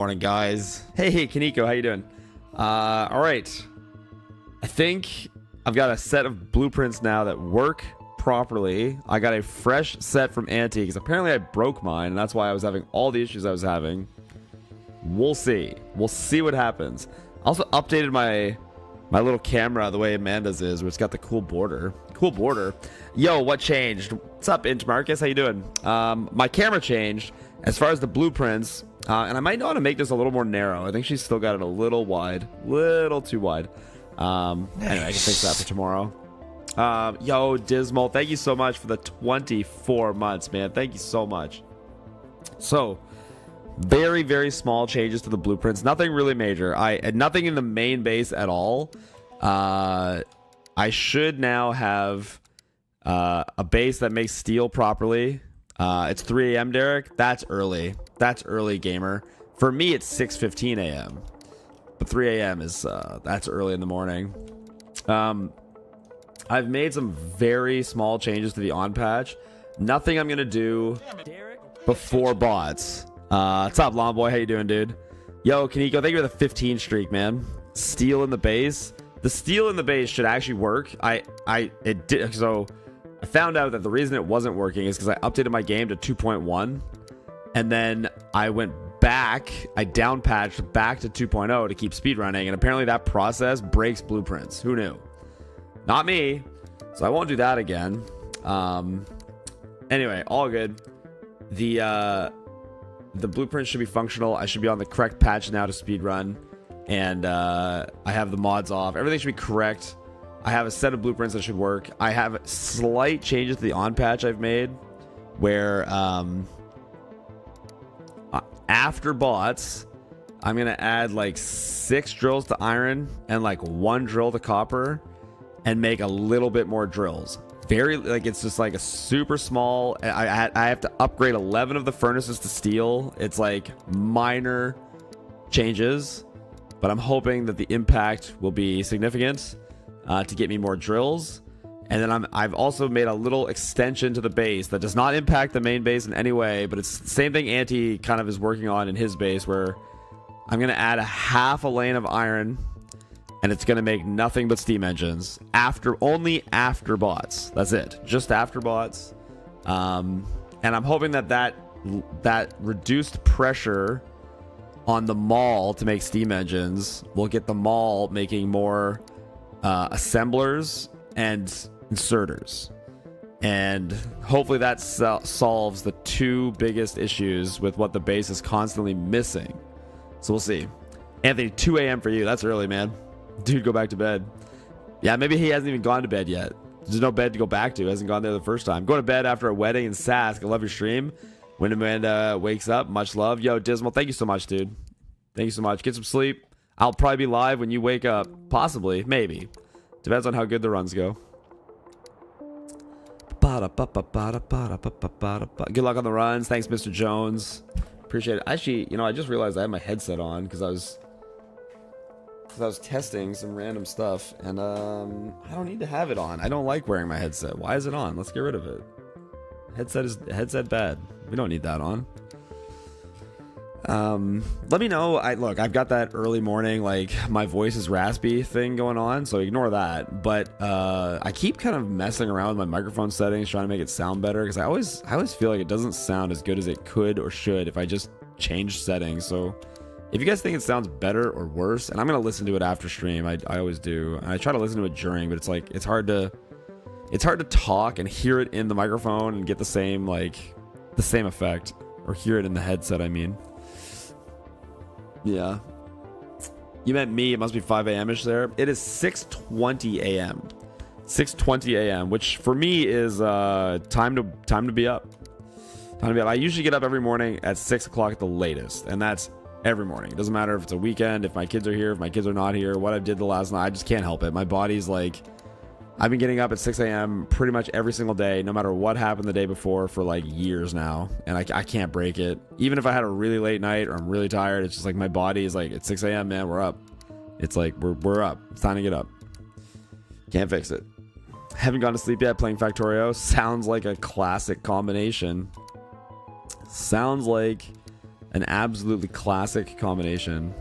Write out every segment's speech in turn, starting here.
Morning, guys. Hey, Kaneko, how you doing? All right. I think I've got a set of blueprints now that work properly. I got a fresh set from Auntie because apparently I broke mine, and that's why I was having all the issues I was having. We'll see. We'll see what happens. I also updated my little camera the way Amanda's is, where it's got the cool border. Cool border. Yo, what changed? What's up, Int Marcus? How you doing? My camera changed as far as the blueprints. And I might want to make this a little more narrow. I think she's still got it a little wide. Little too wide. Anyway, I can fix that for tomorrow. Yo, Dismal, thank you so much for the 24 months, man. Thank you so much. So, very, very small changes to the blueprints. Nothing really major. Nothing in the main base at all. I should now have a base that makes steel properly. It's 3 a.m., Derek. That's early. That's early, gamer. For me, it's 6:15 a.m. But 3 a.m. is that's early in the morning. I've made some very small changes to the on patch. Nothing I'm gonna do before bots. What's up, Long Boy? How you doing, dude? Yo, Kaneko, thank you for the 15 streak, man. Steel in the base. The steel in the base should actually work. It did. So I found out that the reason it wasn't working is because I updated my game to 2.1. And then I went back, I down patched back to 2.0 to keep speedrunning, and apparently that process breaks blueprints. Who knew? Not me. So I won't do that again. Anyway, all good. The blueprint should be functional. I should be on the correct patch now to speedrun. And I have the mods off. Everything should be correct. I have a set of blueprints that should work. I have slight changes to the on patch I've made where after bots, I'm gonna add like 6 drills to iron and like 1 drill to copper and make a little bit more drills. Very, like, it's just like a super small. I have to upgrade 11 of the furnaces to steel. It's like minor changes, but I'm hoping that the impact will be significant to get me more drills. And then I've also made a little extension to the base that does not impact the main base in any way, but it's the same thing Anti kind of is working on in his base, where I'm going to add a half a lane of iron, and it's going to make nothing but steam engines only after bots. That's it. Just after bots. And I'm hoping that reduced pressure on the mall to make steam engines will get the mall making more assemblers and inserters, and hopefully that solves the 2 biggest issues with what the base is constantly missing. So we'll see. Anthony, 2 a.m. for you. That's early, man. Dude, go back to bed. Yeah, maybe he hasn't even gone to bed yet. There's no bed to go back to. He hasn't gone there the first time. Go to bed after a wedding in Sask. I love your stream. When Amanda wakes up, much love. Yo, Dismal, thank you so much, dude. Thank you so much. Get some sleep. I'll probably be live when you wake up. Possibly. Maybe. Depends on how good the runs go. Good luck on the runs. Thanks, Mr. Jones. Appreciate it. Actually, I just realized I had my headset on because I was testing some random stuff, and I don't need to have it on. I don't like wearing my headset. Why is it on? Let's get rid of it. Headset bad. We don't need that on. Let me know. I've got that early morning, like, my voice is raspy thing going on, so ignore that. But I keep kind of messing around with my microphone settings, trying to make it sound better, because I always feel like it doesn't sound as good as it could or should if I just change settings. So if you guys think it sounds better or worse, and I'm gonna listen to it after stream, I always do, and I try to listen to it during, but it's hard to talk and hear it in the microphone and get the same effect, or hear it in the headset, I mean. Yeah. You meant me. It must be 5 a.m.-ish there. It is 6:20 a.m. 6:20 a.m., which for me is time to be up. Time to be up. I usually get up every morning at 6 o'clock at the latest, and that's every morning. It doesn't matter if it's a weekend, if my kids are here, if my kids are not here, what I did the last night. I just can't help it. My body's like, I've been getting up at 6 a.m. pretty much every single day, no matter what happened the day before, for like years now. And I can't break it. Even if I had a really late night or I'm really tired, it's just like my body is like, it's 6 a.m., man, we're up. It's like, we're up. It's time to get up. Can't fix it. Haven't gone to sleep yet playing Factorio. Sounds like a classic combination. Sounds like An absolutely classic combination.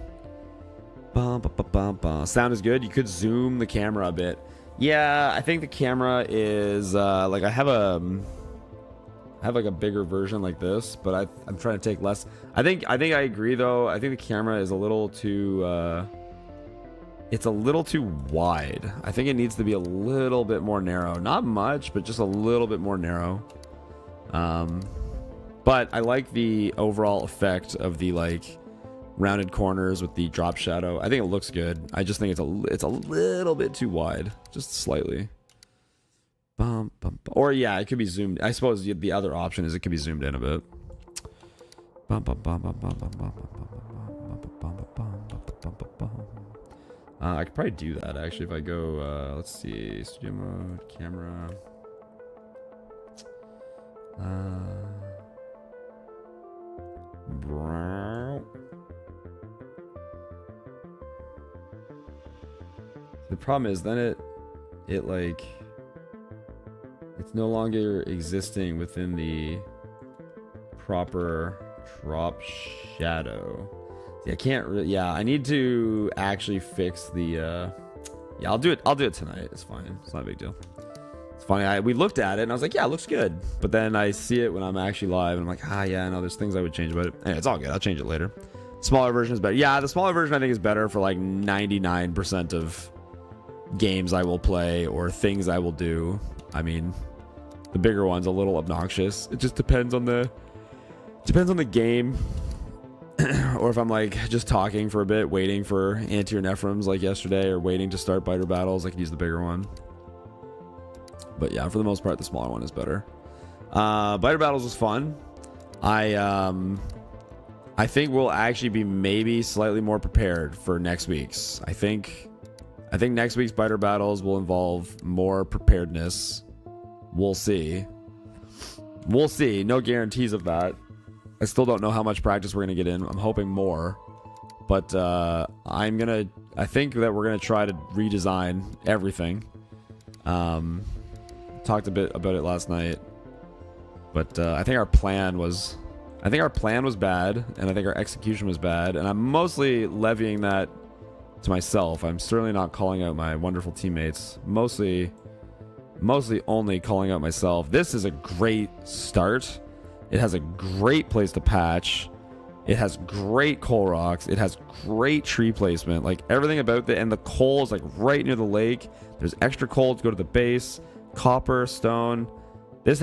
Bum, bum, bum, bum, bum. Sound is good. You could zoom the camera a bit. Yeah, I think the camera is like I have like a bigger version like this, but I'm trying to take less. I think I agree though. I think the camera is a little too it's a little too wide. I think it needs to be a little bit more narrow. Not much, but just a little bit more narrow. But I like the overall effect of the like rounded corners with the drop shadow. I think it looks good. I just think it's a little bit too wide, just slightly. Bum, bum, bum. Or yeah, it could be zoomed. I suppose the other option is it could be zoomed in a bit. Bum, bum, bum, bum, bum, bum, bum, I could probably do that actually if I go. Let's see, studio mode, camera. The problem is then it like it's no longer existing within the proper drop shadow. See, I can't really, yeah, I need to actually fix the yeah, I'll do it tonight. It's fine. It's not a big deal. It's funny, we looked at it and I was like, yeah, it looks good. But then I see it when I'm actually live and I'm like, yeah, no, there's things I would change about it. Anyway, it's all good. I'll change it later. Smaller version is better. Yeah, the smaller version I think is better for like 99% of games I will play or things I will do. I mean, the bigger one's a little obnoxious. It just depends on the game. Or if I'm like just talking for a bit, waiting for anti or nephrons like yesterday, or waiting to start biter battles, I can use the bigger one. But yeah, for the most part, the smaller one is better. Biter battles was fun. I think we'll actually be maybe slightly more prepared for next week's. I think next week's biter battles will involve more preparedness. We'll see. No guarantees of that. I still don't know how much practice we're gonna get in. I'm hoping more, but I think that we're gonna try to redesign everything. Talked a bit about it last night, but I think our plan was bad, and I think our execution was bad, and I'm mostly levying that to myself. I'm certainly not calling out my wonderful teammates. Mostly only calling out myself. This is a great start. It has a great place to patch. It has great coal rocks. It has great tree placement. Like everything about and the coal is like right near the lake. There's extra coal to go to the base. Copper, stone. This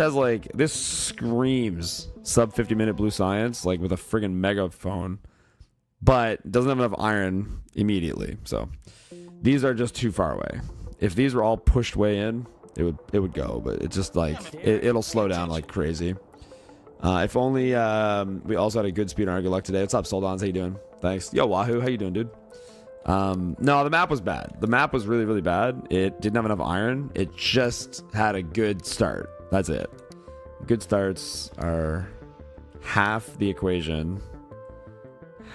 screams sub 50-minute blue science, like with a friggin' megaphone, but doesn't have enough iron immediately. So these are just too far away. If these were all pushed way in, it would go, but it's just like it'll slow down like crazy. If only we also had a good speedrun. Good luck today. What's up, Soldons? How you doing? Thanks. Yo, Wahoo, how you doing, dude? No, the map was bad. The map was really, really bad. It didn't have enough iron. It just had a good start. That's it. Good starts are half the equation.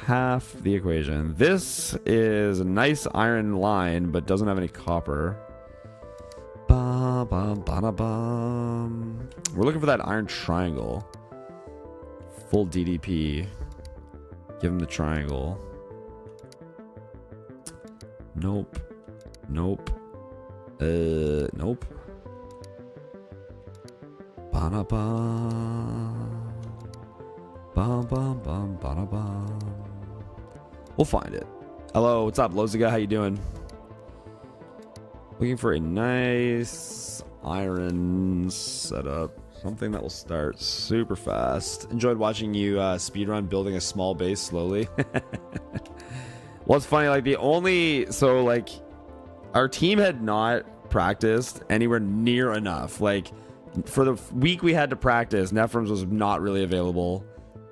Half the equation. This is a nice iron line, but doesn't have any copper. We're looking for that iron triangle. Full DDP. Give him the triangle. Nope. Nope. We'll find it. Hello, what's up, Loziga? How you doing? Looking for a nice iron setup. Something that will start super fast. Enjoyed watching you speedrun building a small base slowly. Well, it's funny, like our team had not practiced anywhere near enough. Like for the week we had to practice, Nephrons was not really available.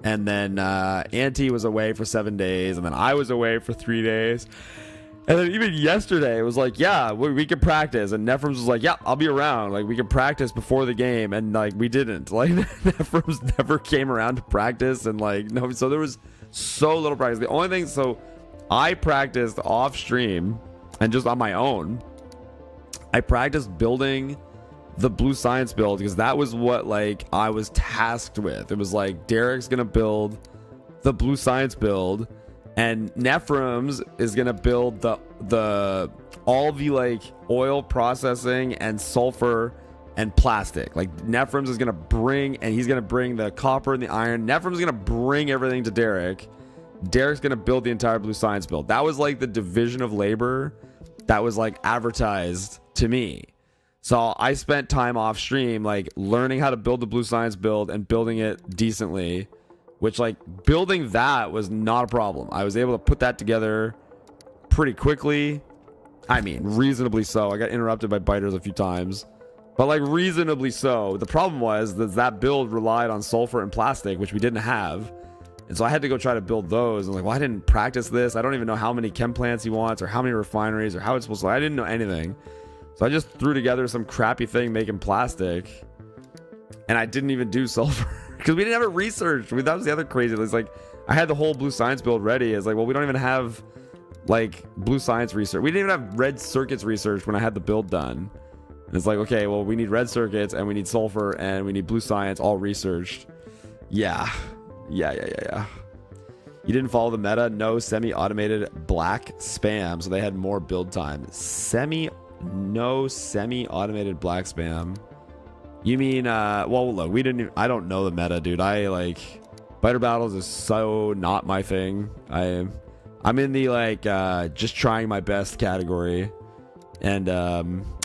And then Auntie was away for 7 days, and then I was away for 3 days. And then even yesterday, it was like, yeah, we could practice. And Nephrons was like, yeah, I'll be around. Like, we could practice before the game. And, like, we didn't. Like, Nephrons never came around to practice. And, like, no, so there was so little practice. The only thing, so I practiced off stream and just on my own. I practiced building the blue science build because that was what, like, I was tasked with. It was like, Derek's going to build the blue science build, and Nephrums is gonna build the all the like oil processing and sulfur and plastic. Like Nephrums is gonna bring, and he's gonna bring the copper and the iron. Nephrums is gonna bring everything to Derek. Derek's gonna build the entire blue science build. That was like the division of labor that was like advertised to me. So I spent time off stream like learning how to build the blue science build and building it decently, which like building that was not a problem. I was able to put that together pretty quickly. I mean, reasonably so. I got interrupted by biters a few times, but like reasonably so. The problem was that build relied on sulfur and plastic, which we didn't have. And so I had to go try to build those. I'm like, well, I didn't practice this. I don't even know how many chem plants he wants or how many refineries or how it's supposed to. I didn't know anything. So I just threw together some crappy thing making plastic. And I didn't even do sulfur because we didn't have it researched. That was the other crazy. It's like I had the whole blue science build ready. It's like, well, we don't even have like blue science research. We didn't even have red circuits research when I had the build done. And it's like, okay, well, we need red circuits and we need sulfur and we need blue science all researched. Yeah. You didn't follow the meta? No semi-automated black spam, so they had more build time. No semi-automated black spam. You mean well, look, I don't know the meta, dude. I like Biter Battles is so not my thing. I'm in the like just trying my best category. And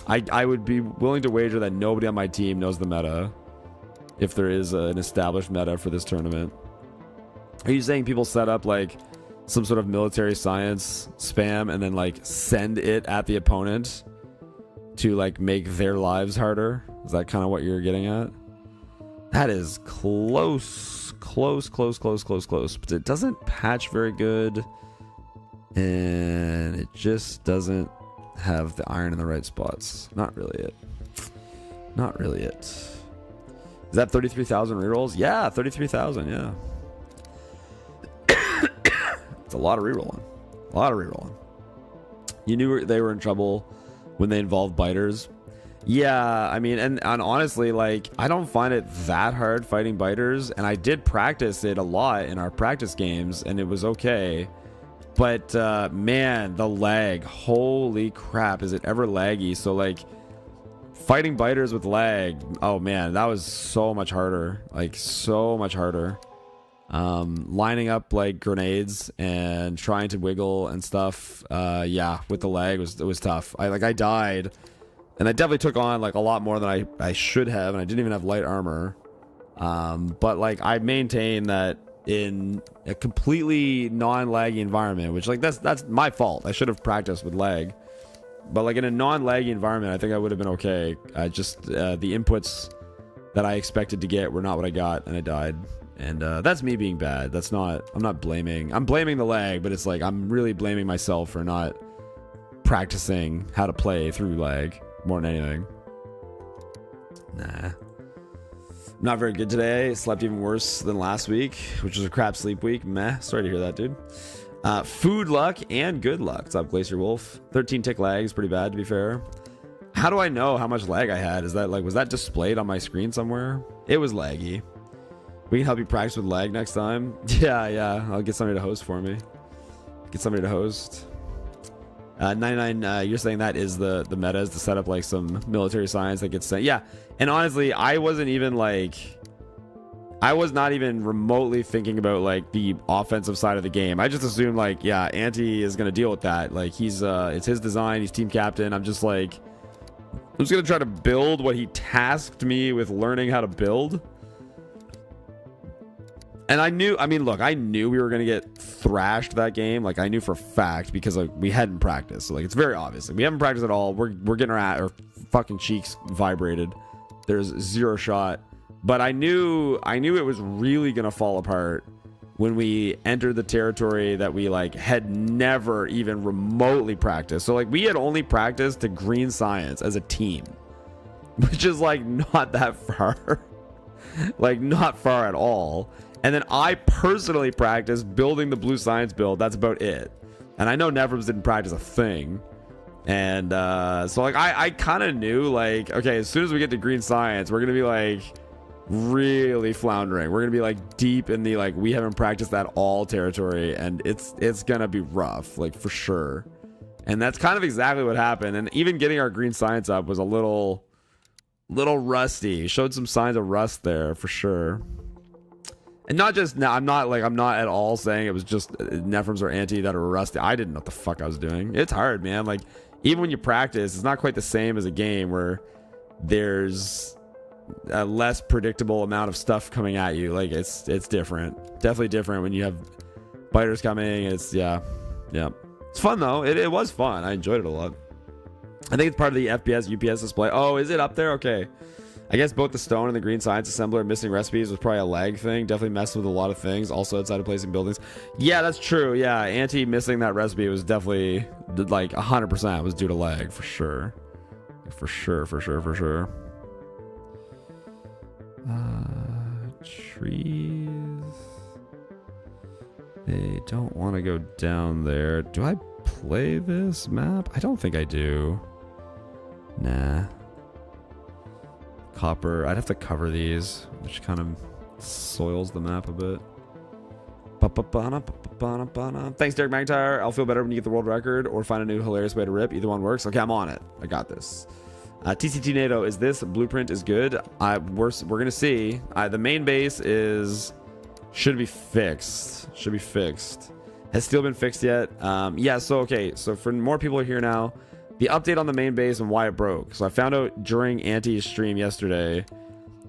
I would be willing to wager that nobody on my team knows the meta if there is an established meta for this tournament. Are you saying people set up like some sort of military science spam and then like send it at the opponent to like make their lives harder? Is that kind of what you're getting at? That is close, but it doesn't patch very good, and it just doesn't have the iron in the right spots. Not really it. Is that 33,000 rerolls? Yeah, 33,000. Yeah. It's a lot of rerolling. You knew they were in trouble when they involved biters. Yeah, I mean, and honestly, like, I don't find it that hard fighting biters, and I did practice it a lot in our practice games, and it was okay. But man, the lag, holy crap, is it ever laggy? So like fighting biters with lag, oh man, that was so much harder. Lining up like grenades and trying to wiggle and stuff, yeah, with the lag it was tough. I died, and I definitely took on like a lot more than I should have, and I didn't even have light armor. But like I maintain that in a completely non-laggy environment, which like that's my fault. I should have practiced with lag, but like in a non-laggy environment, I think I would have been okay. I just the inputs that I expected to get were not what I got, and I died. And that's me being bad. I'm blaming the lag, but it's like I'm really blaming myself for not practicing how to play through lag more than anything. Nah. Not very good today. Slept even worse than last week, which was a crap sleep week. Meh. Sorry to hear that, dude. Food luck and good luck. What's up, Glacier Wolf? 13 tick lag is pretty bad, to be fair. How do I know how much lag I had? Is that like, was that displayed on my screen somewhere? It was laggy. We can help you practice with lag next time. Yeah. I'll get somebody to host for me. 99, you're saying that is the meta, is to set up like some military science that gets sent. Yeah, and honestly, I was not even remotely thinking about like the offensive side of the game. I just assumed like, yeah, Anti is gonna deal with that. Like he's it's his design, he's team captain. I'm just gonna try to build what he tasked me with learning how to build. And I knew we were going to get thrashed that game. Like I knew for a fact because like we hadn't practiced. So like it's very obvious. Like, we haven't practiced at all. We're getting our fucking cheeks vibrated. There's zero shot. But I knew it was really going to fall apart when we entered the territory that we like had never even remotely practiced. So like we had only practiced to green science as a team, which is like not that far. Like not far at all. And then I personally practiced building the blue science build. That's about it. And I know Nevrums didn't practice a thing. And so like I kind of knew like, okay, as soon as we get to green science, we're gonna be like really floundering. We're gonna be like deep in the like we haven't practiced at all territory, and it's gonna be rough, like for sure. And that's kind of exactly what happened. And even getting our green science up was a little rusty. Showed some signs of rust there for sure. And not just now, I'm not at all saying it was just Nephrons or Anti that are rusty. I didn't know what the fuck I was doing. It's hard, man. Like even when you practice, it's not quite the same as a game where there's a less predictable amount of stuff coming at you. Like it's different. Definitely different when you have biters coming. It's yeah. It's fun though. It was fun. I enjoyed it a lot. I think it's part of the FPS UPS display. Oh, is it up there? Okay. I guess both the stone and the green science assembler missing recipes was probably a lag thing. Definitely messed with a lot of things. Also outside of placing buildings. Yeah, that's true. Yeah, Anti missing that recipe was definitely like 100% was due to lag for sure. For sure. Trees. They don't want to go down there. Do I play this map? I don't think I do. Nah. Copper. I'd have to cover these, which kind of soils the map a bit. Thanks, Derek McIntyre. I'll feel better when you get the world record or find a new hilarious way to rip. Either one works. Okay, I'm on it. I got this. TCT NATO, is this blueprint is good? We're gonna see. The main base should be fixed. Has steel been fixed yet? Yeah. So okay. So for more people here now, the update on the main base and why it broke. So I found out during Anti's stream yesterday,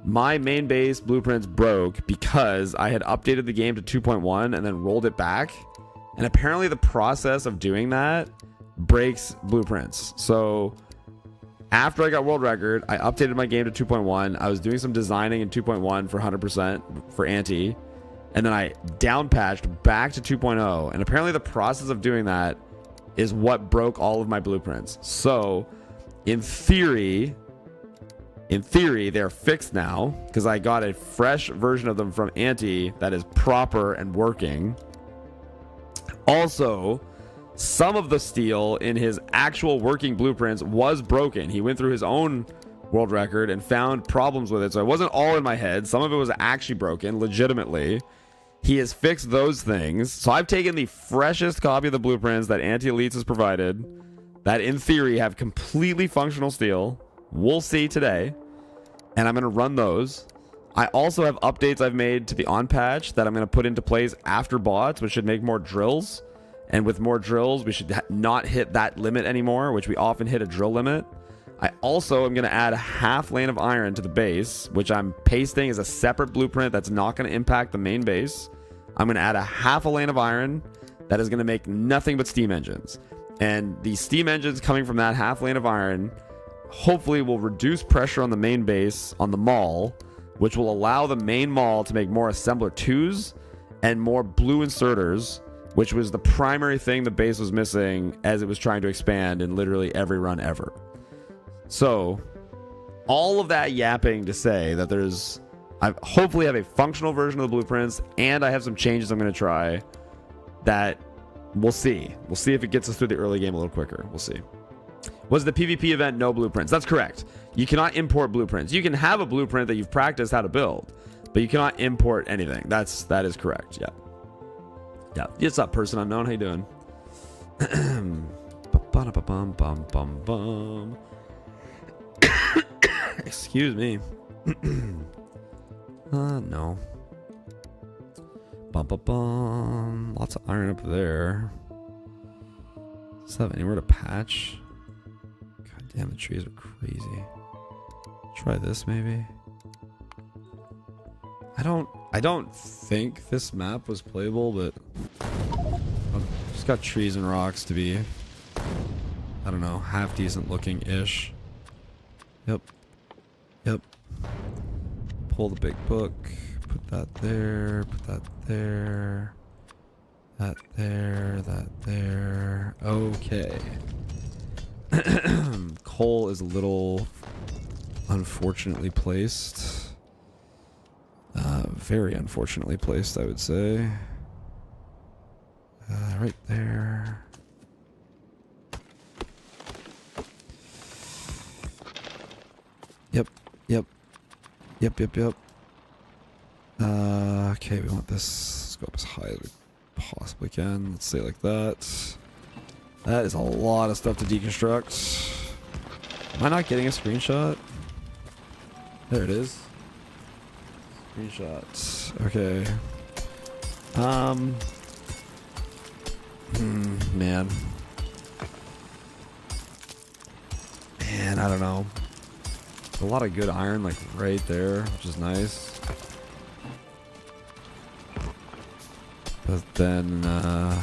my main base blueprints broke because I had updated the game to 2.1 and then rolled it back, and apparently the process of doing that breaks blueprints. So after I got world record, I updated my game to 2.1. I was doing some designing in 2.1 for 100% for Anti, and then I down patched back to 2.0, and apparently the process of doing that is what broke all of my blueprints. So in theory they're fixed now because I got a fresh version of them from Anti that is proper and working. Also, some of the steel in his actual working blueprints was broken. He went through his own world record and found problems with it, so it wasn't all in my head. Some of it was actually broken legitimately. He has fixed those things. So I've taken the freshest copy of the blueprints that Anti-Elites has provided that in theory have completely functional steel. We'll see today. And I'm going to run those. I also have updates I've made to the on patch that I'm going to put into place after bots, which should make more drills. And with more drills, we should not hit that limit anymore, which we often hit a drill limit. I also am going to add a half lane of iron to the base, which I'm pasting as a separate blueprint that's not going to impact the main base. I'm going to add a half a lane of iron that is going to make nothing but steam engines. And the steam engines coming from that half lane of iron hopefully will reduce pressure on the main base on the mall, which will allow the main mall to make more assembler 2s and more blue inserters, which was the primary thing the base was missing as it was trying to expand in literally every run ever. So all of that yapping to say that I hopefully have a functional version of the blueprints, and I have some changes I'm going to try that we'll see. We'll see if it gets us through the early game a little quicker. We'll see. Was the PvP event no blueprints? That's correct. You cannot import blueprints. You can have a blueprint that you've practiced how to build, but you cannot import anything. That is correct. Yeah. Yeah. What's up, person unknown? How you doing? Excuse me. No. Lots of iron up there. Does that have anywhere to patch? God damn, the trees are crazy. Try this maybe. I don't think this map was playable, but I've just got trees and rocks to be, I don't know, half decent looking ish. Yep. Pull the big book, put that there, put that there, that there, that there. Okay. Coal is a little unfortunately placed. Very unfortunately placed, I would say. Right there. Yep. Okay, we want this. Let's go up as high as we possibly can. Let's say like that. That is a lot of stuff to deconstruct. Am I not getting a screenshot? There it is. Screenshots. Okay. Man. Man, I don't know. A lot of good iron, like right there, which is nice. But then, a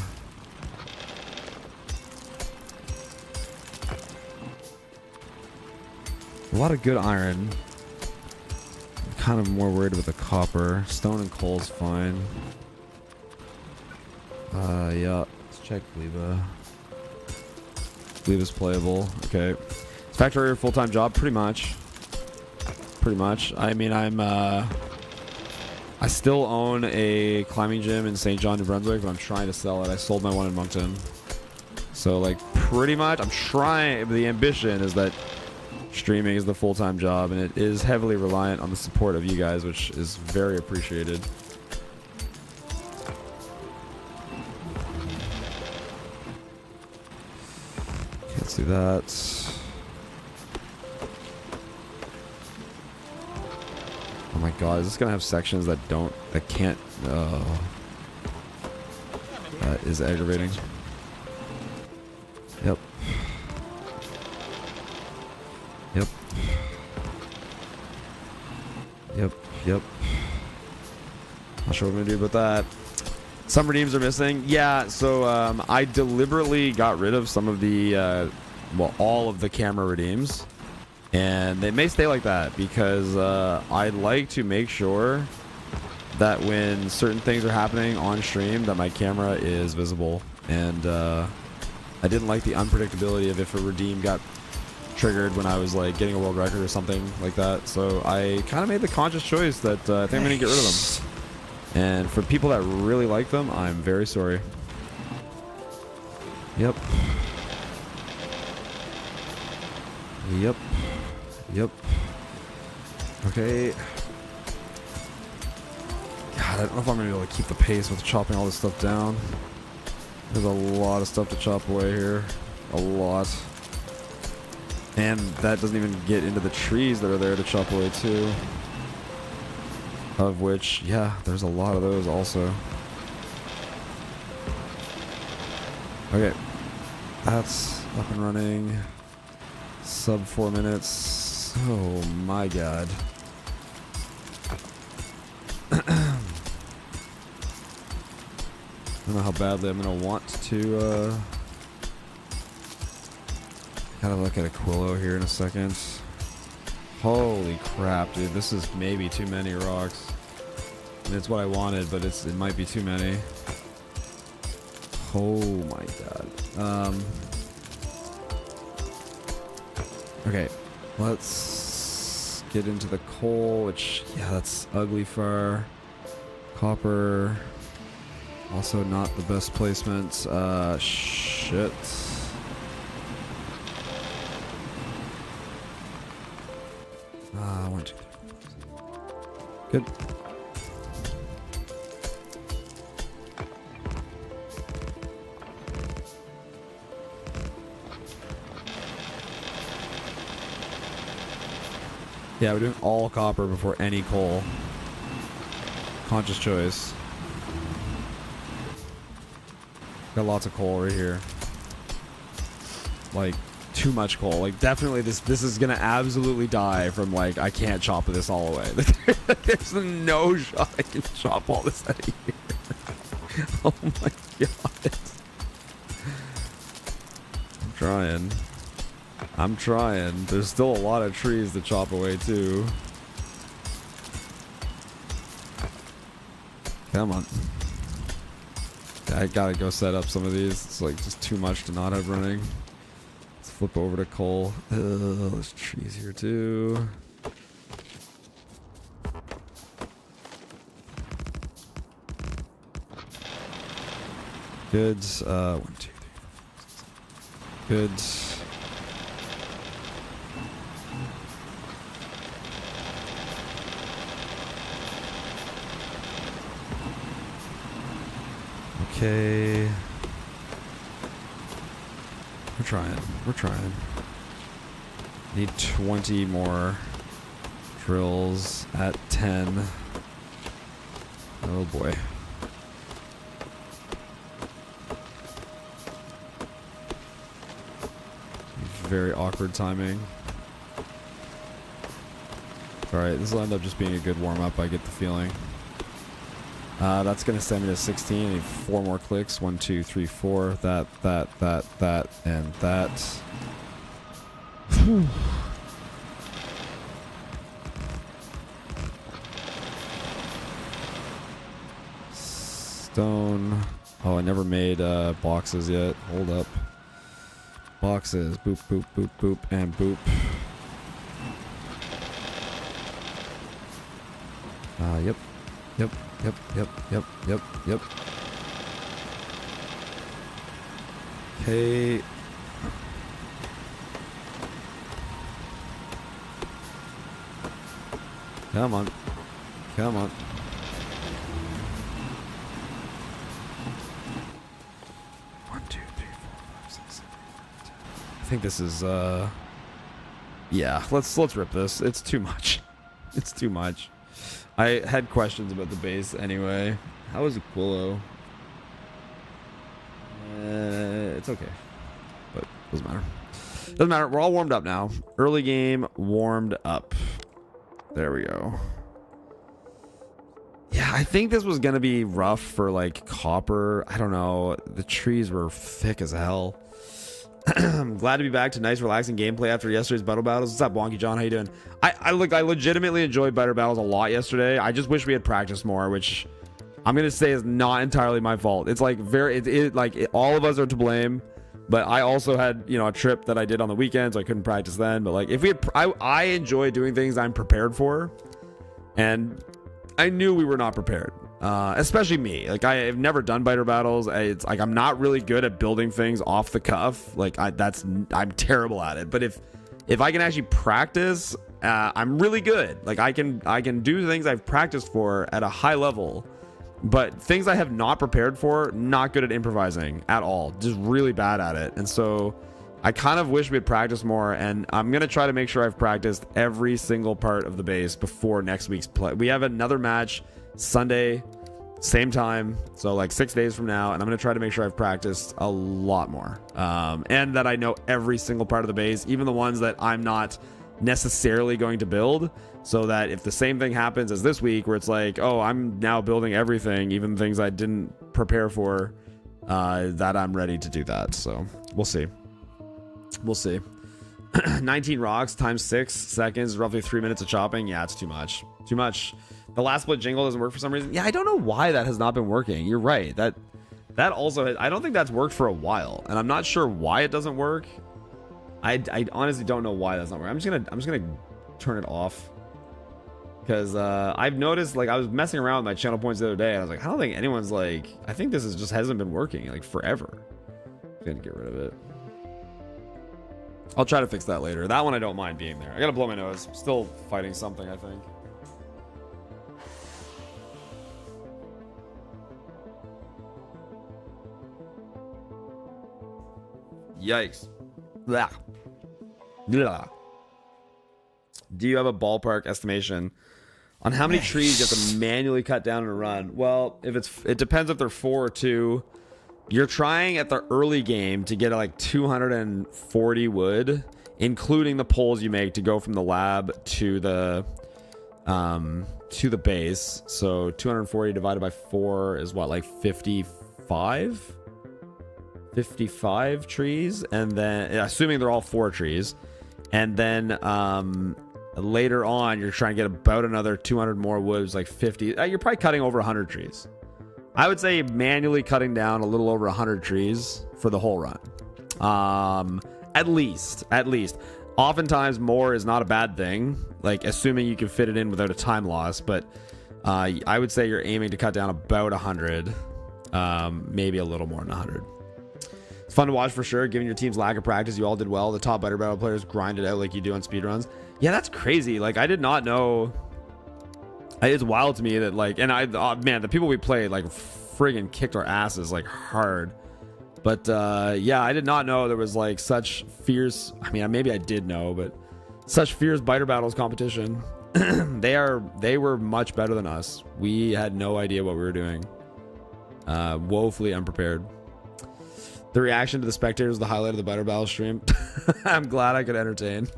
lot of good iron. I'm kind of more worried about the copper. Stone and coal's fine. Yeah. Let's check Gleba. Gleba's playable. Okay. Factory or full-time job? Pretty much. Pretty much. I mean, I still own a climbing gym in St. John, New Brunswick, but I'm trying to sell it. I sold my one in Moncton. So, like, pretty much, I'm trying. The ambition is that streaming is the full-time job, and it is heavily reliant on the support of you guys, which is very appreciated. Okay, let's do that. Oh my god, is this gonna have sections that can't, oh. That is aggravating. Yep. Yep. Yep. Yep. Not sure what I'm gonna do about that. Some redeems are missing. Yeah, so I deliberately got rid of some of the, well, all of the camera redeems. And they may stay like that because I like to make sure that when certain things are happening on stream that my camera is visible. And I didn't like the unpredictability of if a redeem got triggered when I was like getting a world record or something like that. So I kind of made the conscious choice that I think I'm going to get rid of them. And for people that really like them, I'm very sorry. Yep. Yep. Yep. Okay. God, I don't know if I'm going to be able to keep the pace with chopping all this stuff down. There's a lot of stuff to chop away here. A lot. And that doesn't even get into the trees that are there to chop away too. Of which, yeah, there's a lot of those also. Okay. That's up and running. Sub 4 minutes. Oh my god. I don't know how badly I'm gonna want to gotta look at Aquilo here in a second. Holy crap, dude, this is maybe too many rocks. And it's what I wanted, but it might be too many. Oh my god. Okay, let's get into the coal, which, yeah, that's ugly far. Copper, also not the best placement. Shit. One, two, three. Good. Yeah, we're doing all copper before any coal. Conscious choice. Got lots of coal right here. Like, too much coal. Like, definitely this is gonna absolutely die from, like, I can't chop this all away. There's no shot I can chop all this out of here. Oh my god. I'm trying. I'm trying. There's still a lot of trees to chop away too. Come on. I gotta go set up some of these. It's like just too much to not have running. Let's flip over to coal. There's trees here too. Good. 1, 2, 3, 4, 5, 6, 7. Good. Okay. We're trying. We're trying. Need 20 more drills at 10. Oh boy. Very awkward timing. Alright, this will end up just being a good warm-up, I get the feeling. That's going to send me to 16. I need 4 more clicks. 1, 2, 3, 4. That, and that. Whew. Stone. Oh, I never made boxes yet. Hold up. Boxes. Boop, boop, boop, boop, and boop. Yep. Yep. Yep. Yep. Yep. Yep. Yep. Okay. Come on. Come on. I think this is yeah, let's rip this. It's too much. It's too much. I had questions about the base anyway. How is Aquilo? It's okay, but doesn't matter. Doesn't matter. We're all warmed up now. Early game warmed up. There we go. Yeah, I think this was gonna be rough for like copper. I don't know. The trees were thick as hell. Glad to be back to nice relaxing gameplay after yesterday's battle battles. What's up, Wonky John? How you doing? I legitimately enjoyed better battles a lot yesterday. I just wish we had practiced more, which I'm gonna say is not entirely my fault. It's like all of us are to blame, but I also had, you know, a trip that I did on the weekend, so I couldn't practice then. But like, if we had, I enjoy doing things I'm prepared for, and I knew we were not prepared. Especially me. Like, I've never done biter battles. It's like I'm not really good at building things off the cuff. Like, I'm terrible at it. But if I can actually practice, I'm really good. Like, I can do things I've practiced for at a high level, but things I have not prepared for, not good at improvising at all. Just really bad at it. And so I kind of wish we had practiced more, and I'm gonna try to make sure I've practiced every single part of the base before next week's play. We have another match Sunday, same time, so like 6 days from now, and I'm gonna try to make sure I've practiced a lot more, and that I know every single part of the base, even the ones that I'm not necessarily going to build, so that if the same thing happens as this week where it's like, oh, I'm now building everything, even things I didn't prepare for, that I'm ready to do that. So we'll see. 19 rocks times 6 seconds, roughly 3 minutes of chopping. Yeah, it's too much. The last split jingle doesn't work for some reason. Yeah, I don't know why that has not been working. You're right. That also, I don't think that's worked for a while, and I'm not sure why it doesn't work. I honestly don't know why that's not working. I'm just gonna turn it off, because I've noticed, like, I was messing around with my channel points the other day, and I was like, I don't think anyone's like, I think this just hasn't been working like forever. I'm gonna get rid of it. I'll try to fix that later. That one I don't mind being there. I gotta blow my nose. Still fighting something, I think. Yikes. Blah. Blah. Do you have a ballpark estimation on how many trees you have to manually cut down in a run? Well, it depends if they're 4 or 2. You're trying at the early game to get like 240 wood, including the poles you make to go from the lab to the base. So 240 divided by 4 is what, like 55? 55 trees, and then assuming they're all 4 trees, and then later on you're trying to get about another 200 more woods, like 50. You're probably cutting over 100 trees. I would say manually cutting down a little over 100 trees for the whole run. At least. Oftentimes more is not a bad thing, like assuming you can fit it in without a time loss, but I would say you're aiming to cut down about 100, maybe a little more than 100. It's fun to watch for sure. Given your team's lack of practice, you all did well. The top biter battle players grinded out like you do on speedruns. Yeah, that's crazy. Like, I did not know. It's wild to me that, like, and man, the people we played, like, friggin' kicked our asses like hard. But yeah, I did not know there was like such fierce. I mean, maybe I did know, but such fierce biter battles competition. They were much better than us. We had no idea what we were doing. Woefully unprepared. The reaction to the spectators was the highlight of the biter battle stream. I'm glad I could entertain.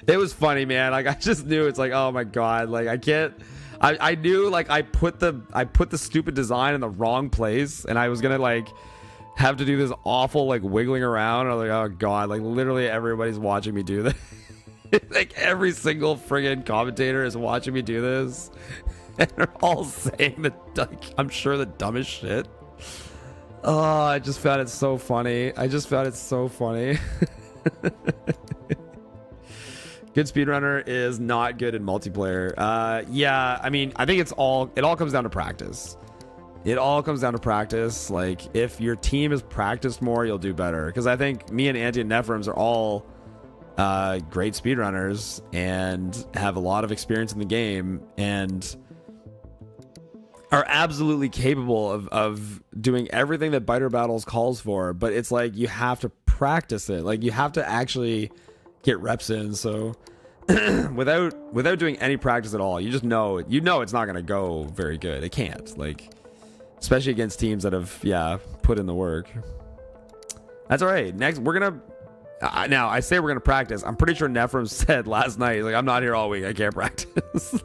It was funny, man. Like I just knew it's like, oh my god, like I can't. I knew like I put the stupid design in the wrong place, and I was gonna like have to do this awful like wiggling around. I was like, oh god, like literally everybody's watching me do this. Like every single friggin' commentator is watching me do this, and they're all saying that like, I'm sure the dumbest shit. Oh, I just found it so funny. Good speedrunner is not good in multiplayer. Yeah, I mean, I think it all comes down to practice. It all comes down to practice. Like, if your team has practiced more, you'll do better. Because I think me and Anti and Nephrons are all great speedrunners and have a lot of experience in the game and are absolutely capable of doing everything that Biter Battles calls for. But it's like you have to practice it. Like, you have to actually get reps in. So without doing any practice at all, you just know it's not going to go very good. It can't. Like, especially against teams that have put in the work. That's all right. Next, we're gonna now I say we're gonna practice. I'm pretty sure Nephrim said last night, he's like, I'm not here all week, I can't practice.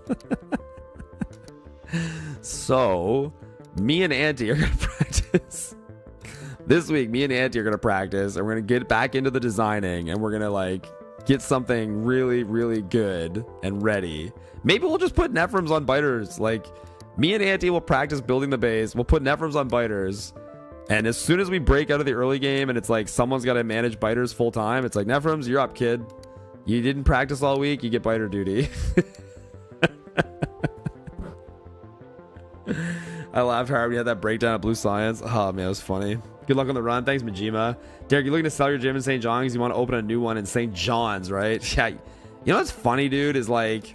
So me and Auntie are gonna practice this week. Me and Auntie are gonna practice, and we're gonna get back into the designing, and we're gonna like get something really, really good and ready. Maybe we'll just put Nephrims on biters. Like, me and Auntie will practice building the base. We'll put Nephrims on biters. And as soon as we break out of the early game and it's like someone's got to manage biters full time, it's like, Nephrims, you're up, kid. You didn't practice all week. You get biter duty. I laughed hard. We had that breakdown at Blue Science. Oh, man, it was funny. Good luck on the run. Thanks, Majima. Derek, you're looking to sell your gym in St. John's. You want to open a new one in St. John's, right? Yeah. You know what's funny, dude, is like,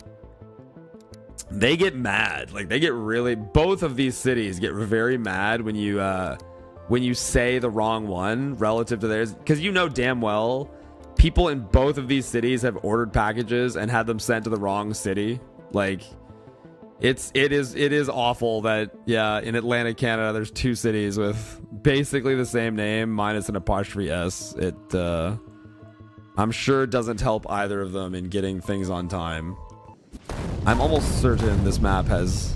they get mad. Like, they get really, both of these cities get very mad when you say the wrong one relative to theirs, because you know damn well people in both of these cities have ordered packages and had them sent to the wrong city. Like, it is awful that in Atlantic, Canada, there's two cities with basically the same name minus an apostrophe S. It I'm sure it doesn't help either of them in getting things on time. I'm almost certain this map has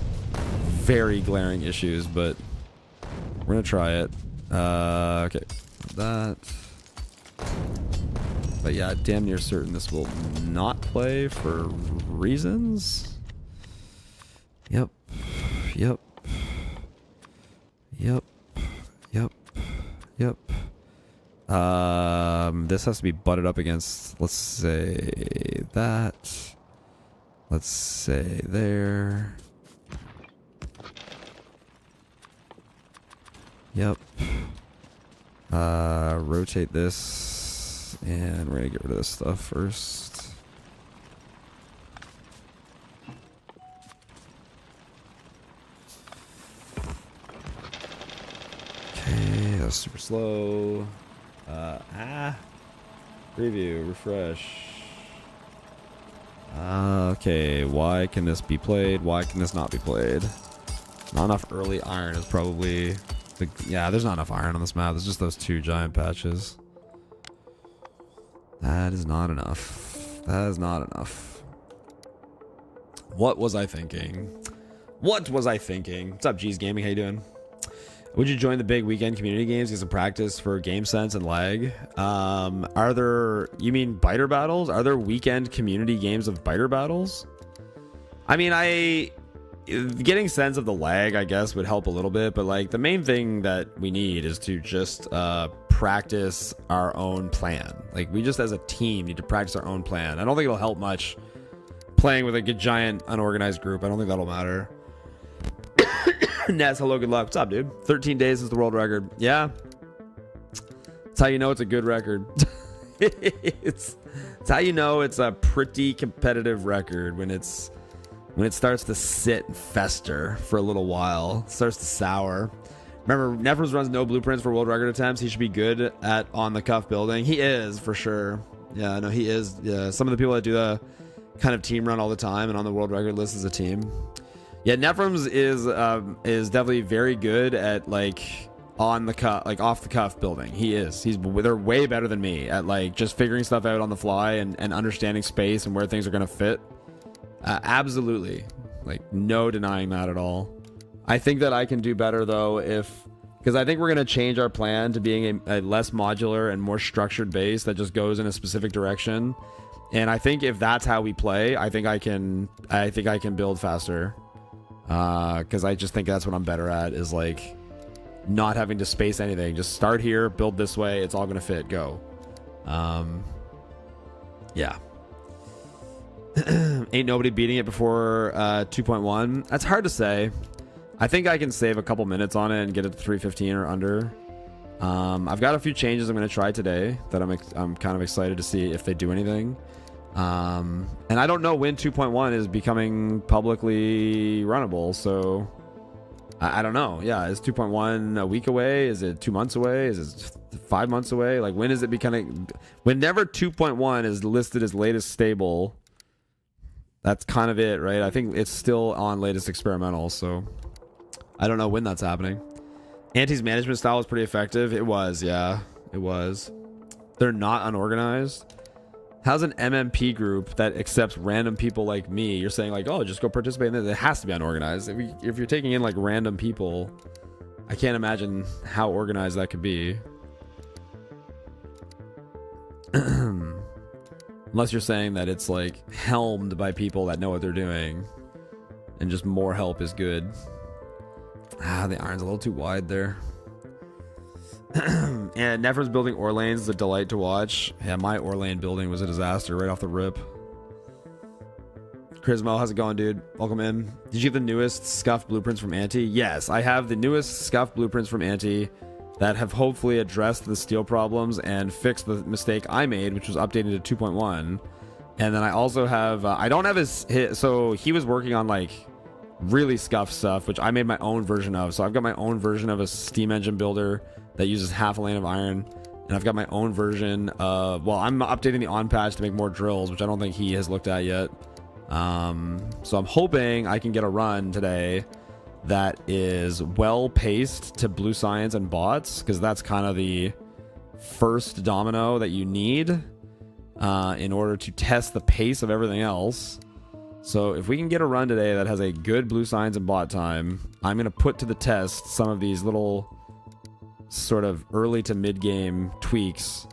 very glaring issues, but we're gonna try it. Okay, that. But yeah, damn near certain this will not play for reasons. Yep. This has to be butted up against, let's say that. Let's say there. Yep. Rotate this, and we're gonna get rid of this stuff first. Okay, that was super slow. Preview, refresh. Okay, why can this be played? Why can this not be played? Not enough early iron is probably... Yeah, there's not enough iron on this map. There's just those two giant patches. That is not enough. That is not enough. What was I thinking? What's up, G's Gaming? How you doing? Would you join the big weekend community games, get some practice for game sense and lag? Are there... You mean biter battles? Are there weekend community games of biter battles? I mean, getting sense of the lag, I guess, would help a little bit, but like the main thing that we need is to just practice our own plan. Like, we just as a team need to practice our own plan. I don't think it'll help much playing with a giant unorganized group. I don't think that'll matter. Ness, hello, good luck. What's up, dude? 13 days is the world record. Yeah, that's how you know it's a good record. it's how you know it's a pretty competitive record, when it's When it starts to sit and fester for a little while, starts to sour. Remember, Nefrums runs no blueprints for world record attempts. He should be good at on the cuff building. He is, for sure. Yeah, no, he is. Yeah, some of the people that do the kind of team run all the time and on the world record list as a team. Yeah, Nefrums is definitely very good at like on the cuff, like off the cuff building. They're way better than me at like just figuring stuff out on the fly and understanding space and where things are gonna fit. Absolutely, like no denying that at all. I think that I can do better though because I think we're going to change our plan to being a less modular and more structured base that just goes in a specific direction. And I think if that's how we play, I think I can build faster. Because I just think that's what I'm better at, is like not having to space anything. Just start here, build this way, it's all going to fit, go. Yeah. Ain't nobody beating it before 2.1. That's hard to say. I think I can save a couple minutes on it and get it to 315 or under. I've got a few changes I'm going to try today that I'm kind of excited to see if they do anything. And I don't know when 2.1 is becoming publicly runnable, so I don't know. Yeah, is 2.1 a week away? Is it 2 months away? Is it 5 months away? Like, when is it becoming... Whenever 2.1 is listed as latest stable, that's kind of it, right? I think it's still on latest experimental, so... I don't know when that's happening. Anti's management style was pretty effective. It was, yeah. It was. They're not unorganized. How's an MMP group that accepts random people like me? You're saying like, oh, just go participate in this. It has to be unorganized. If you're taking in like random people, I can't imagine how organized that could be. Unless you're saying that it's like helmed by people that know what they're doing and just more help is good. The iron's a little too wide there. And Nefrum's building ore lanes is a delight to watch. Yeah, my ore lane building was a disaster right off the rip. Chrismo, how's it going, dude? Welcome in. Did you have the newest scuffed blueprints from Anti? Yes, I have the newest scuffed blueprints from Anti that have hopefully addressed the steel problems and fixed the mistake I made, which was updating to 2.1. And then I also have... I don't have so he was working on like... really scuffed stuff, which I made my own version of. So I've got my own version of a steam engine builder that uses half a lane of iron, and I've got my own version of, well, I'm updating the on patch to make more drills, which I don't think he has looked at yet. So I'm hoping I can get a run today that is well paced to blue science and bots, because that's kind of the first domino that you need in order to test the pace of everything else. So if we can get a run today that has a good blue signs and bot time, I'm going to put to the test some of these little sort of early to mid game tweaks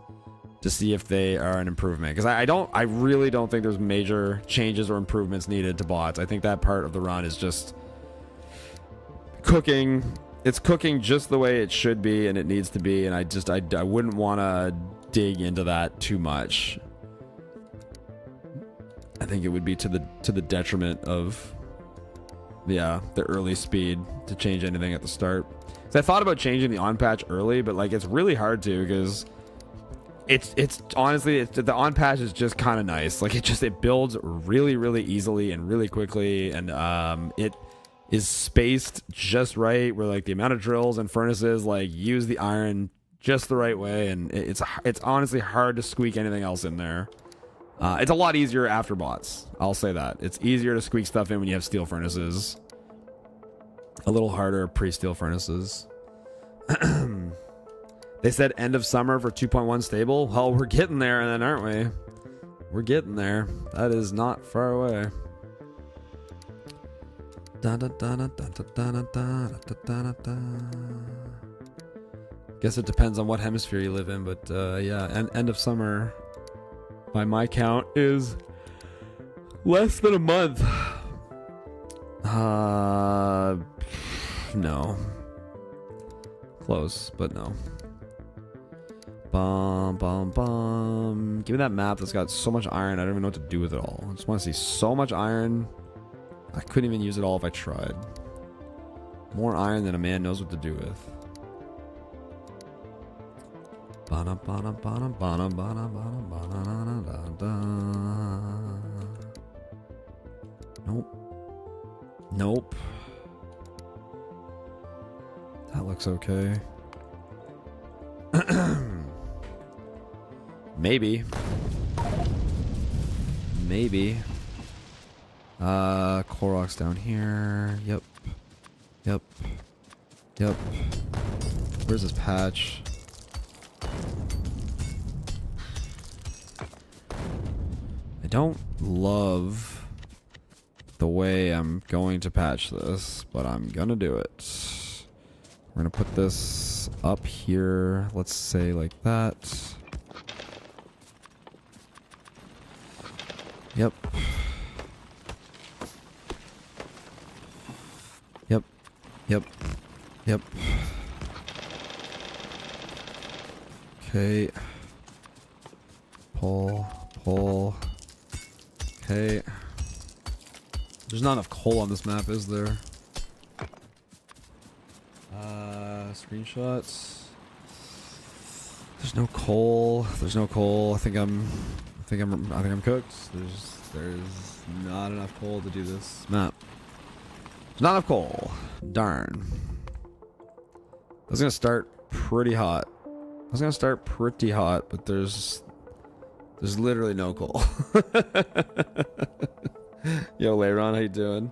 to see if they are an improvement. Because I really don't think there's major changes or improvements needed to bots. I think that part of the run is just cooking. It's cooking just the way it should be and it needs to be. And I wouldn't want to dig into that too much. I think it would be to the detriment of the early speed to change anything at the start. So I thought about changing the on patch early, but like it's really hard to, because it's honestly the on patch is just kind of nice. Like it builds really easily and really quickly, and it is spaced just right where like the amount of drills and furnaces like use the iron just the right way, and it's honestly hard to squeak anything else in there. It's a lot easier after bots. I'll say that. It's easier to squeak stuff in when you have steel furnaces. A little harder pre-steel furnaces. They said end of summer for 2.1 stable. Well, we're getting there then, aren't we? We're getting there. That is not far away. Guess it depends on what hemisphere you live in, but yeah, end of summer... by my count is less than a month. No. Close, but no. Give me that map that's got so much iron, I don't even know what to do with it all. I just want to see so much iron. I couldn't even use it all if I tried. More iron than a man knows what to do with. Nope. Nope. That looks okay. Maybe. Maybe. Korok's down here. Yep. Yep. Yep. Where's this patch? I don't love the way I'm going to patch this, but I'm gonna do it. We're gonna put this up here, let's say like that. Yep. Yep. Yep. Yep. Okay. Pull. Pull. Okay. There's not enough coal on this map, is there? Screenshots. There's no coal. There's no coal. I think I'm cooked. There's not enough coal to do this map. There's not enough coal. Darn. I was gonna start pretty hot. But there's literally no coal. Yo, Leiron, how you doing?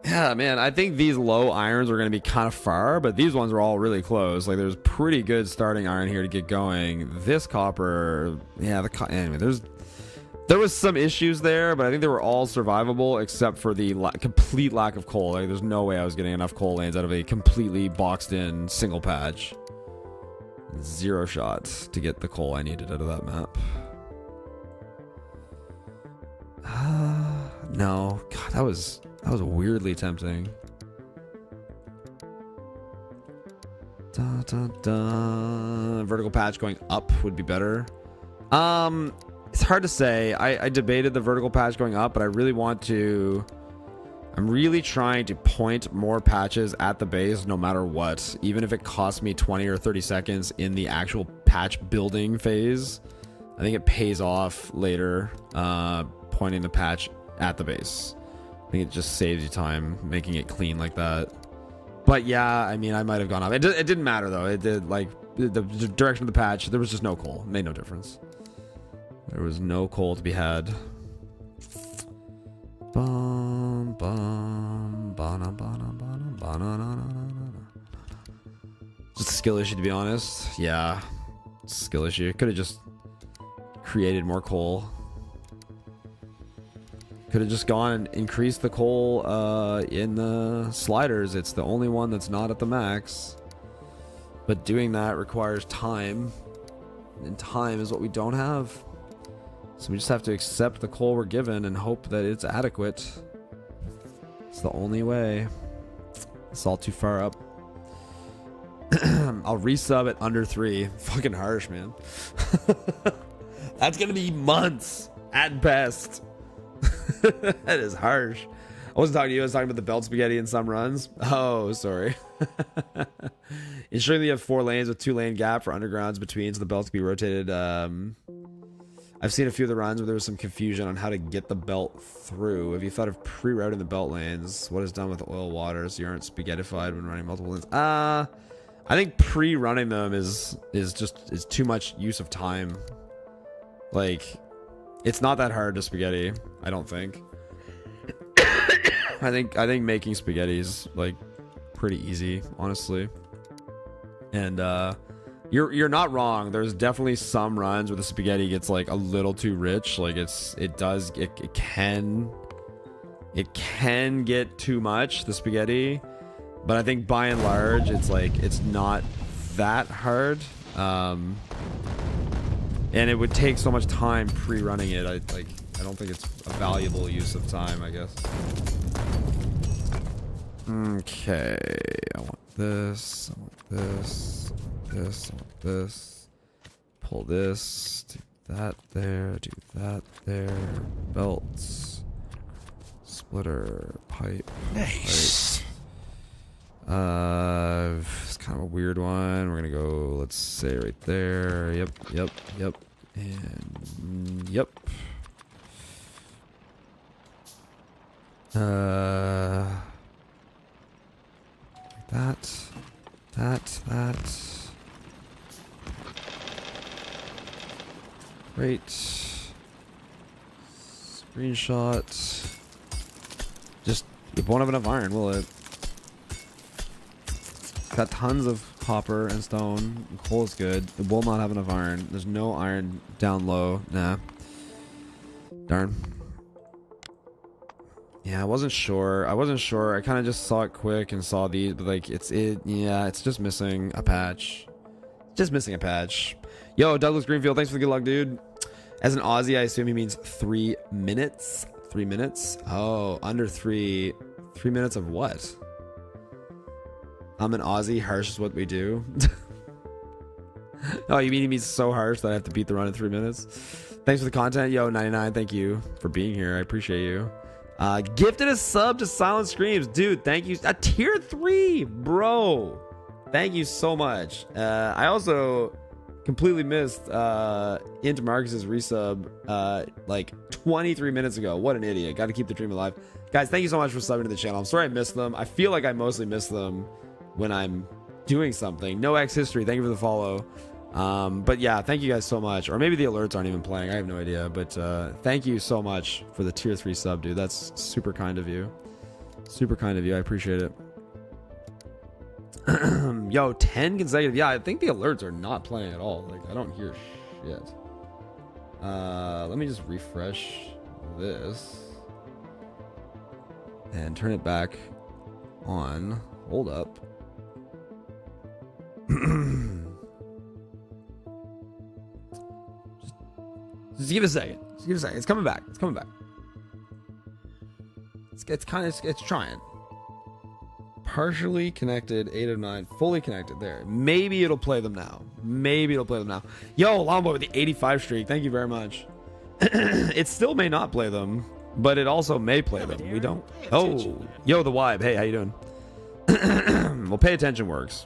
Yeah, man, I think these low irons are going to be kind of far, but these ones are all really close. Like, there's pretty good starting iron here to get going. This copper, yeah, anyway, there was some issues there, but I think they were all survivable except for the complete lack of coal. Like, there's no way I was getting enough coal lanes out of a completely boxed in single patch. 0 shots to get the coal I needed out of that map. No, God, that was weirdly tempting. Da, da, da. Vertical patch going up would be better. It's hard to say. I debated the vertical patch going up, but I really want to. I'm really trying to point more patches at the base no matter what, even if it costs me 20 or 30 seconds in the actual patch building phase. I think it pays off later, pointing the patch at the base. I think it just saves you time making it clean like that. But yeah, I mean, I might have gone up. It didn't matter though. It did, like, the direction of the patch, there was just no coal. It made no difference. There was no coal to be had. Bum, bum, ba-na, ba-na, ba-na, ba-na-na-na-na-na. Just a skill issue, to be honest. Yeah, skill issue. Could have just created more coal. Could have just gone and increased the coal in the sliders. It's the only one that's not at the max. But doing that requires time. And time is what we don't have. So we just have to accept the coal we're given and hope that it's adequate. It's the only way. It's all too far up. I'll resub at under 3. Fucking harsh, man. That's gonna be months at best. That is harsh. I wasn't talking to you. I was talking about the belt spaghetti in some runs. Oh, sorry. Ensuring that you have 4 lanes with 2 lane gap for undergrounds between, so the belt can be rotated. I've seen a few of the runs where there was some confusion on how to get the belt through. Have you thought of pre-routing the belt lanes? What is done with oil water so you aren't spaghettified when running multiple lanes? I think pre-running them is too much use of time. Like, it's not that hard to spaghetti, I don't think. I think making spaghetti is, like, pretty easy, honestly. And you're not wrong. There's definitely some runs where the spaghetti gets, like, a little too rich. Like, it can get too much, the spaghetti. But I think by and large it's not that hard. And it would take so much time pre-running it. I don't think it's a valuable use of time, I guess. Okay, I want this, I want this, I want this, I want this. Pull this, do that there, do that there. Belts, splitter, pipe. Nice. Pipe. It's kind of a weird one. We're gonna go, let's say right there. Yep, yep, yep, and yep. That. Great. Screenshot. Just, it won't have enough iron, will it? Got tons of copper and stone. Coal is good. It will not have enough iron. There's no iron down low. Nah. Darn. Yeah, I wasn't sure. I kind of just saw it quick and saw these, but like it's just missing a patch. Just missing a patch. Yo, Douglas Greenfield, thanks for the good luck, dude. As an Aussie, I assume he means 3 minutes. 3 minutes? Oh, under 3 minutes of what? I'm an Aussie, harsh is what we do. Oh, you mean he means so harsh that I have to beat the run in 3 minutes? Thanks for the content. Yo, 99, thank you for being here. I appreciate you. Gifted a sub to Silent Screams. Dude, thank you. A tier 3, bro. Thank you so much. I also completely missed into Marcus's resub like 23 minutes ago. What an idiot. Got to keep the dream alive. Guys, thank you so much for subbing to the channel. I'm sorry I missed them. I feel like I mostly miss them when I'm doing something. No X History, thank you for the follow. But yeah, thank you guys so much. Or maybe the alerts aren't even playing. I have no idea. But thank you so much for the tier 3 sub, dude. That's super kind of you. Super kind of you. I appreciate it. Yo, 10 consecutive. Yeah, I think the alerts are not playing at all. Like, I don't hear shit. Let me just refresh this and turn it back on. Hold up. Just give it a second. Just give it a second. It's coming back. It's coming back. It's trying. Partially connected, 8 of 9, fully connected there. Maybe it'll play them now. Yo, Longboy with the 85 streak. Thank you very much. It still may not play them, but it also may play them. We don't. Oh, yo, the Wibe. Hey, how you doing? Well, pay attention works.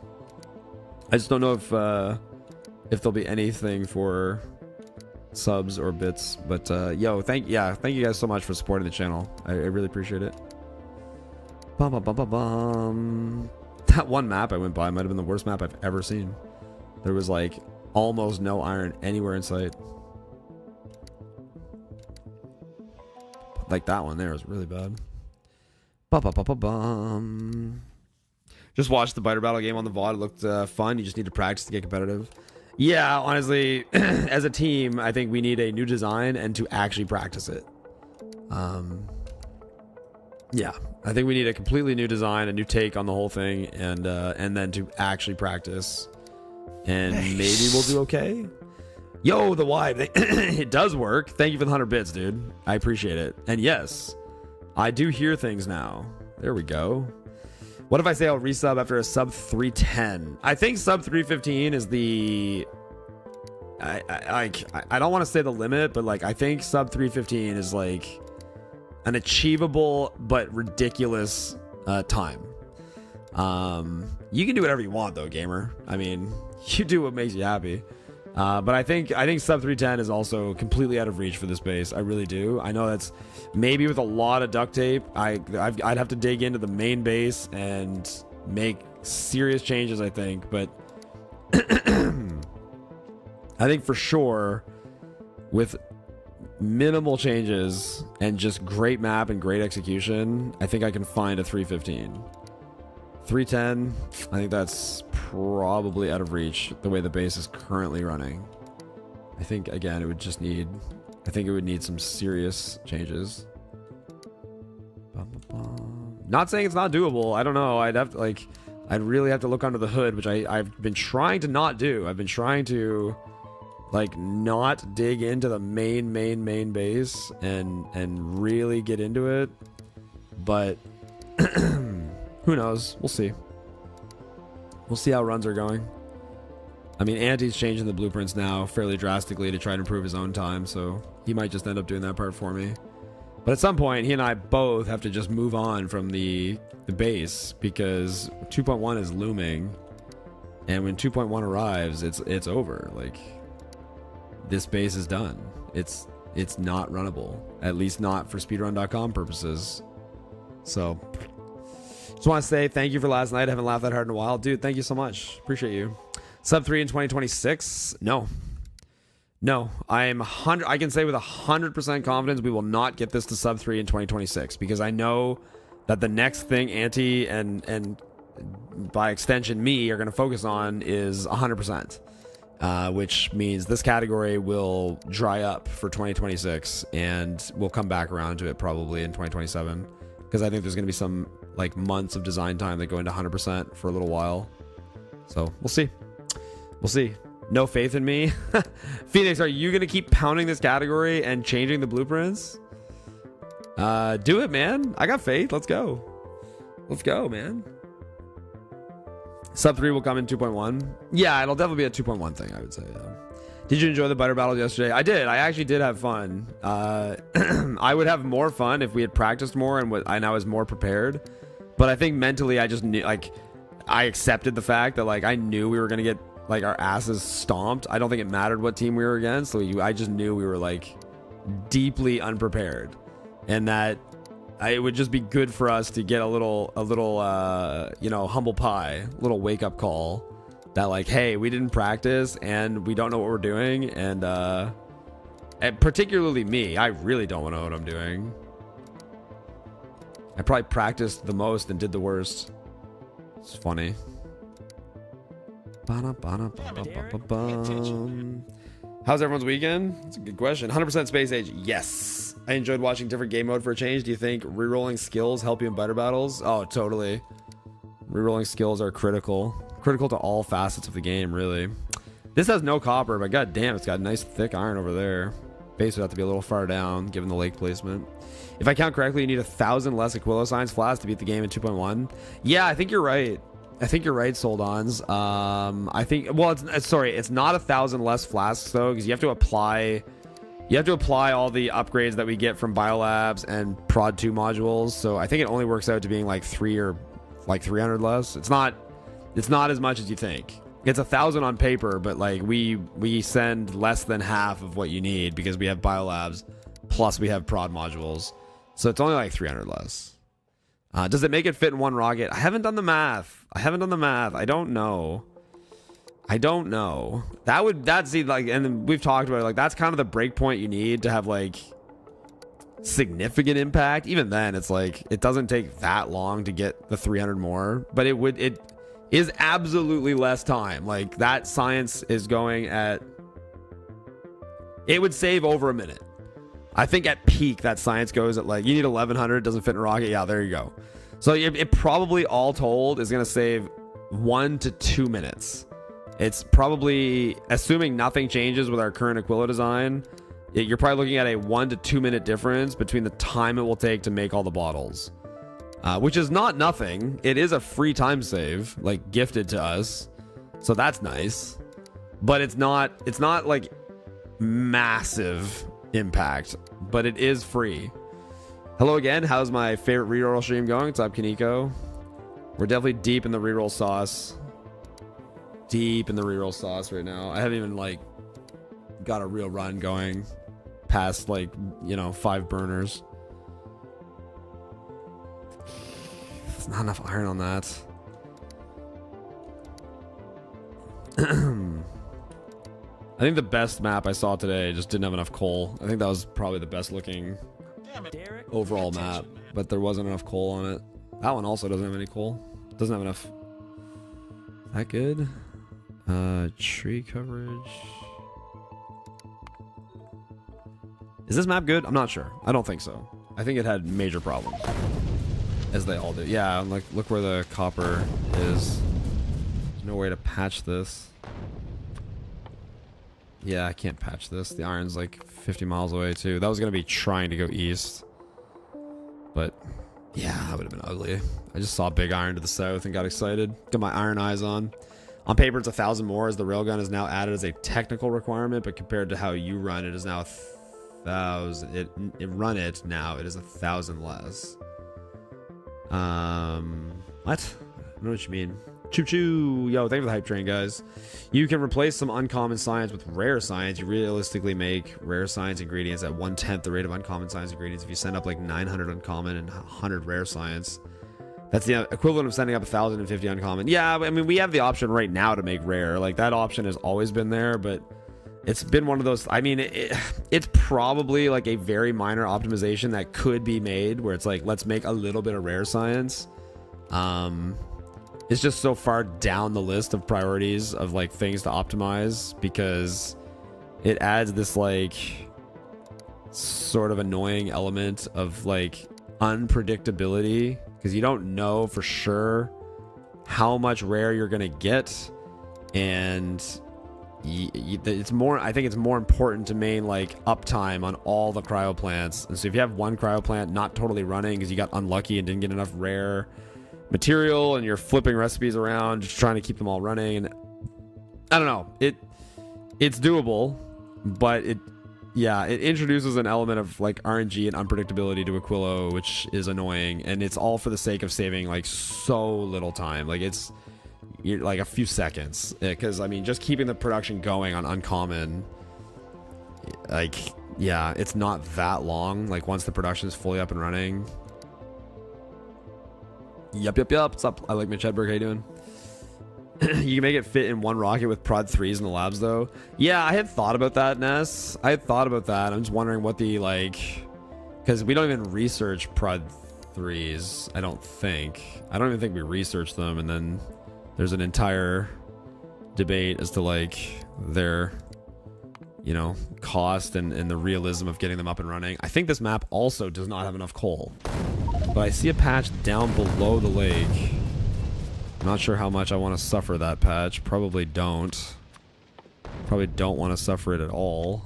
I just don't know if there'll be anything for subs or bits, but yo, thank you guys so much for supporting the channel. I really appreciate it. That one map I went by might have been the worst map I've ever seen. There was like almost no iron anywhere in sight. Like that one there was really bad. Just watched the Biter Battle game on the VOD. It looked fun. You just need to practice to get competitive. Yeah, honestly, as a team, I think we need a new design and to actually practice it. Yeah, I think we need a completely new design, a new take on the whole thing, and then to actually practice. And maybe we'll do okay. Yo, the Wibe, it does work. Thank you for the 100 bits, dude. I appreciate it. And yes, I do hear things now. There we go. What if I say I'll resub after a sub 310? I think sub 315 is the... I don't want to say the limit, but like I think sub 315 is like an achievable but ridiculous time. You can do whatever you want though, gamer. I mean, you do what makes you happy. But I think sub 310 is also completely out of reach for this base. I really do. I know that's maybe with a lot of duct tape. I'd have to dig into the main base and make serious changes, I think. But I think for sure with minimal changes and just great map and great execution, I think I can find a 315. 310, I think that's probably out of reach the way the base is currently running. I think again it would just need, I think it would need some serious changes. Not saying it's not doable. I don't know. I'd really have to look under the hood, which I've been trying to not do. I've been trying to like not dig into the main base and really get into it, but who knows? We'll see. We'll see how runs are going. I mean, Anti's changing the blueprints now fairly drastically to try to improve his own time, so he might just end up doing that part for me. But at some point, he and I both have to just move on from the base because 2.1 is looming, and when 2.1 arrives, it's over. Like, this base is done. It's not runnable, at least not for speedrun.com purposes. So just want to say thank you for last night. I haven't laughed that hard in a while. Dude, thank you so much. Appreciate you. Sub 3 in 2026? No. I can say with 100% confidence we will not get this to sub 3 in 2026 because I know that the next thing Anti and by extension me are going to focus on is 100%, which means this category will dry up for 2026 and we'll come back around to it probably in 2027 because I think there's going to be some like months of design time that go into 100% for a little while. So we'll see. No faith in me. Phoenix, are you going to keep pounding this category and changing the blueprints? Do it, man. I got faith. Let's go. Let's go, man. Sub 3 will come in 2.1. Yeah, it'll definitely be a 2.1 thing, I would say. Yeah. Did you enjoy the butter battle yesterday? I did. I actually did have fun. I would have more fun if we had practiced more and I was more prepared. But I think mentally I just knew, like, I accepted the fact that, like, I knew we were going to get like our asses stomped. I don't think it mattered what team we were against. So I just knew we were like deeply unprepared, and that it would just be good for us to get a little humble pie, little wake up call that like, hey, we didn't practice and we don't know what we're doing, and particularly me, I really don't know what I'm doing. I probably practiced the most and did the worst. It's funny. How's everyone's weekend? That's a good question. 100% Space Age. Yes. I enjoyed watching different game mode for a change. Do you think rerolling skills help you in butter battles? Oh, totally. Rerolling skills are critical. Critical to all facets of the game, really. This has no copper, but god damn, it's got nice thick iron over there. Base would have to be a little far down, given the lake placement. If I count correctly, you need 1,000 less Aquilo Science Flasks to beat the game in 2.1. Yeah, I think you're right. Soldons. I think, well, it's not 1,000 less flasks though, because you have to apply all the upgrades that we get from Biolabs and Prod 2 modules. So I think it only works out to being like 3 or like 300 less. It's not as much as you think. It's 1,000 on paper, but like we send less than half of what you need because we have Biolabs plus we have Prod modules. So it's only like 300 less. Does it make it fit in one rocket? I haven't done the math. I don't know. That's like, and we've talked about it, like that's kind of the break point you need to have like significant impact. Even then, it's like it doesn't take that long to get the 300 more, but it is absolutely less time. Like that science is going at, it would save over a minute. I think at peak that science goes at like, you need 1,100, doesn't fit in a rocket. Yeah, there you go. So it probably all told is going to save 1 to 2 minutes. It's probably, assuming nothing changes with our current Aquilo design, you're probably looking at a 1 to 2 minute difference between the time it will take to make all the bottles, which is not nothing. It is a free time save, like gifted to us. So that's nice, but it's not like massive impact, but it is free. Hello again. How's my favorite reroll stream going? What's up, Kaneko? We're definitely deep in the reroll sauce. Right now. I haven't even like got a real run going past like 5 burners. There's not enough iron on that. I think the best map I saw today just didn't have enough coal. I think that was probably the best looking overall map, but there wasn't enough coal on it. That one also doesn't have any coal. Doesn't have enough. That good? Tree coverage. Is this map good? I'm not sure. I don't think so. I think it had major problems, as they all do. Yeah, like look where the copper is. There's no way to patch this. Yeah, I can't patch this. The iron's like 50 miles away too. That was gonna be trying to go east, but yeah, that would have been ugly. I just saw big iron to the south and got excited. Got my iron eyes on. On paper, it's 1,000 more, as the railgun is now added as a technical requirement, but compared to how you run it is now 1,000. It now it is 1,000 less. What? I don't know what you mean. Choo choo. Yo, thank you for the hype train, guys. You can replace some uncommon science with rare science. You realistically make rare science ingredients at 1/10 the rate of uncommon science ingredients if you send up like 900 uncommon and 100 rare science. That's the equivalent of sending up 1,050 uncommon. Yeah, I mean, we have the option right now to make rare. Like, that option has always been there, but it's been one of those. I mean, it's probably like a very minor optimization that could be made where it's like, let's make a little bit of rare science. It's just so far down the list of priorities of like things to optimize because it adds this like sort of annoying element of like unpredictability because you don't know for sure how much rare you're gonna get, and it's more. I think it's more important to maintain like uptime on all the cryo plants. And so if you have one cryo plant not totally running because you got unlucky and didn't get enough rare material and you're flipping recipes around just trying to keep them all running, and I don't know, it's doable, but it introduces an element of like RNG and unpredictability to Aquilo, which is annoying, and it's all for the sake of saving like so little time. Like it's like a few seconds, because I mean just keeping the production going on uncommon, like yeah, it's not that long. Like once the production is fully up and running. Yup. What's up? I like Mitch Hedberg. How you doing? You can make it fit in one rocket with prod 3s in the labs, though. Yeah, I had thought about that, Ness. I had thought about that. I'm just wondering what the, like... Because we don't even research prod 3s, I don't think. I don't even think we research them, and then there's an entire debate as to, like, their, you know, cost and the realism of getting them up and running. I think this map also does not have enough coal. But I see a patch down below the lake. I'm not sure how much I want to suffer that patch. Probably don't. Probably don't want to suffer it at all.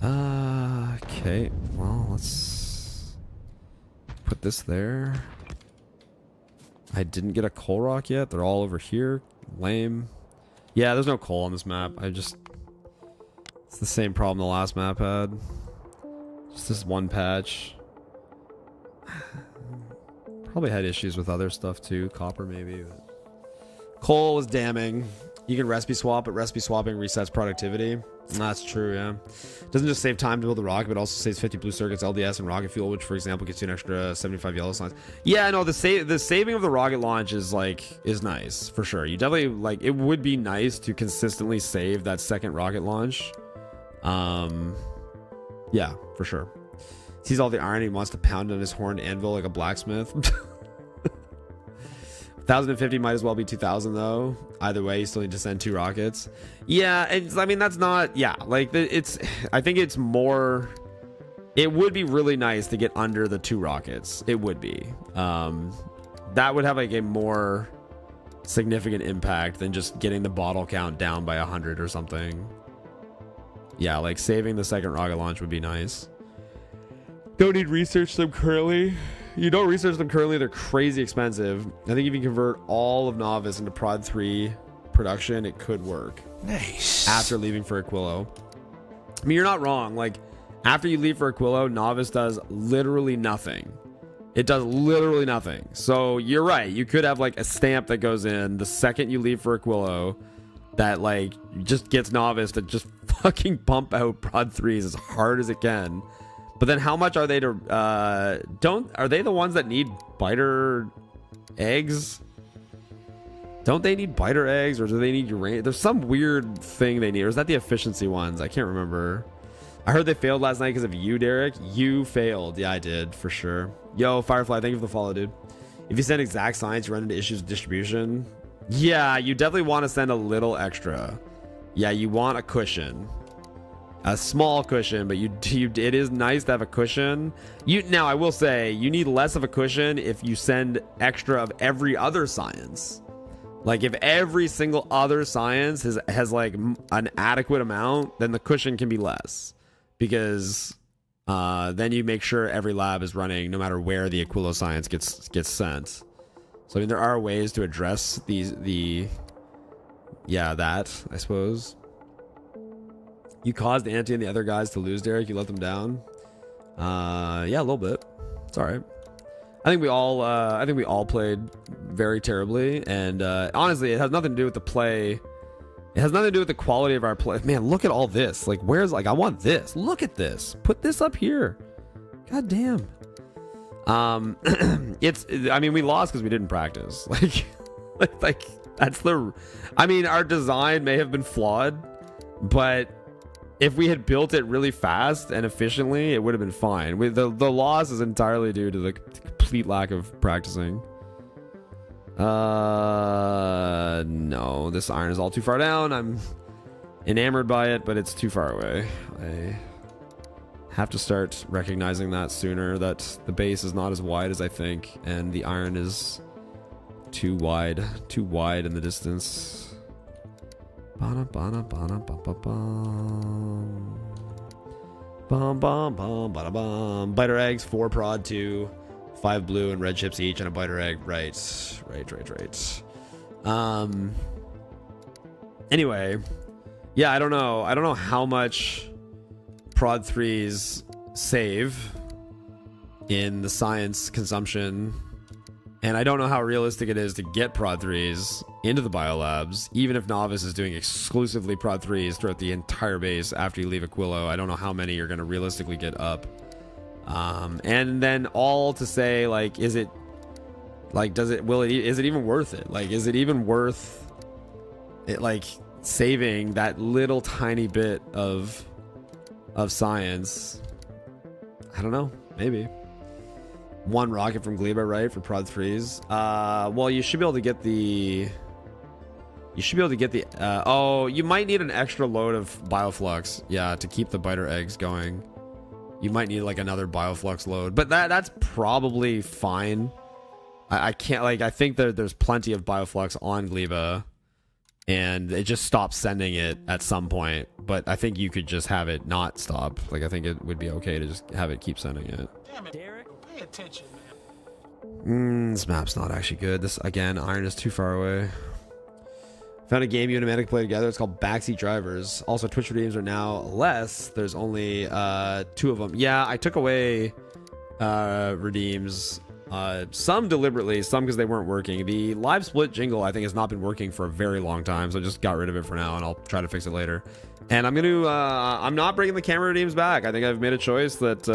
Okay. Well, let's put this there. I didn't get a coal rock yet. They're all over here. Lame. Yeah, there's no coal on this map. It's the same problem the last map had. Just this one patch. Probably had issues with other stuff too. Copper maybe. But coal was damning. You can recipe swap, but recipe swapping resets productivity. That's true, yeah. Doesn't just save time to build the rocket, but also saves 50 blue circuits, LDS, and rocket fuel, which, for example, gets you an extra 75 yellow signs. Yeah, no, the saving of the rocket launch is nice for sure. You definitely like. It would be nice to consistently save that second rocket launch. Yeah, for sure. Sees all the iron, he wants to pound on his horned anvil like a blacksmith. 1,050 might as well be 2,000 though. Either way, you still need to send 2 rockets. Yeah, I mean that's not. Yeah, like it's. I think it's more. It would be really nice to get under the 2 rockets. It would be. That would have like a more significant impact than just getting the bottle count down by 100 or something. Yeah, like saving the second rocket launch would be nice. Don't need research them currently. You don't research them currently, they're crazy expensive. I think if you convert all of Novice into Prod 3 production, it could work. Nice. After leaving for Aquilo. I mean, you're not wrong. Like, after you leave for Aquilo, Novice does literally nothing. It does literally nothing. So you're right. You could have like a stamp that goes in the second you leave for Aquilo that like just gets Novice to just fucking pump out Prod 3s as hard as it can. But then how much are they to are they the ones that need biter eggs? Don't they need biter eggs, or do they need uranium? There's some weird thing they need, or is that the efficiency ones? I can't remember. I heard they failed last night because of you, Derek. You failed. Yeah, I did, for sure. Yo, Firefly, thank you for the follow, dude. If you send exact science, you run into issues with distribution. Yeah, you definitely want to send a little extra. Yeah, you want a cushion. A small cushion, but it is nice to have a cushion. Now I will say you need less of a cushion if you send extra of every other science. Like if every single other science has like an adequate amount, then the cushion can be less, because then you make sure every lab is running no matter where the Aquilo science gets sent. So I mean there are ways to address that I suppose. You caused Anti and the other guys to lose, Derek. You let them down. Yeah, a little bit. It's all right. I think we all played very terribly, and honestly, it has nothing to do with the play. It has nothing to do with the quality of our play. Man, look at all this. Like, where's, like, I want this. Look at this. Put this up here. God damn. I mean, we lost because we didn't practice. Like that's the, I mean, our design may have been flawed, but if we had built it really fast and efficiently, it would have been fine. The loss is entirely due to the complete lack of practicing. No, this iron is all too far down. I'm enamored by it, but it's too far away. I have to start recognizing that sooner, that the base is not as wide as I think, and the iron is too wide in the distance. Biter eggs, 4 prod, 2, 5 blue and red chips each, and a biter egg. Right. Anyway, yeah, I don't know how much prod 3s save in the science consumption, and I don't know how realistic it is to get prod 3s into the biolabs, even if novice is doing exclusively prod 3s throughout the entire base after you leave Aquilo. I don't know how many you're going to realistically get up. And then all to say, like, is it is it even worth it? Like, is it even worth it, like, saving that little tiny bit of science? I don't know, maybe 1 rocket from Gleba, right, for prod 3s. Well, you should be able to get the oh, you might need an extra load of bioflux, yeah, to keep the biter eggs going. You might need like another bioflux load, but that's probably fine. I can't, like, I think there's plenty of bioflux on Gleba, and it just stops sending it at some point. But I think you could just have it not stop. Like, I think it would be okay to just have it keep sending it. Damn it, Derek, pay attention, man. This map's not actually good. This, again, iron is too far away. Found a game you and Amanda can play together. It's called Backseat Drivers. Also, Twitch redeems are now less. There's only 2 of them. Yeah, I took away redeems. Some deliberately, some because they weren't working. The live split jingle, I think, has not been working for a very long time, so I just got rid of it for now, and I'll try to fix it later. And I'm gonna, I'm not bringing the camera redeems back. I think I've made a choice that,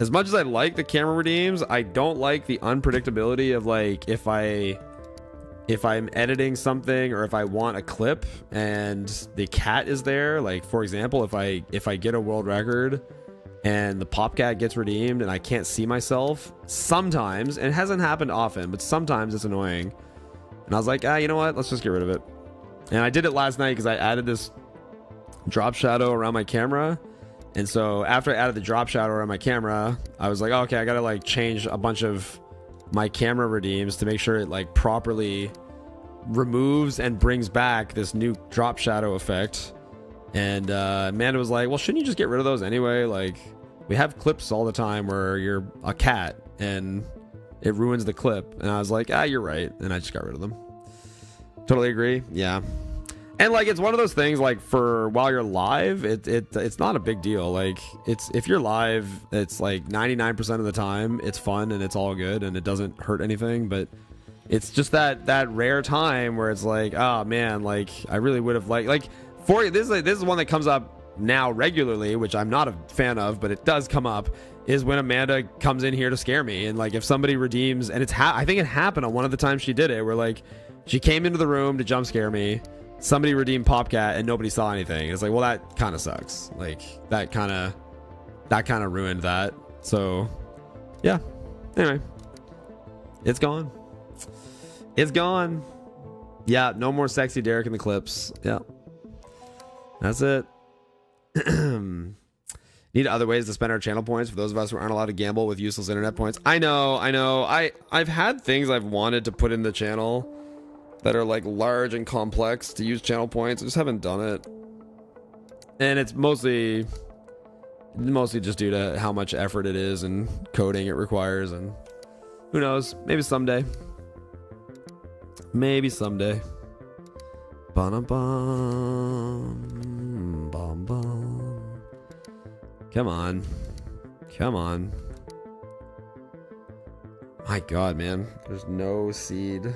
as much as I like the camera redeems, I don't like the unpredictability of, like, if I'm editing something or if I want a clip and the cat is there, like, for example, if I get a world record and the popcat gets redeemed and I can't see myself, sometimes, and it hasn't happened often, but sometimes it's annoying. And I was like, you know what? Let's just get rid of it. And I did it last night because I added this drop shadow around my camera. And so after I added the drop shadow around my camera, I was like, oh, okay, I gotta, like, change a bunch of my camera redeems to make sure it, like, properly removes and brings back this new drop shadow effect. And Amanda was like, well, shouldn't you just get rid of those anyway? Like, we have clips all the time where you're a cat and it ruins the clip. And I was like, you're right. And I just got rid of them. Totally agree. Yeah. And, like, it's one of those things, like, for while you're live, it's not a big deal. Like, if you're live, it's like 99% of the time it's fun and it's all good and it doesn't hurt anything. But it's just that rare time where it's like, oh man, like, I really would have like for this is one that comes up now regularly, which I'm not a fan of, but it does come up, is when Amanda comes in here to scare me. And, like, if somebody redeems, and I think it happened on one of the times she did it, where, like, she came into the room to jump scare me, somebody redeemed Popcat and nobody saw anything. It's like, well, that kind of sucks. Like, that kind of ruined that. So yeah, anyway, it's gone. Yeah, no more sexy Derek in the clips. Yeah, that's it. Need other ways to spend our channel points for those of us who aren't allowed to gamble with useless internet points. I know. I've had things I've wanted to put in the channel that are, like, large and complex to use channel points. I just haven't done it. And it's mostly just due to how much effort it is and coding it requires, and who knows, maybe someday. Ba-dum-bum, bum-bum. Come on. Come on. My God, man. There's no seed.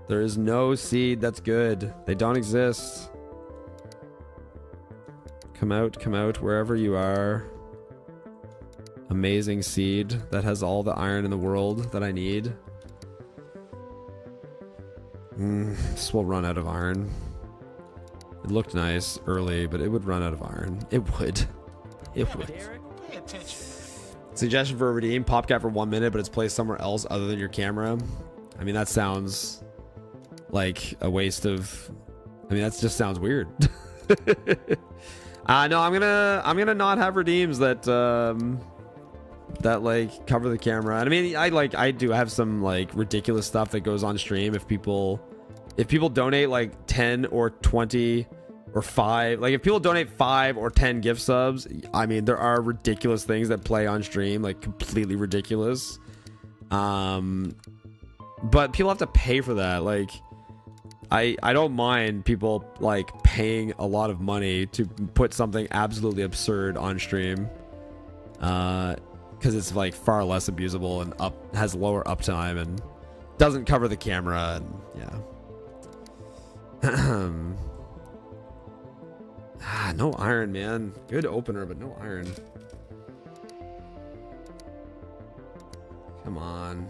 There is no seed that's good. They don't exist. Come out, wherever you are. Amazing seed that has all the iron in the world that I need. This will run out of iron. It looked nice early, but it would run out of iron. It would. It would. Pay attention. Suggestion for a redeem: PopCap for 1 minute, but it's placed somewhere else other than your camera. I mean, that sounds like a waste of. I mean, that just sounds weird. No, I'm gonna not have redeems that that like cover the camera. And I mean, I do have some like ridiculous stuff that goes on stream if people donate like 10 or 20 or 5, like if people donate 5 or 10 gift subs, I mean, there are ridiculous things that play on stream, like completely ridiculous. But people have to pay for that. Like I don't mind people like paying a lot of money to put something absolutely absurd on stream, because it's like far less abusable and has lower uptime and doesn't cover the camera, and yeah. No iron, man. Good opener, but no iron. Come on.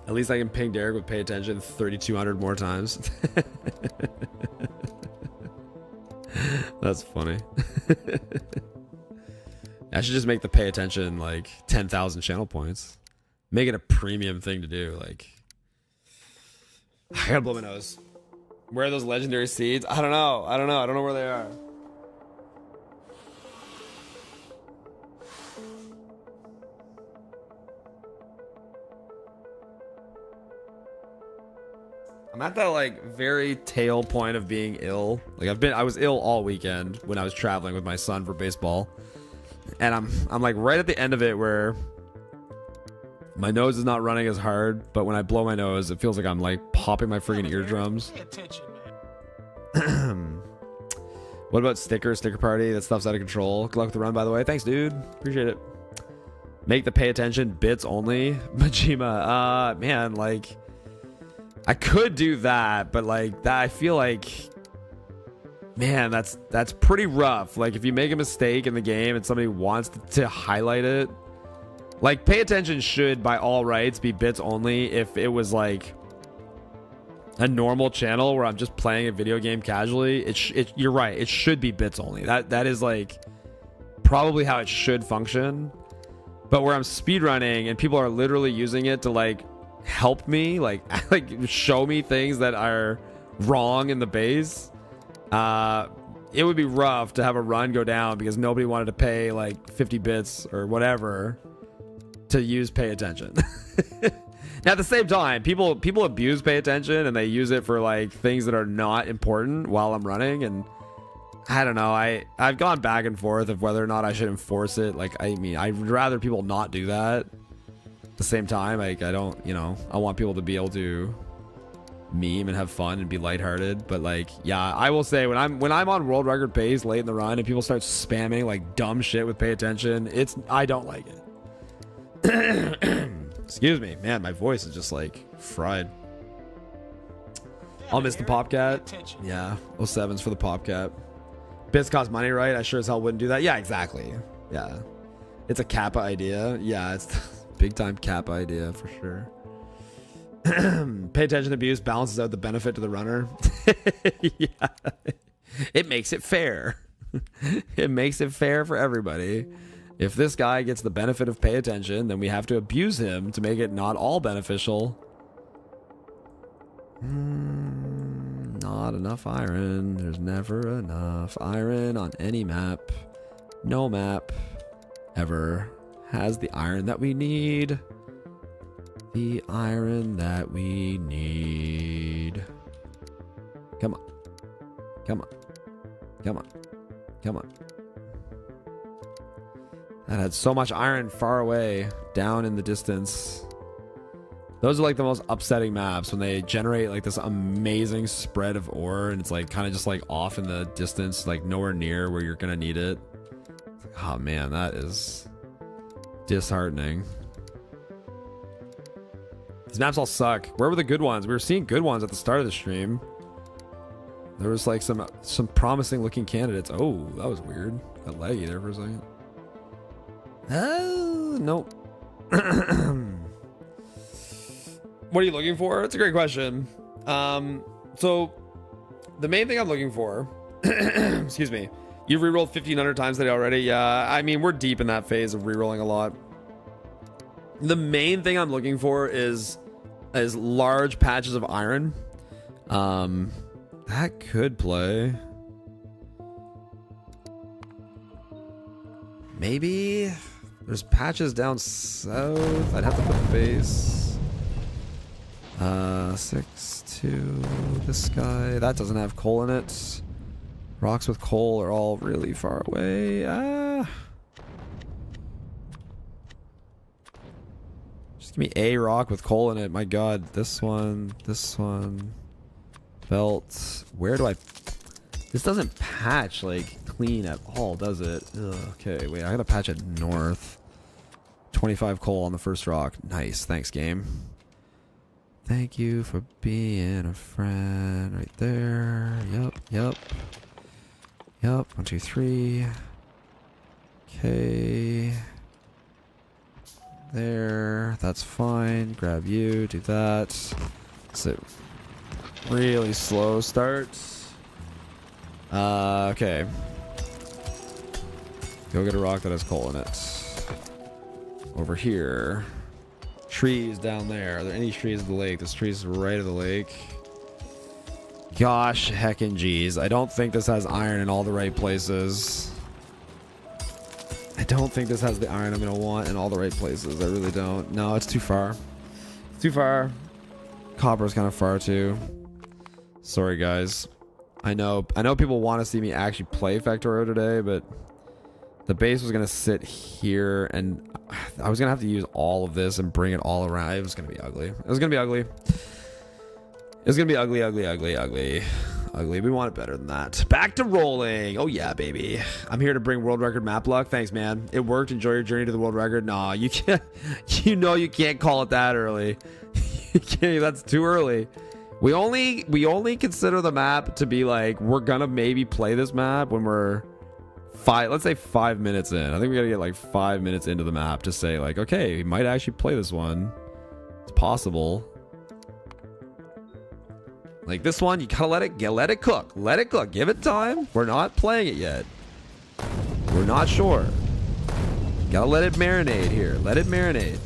At least I can ping Derek with pay attention 3,200 more times. That's funny. I should just make the pay attention like 10,000 channel points. Make it a premium thing to do. Like, I gotta blow my nose. Where are those legendary seeds? I don't know. I don't know where they are. I'm at that like very tail point of being ill. Like I was ill all weekend when I was traveling with my son for baseball. And I'm like right at the end of it where my nose is not running as hard, but when I blow my nose, it feels like I'm like popping my freaking eardrums. Pay attention, man. What about sticker party? That stuff's out of control. Good luck with the run, by the way. Thanks, dude. Appreciate it. Make the pay attention bits only. Majima, man, like I could do that, but like that, I feel like, man, that's pretty rough. Like if you make a mistake in the game and somebody wants to highlight it, like pay attention should by all rights be bits only. If it was like a normal channel where I'm just playing a video game casually, you're right, it should be bits only. That is like probably how it should function. But where I'm speedrunning and people are literally using it to like help me, like show me things that are wrong in the base, it would be rough to have a run go down because nobody wanted to pay like 50 bits or whatever to use pay attention. Now at the same time, people abuse pay attention and they use it for like things that are not important while I'm running, and I don't know, I've gone back and forth of whether or not I should enforce it. Like, I mean, I'd rather people not do that. At the same time, like I don't, I want people to be able to meme and have fun and be lighthearted. But like, yeah, I will say when I'm on world record pace late in the run and people start spamming like dumb shit with pay attention, I don't like it. Excuse me, man, my voice is just like fried. I'll miss the PopCat. Yeah, 07's for the PopCat. Bits cost money, right? I sure as hell wouldn't do that. Yeah, exactly. Yeah, it's a Kappa idea. Yeah, it's big time Kappa idea for sure. Pay attention abuse balances out the benefit to the runner. Yeah, it makes it fair. It makes it fair for everybody. If this guy gets the benefit of pay attention, then we have to abuse him to make it not all beneficial. Not enough iron. There's never enough iron on any map. No map ever has the iron that we need. The iron that we need. Come on. Come on. Come on. Come on. That had so much iron far away, down in the distance. Those are like the most upsetting maps when they generate like this amazing spread of ore and it's like kind of just like off in the distance, like nowhere near where you're gonna need it. Oh man, that is disheartening. These maps all suck. Where were the good ones? We were seeing good ones at the start of the stream. There was like some promising looking candidates. Oh, that was weird. Got laggy there for a second. Oh, nope. What are you looking for? It's a great question. So the main thing I'm looking for, excuse me, you've rerolled 1,500 times today already. Yeah, I mean, we're deep in that phase of rerolling a lot. The main thing I'm looking for is large patches of iron. That could play. Maybe there's patches down south. I'd have to put base. 6 to this guy. That doesn't have coal in it. Rocks with coal are all really far away. Just give me a rock with coal in it. My god. This one. Belt. Where do I... This doesn't patch like clean at all, does it? Ugh, okay, wait. I gotta patch it north. 25 coal on the first rock. Nice. Thanks, game. Thank you for being a friend. Right there. Yep. 1, 2, 3. Okay. There. That's fine. Grab you. Do that. So really slow start. Okay. Go get a rock that has coal in it. Over here. Trees down there. Are there any trees at the lake? There's trees right at the lake. Gosh, heckin' geez. I don't think this has iron in all the right places. I don't think this has the iron I'm gonna want in all the right places. I really don't. No, it's too far. It's too far. Copper's kind of far too. Sorry, guys. I know people want to see me actually play Factorio today, but the base was gonna sit here, and I was gonna have to use all of this and bring it all around. It was gonna be ugly. It was gonna be ugly. It's gonna be ugly. We want it better than that. Back to rolling. Oh yeah, baby. I'm here to bring world record map luck. Thanks, man. It worked. Enjoy your journey to the world record. Nah, you can't. You know you can't call it that early. You can't. That's too early. We only consider the map to be like, we're gonna maybe play this map when we're let's say 5 minutes in. I think we gotta get like 5 minutes into the map to say like, okay, we might actually play this one. It's possible. Like this one, you gotta let it cook. Let it cook. Give it time. We're not playing it yet. We're not sure. Gotta let it marinate here. Let it marinate.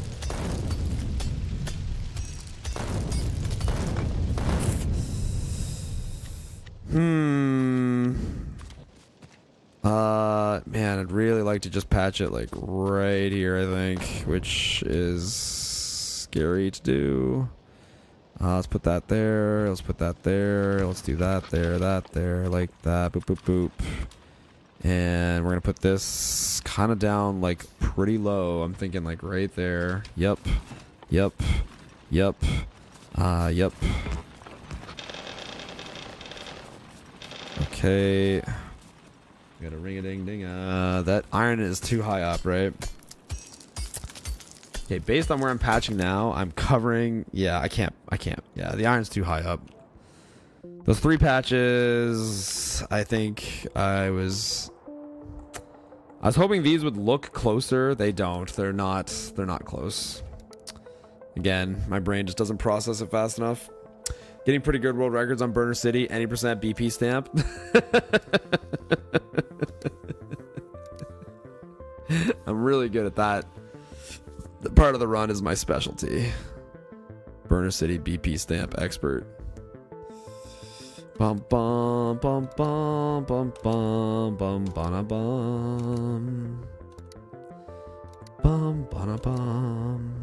Man, I'd really like to just patch it like right here, I think, which is scary to do. Let's put that there. Let's put that there. Let's do that there, like that. Boop, boop, boop. And we're gonna put this kind of down like pretty low. I'm thinking like right there. Yep. Okay. Got a ring-a-ding-ding. That iron is too high up, right? Okay, based on where I'm patching now, I'm covering... Yeah, I can't. Yeah, the iron's too high up. Those 3 patches, I think I was hoping these would look closer. They don't. They're not close. Again, my brain just doesn't process it fast enough. Getting pretty good world records on Burner City. Any percent BP stamp. I'm really good at that. The part of the run is my specialty. Burner City BP stamp expert. Bum bum bum bum bum bum bum bum bum bum bum bum.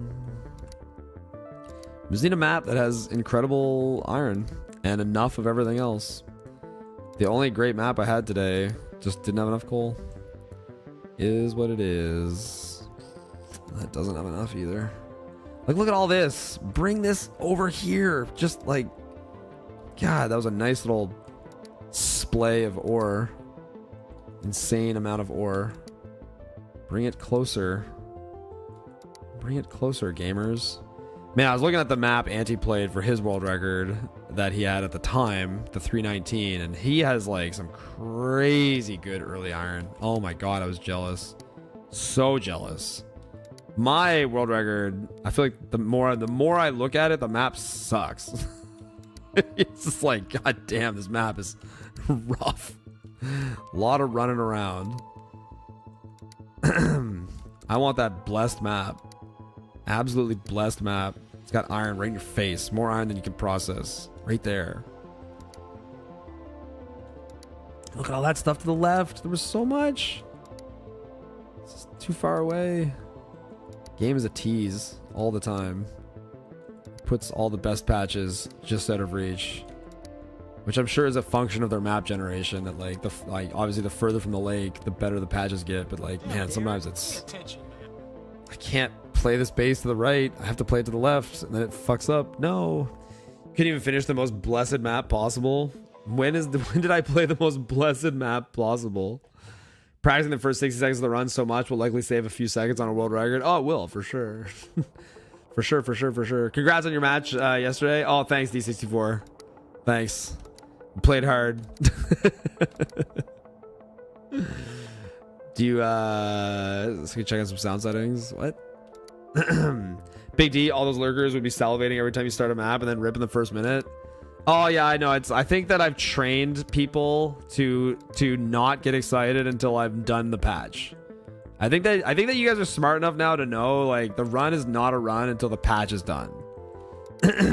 I'm just need a map that has incredible iron and enough of everything else. The only great map I had today just didn't have enough coal. Is what it is. That doesn't have enough either. Like, look at all this. Bring this over here. Just like, God, that was a nice little splay of ore. Insane amount of ore. Bring it closer. Bring it closer, gamers. Man, I was looking at the map Anti played for his world record that he had at the time, the 319, and he has like some crazy good early iron. Oh my god, I was jealous. So jealous. My world record, I feel like the more I look at it, the map sucks. It's just like, god damn, this map is rough. A lot of running around. I want that blessed map. Absolutely blessed map. It's got iron right in your face. More iron than you can process. Right there. Look at all that stuff to the left. There was so much. It's just too far away. Game is a tease all the time. Puts all the best patches just out of reach. Which I'm sure is a function of their map generation. That like obviously the further from the lake, the better the patches get. But like, man, sometimes it's... I can't play this base to the right. I have to play it to the left, and then it fucks up. No. Couldn't even finish the most blessed map possible. When did I play the most blessed map possible? Practicing the first 60 seconds of the run so much will likely save a few seconds on a world record. Oh, it will, for sure. For sure. Congrats on your match yesterday. Oh, thanks, D64. Thanks. Played hard. Do you let's check out some sound settings. What? Big D, all those lurkers would be salivating every time you start a map and then rip in the first minute. Oh yeah, I know. I think that I've trained people to not get excited until I've done the patch. I think that you guys are smart enough now to know like the run is not a run until the patch is done.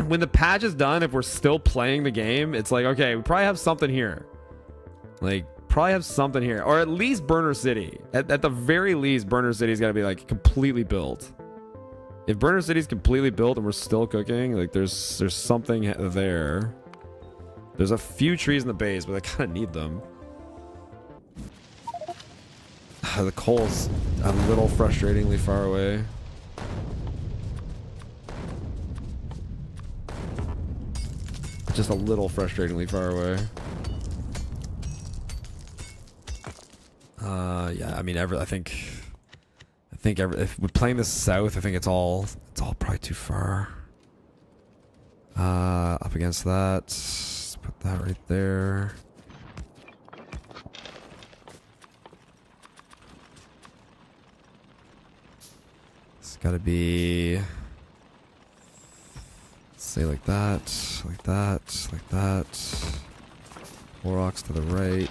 When the patch is done, if we're still playing the game, it's like, okay, we probably have something here. Like, probably have something here. Or at least Burner City. At the very least, Burner City's got to be, like, completely built. If Burner City's completely built and we're still cooking, like, there's something there. There's a few trees in the base, but I kind of need them. The coal's a little frustratingly far away. Just a little frustratingly far away. Yeah, I mean, I think if we're playing this south, I think it's all probably too far. Up against that, let's put that right there. It's got to be, say like that, like that, like that. 4 rocks to the right.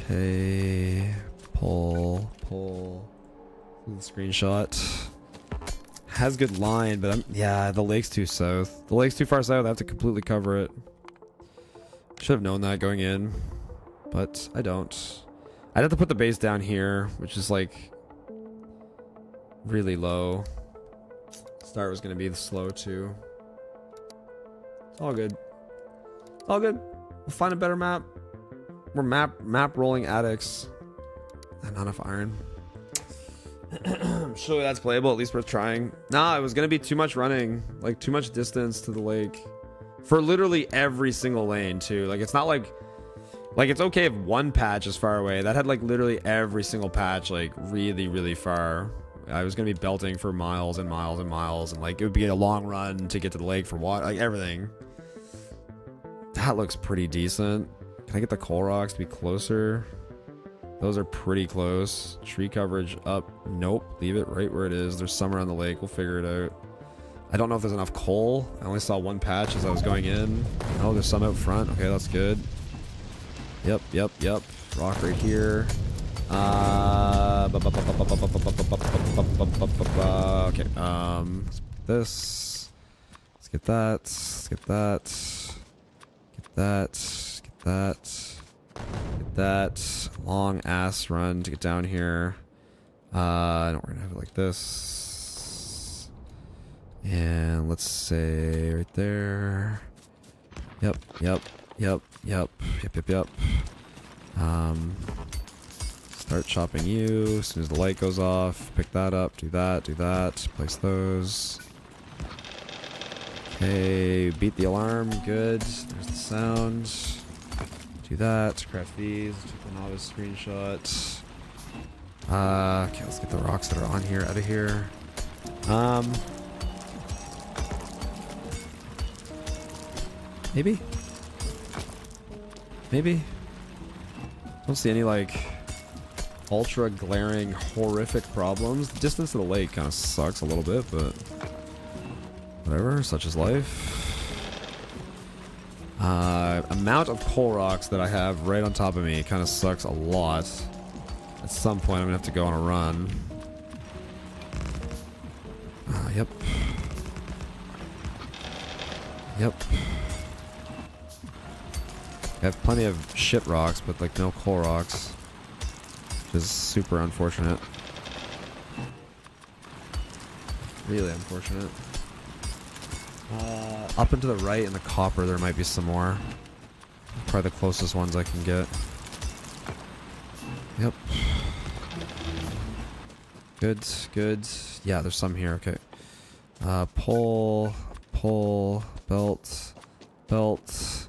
Okay, pull. The screenshot has good line, but yeah, the lake's too south. The lake's too far south. I have to completely cover it. Should have known that going in, but I don't. I'd have to put the base down here, which is like really low. Start was gonna be slow too. It's all good. It's all good. We'll find a better map. We're map rolling addicts. Not enough iron. Surely that's playable, at least worth trying. Nah, it was gonna be too much running. Like too much distance to the lake. For literally every single lane too. Like it's not like it's okay if one patch is far away. That had like literally every single patch like really, really far. I was gonna be belting for miles and miles and miles, and like it would be a long run to get to the lake for water, like everything. That looks pretty decent. Can I get the coal rocks to be closer? Those are pretty close. Tree coverage up. Nope. Leave it right where it is. There's some around the lake. We'll figure it out. I don't know if there's enough coal. I only saw one patch as I was going in. Oh, there's some out front. Okay, that's good. Yep. Rock right here. Okay. Let's put this. Let's get that. Let's get that. Get that. Get that. Get that. Long ass run to get down here. No, we're gonna have it like this. And let's say right there. Yep. Start chopping you as soon as the light goes off. Pick that up. Do that. Place those. Okay, beat the alarm. Good. There's the sound. Do that. Craft these. Take the novice screenshot. Okay, let's get the rocks that are on here out of here. Maybe? Maybe? Don't see any, like, ultra glaring, horrific problems. The distance to the lake kind of sucks a little bit, but whatever, such is life. Amount of coal rocks that I have right on top of me kind of sucks a lot. At some point, I'm gonna have to go on a run. Yep. Yep. I have plenty of shit rocks, but like no coal rocks, which is super unfortunate. Really unfortunate. Up and to the right in the copper, there might be some more. Probably the closest ones I can get. Yep. Good, good. Yeah, there's some here. Okay. Pole, belt, belt.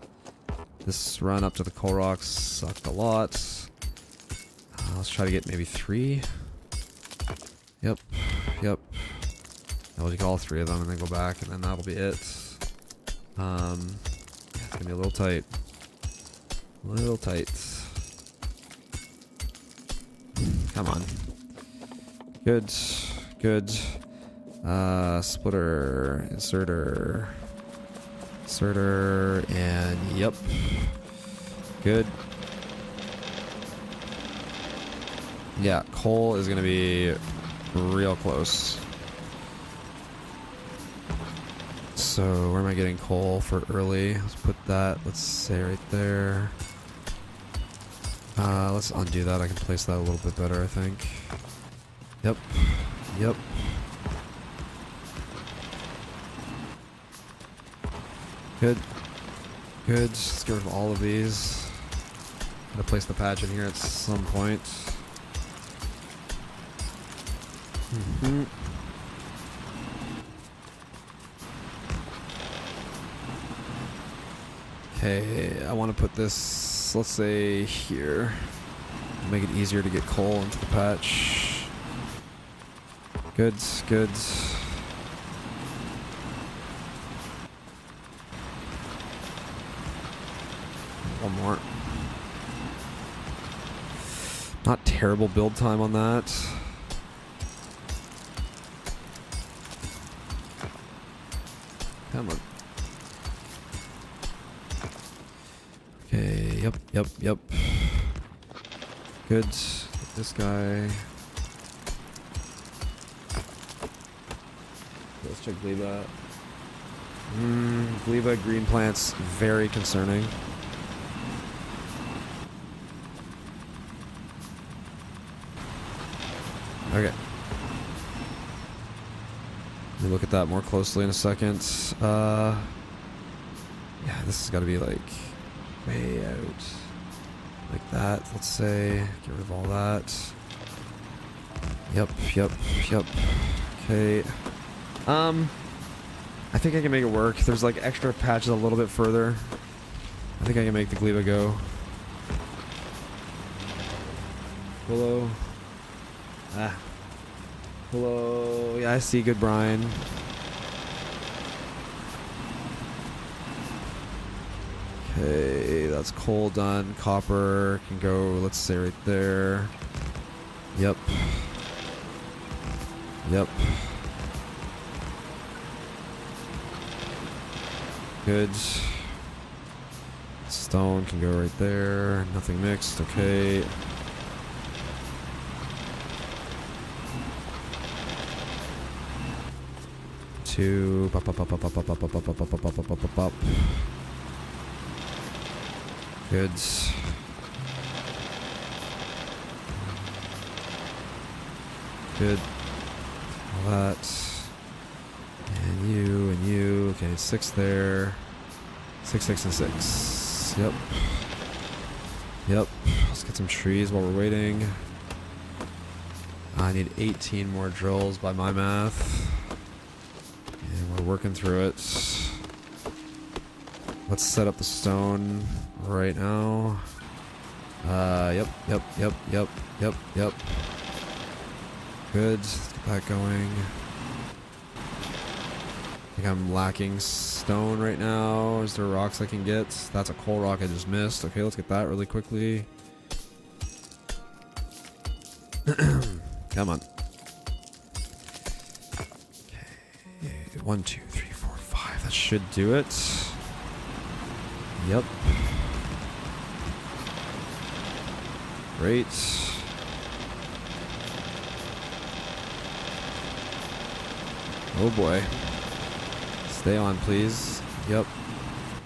This run up to the coal rocks sucked a lot. Let's try to get maybe 3. Yep, yep. Now we'll take all 3 of them and then go back, and then that'll be it. Yeah, it's gonna be a little tight. A little tight. Come on. Good, good. Splitter, inserter, and yep. Good. Yeah, coal is gonna be real close. So where am I getting coal for early? Let's put that, let's say right there. Let's undo that. I can place that a little bit better, I think. Yep. Yep. Good. Good. Let's get rid of all of these. Gotta place the patch in here at some point. Mm-hmm. Okay, I want to put this, let's say, here. Make it easier to get coal into the patch. Good, good. One more. Not terrible build time on that. Come on. Okay, yep, yep, yep. Good. This guy. Let's check gleba. Gleba green plants, very concerning. Okay. Let me look at that more closely in a second. Yeah, this has got to be like way out. Like that, let's say. Get rid of all that. Yep, yep, yep. Okay. I think I can make it work. There's like extra patches a little bit further. I think I can make the gleba go. Hello. Ah. Hello. Yeah, I see. Good brine. Okay, that's coal done. Copper can go, let's say right there. Yep. Yep. Good. Stone can go right there. Nothing mixed. Okay. Two. Pop, pop, pop, pop, pop, pop, pop, pop, pop, pop, pop, pop, pop, pop, pop. Good. Good. All that. And you. Okay, 6 there. 6, 6, and 6. Yep. Yep. Let's get some trees while we're waiting. I need 18 more drills by my math. And we're working through it. Let's set up the stone right now. Yep. Good. Let's get that going. I think I'm lacking stone right now. Is there rocks I can get? That's a coal rock I just missed. Okay, let's get that really quickly. Come on. Okay. 1, 2, 3, 4, 5. That should do it. Yep. Great. Oh boy. Stay on, please. Yep.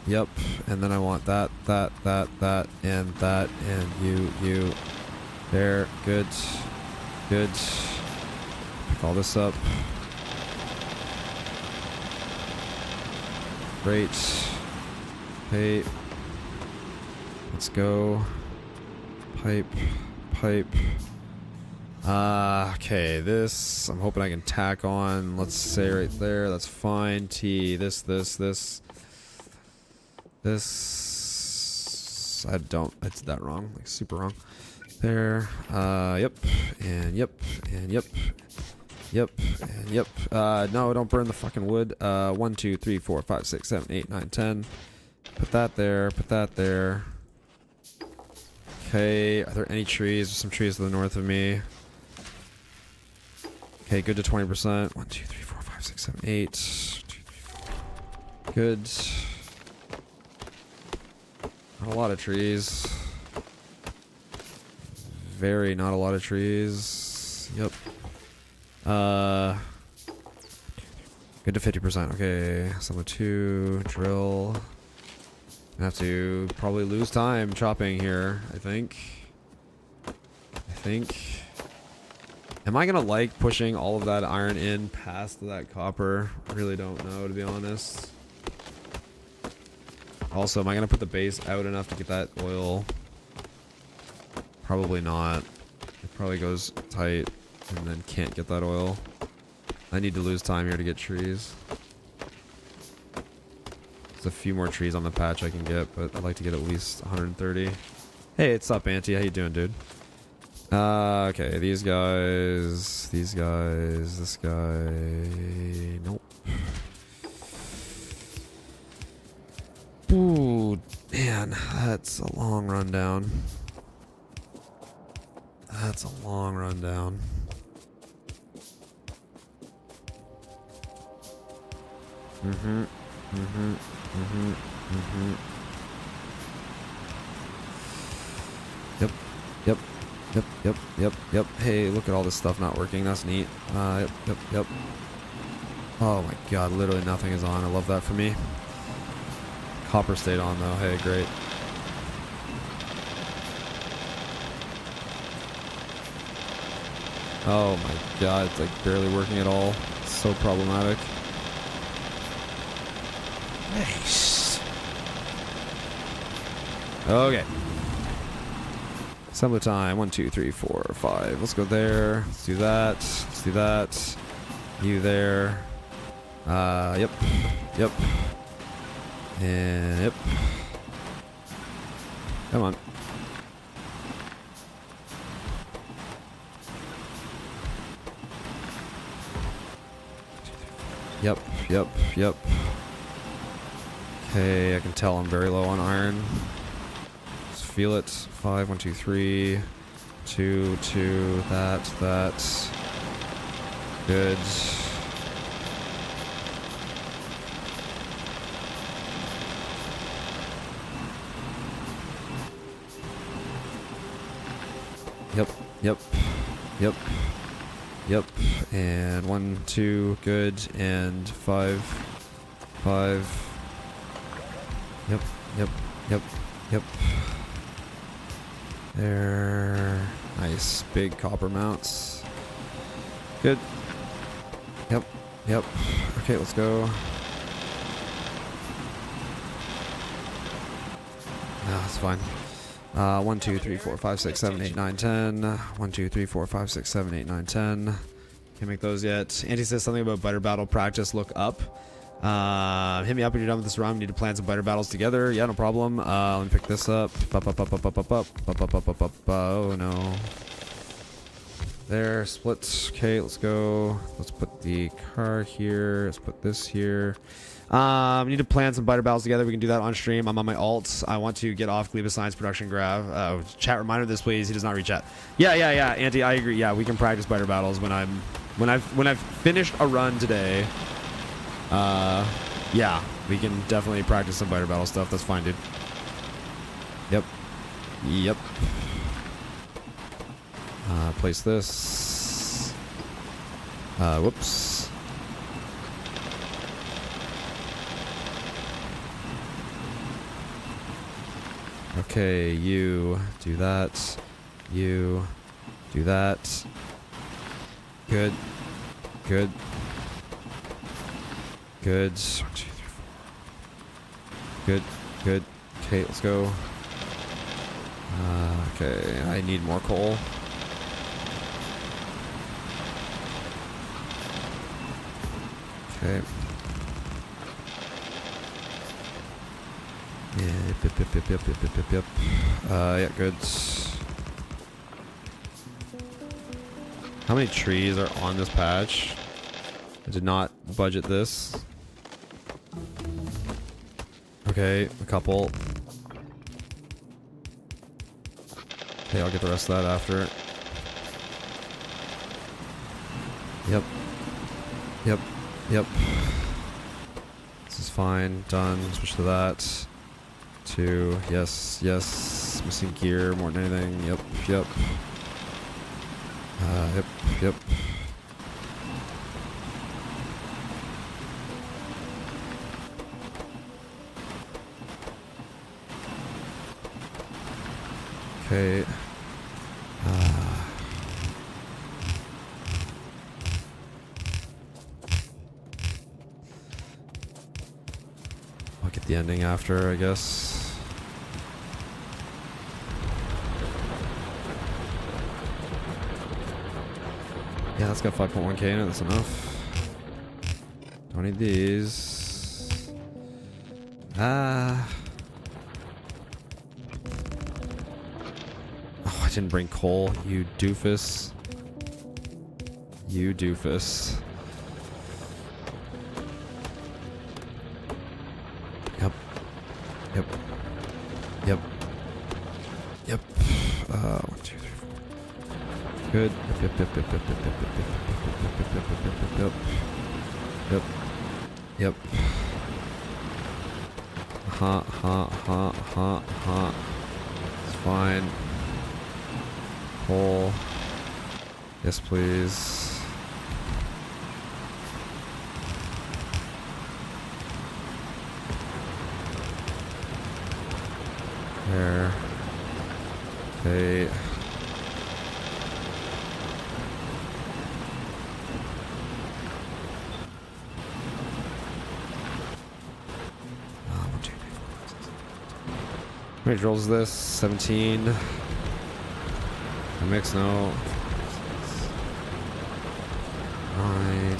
Yep. And then I want that, and that, and you. There. Good. Good. Pick all this up. Great. Hey. Let's go. Pipe. Okay, this I'm hoping I can tack on. Let's say right there. That's fine. T. This. I did that wrong. Like super wrong. There. Yep. And yep. And yep. Yep. And yep. No, don't burn the fucking wood. 1, 2, 3, 4, 5, 6, 7, 8, 9, 10. Put that there. Put that there. Okay, are there any trees? There's some trees to the north of me. Okay, good to 20%. 1, 2, 3, 4, 5, 6, 7, 8. 2, 3, 4. Good. Not a lot of trees. Very not a lot of trees. Yep. Good to 50%. Okay, summer 2, drill. I have to probably lose time chopping here, I think. Am I gonna like pushing all of that iron in past that copper? I really don't know, to be honest. Also, am I gonna put the base out enough to get that oil? Probably not. It probably goes tight and then can't get that oil. I need to lose time here to get trees. There's a few more trees on the patch I can get, but I'd like to get at least 130. Hey, what's up, Auntie? How you doing, dude? Okay, these guys, this guy, nope. Ooh, man, that's a long rundown. That's a long rundown. Yep. Hey, look at all this stuff not working. That's neat. Yep. Oh my god, literally nothing is on. I love that for me. Copper stayed on though. Hey, great. Oh my god, it's like barely working at all. It's so problematic. Nice. Okay. Assembly time. 1, 2, 3, 4, 5. Let's go there. Let's do that. Let's do that. You there. Yep. And yep. Come on. Yep. Okay, I can tell I'm very low on iron. Just feel it. 5, 1, 2, 3. 2, that. Good. Yep. And 1, 2, good. And 5. Yep. There. Nice. Big copper mounts. Good. Yep. Okay, let's go. That's fine. 1, 2, 3, 4, 5, 6, 7, 8, 9, 10. 1, 2, 3, 4, 5, 6, 7, 8, 9, 10. Can't make those yet. Andy says something about better battle practice. Look up. Hit me up when you're done with this round. We need to plan some better battles together. Yeah, no problem. Let me pick this up. Oh no. There, split. Okay, let's go. Let's put the car here. Let's put this here. We need to plan some biter battles together. We can do that on stream. I'm on my alts. I want to get off Gleba Science Production Grab. Chat reminder this, please. He does not read chat. Yeah. Auntie, I agree. Yeah, we can practice biter battles when I've finished a run today. Yeah, we can definitely practice some biter battle stuff. That's fine, dude. Yep. Place this. Whoops. Okay, you do that. You do that. Good. Good. Good. 1, 2, 3, 4. Good. Good. Okay, let's go. Okay, I need more coal. Okay. Yep. Yeah, good. How many trees are on this patch? I did not budget this. Okay, a couple. Okay, I'll get the rest of that after. Yep. This is fine. Done. Switch to that. 2. Yes. Missing gear more than anything. Yep. Yep. Okay. I'll get the ending after, I guess. Yeah, that's got 5.1k in it. That's enough. Don't need these. Oh, I didn't bring coal. You doofus. You doofus. Yep. 1, 2, 3, 4. Good. Yep. It's fine. Coal. Yes, please. There. Okay. How many drills is this? 17. A mix, no. 9.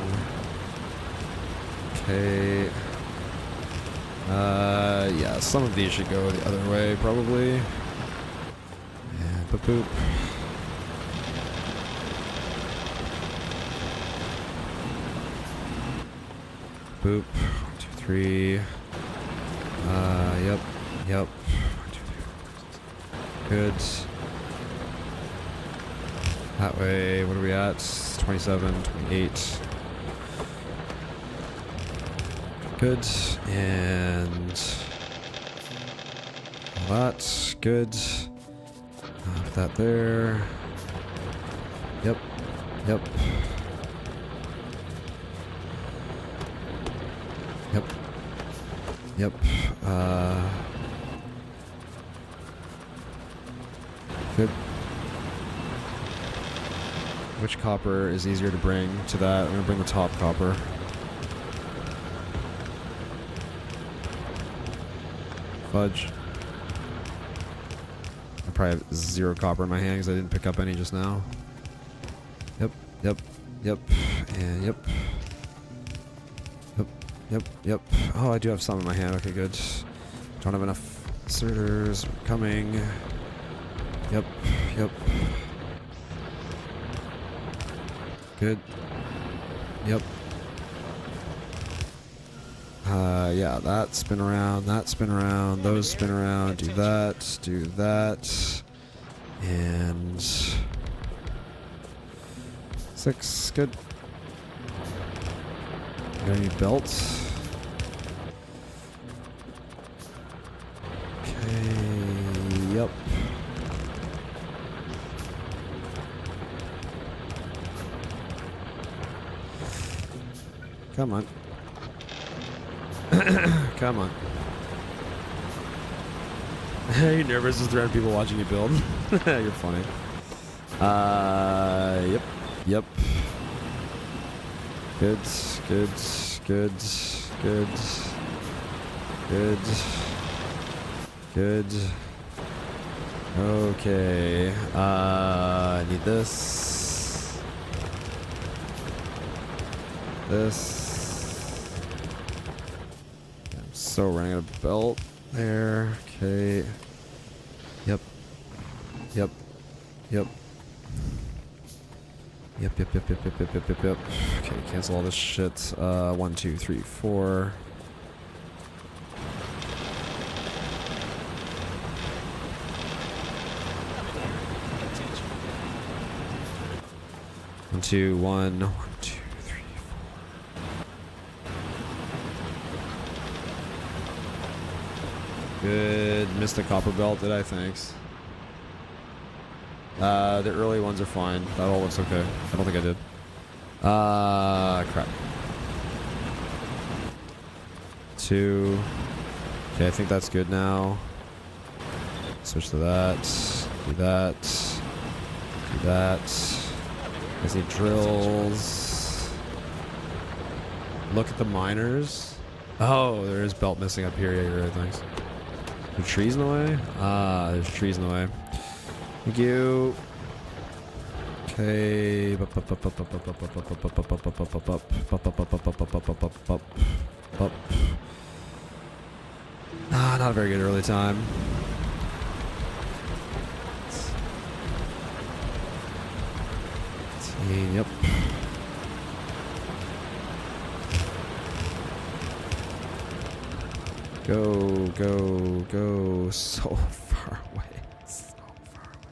Okay. Yeah, some of these should go the other way, probably. And boop. Boop. 1, 2, 3. Yep. 1, 2, 3. Good. That way, what are we at? 27, 28. Good. And all that. Good. Put that there. Yep. Yep. Good. Which copper is easier to bring to that? I'm gonna bring the top copper. Fudge. I probably have 0 copper in my hand because I didn't pick up any just now. Yep. And yep. Oh, I do have some in my hand. Okay, good. Don't have enough inserters coming. Yep. Good. Yep. Yeah, that spin around, those spin around, do that, and 6, good. Got any belts? Okay, yep. Come on. Come on. Are you nervous with 300 people watching you build? You're funny. Yep. Yep. Good. Good. Good. Good. Good. Good. Okay. I need this. This. I'm so running out of belt there. Okay. Yep. Yep. Yep. Yep, yep, yep, yep, yep, yep, yep, yep, yep. Okay, cancel all this shit. 1, 2, 3, 4. One, two, one. 1, 2, 3, 4. Good. Missed the copper belt, did I? Thanks. The early ones are fine. That all looks okay. I don't think I did. Crap. 2. Okay, I think that's good now. Switch to that. Do that. Do that. I see drills. Look at the miners. Oh, there is belt missing up here. Yeah, you're right. Thanks. Are there trees in the way? Ah, there's trees in the way. Thank you. Okay. Ah, not a very good early time. Yep. Go, go, go. So far away. So far away.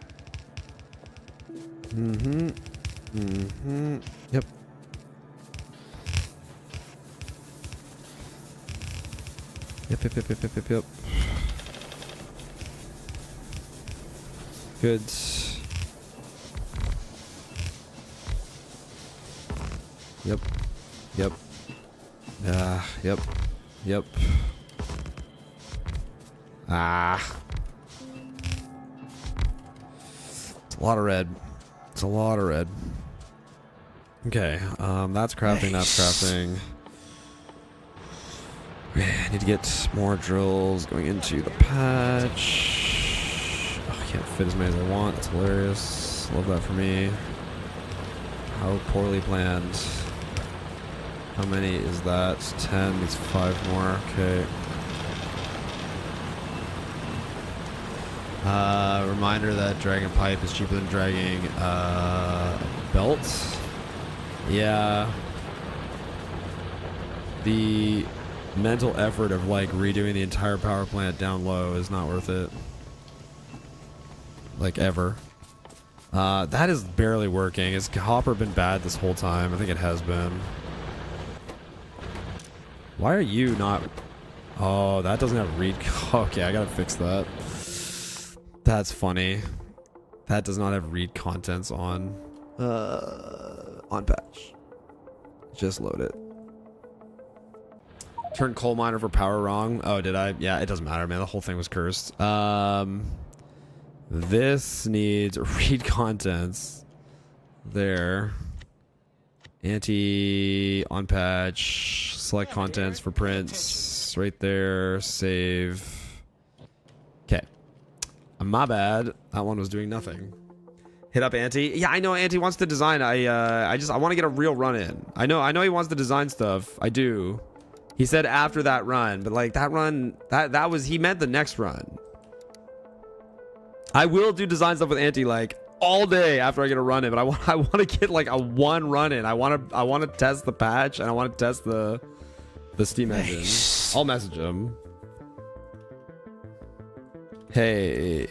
Mm-hmm. Mm-hmm. Yep. Yep, yep, yep, yep, yep, yep, yep. Good. Yep. Yep. Yep. Yep. Ah. It's a lot of red. It's a lot of red. Okay, that's crafting, that's crafting. Okay, I need to get more drills going into the patch. Oh, I can't fit as many as I want. That's hilarious. Love that for me. How poorly planned. How many is that? 10 needs 5 more. Okay. Reminder that dragging pipe is cheaper than dragging belt. Yeah. The mental effort of like redoing the entire power plant down low is not worth it. Like ever. That is barely working. Has Hopper been bad this whole time? I think it has been. Why are you not... Oh, that doesn't have read... Okay, I gotta fix that. That's funny. That does not have read contents on patch. Just load it. Turn coal miner for power wrong. Oh, did I? Yeah, it doesn't matter, man. The whole thing was cursed. This needs read contents. There. Anti on patch. Select contents for prints. Right there. Save. Okay. My bad. That one was doing nothing. Hit up Auntie. Yeah, I know Auntie wants to design. I want to get a real run in. I know he wants to design stuff. I do. He said after that run, but like that run, that was, he meant the next run. I will do design stuff with Auntie like all day after I get a run in, but I want to get like a one run in. I want to test the patch and I want to test the Steam engine. I'll message him. Hey,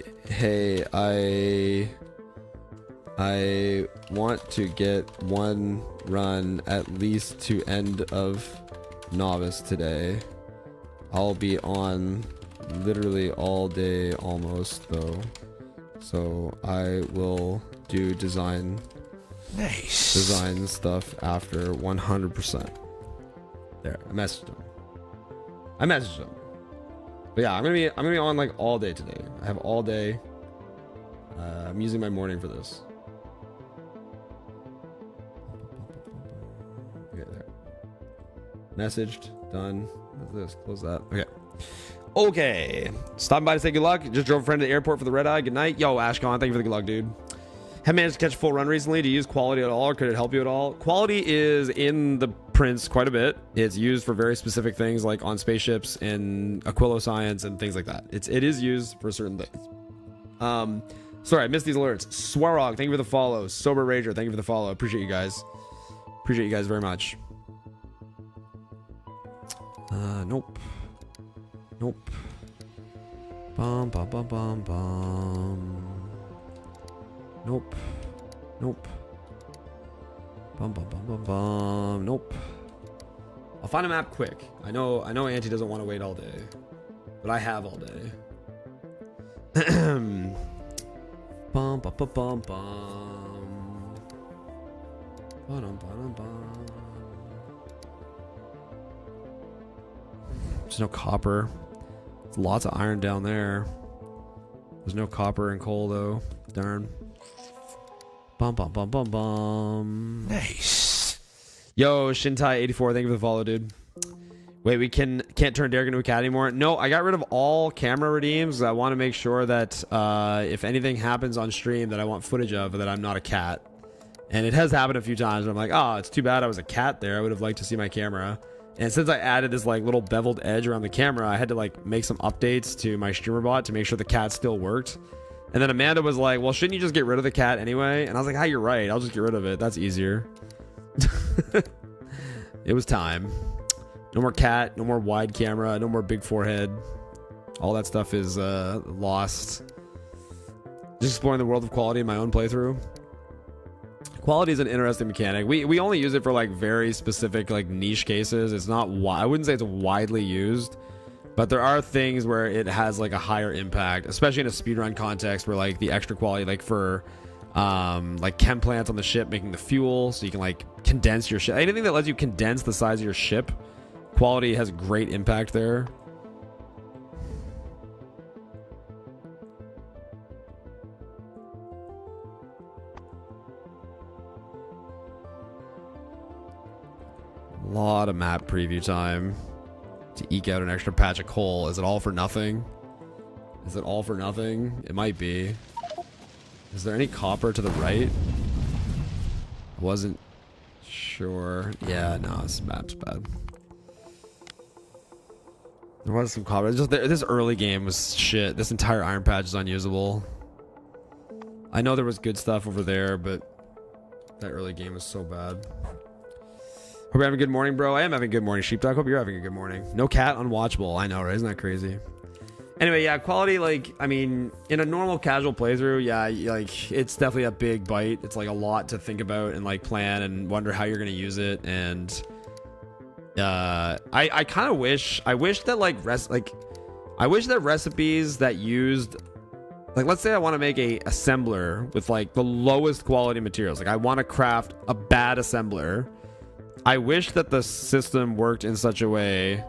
I want to get one run at least to end of novice today. I'll be on literally all day almost though. So I will do design stuff after 100%. There, I messaged him. But yeah, I'm gonna be on like all day today. I have all day. I'm using my morning for this. Okay, there. Messaged, done. What's this? Close that. Okay. Stopping by to say good luck. Just drove a friend to the airport for the red eye. Good night. Yo, Ashcon, thank you for the good luck, dude. Have managed to catch a full run recently. Do you use quality at all, or could it help you at all? Quality is in the prints quite a bit. It's used for very specific things, like on spaceships and Aquilo science and things like that. It is used for certain things. Sorry, I missed these alerts. Swarog, thank you for the follow. Sober Rager, thank you for the follow. Appreciate you guys. Appreciate you guys very much. Nope. Bum bum bum bum bum. Nope. Bum bum bum bum bum. Nope. I'll find a map quick. I know Auntie doesn't want to wait all day, but I have all day. Bum bum bum bum bum. Bum bum bum. There's no copper. There's lots of iron down there. There's no copper and coal though. Darn. Bum bum bum bum bum. Nice. Yo, Shintai84, thank you for the follow, dude. Wait, we can't turn Derek into a cat anymore. No, I got rid of all camera redeems. I want to make sure that if anything happens on stream that I want footage of, that I'm not a cat. And it has happened a few times. I'm like, oh, it's too bad I was a cat there. I would have liked to see my camera. And since I added this like little beveled edge around the camera, I had to like make some updates to my streamer bot to make sure the cat still worked. And then Amanda was like, well, shouldn't you just get rid of the cat anyway? And I was like, you're right. I'll just get rid of it. That's easier. It was time. No more cat, no more wide camera, no more big forehead. All that stuff is lost. Just exploring the world of quality in my own playthrough. Quality is an interesting mechanic. We only use it for like very specific like niche cases. It's not I wouldn't say it's widely used, but there are things where it has like a higher impact, especially in a speedrun context where like the extra quality, like for like chem plants on the ship making the fuel so you can like condense your ship. Anything that lets you condense the size of your ship, quality has great impact there. A lot of map preview time to eke out an extra patch of coal. Is it all for nothing? Is it all for nothing? It might be. Is there any copper to the right? I wasn't sure. Yeah, no, this map's bad. There was some copper. Just this early game was shit. This entire iron patch is unusable. I know there was good stuff over there, but that early game was so bad. Hope you're having a good morning, bro. I am having a good morning, Sheepdog. Hope you're having a good morning. No cat, unwatchable. I know, right? Isn't that crazy? Anyway, yeah, quality, like, I mean, in a normal casual playthrough, yeah, like, it's definitely a big bite. It's, like, a lot to think about and, like, plan and wonder how you're going to use it. And I kind of wish that, like, I wish that recipes that used, like, let's say I want to make a assembler with, like, the lowest quality materials. Like, I want to craft a bad assembler. I wish that the system worked in such a way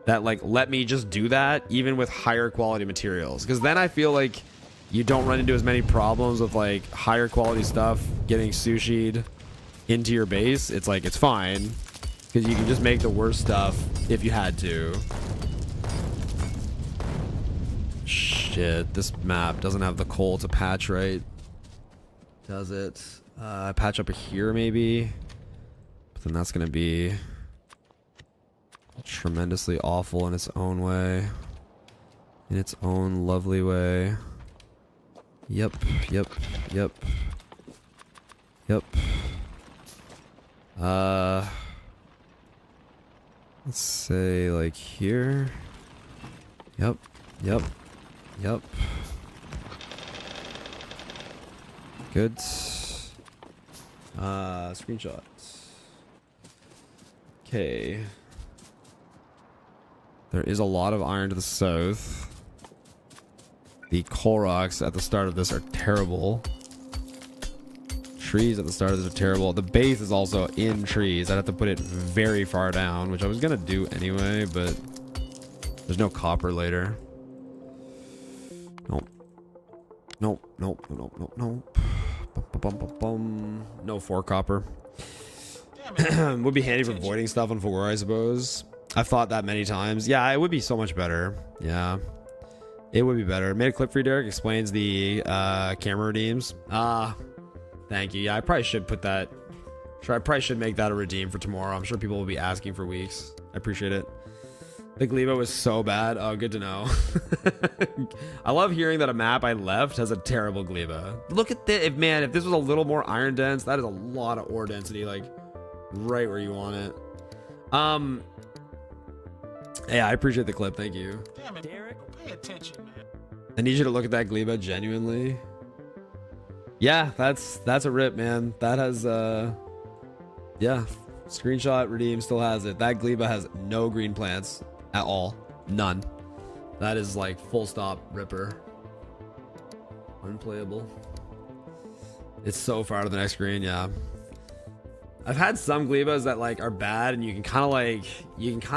that like let me just do that even with higher quality materials, because then I feel like you don't run into as many problems with like higher quality stuff getting sushi'd into your base. It's like it's fine because you can just make the worst stuff if you had to. Shit, this map doesn't have the coal to patch right, does it? Patch up here maybe. Then that's going to be tremendously awful in its own way. In its own lovely way. Yep. Let's say like here. Yep. Good. Screenshots. Okay. There is a lot of iron to the south. The coal rocks at the start of this are terrible. Trees at the start of this are terrible. The base is also in trees. I'd have to put it very far down, which I was gonna do anyway, but there's no copper later. Nope. No 4 copper. Would be handy for voiding stuff on 4, I suppose. I've thought that many times. Yeah, it would be so much better. Yeah, it would be better. Made a clip for you, Derek. Explains the camera redeems. Thank you. Yeah, I probably should put that. I probably should make that a redeem for tomorrow. I'm sure people will be asking for weeks. I appreciate it. The Glebo was so bad. Oh, good to know. I love hearing that a map I left has a terrible Glebo. Look at this. Man, if this was a little more iron dense, that is a lot of ore density, like right where you want it. Yeah, I appreciate the clip. Thank you. Damn it, Derek. Pay attention, man. I need you to look at that Glebo genuinely. Yeah, that's a rip, man. That has yeah, screenshot redeem still has it. That Gleba has no green plants at all. None. That is like full stop ripper. Unplayable. It's so far to the next screen. Yeah, I've had some Glebas that like are bad, and you can kind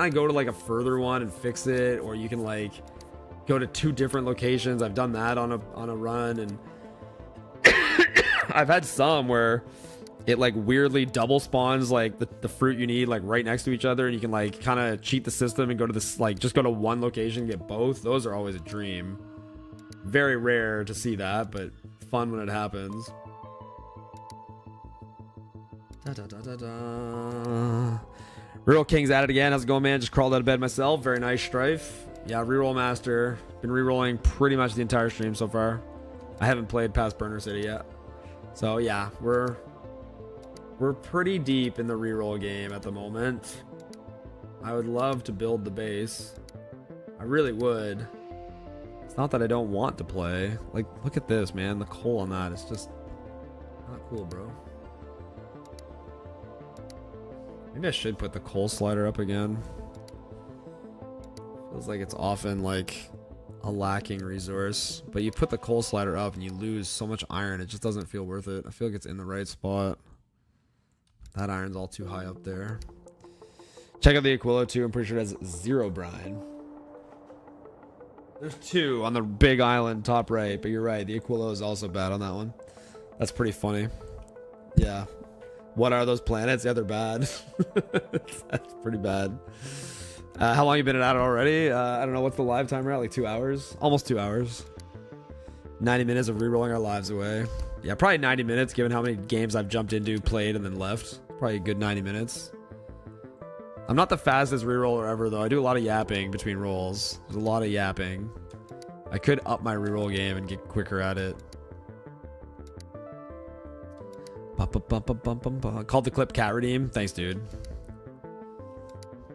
of go to like a further one and fix it, or you can like go to 2 different locations. I've done that on a run, and I've had some where it like weirdly double spawns like the fruit you need like right next to each other, and you can like kind of cheat the system and go to this, like just go to one location and get both. Those are always a dream. Very rare to see that, but fun when it happens. Reroll King's at it again. How's it going, man? Just crawled out of bed myself. Very nice, Strife. Yeah, reroll master. Been rerolling pretty much the entire stream so far. I haven't played past Burner City yet. So yeah, we're pretty deep in the reroll game at the moment. I would love to build the base. I really would. It's not that I don't want to play. Like, look at this, man. The coal on that is just not cool, bro. Maybe I should put the coal slider up again. Feels like it's often like a lacking resource, but you put the coal slider up and you lose so much iron, it just doesn't feel worth it. I feel like it's in the right spot. That iron's all too high up there. Check out the Aquila too. I'm pretty sure it has 0 brine. There's 2 on the big island top right, but you're right, the Aquila is also bad on that one. That's pretty funny. Yeah. What are those planets? Yeah, they're bad. That's pretty bad. How long you been at it already? I don't know. What's the live timer at? Like 2 hours? Almost 2 hours. 90 minutes of re-rolling our lives away. Yeah, probably 90 minutes given how many games I've jumped into, played, and then left. Probably a good 90 minutes. I'm not the fastest re-roller ever, though. I do a lot of yapping between rolls. There's a lot of yapping. I could up my re-roll game and get quicker at it. Called the clip Cat Redeem. Thanks, dude.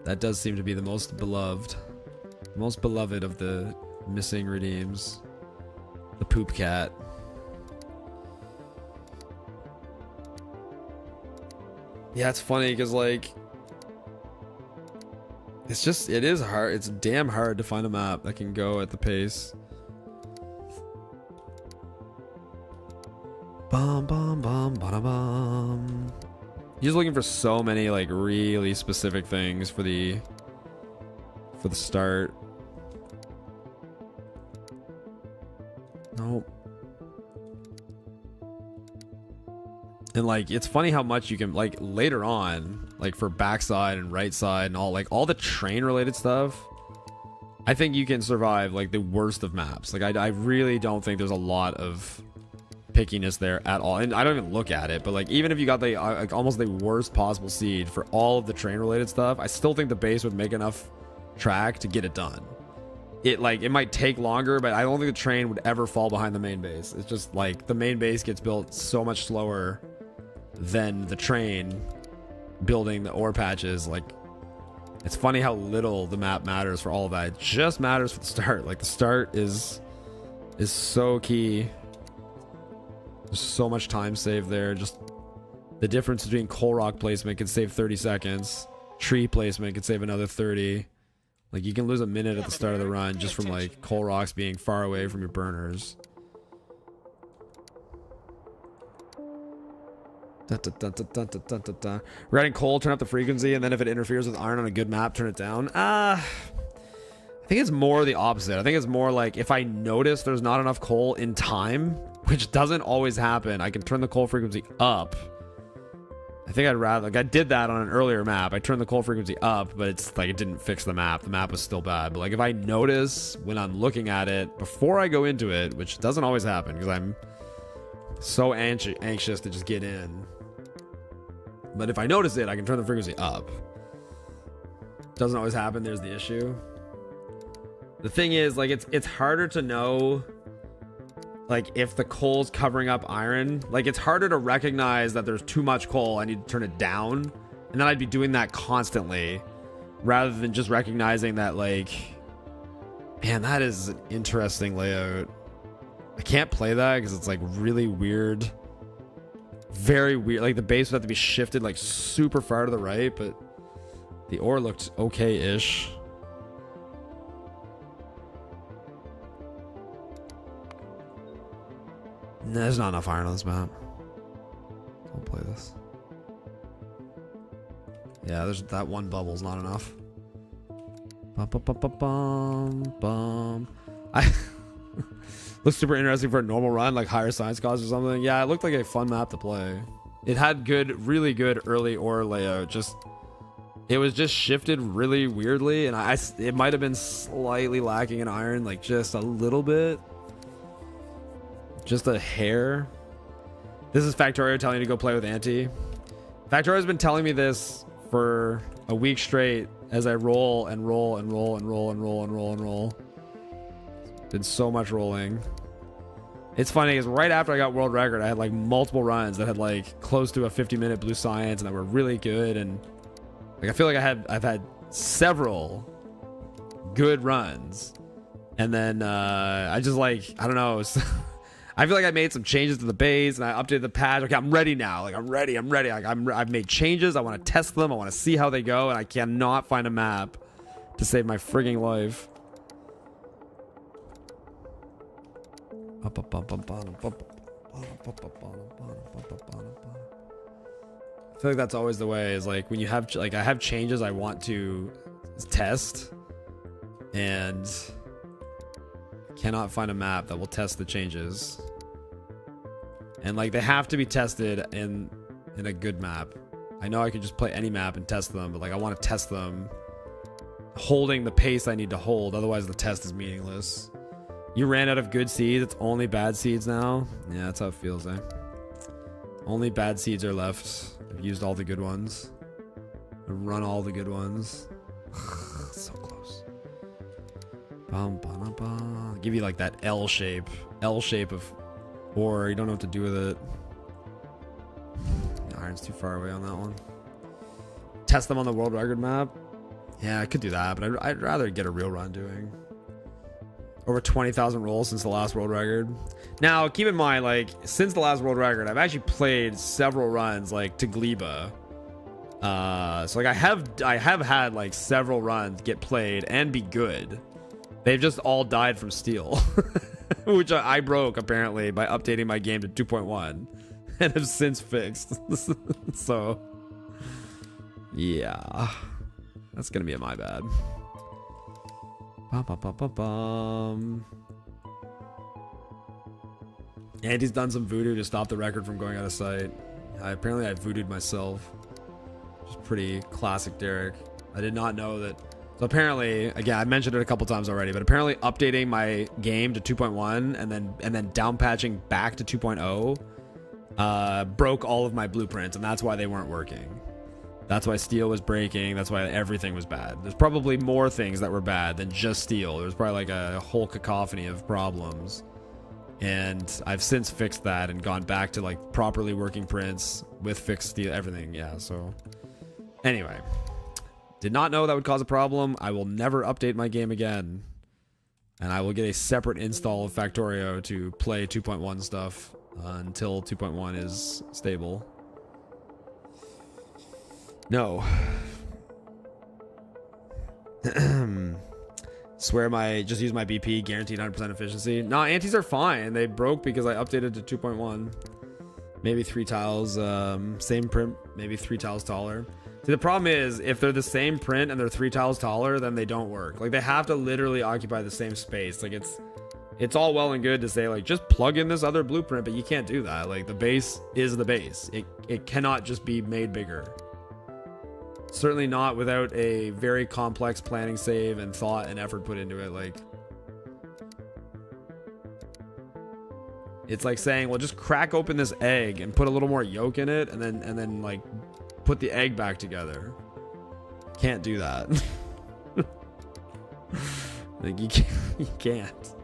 That does seem to be the most beloved. The most beloved of the missing redeems. The poop cat. Yeah, it's funny because like it is hard. It's damn hard to find a map that can go at the pace. Bum bum bum bada bum. He's looking for so many like really specific things for the start. Nope. And like it's funny how much you can like later on, like for backside and right side and all the train related stuff. I think you can survive like the worst of maps. Like I really don't think there's a lot of pickiness there at all, and I don't even look at it, but like even if you got the like almost the worst possible seed for all of the train related stuff, I still think the base would make enough track to get it done. it might take longer, but I don't think the train would ever fall behind the main base. It's just like the main base gets built so much slower than the train building the ore patches. Like, it's funny how little the map matters for all of that. It just matters for the start. Like, the start is so key. There's so much time saved there. Just the difference between coal rock placement can save 30 seconds. Tree placement can save another 30. Like, you can lose a minute at the start of the run just from like coal rocks being far away from your burners. Regarding coal, turn up the frequency, and then if it interferes with iron on a good map, turn it down. I think it's more the opposite. I think it's more like if I notice there's not enough coal in time, which doesn't always happen, I can turn the coal frequency up. I think I'd rather, like, I did that on an earlier map. I turned the coal frequency up, but it's like it didn't fix the map. The map was still bad. But like if I notice when I'm looking at it before I go into it, which doesn't always happen because I'm so anxious to just get in. But if I notice it, I can turn the frequency up. Doesn't always happen. There's the issue. The thing is, like, it's harder to know, like, if the coal's covering up iron. Like, it's harder to recognize that there's too much coal. I need to turn it down. And then I'd be doing that constantly rather than just recognizing that, like, man, that is an interesting layout. I can't play that because it's like really weird. Very weird. Like, the base would have to be shifted like super far to the right, but the ore looked okay-ish. Nah, there's not enough iron on this map. Don't play this. Yeah, there's that one bubble's not enough. Bum. I looks super interesting for a normal run, like higher science cost or something. Yeah, it looked like a fun map to play. It had good, really good early ore layout. Just, it was just shifted really weirdly, and it might have been slightly lacking in iron, like just a little bit. Just a hair. This is Factorio telling you to go play with Anti. Factorio's been telling me this for a week straight as I roll and roll and roll and roll and roll and roll and roll. Did so much rolling. It's funny because right after I got world record, I had like multiple runs that had like close to a 50-minute blue science and that were really good, and like I feel like I've had several good runs, and then I just like, I don't know. I feel like I made some changes to the base and I updated the patch. Okay, I'm ready now. Like, I'm ready. Like, I've made changes. I want to test them. I want to see how they go, and I cannot find a map to save my frigging life. I feel like that's always the way, is like when you have, like, I have changes I want to test and cannot find a map that will test the changes, and like they have to be tested in a good map. I know I could just play any map and test them, but like I want to test them holding the pace I need to hold, otherwise the test is meaningless. You ran out of good seeds. It's only bad seeds now. Yeah, that's how it feels, eh? Only bad seeds are left. I've used all the good ones. I've run all the good ones. So close. Give you like that L shape of ore. You don't know what to do with it. The iron's too far away on that one. Test them on the world record map. Yeah, I could do that, but I'd rather get a real run doing. Over 20,000 rolls since the last world record. Now, keep in mind, like, since the last world record, I've actually played several runs, like, to Gleba. So, like, I have had, like, several runs get played and be good. They've just all died from steel. Which I broke, apparently, by updating my game to 2.1. And have since fixed. So, yeah. That's gonna be my bad. And he's done some voodoo to stop the record from going out of sight. Apparently I voodooed myself. Which is pretty classic Derek. I did not know that. So apparently, again, I mentioned it a couple times already, but apparently updating my game to 2.1 and then down patching back to 2.0 broke all of my blueprints, and that's why they weren't working. That's why steel was breaking. That's why everything was bad. There's probably more things that were bad than just steel. There was probably like a whole cacophony of problems. And I've since fixed that and gone back to like properly working prints with fixed steel, everything. Yeah, so anyway, did not know that would cause a problem. I will never update my game again. And I will get a separate install of Factorio to play 2.1 stuff until 2.1 is stable. No. Swear just use my BP, guaranteed 100% efficiency. No, antis are fine. They broke because I updated to 2.1. Maybe 3 tiles, same print, maybe 3 tiles taller. See, the problem is if they're the same print and they're 3 tiles taller, then they don't work. Like they have to literally occupy the same space. Like it's all well and good to say like just plug in this other blueprint, but you can't do that. Like the base is the base. It cannot just be made bigger. Certainly not without a very complex planning save and thought and effort put into it. Like it's like saying, well, just crack open this egg and put a little more yolk in it and then like put the egg back together. Can't do that. Like you can't.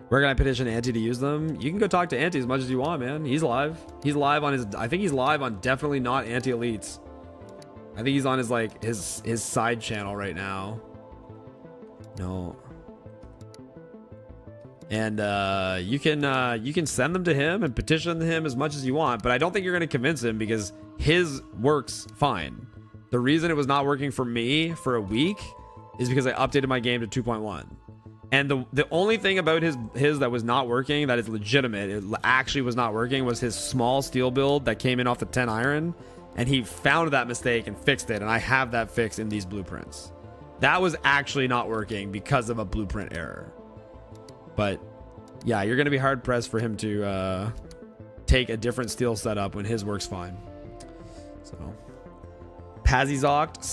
Where can I petition Anti to use them? You can go talk to Anti as much as you want, man. He's live. He's live on his. I think he's live on definitely not Anti Elites. I think he's on his like his side channel right now. No. And you can send them to him and petition him as much as you want, but I don't think you're gonna convince him because his works fine. The reason it was not working for me for a week is because I updated my game to 2.1. And the only thing about his that was not working, that is legitimate, it actually was not working, was his small steel build that came in off the 10 iron. And he found that mistake and fixed it. And I have that fixed in these blueprints. That was actually not working because of a blueprint error. But yeah, you're going to be hard pressed for him to take a different steel setup when his works fine. So Pazzyzoct,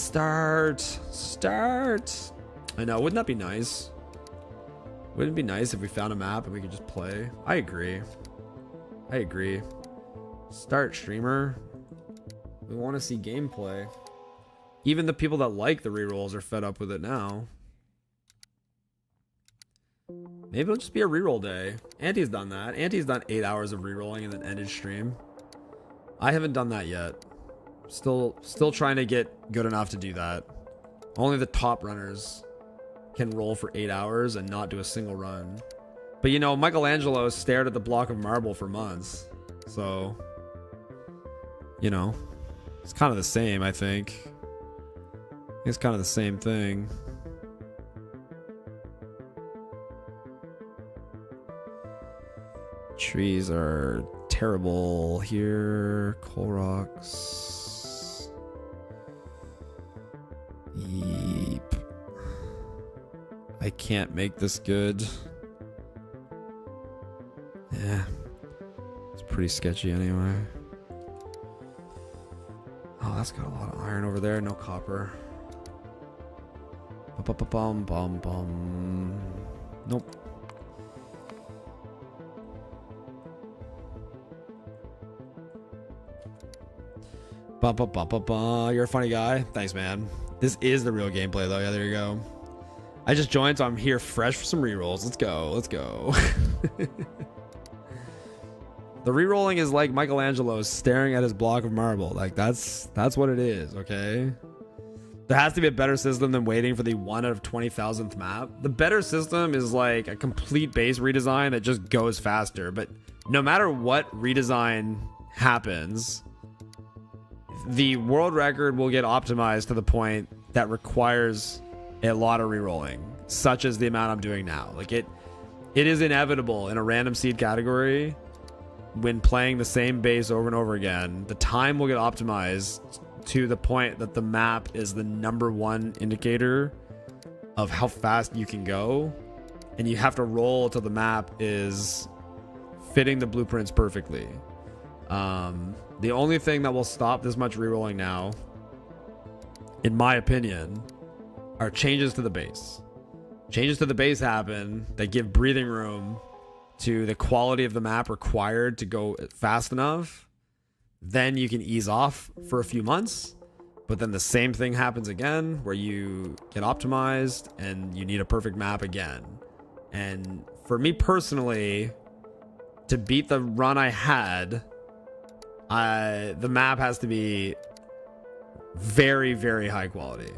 start. I know, wouldn't that be nice? Wouldn't it be nice if we found a map and we could just play? I agree. Start, streamer. We want to see gameplay. Even the people that like the rerolls are fed up with it now. Maybe it'll just be a reroll day. Anti's done that. Anti's done 8 hours of rerolling and then ended stream. I haven't done that yet. Still trying to get good enough to do that. Only the top runners can roll for 8 hours and not do a single run. But you know, Michelangelo stared at the block of marble for months. So, you know, it's kind of the same, I think. It's kind of the same thing. Trees are terrible here. Coal rocks. Yeep. I can't make this good. Yeah. It's pretty sketchy anyway. Oh, that's got a lot of iron over there. No copper. Bum. Nope. You're a funny guy. Thanks, man. This is the real gameplay, though. Yeah, there you go. I just joined, so I'm here fresh for some rerolls. Let's go. The rerolling is like Michelangelo staring at his block of marble. Like that's what it is. Okay. There has to be a better system than waiting for the 1 out of 20,000th map. The better system is like a complete base redesign that just goes faster. But no matter what redesign happens, the world record will get optimized to the point that requires a lot of rerolling, such as the amount I'm doing now. Like it is inevitable in a random seed category when playing the same base over and over again. The time will get optimized to the point that the map is the #1 indicator of how fast you can go, and you have to roll till the map is fitting the blueprints perfectly. The only thing that will stop this much rerolling now, in my opinion, are changes to the base. changes to the base happen that give breathing room to the quality of the map required to go fast enough, then you can ease off for a few months. But then the same thing happens again where you get optimized and you need a perfect map again. And for me personally, to beat the run I had, the map has to be very, very high quality.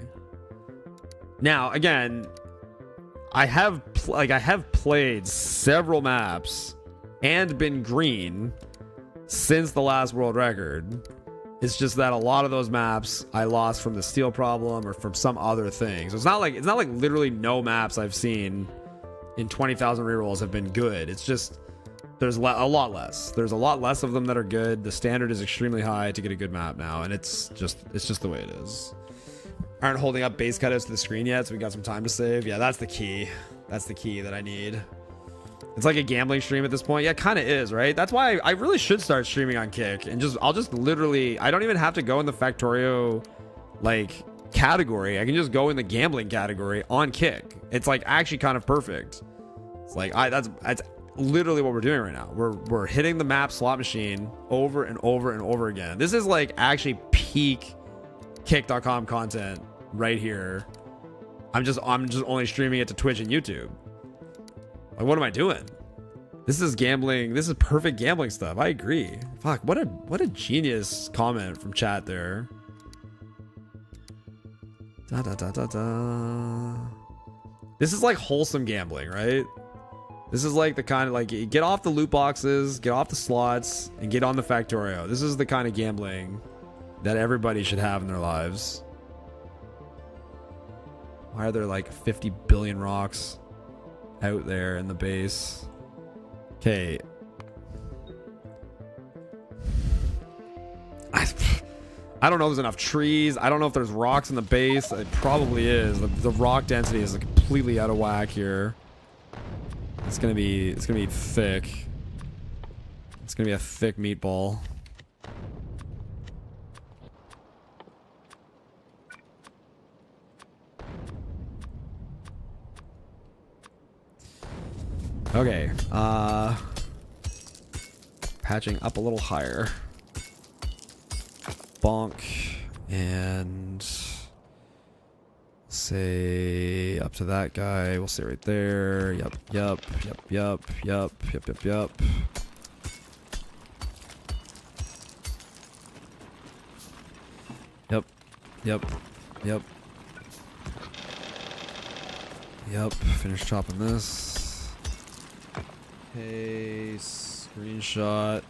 Now, again, I have played several maps and been green since the last world record. It's just that a lot of those maps I lost from the steel problem or from some other thing. So it's not like literally no maps I've seen in 20,000 rerolls have been good. It's just there's a lot less. There's a lot less of them that are good. The standard is extremely high to get a good map now, and it's just the way it is. Aren't holding up base cutouts to the screen yet, so we got some time to save. Yeah, that's the key. That's the key that I need. It's like a gambling stream at this point. Yeah, it kind of is, right? That's why I really should start streaming on Kick and I'll just literally, I don't even have to go in the Factorio like category. I can just go in the gambling category on Kick. It's like actually kind of perfect. It's like that's literally what we're doing right now. We're hitting the map slot machine over and over and over again. This is like actually peak Kick.com content right here. I'm just only streaming it to Twitch and YouTube. Like, what am I doing? This is gambling. This is perfect gambling stuff. I agree. Fuck, what a genius comment from chat there. Da da da da da. This is like wholesome gambling, right? This is like the kind of like get off the loot boxes, get off the slots, and get on the Factorio. This is the kind of gambling that everybody should have in their lives. Why are there like 50 billion rocks out there in the base? Okay. I don't know if there's enough trees. I don't know if there's rocks in the base. It probably is. The rock density is completely out of whack here. It's gonna be thick. It's gonna be a thick meatball. Okay, patching up a little higher. Bonk, and say up to that guy. We'll say right there. Yep. Yep. Finish chopping this. Okay, screenshot.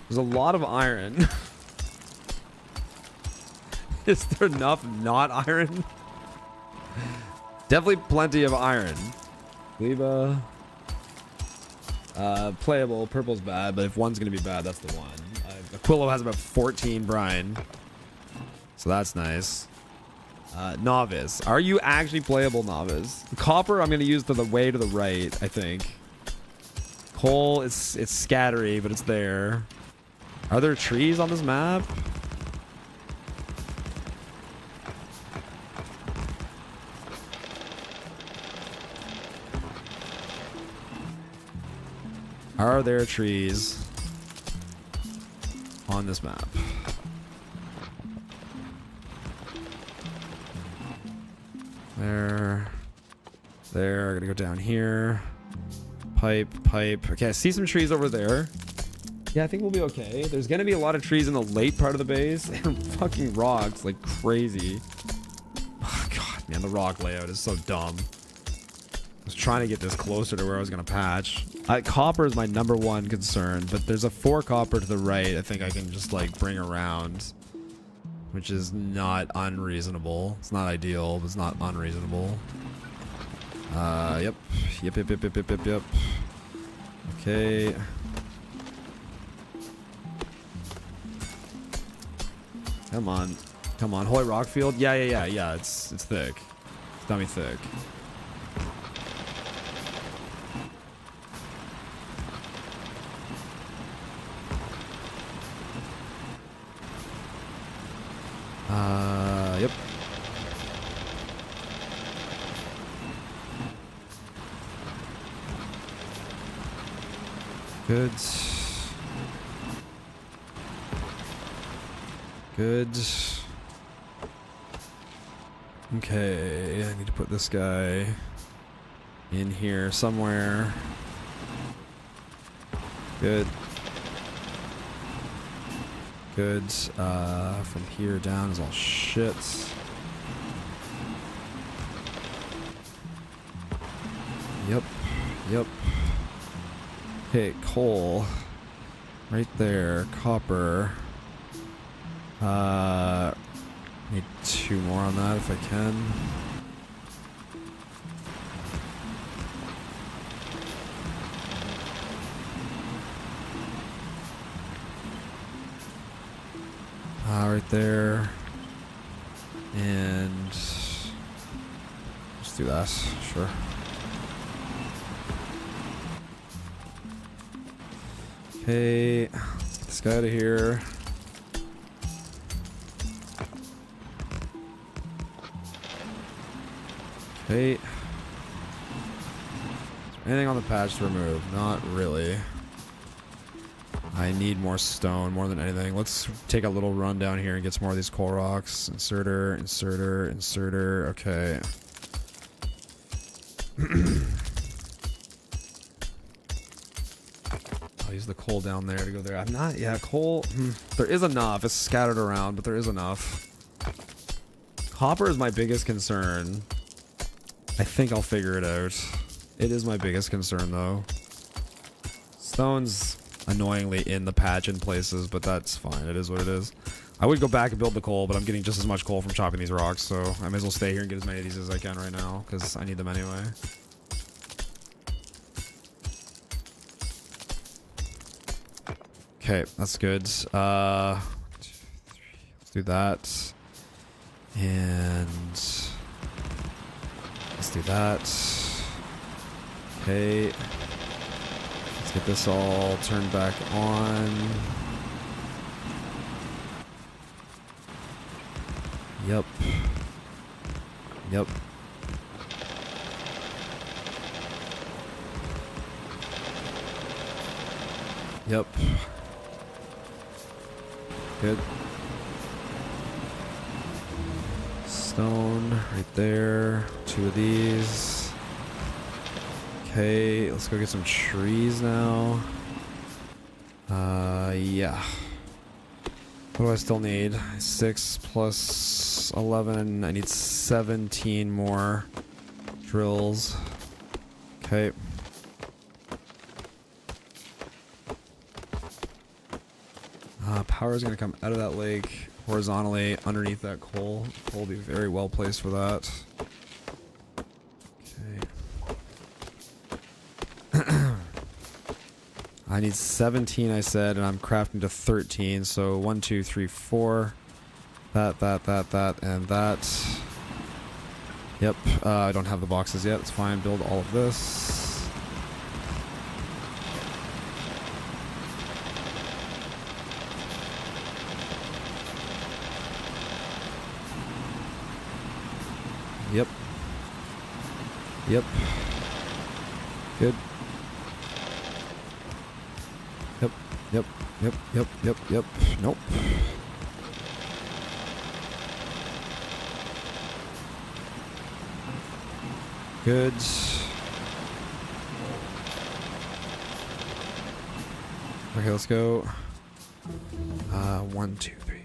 There's a lot of iron. Is there enough not iron? Definitely plenty of iron. Gleba. Playable. Purple's bad, but if one's gonna be bad, that's the one. Aquilo has about 14 brine. So that's nice. Novice. Are you actually playable, Novice? Copper, I'm going to use to the way to the right, I think. Coal, it's scattery, but it's there. Are there trees on this map? Are there trees on this map? There. I'm gonna go down here. Pipe. Okay, I see some trees over there. Yeah, I think we'll be okay. There's gonna be a lot of trees in the late part of the base and fucking rocks like crazy. Oh, God, man, the rock layout is so dumb. I was trying to get this closer to where I was gonna patch. Copper is my #1 concern, but there's a 4 copper to the right. I think I can just like bring around, which is not unreasonable. It's not ideal, but it's not unreasonable. Yep. Okay. Come on. Holy Rockfield. Yeah. It's thick. It's dummy thick. Yep. Good. Good. Okay, I need to put this guy in here somewhere. Good. Good. From here down is all shit. Yep. Yep. Okay, coal. Right there. Copper. Need 2 more on that if I can. Right there. And let's do that. Sure. Okay, let's get this guy out of here. Okay. Is there anything on the patch to remove? Not really. I need more stone more than anything. Let's take a little run down here and get some more of these coal rocks. Inserter, inserter, inserter. Okay. I'll use the coal down there to go there. I'm not, yeah, coal. There is enough. It's scattered around, but there is enough. Copper is my biggest concern. I think I'll figure it out. It is my biggest concern, though. Stone's annoyingly in the patch in places, but that's fine. It is what it is. I would go back and build the coal, but I'm getting just as much coal from chopping these rocks, so I may as well stay here and get as many of these as I can right now, because I need them anyway. Okay, that's good. 1, 2, 3. Let's do that. And let's do that. Okay. Let's get this all turned back on. Yep. Yep. Yep. Good. Stone right there. 2 of these. Okay, let's go get some trees now. Yeah. What do I still need? 6 plus 11. I need 17 more drills. Okay. Power is going to come out of that lake horizontally underneath that coal. Coal will be very well placed for that. Okay. I need 17, I said, and I'm crafting to 13. So 1, 2, 3, 4. That, and that. Yep. I don't have the boxes yet. It's fine. Build all of this. Yep. Yep. Good. Yep. Yep. Yep. Yep. Yep. Yep. Nope. Good. Okay, let's go. 1, 2, 3,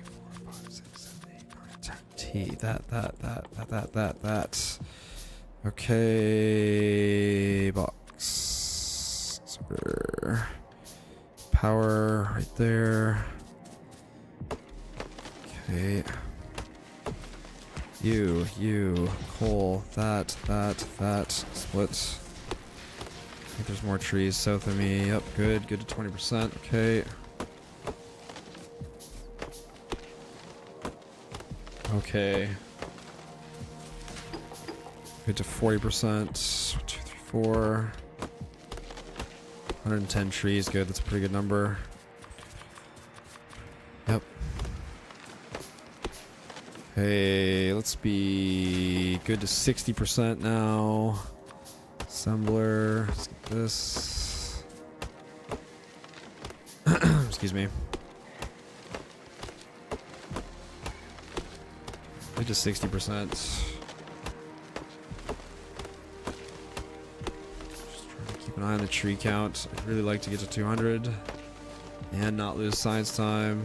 4, 5, 6, 7, 8, 9, 10. T. That. Okay. Box. Server. Power right there. Okay. You. Coal. That. Split. I think there's more trees south of me. Yep, good. Good to 20%. Okay. Okay. Good to 40%. 1, 2, 3, 4. 110 trees. Good. That's a pretty good number. Yep. Okay, let's be good to 60% now. Assembler. Let's get this. Excuse me. Like just 60%. Just trying to keep an eye on the tree count. I'd really like to get to 200 and not lose science time.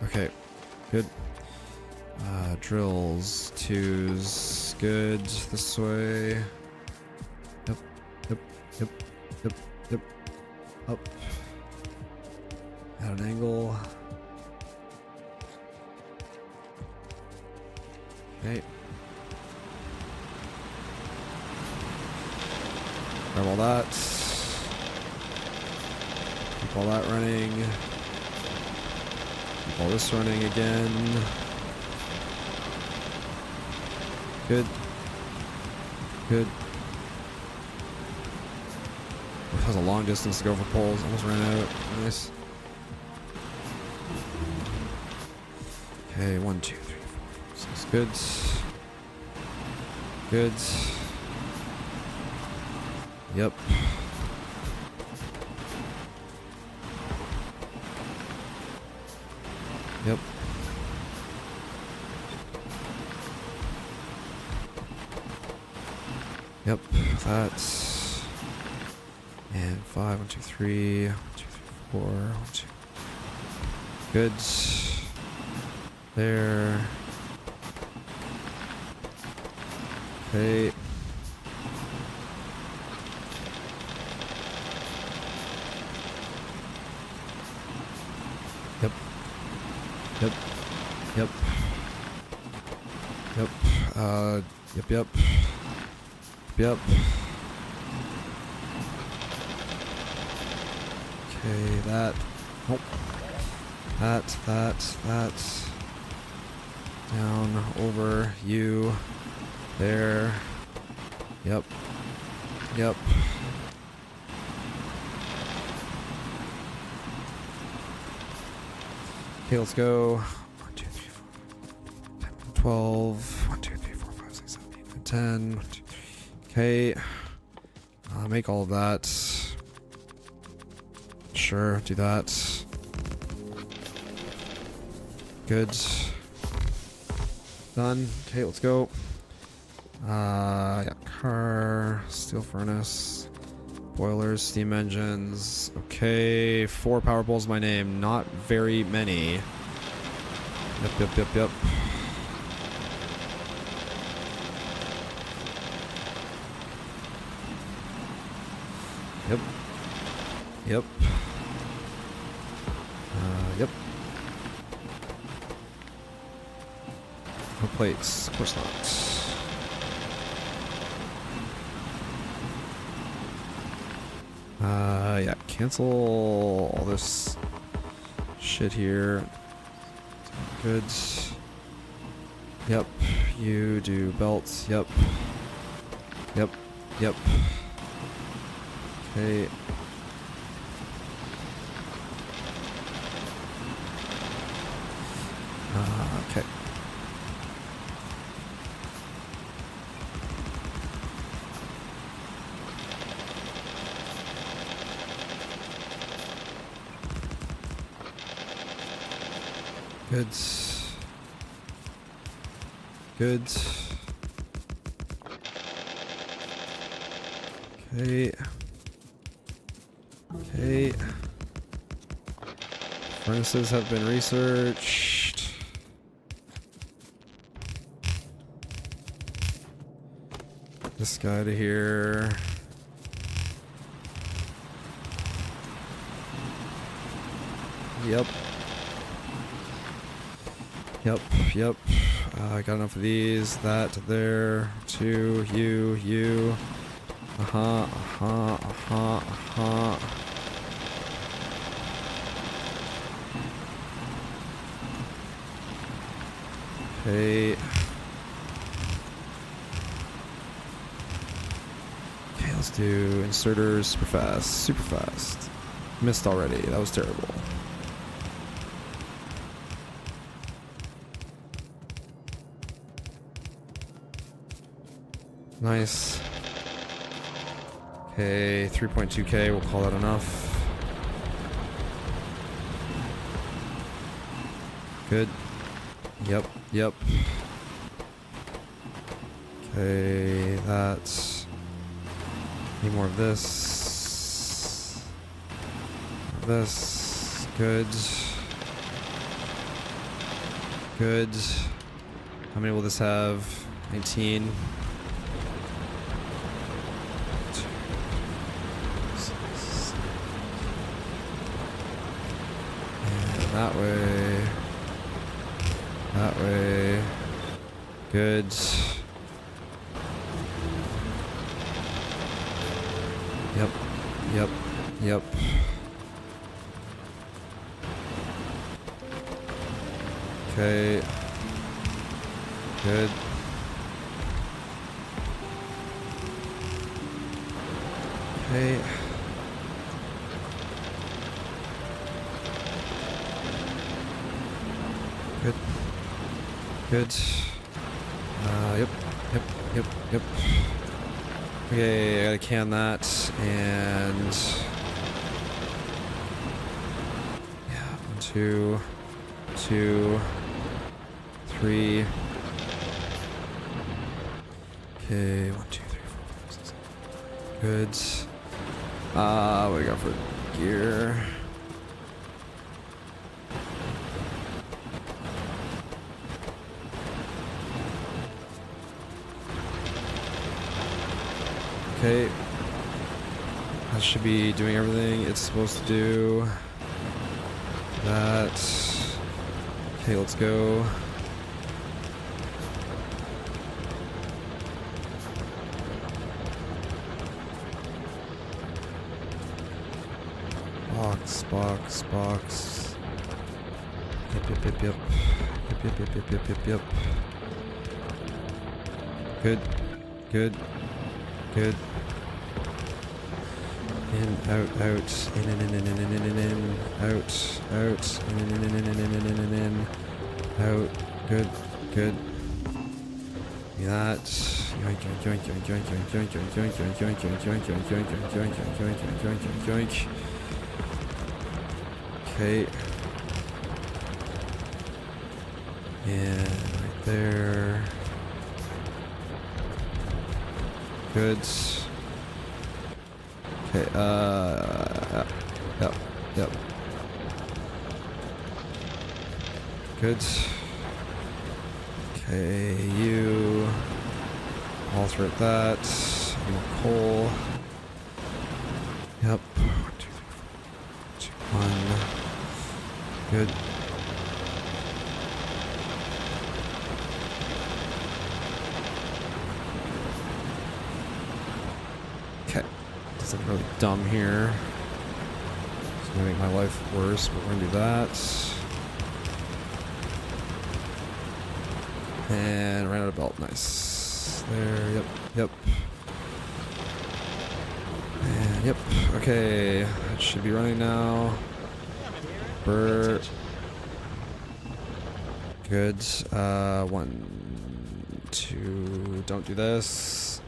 Okay, good. Drills, 2s, good. This way. Yep, yep, yep, yep, yep. Up. At an angle. Okay. Grab all that. Keep all that running. Keep all this running again. Good. Good. That was a long distance to go for poles. Almost ran out. Nice. Okay, 1, 2, 3, 4, 5, 6. Good. Good. Yep. Yep. Yep. That. And 5, 1, 2, 3. 1, 2, 3, 4. 1, 2. Good. There. Okay. Yep. Yep. Yep. Yep. Yep, yep. Yep. Okay, that. Nope. That. Down, over, you. There. Yep. Yep. Okay, let's go. 1, 2, 3, 4, 10, 12. 1, 2, 3, 4, 5, 6, 7, 8, 9, 10. 1, 2, 3. Okay. Make all of that. Sure, do that. Good. Done. Okay, let's go. Yeah, car, steel furnace, boilers, steam engines. Okay, 4 power poles my name. Not very many. Yep. Yep. Yep. Yep. No plates. Of course not. Yeah, cancel all this shit here. Good. Yep. You do belts. Yep. Yep. Yep. Okay. Okay. Good. Good. Okay. Okay. Furnaces have been researched. This guy to here. Yep. Yep. I got enough of these. That, there. 2, you. Okay. Okay, let's do inserters super fast. Missed already. That was terrible. Nice. Okay, 3.2k, we'll call that enough. Good. Yep, yep. Okay, that's... Need more of this. This. Good. Good. How many will this have? 19. And that way. That way. Good. Yep. Yep. Yep. Okay. Good. Okay. Good. Good. Yep. Yep. Yep. Yep. Okay, I gotta can that, and... Yeah, 1, 2, 2, 3... Okay, 1, 2, 3, 4, 5, 6, 7. Good. What do we got for gear? Okay. That should be doing everything it's supposed to do. That. Okay, let's go. Box, box, box. Yep, yep, yep, yep. Yep, yep, yep, yep, yep, yep, yep. Good. Good. Good. In, out, out. In, out, out. In. Out. Good. Good. That. Yoink, yoink, yoink, yoink, yoink, yoink, yoink, yoink, yoink, yoink, yoink, yoink, yoink, yoink, yoink, yoink, yoink, yoink, yoink, yoink. Okay. And right there. Good. Okay, yep, yep. Good. Okay, you alter it that. More coal. Yep. 1, 2, 3, 4, 1. Good. Okay. This is really dumb here. It's gonna make my life worse, but we're gonna do that. And ran out of belt. Nice. There. Yep. Yep. And yep. Okay. It should be running now. Good. 1, 2. Don't do this.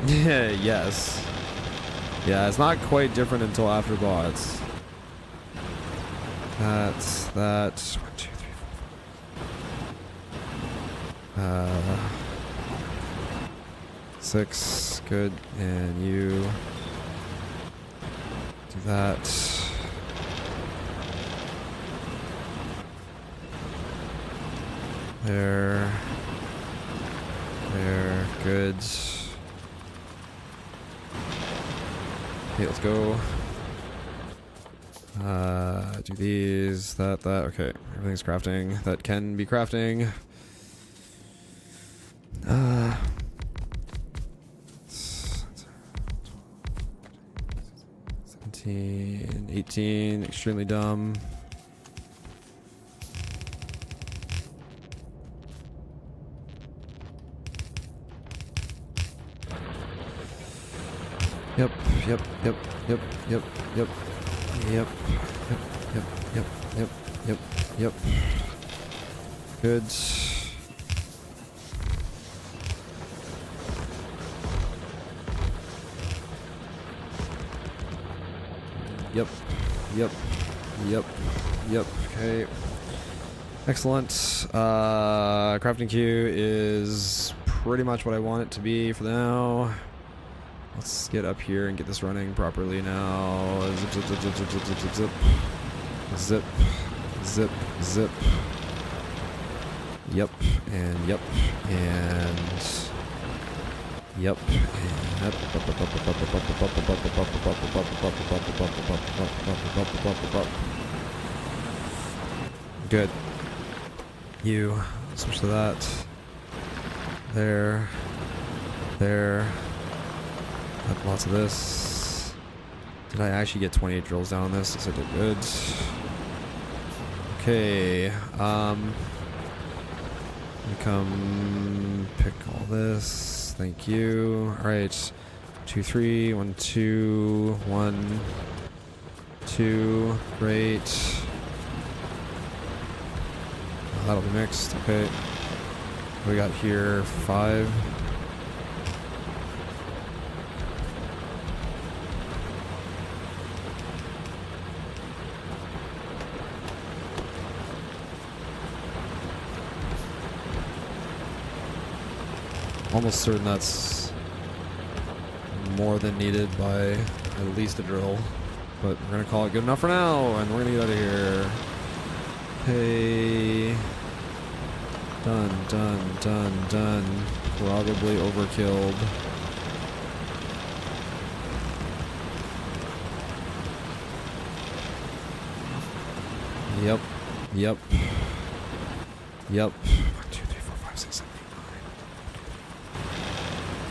Yeah. Yes. Yeah. It's not quite different until after bots. That's that. 1, 2, 3, 4. 6. Good. And you do that. There. There. Good. Okay, let's go. Do these, that. Okay, everything's crafting. That can be crafting. 17, 18, extremely dumb. Yep, yep, yep, yep, yep, yep, yep, yep, yep, yep, yep, yep, yep. Good. Yep. Yep. Yep. Yep. Okay. Excellent. Crafting queue is pretty much what I want it to be for now. Let's get up here and get this running properly now. Zip, zip, zip, zip, zip, zip, zip, zip. Zip. Zip. Zip. Yep. And yep. And yep. Good. You switch to that. There. There. Have lots of this. Did I actually get 28 drills down on this? Yes, I did. Good. Okay. Come pick all this. Thank you. All right. 2, 3. 1, 2. 1, 2. Great. That'll be mixed. Okay. We got here 5. Almost certain that's more than needed by at least a drill, but we're gonna call it good enough for now, and we're gonna get out of here. Okay. Done, done, done, done. Probably overkilled. Yep. Yep. Yep. 1, 2, 3, 4, 5, 6, 7, 8, 9.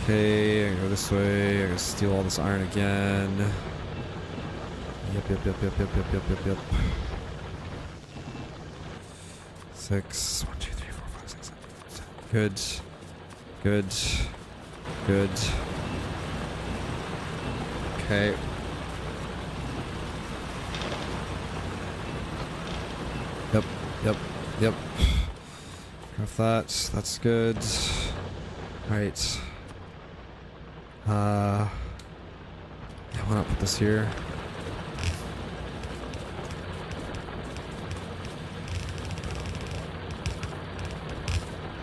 Okay, I go this way. I gotta steal all this iron again. Yep, yep, yep, yep, yep, yep, yep, yep, yep. 6. 1, 2, 3, 4, 5, 6, 7, 8, 10. Good. Good. Good. Okay. Yep. Yep. Yep. Craft that. That's good. Alright. Why not put this here?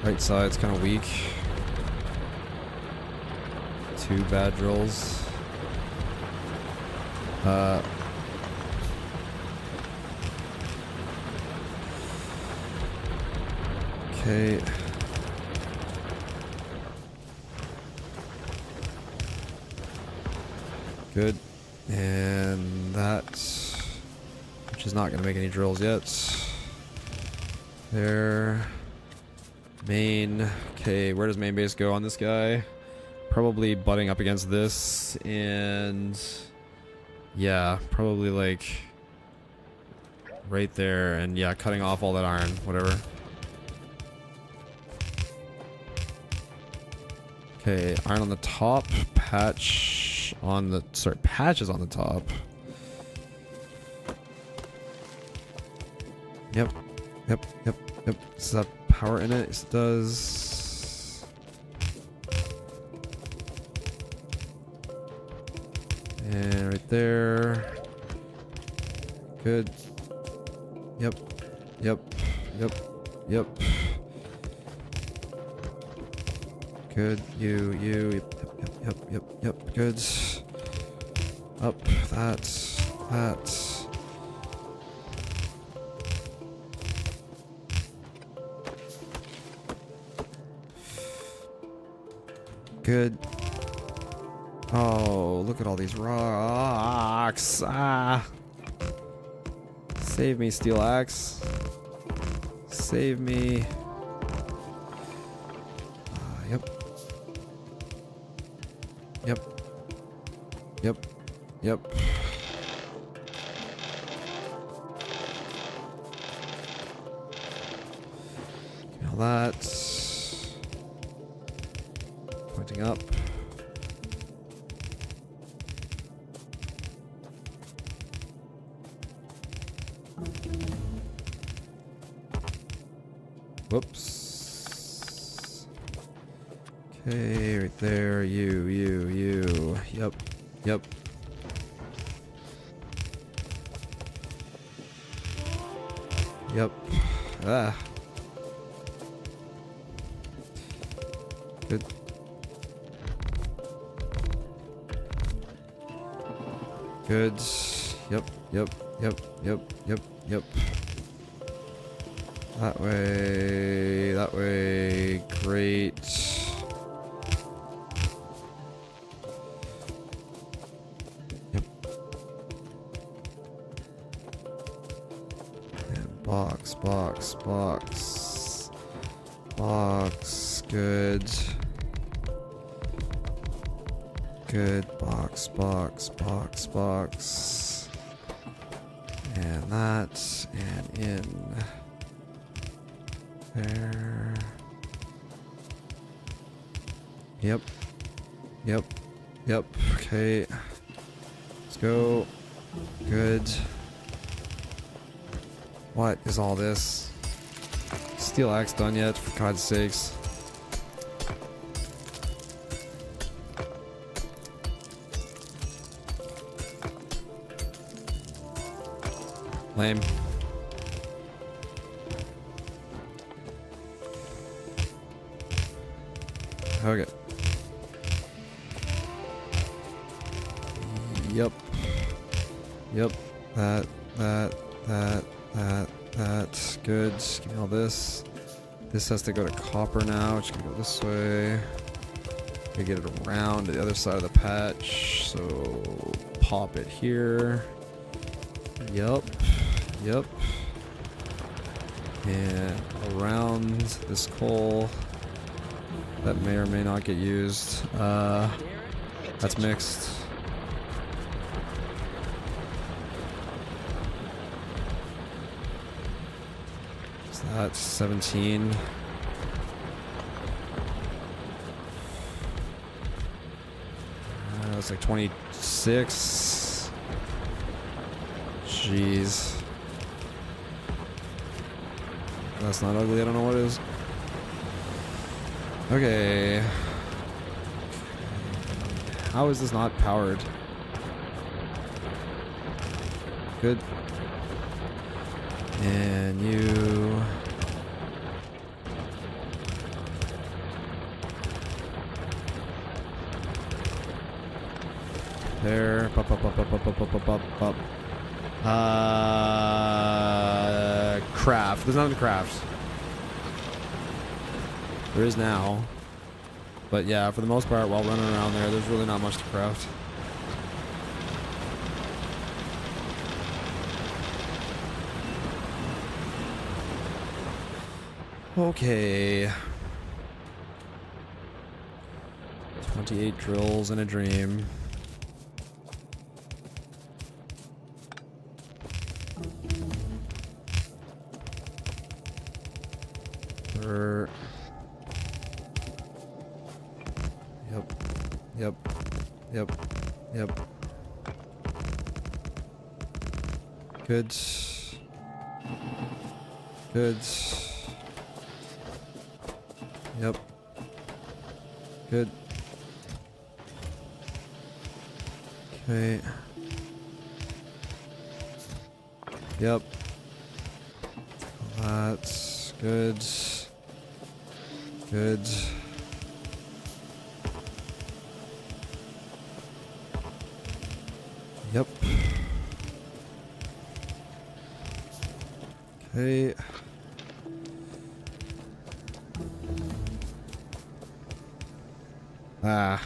Right side's kind of weak. 2 bad drills. Okay. Good. And that, which is not going to make any drills yet. There. Main. Okay, where does main base go on this guy? Probably butting up against this, and yeah, probably like right there, and yeah, cutting off all that iron, whatever. Okay, iron on the top, patch on the, sorry, patch is on the top. Yep, yep, yep, yep. Does that power in it? Yes, it does. And right there. Good. Yep, yep, yep, yep. Good. You, yep, yep, yep, yep, yep, good. Up, that. Good. Oh, look at all these rocks. Ah. Save me, steel axe. Save me. Yep. Yep. Yep. Yep. All that. Pointing up. Whoops. Okay, right there. You. Yep. Yep. Yep. Ah. Good. Good. Yep. Yep. Yep. Yep. Yep. Yep. That way. That way. Great. Yep. And box. Box. Box. Box. Good. Good. Box. Box. Box. Box. And that. And in. There. Yep. Yep. Yep. Okay. Let's go. Good. What is all this? Steel axe done yet? For God's sakes. Lame. Okay. Yep. Yep. That. Good. Give me all this. This has to go to copper now, which can go this way. We get it around to the other side of the patch. So pop it here. Yep. Yep. And around this coal. That may or may not get used. That's mixed. So that's 17. That's like 26. Jeez. That's not ugly. I don't know what it is. Okay. How is this not powered? Good. And you... There. Pop, pop, pop, pop, pop, pop, pop, pop, pop. Craft. There's nothing to craft. There is now. But yeah, for the most part, while running around there, there's really not much to craft. Okay. 28 drills in a dream. Yep. Good. Yep. Good. Okay. Yep. That's good. Good. Yep. Okay. Ah.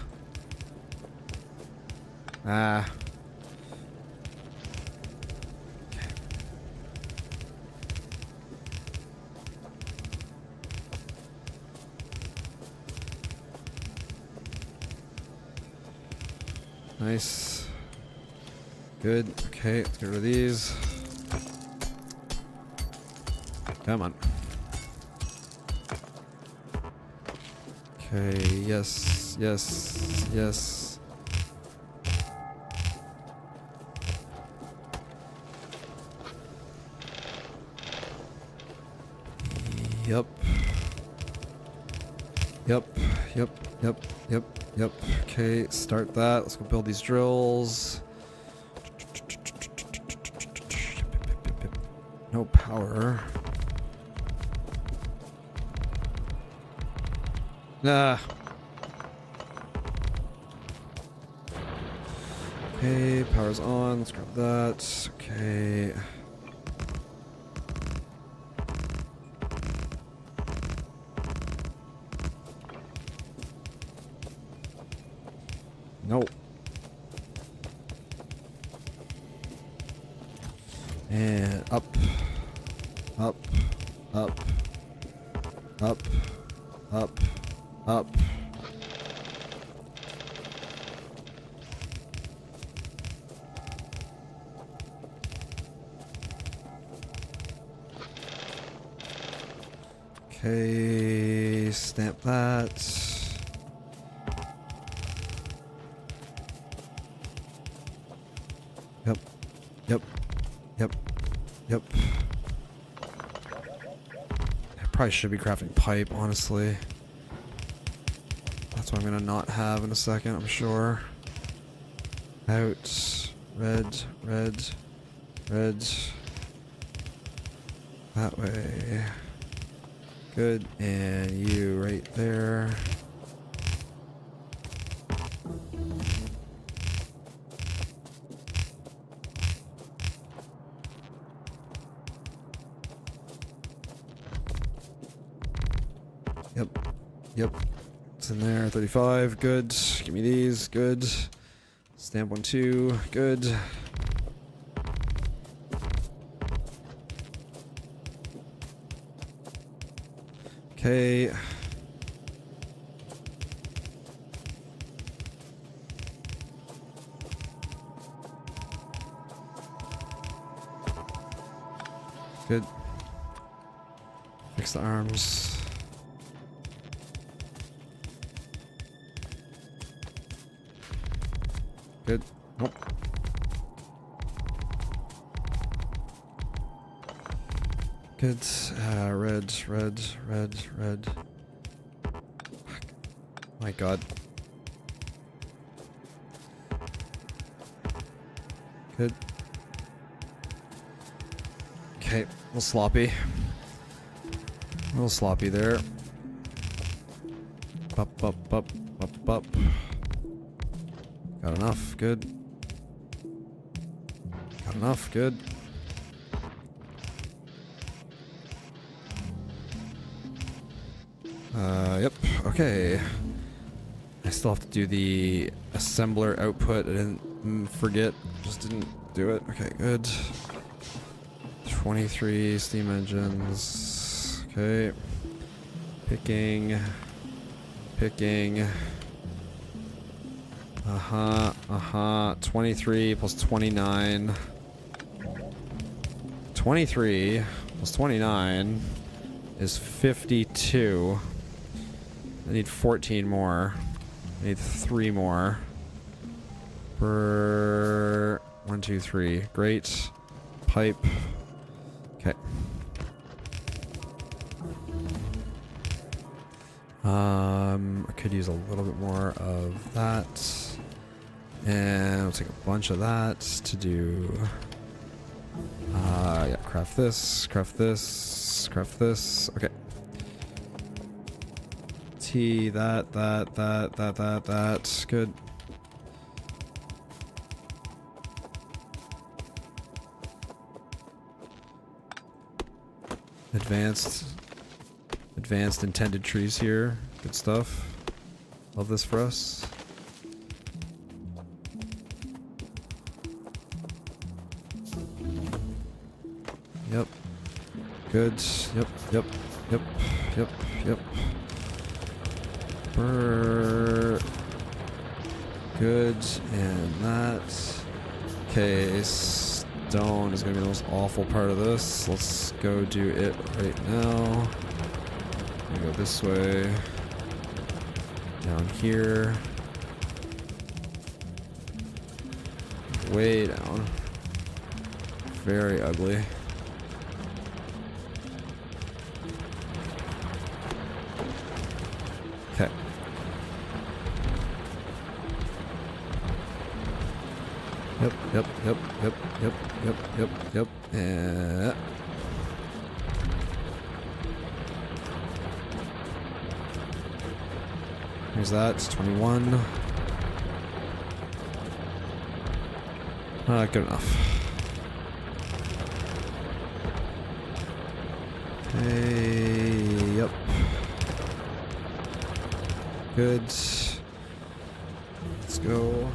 Nice. Good. Okay, let's get rid of these. Come on. Okay, yes. Yep. Okay, start that. Let's go build these drills. No power. Ah. Okay, power's on. Let's grab that. Okay. Nope. And up, up, up, up, up, up. Okay, stamp that. Yep, yep, yep, yep. I probably should be crafting pipe, honestly. That's what I'm gonna not have in a second, I'm sure. Out, red, red, red. That way. Good, and you right there. Yep, yep, it's in there, 35, good. Give me these, good. Stamp 1, 2, good. Okay. Good. Fix the arms. Good. Nope. Good. Red, red, red, red. My god. Good. Okay, a little sloppy. A little sloppy there. Up, up, up, up, up. Got enough, good. Got enough, good. Yep, okay. I still have to do the assembler output. I didn't forget, just didn't do it. Okay, good. 23 steam engines. Okay. Picking. Picking. 23 plus 29. 23 plus 29 is 52. I need 14 more. I need 3 more. Per 1, 2, 3. Great. Pipe. Okay. I could use a little bit more of that. And I'll take a bunch of that to do. Yeah, craft this, craft this, craft this. Okay. T, that. Good. Advanced intended trees here. Good stuff. Love this for us. Yep. Good. Yep. Good. And that. Okay. Stone is going to be the most awful part of this. Let's go do it right now. We go this way. Down here. Way down. Very ugly. Okay. Yep. Here's that. It's 21. Good enough. Okay. Yep. Good. Let's go.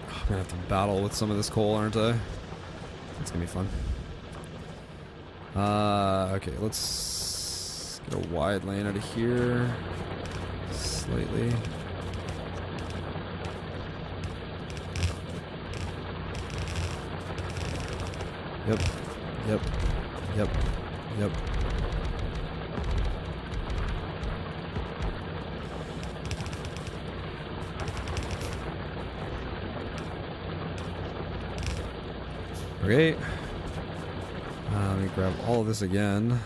I'm gonna have to battle with some of this coal, aren't I? It's gonna be fun. Okay, let's get a wide lane out of here. Slightly. Yep. Yep. Yep. Yep. Okay. Let me grab all of this again.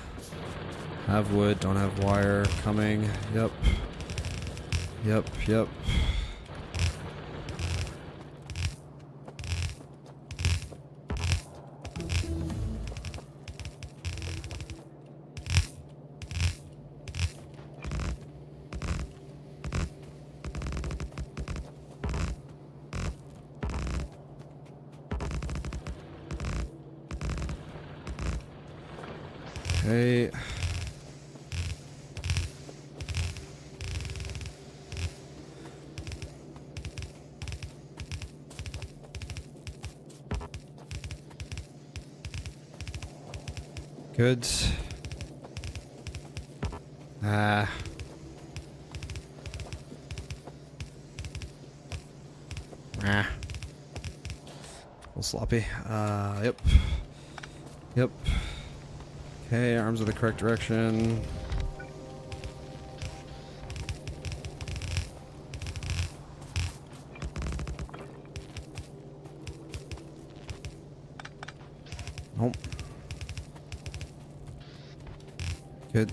Have wood, don't have wire. Coming. Yep. Yep, yep. Okay. Good. Ah. Ah. A little sloppy. Yep. Yep. Okay, arms are the correct direction. Nope. Good.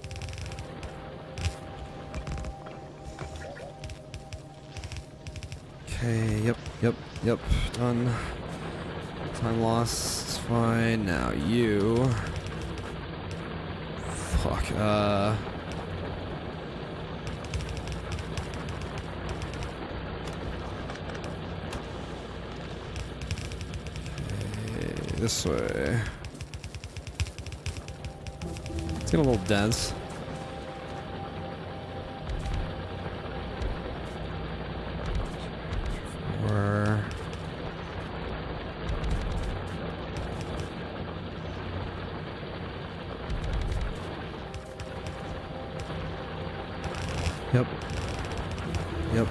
Okay, yep, yep, yep, done. Time loss, it's fine. Now you... Fuck, okay, this way. It's getting a little dense. Yep. Yep.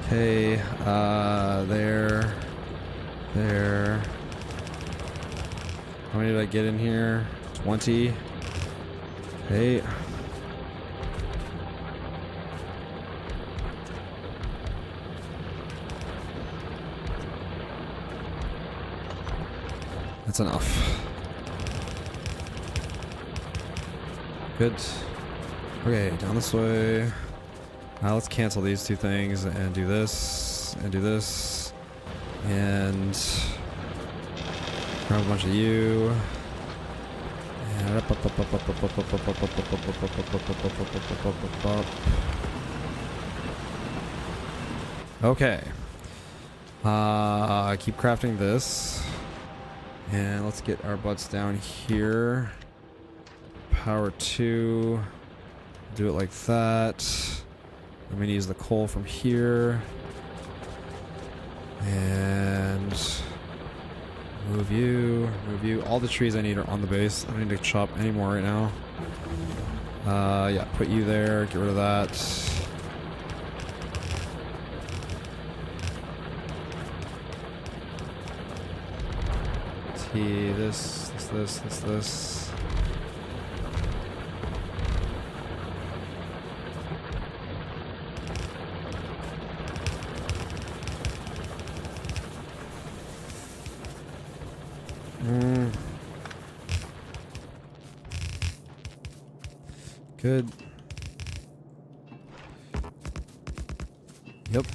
Okay, there. There. How many did I get in here? 20. Okay. That's enough. Good. Okay, down this way. Now let's cancel these two things and do this and do this and grab a bunch of you. And okay. Keep crafting this. And let's get our butts down here. Power 2. Do it like that. I'm going to use the coal from here. And move you. Move you. All the trees I need are on the base. I don't need to chop any more right now. Yeah, put you there. Get rid of that. This. Good. Yep.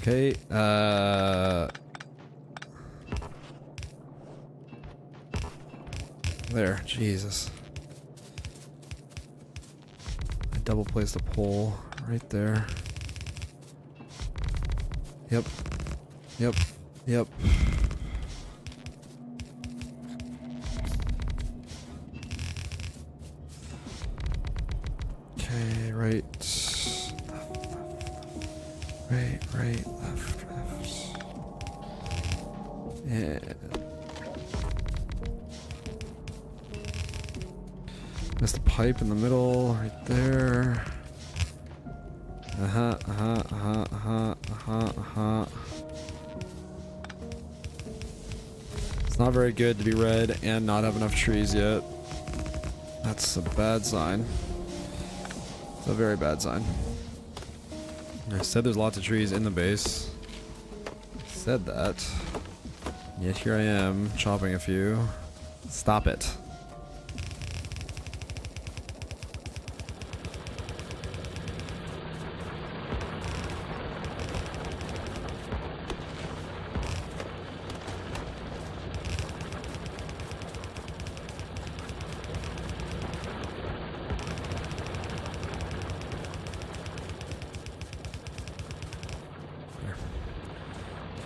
Okay, There, Jesus. I double placed a pole right there. Yep. Yep. Yep. Okay, right. Right, left. And missed the pipe in the middle, right there. It's not very good to be red and not have enough trees yet. That's a bad sign. It's a very bad sign. I said there's lots of trees in the base. I said that. Yet here I am, chopping a few. Stop it.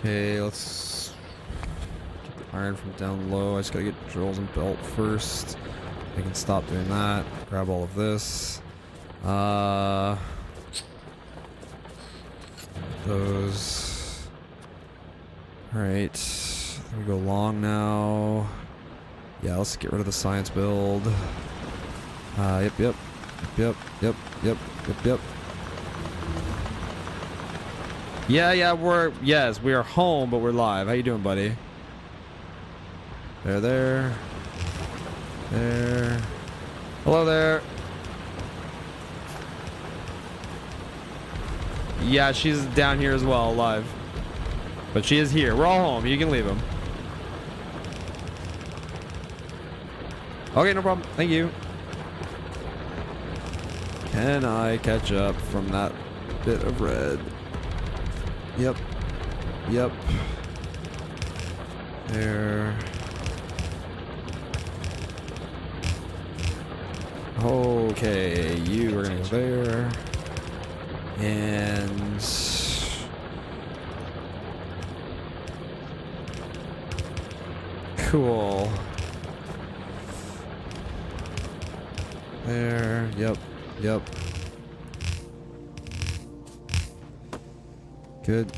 Okay, let's get the iron from down low. I just gotta get drills and belt first. I can stop doing that. Grab all of this. Those. Alright. We go long now. Yeah, let's get rid of the science build. Yep. Yeah, yes, we are home, but we're live. How you doing, buddy? There. Hello there. Yeah, she's down here as well, live. But she is here. We're all home. You can leave them. Okay, no problem. Thank you. Can I catch up from that bit of red? Yep. There. Okay, you are gonna go there. And cool. There. Yep. Good.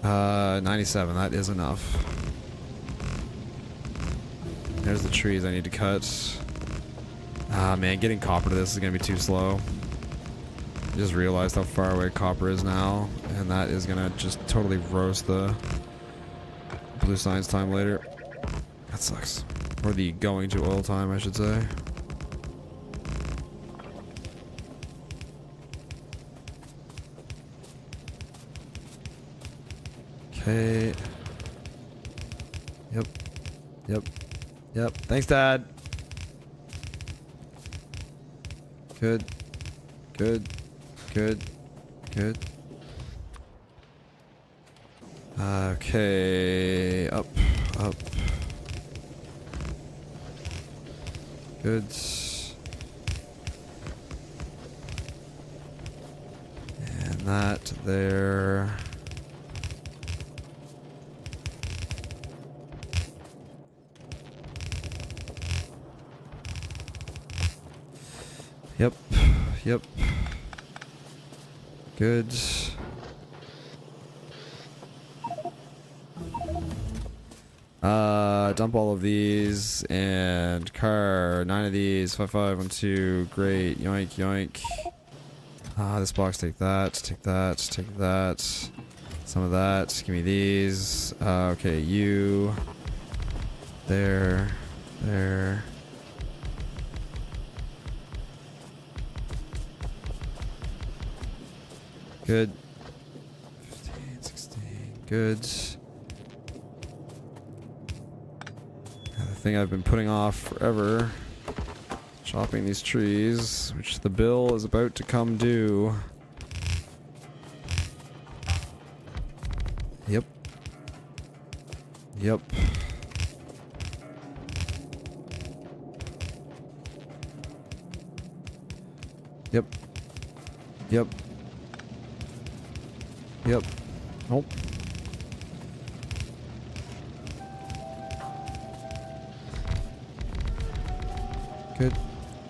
97, that is enough. There's the trees I need to cut. Ah, man, getting copper to this is gonna be too slow. I just realized how far away copper is now, and that is gonna just totally roast the blue science time later. That sucks. Or the going to oil time, I should say. Okay. Yep. Thanks, Dad. Good. Okay. Up. Good. And that there. Yep. Good. Dump all of these and car 9 of these. 5, 1, 2. Great. Yoink. This box. Take that. Some of that. Give me these. Okay, you. There. Good. 15, 16. Good. The thing I've been putting off forever. Chopping these trees, which the bill is about to come due. Yep. Yep. Yep. Yep. Yep. Nope. Good.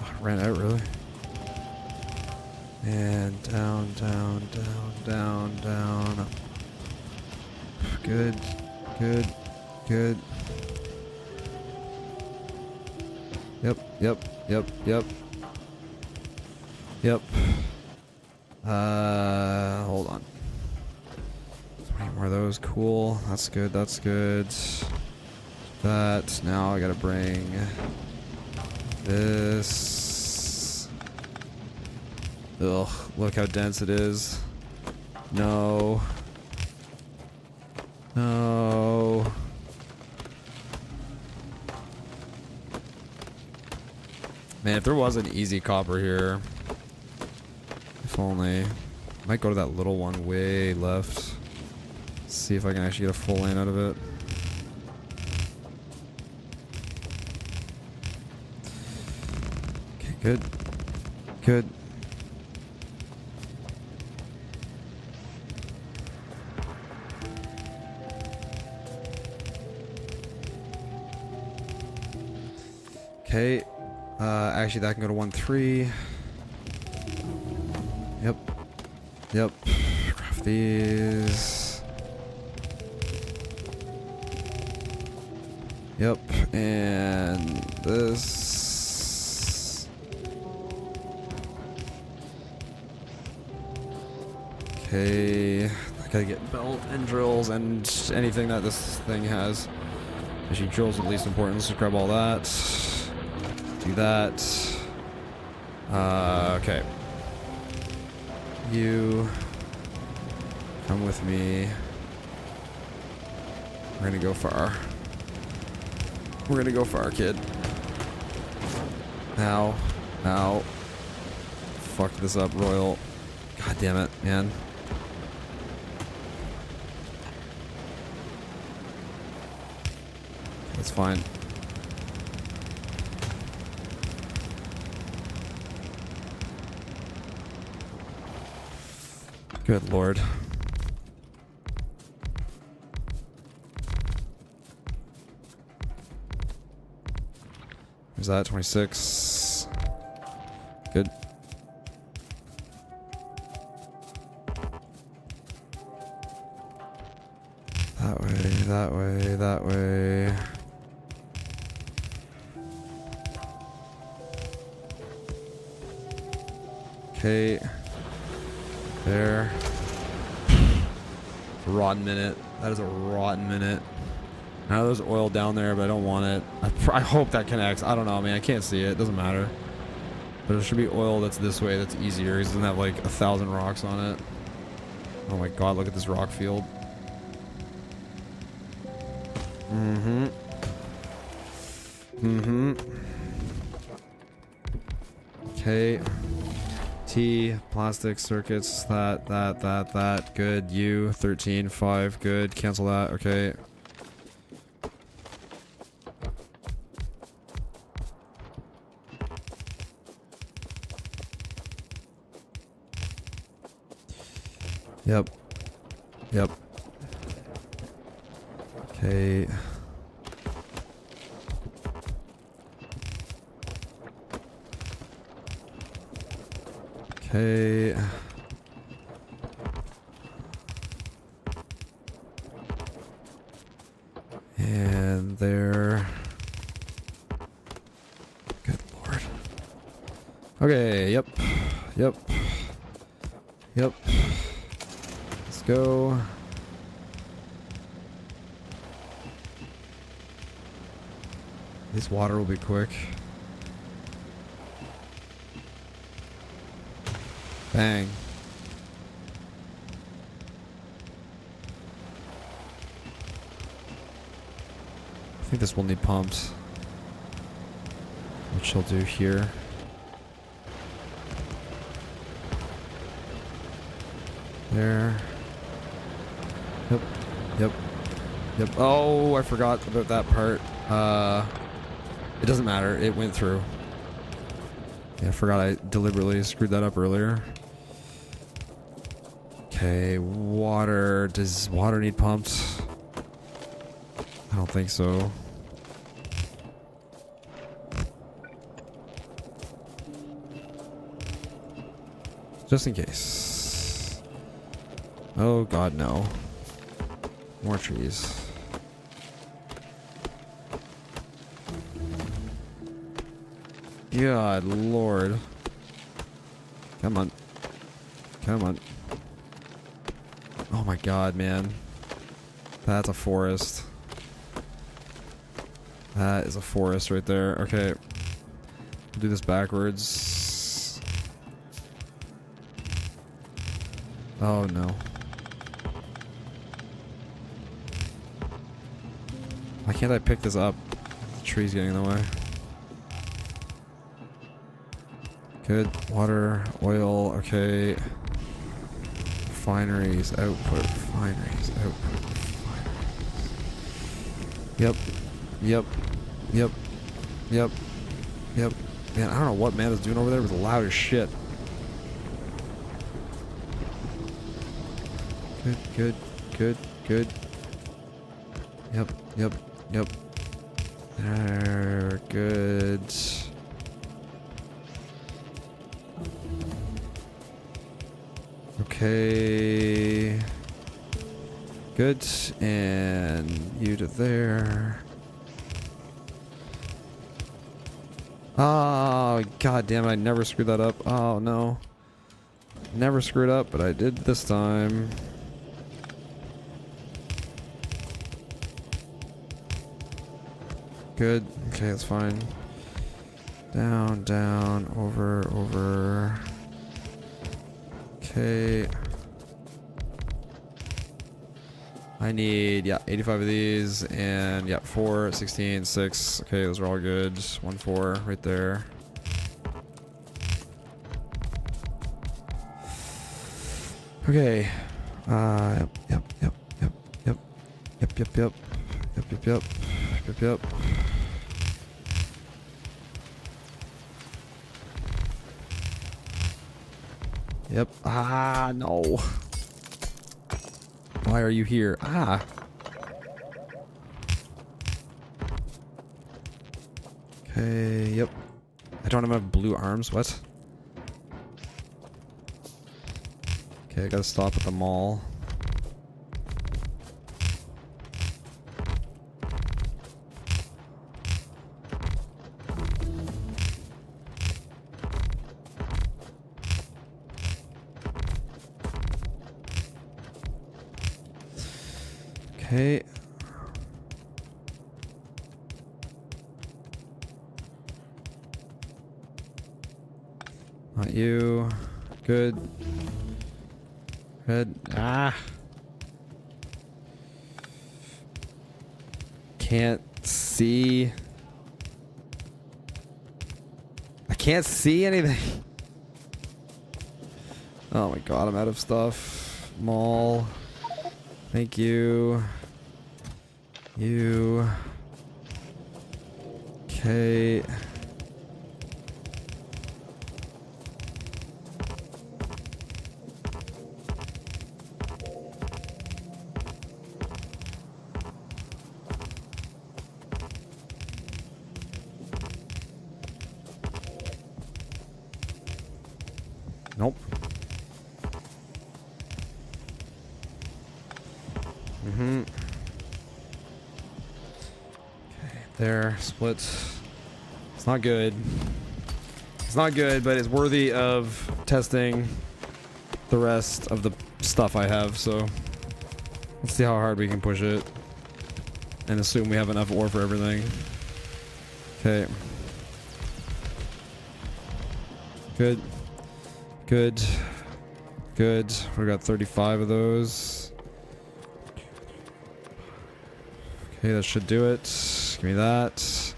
Oh, I ran out, really. And down, down, down, down, down. Good. Good. Good. Yep, yep, yep, yep. Yep. Hold on. 20 more of those. Cool. That's good, that's good. That. Now I gotta bring this. Ugh, look how dense it is. No. No. Man, if there was an easy copper here. If only. Might go to that little one way left. See if I can actually get a full lane out of it. Okay, good. Good. Okay. Actually, that can go to 1-3. Yep. Yep. Craft these. Yep. And this. Okay. I gotta get belt and drills and anything that this thing has. Actually, drills are the least important. Let's just grab all that. Do that. Okay. You come with me. We're gonna go far. We're gonna go far, kid. Now. Now. Fuck this up, Royal. God damn it, man. That's fine. Good lord. Where's that? 26. Good. That way, that way, that way. Okay. There. Rotten minute. That is a rotten minute. Now there's oil down there, but I don't want it. I hope that connects. I don't know, man. I can't see it. It doesn't matter. But there should be oil that's this way that's easier. It doesn't have like 1,000 rocks on it. Oh my god, look at this rock field. Mm-hmm. Mm-hmm. Okay. T, plastic circuits, that, good, U, 13, 5, good, cancel that, okay. Yep. Yep. Okay. Okay. And there. Good lord. Okay, yep. Yep. Yep. Let's go. This water will be quick. Bang. I think this will need pumps. Which I'll do here. There. Yep. Yep. Yep. Oh, I forgot about that part. It doesn't matter. It went through. Yeah, I forgot I deliberately screwed that up earlier. Okay, water. Does water need pumped? I don't think so. Just in case. Oh god, no. More trees. God lord. Come on. Come on. Oh my god, man. That's a forest. That is a forest right there. Okay. Do this backwards. Oh no. Why can't I pick this up? The tree's getting in the way. Good. Water, oil, okay. Refineries, output, refineries, output, refineries. Yep. Yep. Yep. Yep. Yep. Man, I don't know what man is doing over there. It was loud as shit. Good, good, good, good. Yep, yep, yep. There, good. Okay. Good, and you to there. Oh, god damn it, I never screwed that up. Oh no. Never screwed up, but I did this time. Good. Okay, that's fine. Down, down, over, over. Okay. I need, yeah, 85 of these, and yeah, 4, 16, 6. Okay, those are all good. 1, 4, right there. Okay. Yep, yep, yep, yep, yep, yep, yep, yep, yep, yep, yep, yep, yep. Yep. Ah, no. Why are you here? Ah. Okay, yep. I don't have blue arms. What? Okay, I gotta stop at the mall. Okay. Not you. Good. Good. Ah. Can't see. I can't see anything. Oh my god, I'm out of stuff. Mall. Thank you. You. Okay. Nope. Mm-hmm. Okay, there, split. It's not good. It's not good, but it's worthy of testing the rest of the stuff I have, so let's see how hard we can push it. And assume we have enough ore for everything. Okay. Good. Good. Good. We got 35 of those. Okay, that should do it. Give me that.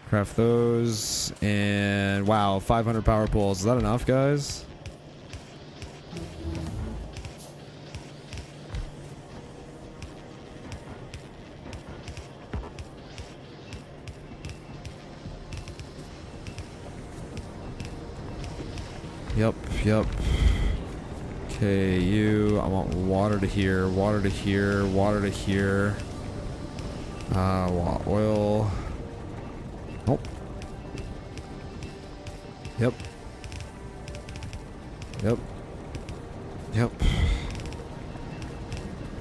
Craft those. And wow, 500 power poles. Is that enough, guys? Yep. Okay, I want water to here, water to here, water to here. Want oil. Nope. Yep.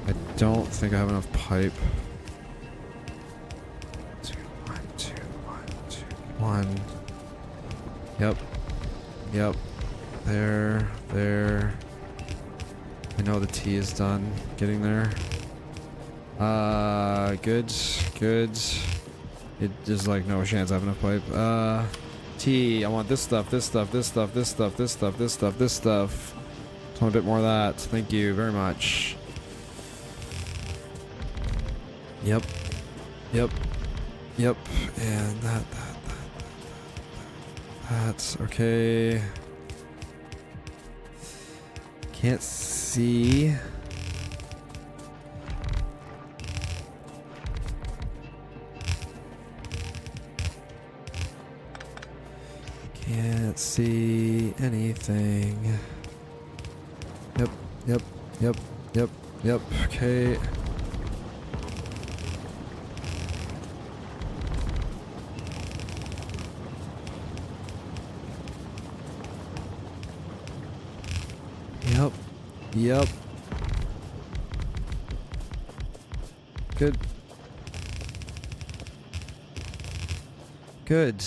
I don't think I have enough pipe. 2, 1, 2, 1, 2, 1. Yep. There. I know the tea is done. Getting there. Good. There's like no chance I have enough pipe. Tea. I want this stuff. Just want a bit more of that. Thank you very much. Yep. And that's okay. Can't see. Can't see anything. Yep. Okay. Yep. Good.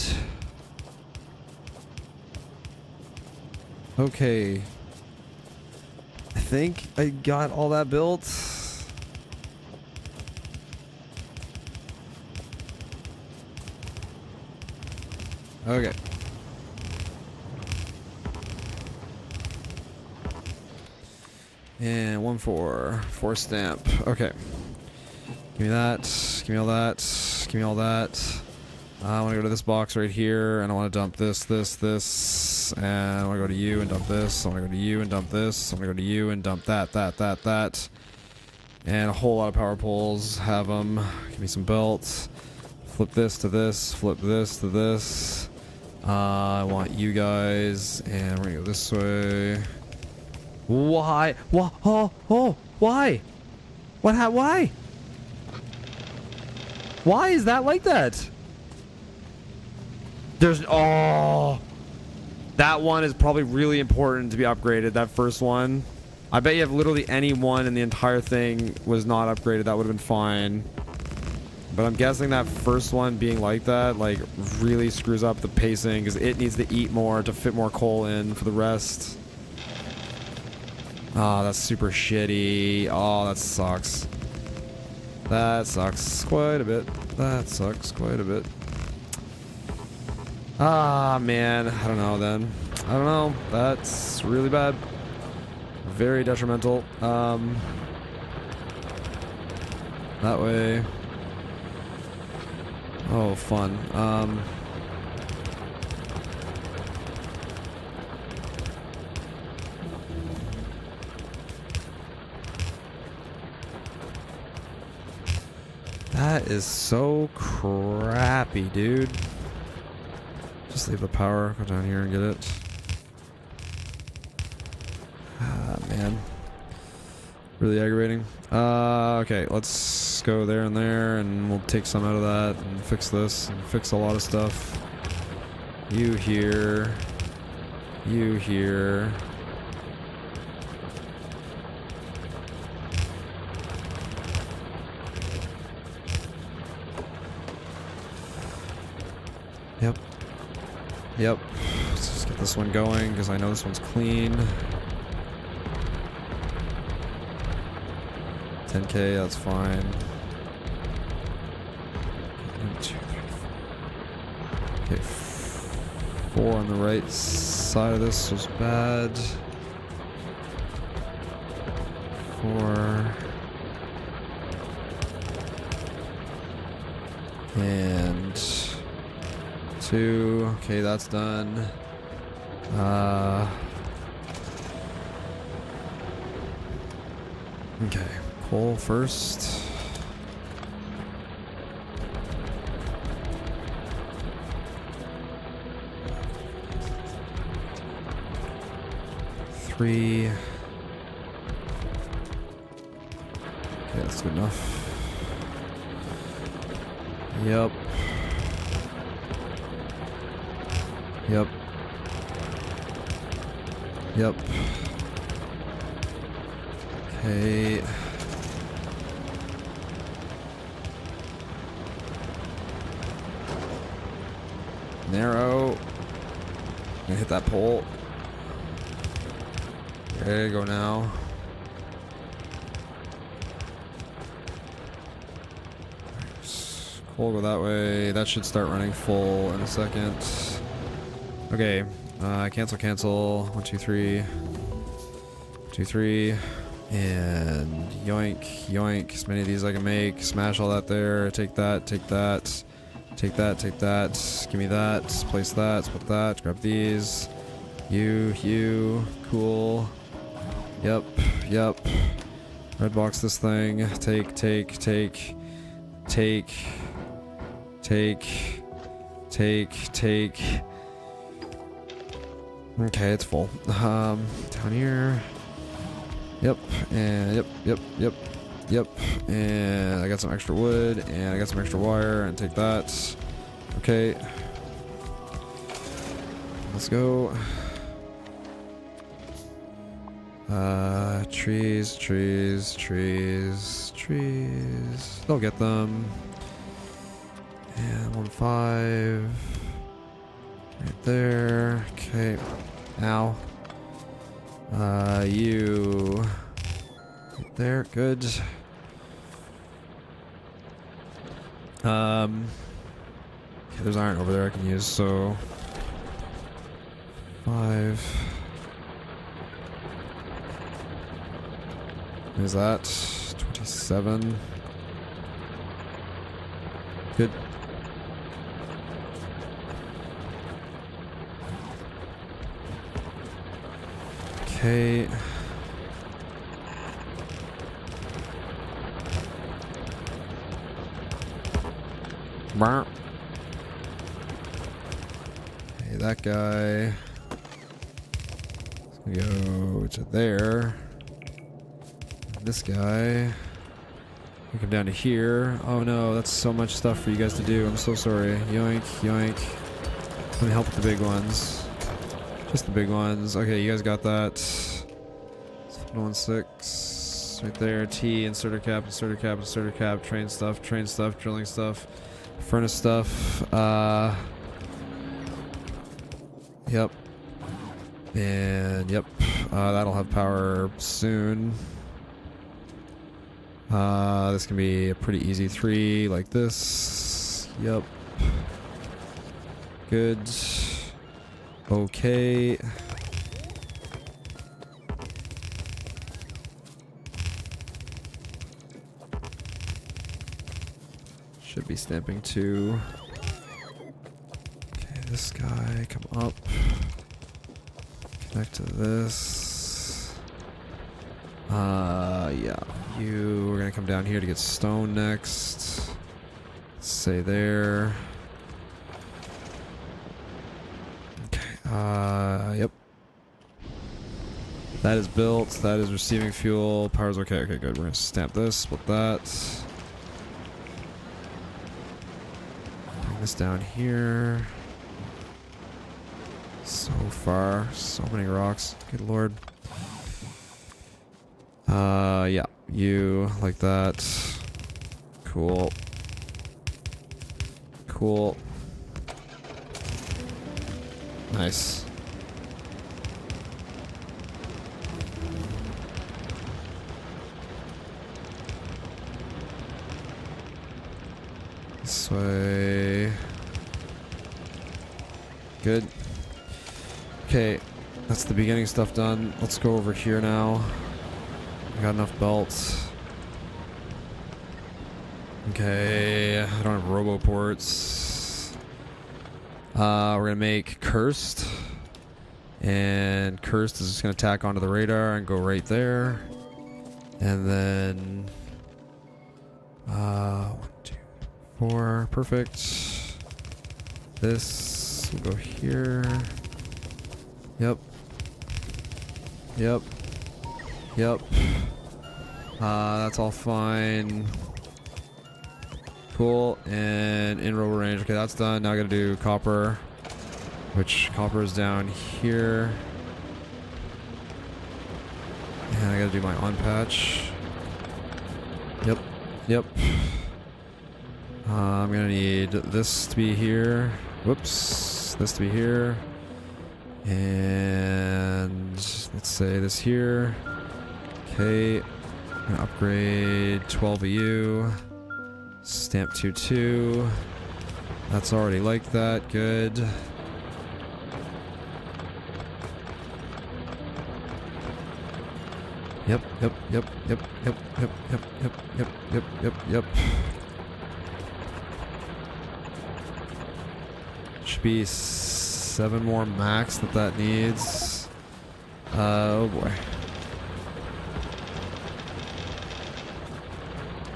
Okay. I think I got all that built. Okay. And 1-4 stamp. Okay. Give me that. Give me all that. Give me all that. I want to go to this box right here, and I want to dump this. And I want to go to you and dump this. I want to go to you and dump this. I want to go to you and dump that. And a whole lot of power poles. Have them. Give me some belts. Flip this to this. Flip this to this. I want you guys, and we're going to go this way. Why? Oh, why? Why? Why is that like that? That one is probably really important to be upgraded, that first one. I bet you have literally any one in the entire thing was not upgraded, that would have been fine. But I'm guessing that first one being like that, like, really screws up the pacing, because it needs to eat more to fit more coal in for the rest. Oh, that's super shitty. Oh, that sucks. That sucks quite a bit. Ah, man. I don't know then. I don't know. That's really bad. Very detrimental. That way. Oh, fun. That is so crappy, dude. Just leave the power, go down here and get it. Ah, man. Really aggravating. Okay, let's go there and we'll take some out of that and fix this and fix a lot of stuff. You here. You here. Yep. Let's just get this one going because I know this one's clean. 10K, that's fine. 1, 2, 3, 4. Okay, 4 on the right side of this was bad. 4. And 2. Okay, that's done. Okay, coal first. 3. Okay, that's good enough. Yep. Yep. Yep. Okay. Narrow. Gonna hit that pole. There you go now. Cool, go that way. That should start running full in a second. Okay. Cancel, cancel. 1, 2, 3. 2, 3. And yoink, yoink. As many of these I can make. Smash all that there. Take that, take that. Take that, take that. Give me that. Place that. Split that. Grab these. You. Cool. Yep, yep. Red box this thing. Take. Okay, it's full. Down here. Yep, and yep. And I got some extra wood, and I got some extra wire, and take that. Okay. Let's go. Trees. They'll get them. And 1, 5. Right there. Okay. Ow. You. Right there. Good. Okay, there's iron over there I can use, so 5. What is that? 27. Good. Okay. Burp. Okay, that guy. Let's go to there. This guy. We come down to here. Oh no, that's so much stuff for you guys to do. I'm so sorry. Yoink, yoink. Let me help with the big ones. Just the big ones. Okay, you guys got that. 716. Right there. T, inserter cap, train stuff, drilling stuff, furnace stuff. Yep. And yep. That'll have power soon. This can be a pretty easy 3 like this. Yep. Good. Okay. Should be stamping 2. Okay, this guy, come up. Connect to this. Yeah. We're gonna come down here to get stone next. Say there. Okay, yep. That is built. That is receiving fuel. Power's okay. Okay, good. We're gonna stamp this, split that. Bring this down here. So far. So many rocks. Good lord. Yeah. You like that. Cool. Cool. Nice. This way. Good. Okay, that's the beginning stuff done. Let's go over here now. I got enough belts. Okay, I don't have roboports. We're gonna make cursed, and cursed is just gonna tack onto the radar and go right there, and then 1, 2, 4, perfect. This will go here. Yep. Yep. Yep. That's all fine. Cool. And in robo range. Okay, that's done. Now I gotta do copper. Which copper is down here. And I gotta do my on patch. Yep. Yep. I'm gonna need this to be here. Whoops. This to be here. And let's say this here. Okay. I'm gonna upgrade 12 EU. Stamp 2-2. That's already like that. Good. Yep, yep, yep, yep, yep, yep, yep, yep, yep, yep, yep, yep. Should be 7 more max that needs. Oh boy.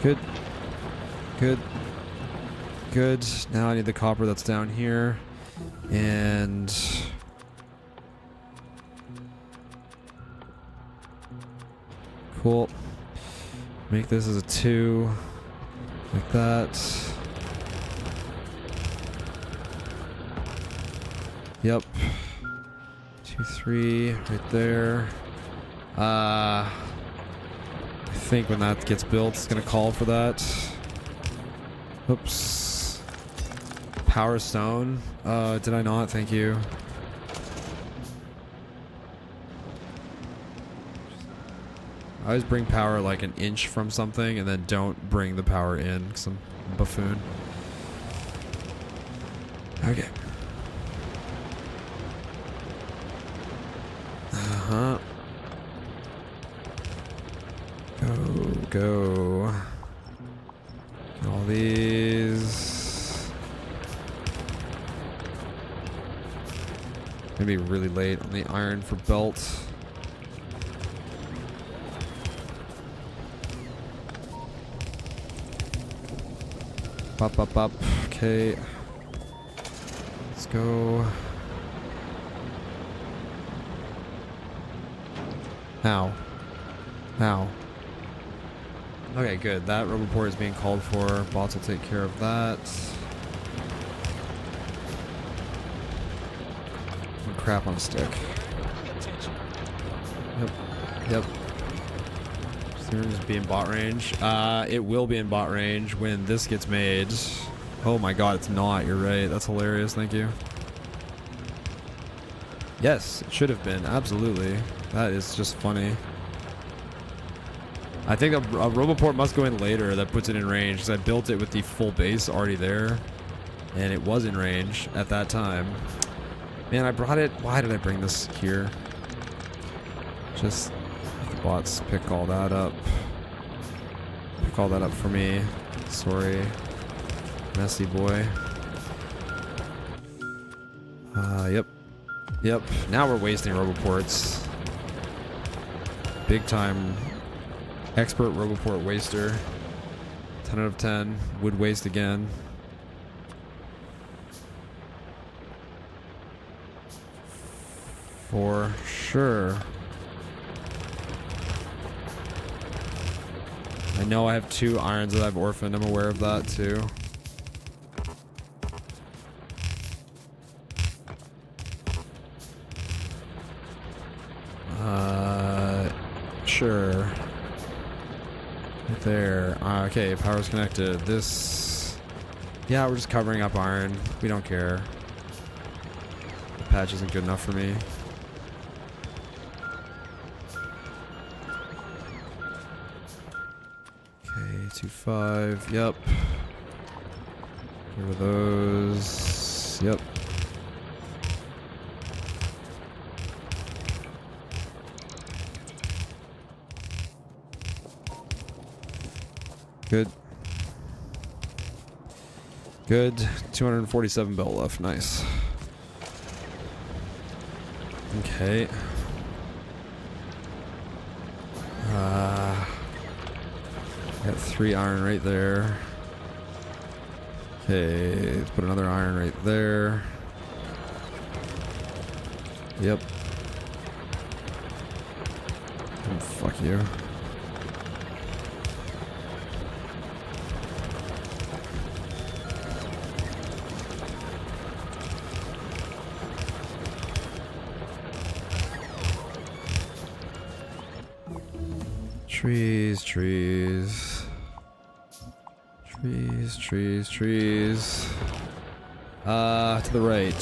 Good. Good. Good. Now I need the copper that's down here. And cool. Make this as a 2. Like that. Yep. 2, 3 right there. I think when that gets built, it's gonna call for that. Oops. Power stone. Did I not? Thank you. I always bring power like an inch from something and then don't bring the power in because I'm a buffoon. Okay. Uh-huh. Go. Get all these. Gonna be really late on the iron for belt. Up. Okay. Let's go. Now. Okay, good. That roboport is being called for. Bots will take care of that. Crap on a stick. Yep. Just be in bot range. It will be in bot range when this gets made. Oh my god, it's not. You're right. That's hilarious. Thank you. Yes, it should have been. Absolutely. That is just funny. I think a roboport must go in later that puts it in range because I built it with the full base already there. And it was in range at that time. Man, I brought it. Why did I bring this here? Just the bots pick all that up. Pick all that up for me. Sorry. Messy boy. Yep. Now we're wasting roboports. Big time. Expert roboport waster. 10 out of 10. Would waste again. For sure. I know I have 2 irons that I've orphaned. I'm aware of that too. Sure. Right there. Okay, power's connected. This... Yeah, we're just covering up iron. We don't care. The patch isn't good enough for me. Okay, 2-5. Yep. Here are those. Yep. Good. 247 belt left. Nice. Okay. Got 3 iron right there. Okay, let's put another iron right there. Yep. Fuck you. Trees, trees. Trees, trees, trees. To the right.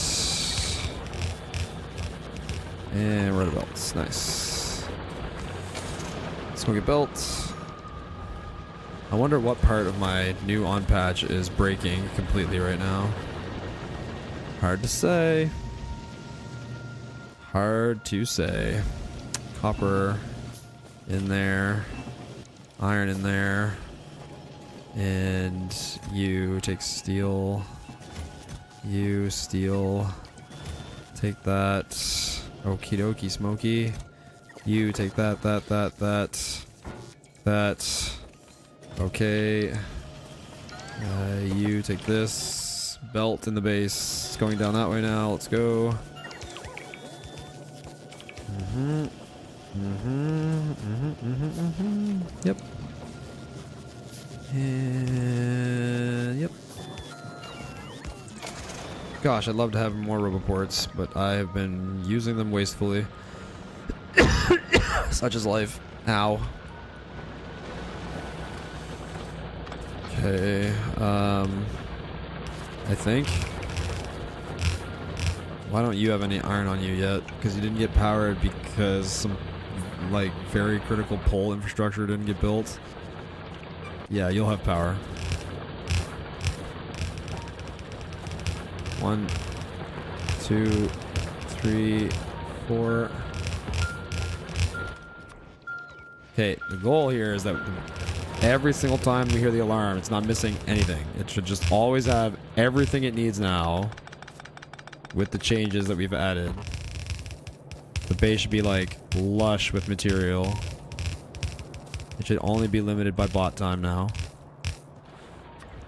And we're at belts. Nice. Smoky belt. I wonder what part of my new on patch is breaking completely right now. Hard to say. Hard to say. Copper in there. Iron in there. And you take steel. You steel. Take that. Okie dokie, Smoky. You take that. That. Okay. You take this. Belt in the base. It's going down that way now. Let's go. Yep. And yep. Gosh, I'd love to have more roboports, but I have been using them wastefully. Such is life. Ow. Okay, I think. Why don't you have any iron on you yet? Because you didn't get powered because some, like, very critical pole infrastructure didn't get built. Yeah, you'll have power. 1, 2, 3, 4. Okay, the goal here is that every single time we hear the alarm, it's not missing anything. It should just always have everything it needs now with the changes that we've added. The base should be like lush with material. It should only be limited by bot time now.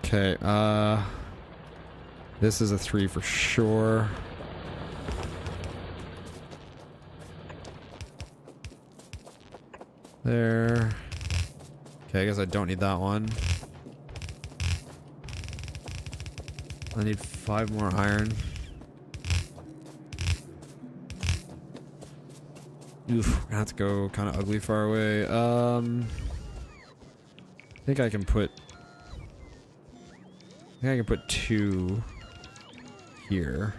Okay, this is a 3 for sure. There. Okay, I guess I don't need that one. I need 5 more iron. Oof, we're gonna have to go kind of ugly far away. I think I can put 2 here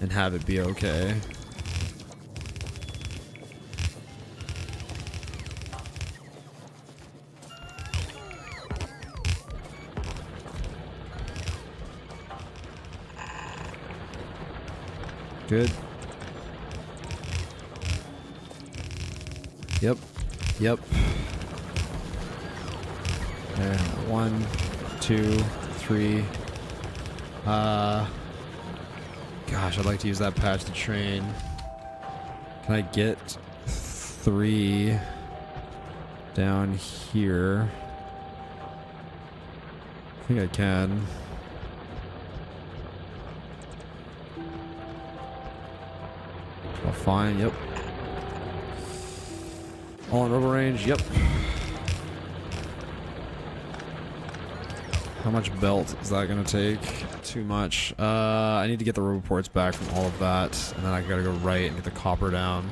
and have it be okay. Good. Yep. Yep. There. 1, 2, 3. Gosh, I'd like to use that patch to train. Can I get 3 down here? I think I can. Well, fine, yep. All in robo range, yep. How much belt is that gonna take? Too much. I need to get the roboports back from all of that, and then I gotta go right and get the copper down.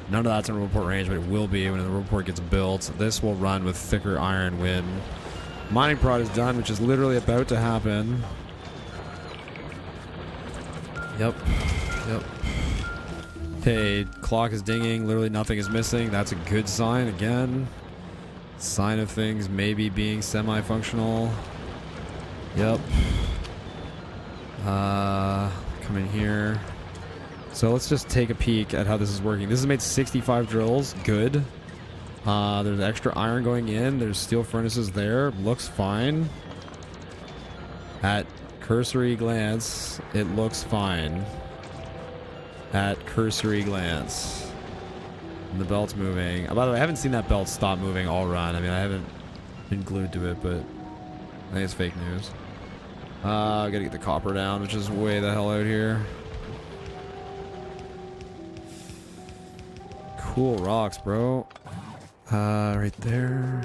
None of that's in roboport range, but it will be when the roboport gets built. This will run with thicker iron when mining prod is done, which is literally about to happen. Yep. Yep. Okay, clock is dinging. Literally nothing is missing. That's a good sign again. Sign of things maybe being semi-functional. Yep. Come in here. So let's just take a peek at how this is working. This has made 65 drills. Good. There's extra iron going in. There's steel furnaces there. Looks fine. At cursory glance, it looks fine. At cursory glance. And the belt's moving. By the way, I haven't seen that belt stop moving all run. I mean, I haven't been glued to it, but I think it's fake news. I gotta get the copper down, which is way the hell out here. Cool rocks, bro. Right there.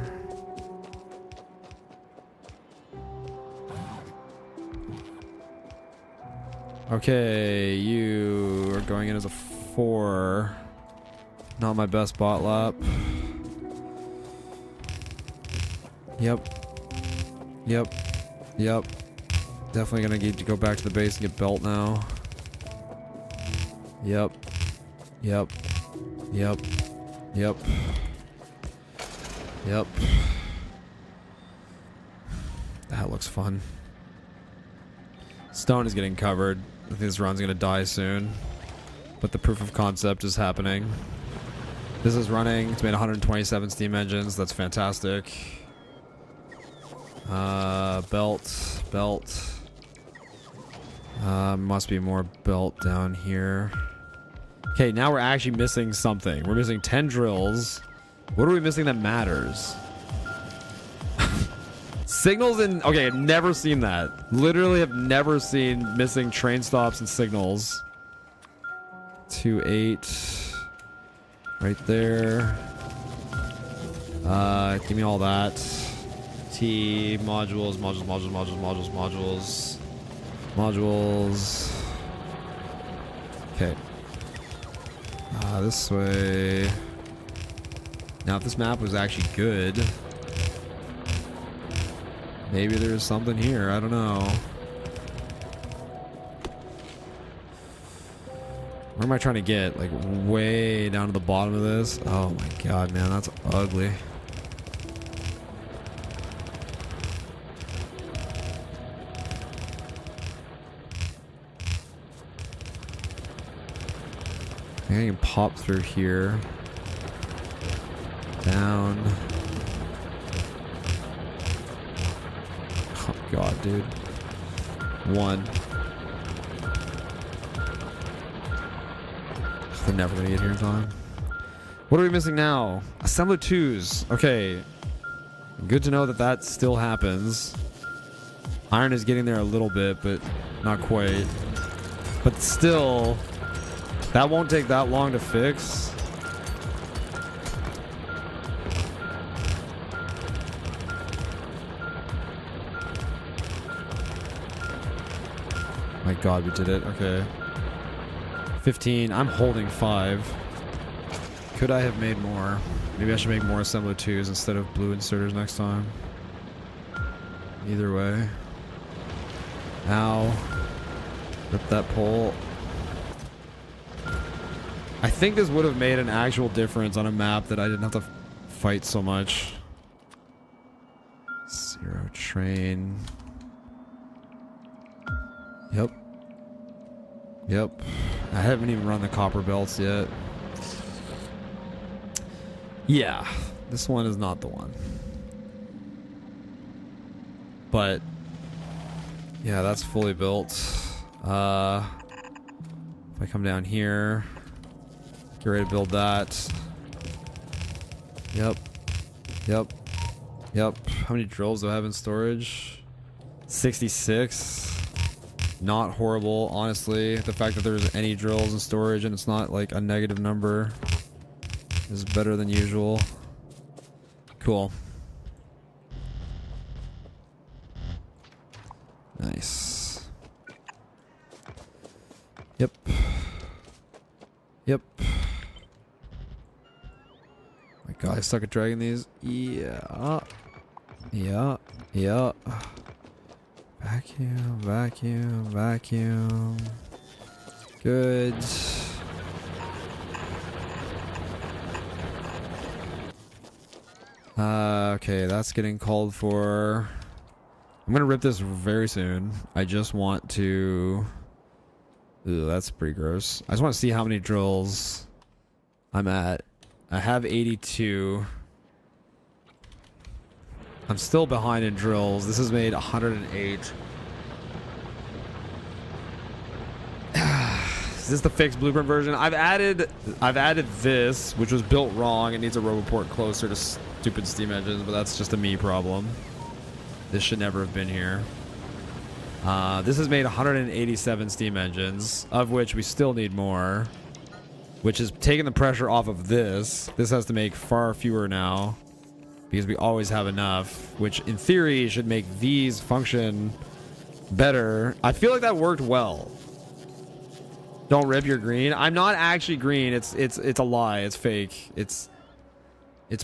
Okay, you are going in as a 4. Not my best bot lap. Yep. Yep. Yep. Definitely gonna need to go back to the base and get belt now. Yep. Yep. Yep. Yep. Yep. That looks fun. Stone is getting covered. I think this run's gonna die soon. But the proof of concept is happening. This is running. It's made 127 steam engines. That's fantastic. Belt. Belt. Must be more belt down here. Okay, now we're actually missing something. We're missing 10 drills. What are we missing that matters? Signals and... Okay, I've never seen that. Literally have never seen missing train stops and signals. 2-8. Right there. Give me all that. T, modules, modules, modules, modules, modules, modules. Modules. Okay. This way. Now, if this map was actually good, maybe there's something here. I don't know. Where am I trying to get? Like, way down to the bottom of this? Oh my god, man. That's ugly. I think I can pop through here. Down. Oh god, dude. 1. They're never gonna get here in time. What are we missing now? Assembler 2s. Okay. Good to know that that still happens. Iron is getting there a little bit, but not quite. But still, that won't take that long to fix. My god, we did it. Okay. 15. I'm holding 5. Could I have made more? Maybe I should make more assembler 2s instead of blue inserters next time. Either way. Ow. Rip that pole. I think this would have made an actual difference on a map that I didn't have to fight so much. 0 train. Yep. Yep. I haven't even run the copper belts yet. Yeah. This one is not the one. But yeah, that's fully built. If I come down here, get ready to build that. Yep. Yep. Yep. How many drills do I have in storage? 66. Not horrible, honestly. The fact that there's any drills in storage and it's not like a negative number is better than usual. Cool. Nice. Yep. Yep. My god, I suck at dragging these. Yeah. Yeah. Yeah. Vacuum, vacuum, vacuum. Good. Okay, that's getting called for. I'm gonna rip this very soon. I just want to... Ooh, that's pretty gross. I just want to see how many drills I'm at. I have 82. I'm still behind in drills. This has made 108. Is this the fixed blueprint version? I've added this, which was built wrong. It needs a roboport closer to stupid steam engines, but that's just a me problem. This should never have been here. This has made 187 steam engines, of which we still need more, which is taking the pressure off of this. This has to make far fewer now because we always have enough, which in theory should make these function better. I feel like that worked well. Don't rip your green. I'm not actually green. It's a lie. It's fake. It's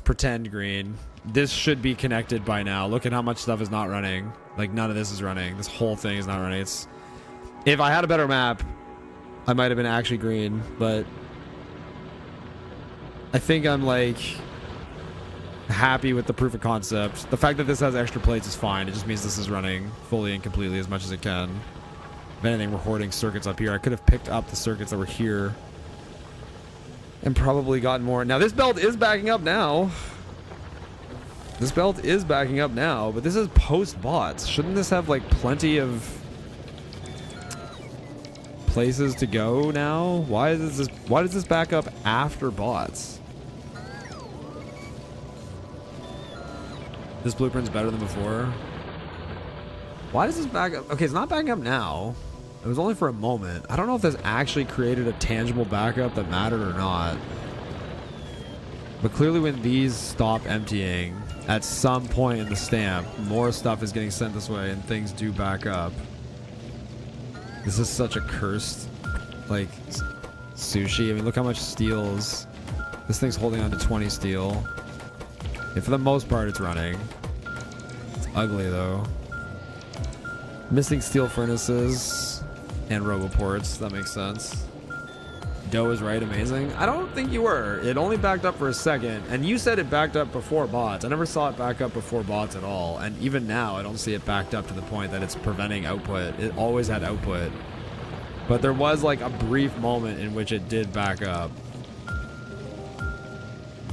pretend green. This should be connected by now. Look at how much stuff is not running. Like none of this is running. This whole thing is not running. It's, if I had a better map, I might have been actually green, but I think I'm like happy with the proof of concept. The fact that this has extra plates is fine. It just means this is running fully and completely as much as it can. If anything, we're hoarding circuits up here. I could have picked up the circuits that were here and probably gotten more. Now this belt is backing up now. This belt is backing up now, but this is post bots. Shouldn't this have like plenty of places to go now? Why does this back up after bots? This blueprint's better than before. Why does this back up? Okay, it's not backing up now. It was only for a moment. I don't know if this actually created a tangible backup that mattered or not. But clearly when these stop emptying, at some point in the stamp, more stuff is getting sent this way and things do back up. This is such a cursed, like, sushi. I mean, look how much steels. This thing's holding on to 20 steel. And for the most part, it's running. It's ugly, though. Missing steel furnaces and roboports. That makes sense. Doe is right, amazing. I don't think you were. It only backed up for a second, and you said it backed up before bots. I never saw it back up before bots at all, and even now I don't see it backed up to the point that it's preventing output. It always had output, but there was like a brief moment in which it did back up.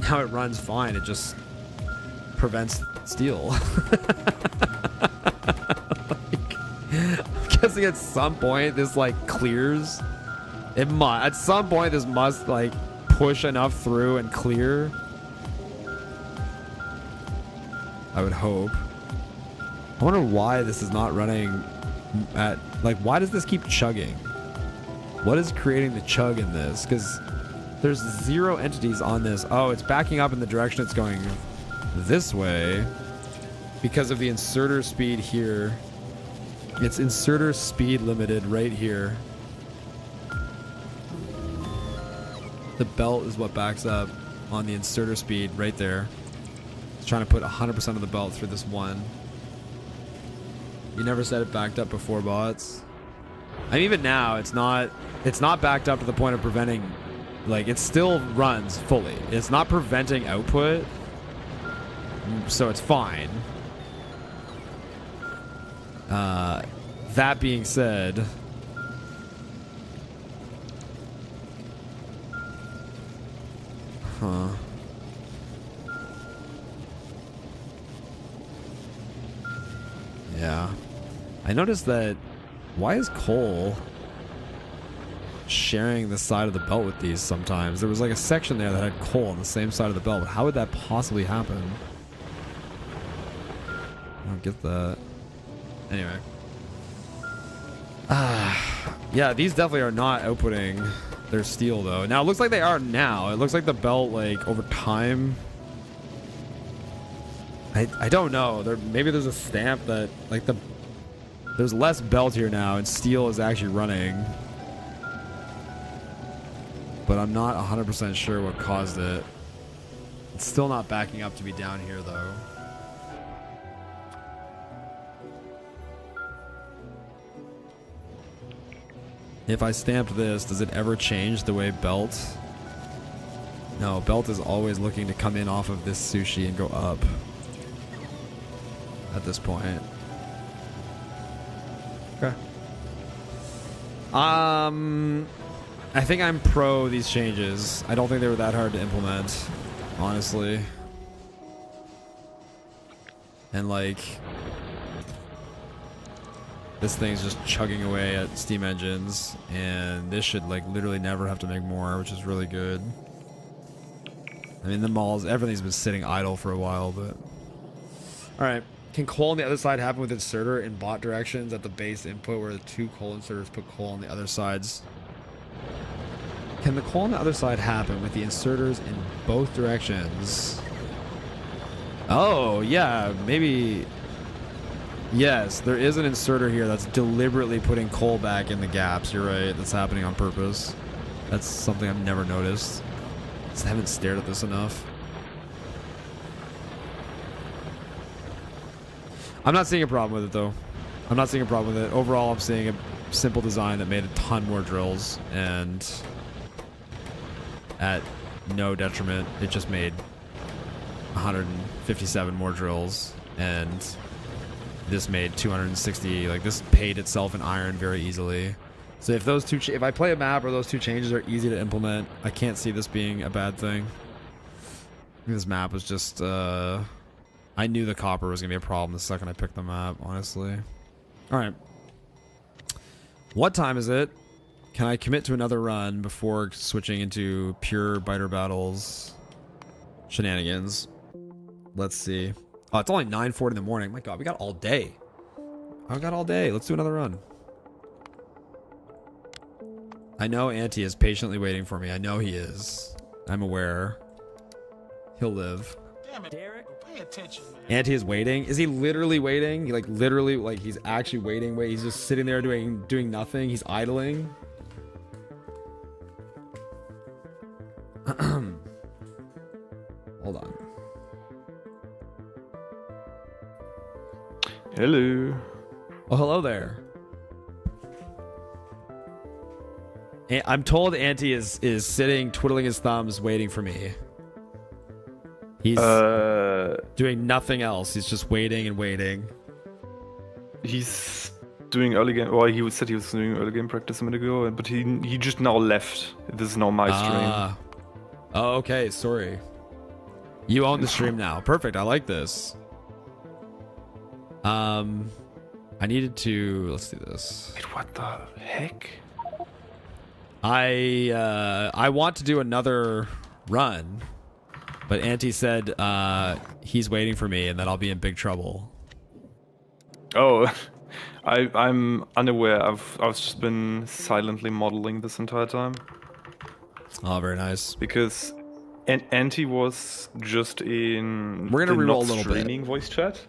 Now it runs fine. It just prevents steel. I'm guessing at some point this like clears. It must. At some point, this must like push enough through and clear. I would hope. I wonder why this is not running at like. Why does this keep chugging? What is creating the chug in this? Because there's 0 entities on this. Oh, it's backing up in the direction it's going this way because of the inserter speed here. It's inserter speed limited right here. The belt is what backs up on the inserter speed right there. It's trying to put 100% of the belt through this one. You never said it backed up before bots. I mean, even now, it's not backed up to the point of preventing, like, it still runs fully. It's not preventing output, so it's fine. That being said, huh. Yeah. I noticed that. Why is coal sharing the side of the belt with these sometimes? There was like a section there that had coal on the same side of the belt. How would that possibly happen? I don't get that. Anyway. Yeah, these definitely are not outputting their steel though. Now it looks like they are now. It looks like the belt, like, over time. I don't know. Maybe there's a stamp that like there's less belt here now and steel is actually running. But I'm not 100% sure what caused it. It's still not backing up to be down here though. If I stamped this, does it ever change the way belt? No, belt is always looking to come in off of this sushi and go up. At this point. Okay. I think I'm pro these changes. I don't think they were that hard to implement, honestly. And like, this thing's just chugging away at steam engines, and this should like literally never have to make more, which is really good. I mean, the malls, everything's been sitting idle for a while, but all right. Can coal on the other side happen with inserter in bot directions at the base input where the 2 coal inserters put coal on the other sides? Can the coal on the other side happen with the inserters in both directions? Oh, yeah, maybe. Yes, there is an inserter here that's deliberately putting coal back in the gaps. You're right. That's happening on purpose. That's something I've never noticed. Just haven't stared at this enough. I'm not seeing a problem with it, though. I'm not seeing a problem with it. Overall, I'm seeing a simple design that made a ton more drills, and at no detriment, it just made 157 more drills, and this made 260. Like, this paid itself in iron very easily. So if those two, if I play a map where those two changes are easy to implement, I can't see this being a bad thing. This map was just, I knew the copper was gonna be a problem the second I picked the map, honestly. All right. What time is it? Can I commit to another run before switching into pure biter battles shenanigans? Let's see. Oh, it's only 9:40 in the morning. My God, we got all day. I got all day. Let's do another run. I know Auntie is patiently waiting for me. I know he is. I'm aware. He'll live. Damn it, Derek. Pay attention, man. Auntie is waiting. Is he literally waiting? Like literally, like he's actually waiting. Wait, he's just sitting there doing nothing. He's idling. Hold on. Hello. Oh, hello there. I'm told Auntie is sitting, twiddling his thumbs, waiting for me. He's doing nothing else. He's just waiting and waiting. He's doing early game. Well, he said he was doing early game practice a minute ago, but he just now left. This is now my stream. Oh, okay. Sorry. You own the stream now. Perfect. I like this. I needed to. Let's do this. Wait, what the heck? I want to do another run, but Auntie said he's waiting for me and that I'll be in big trouble. Oh, I'm unaware. I've just been silently modeling this entire time. Oh, very nice. Because Auntie was just in We're gonna the reroll not a little streaming voice chat.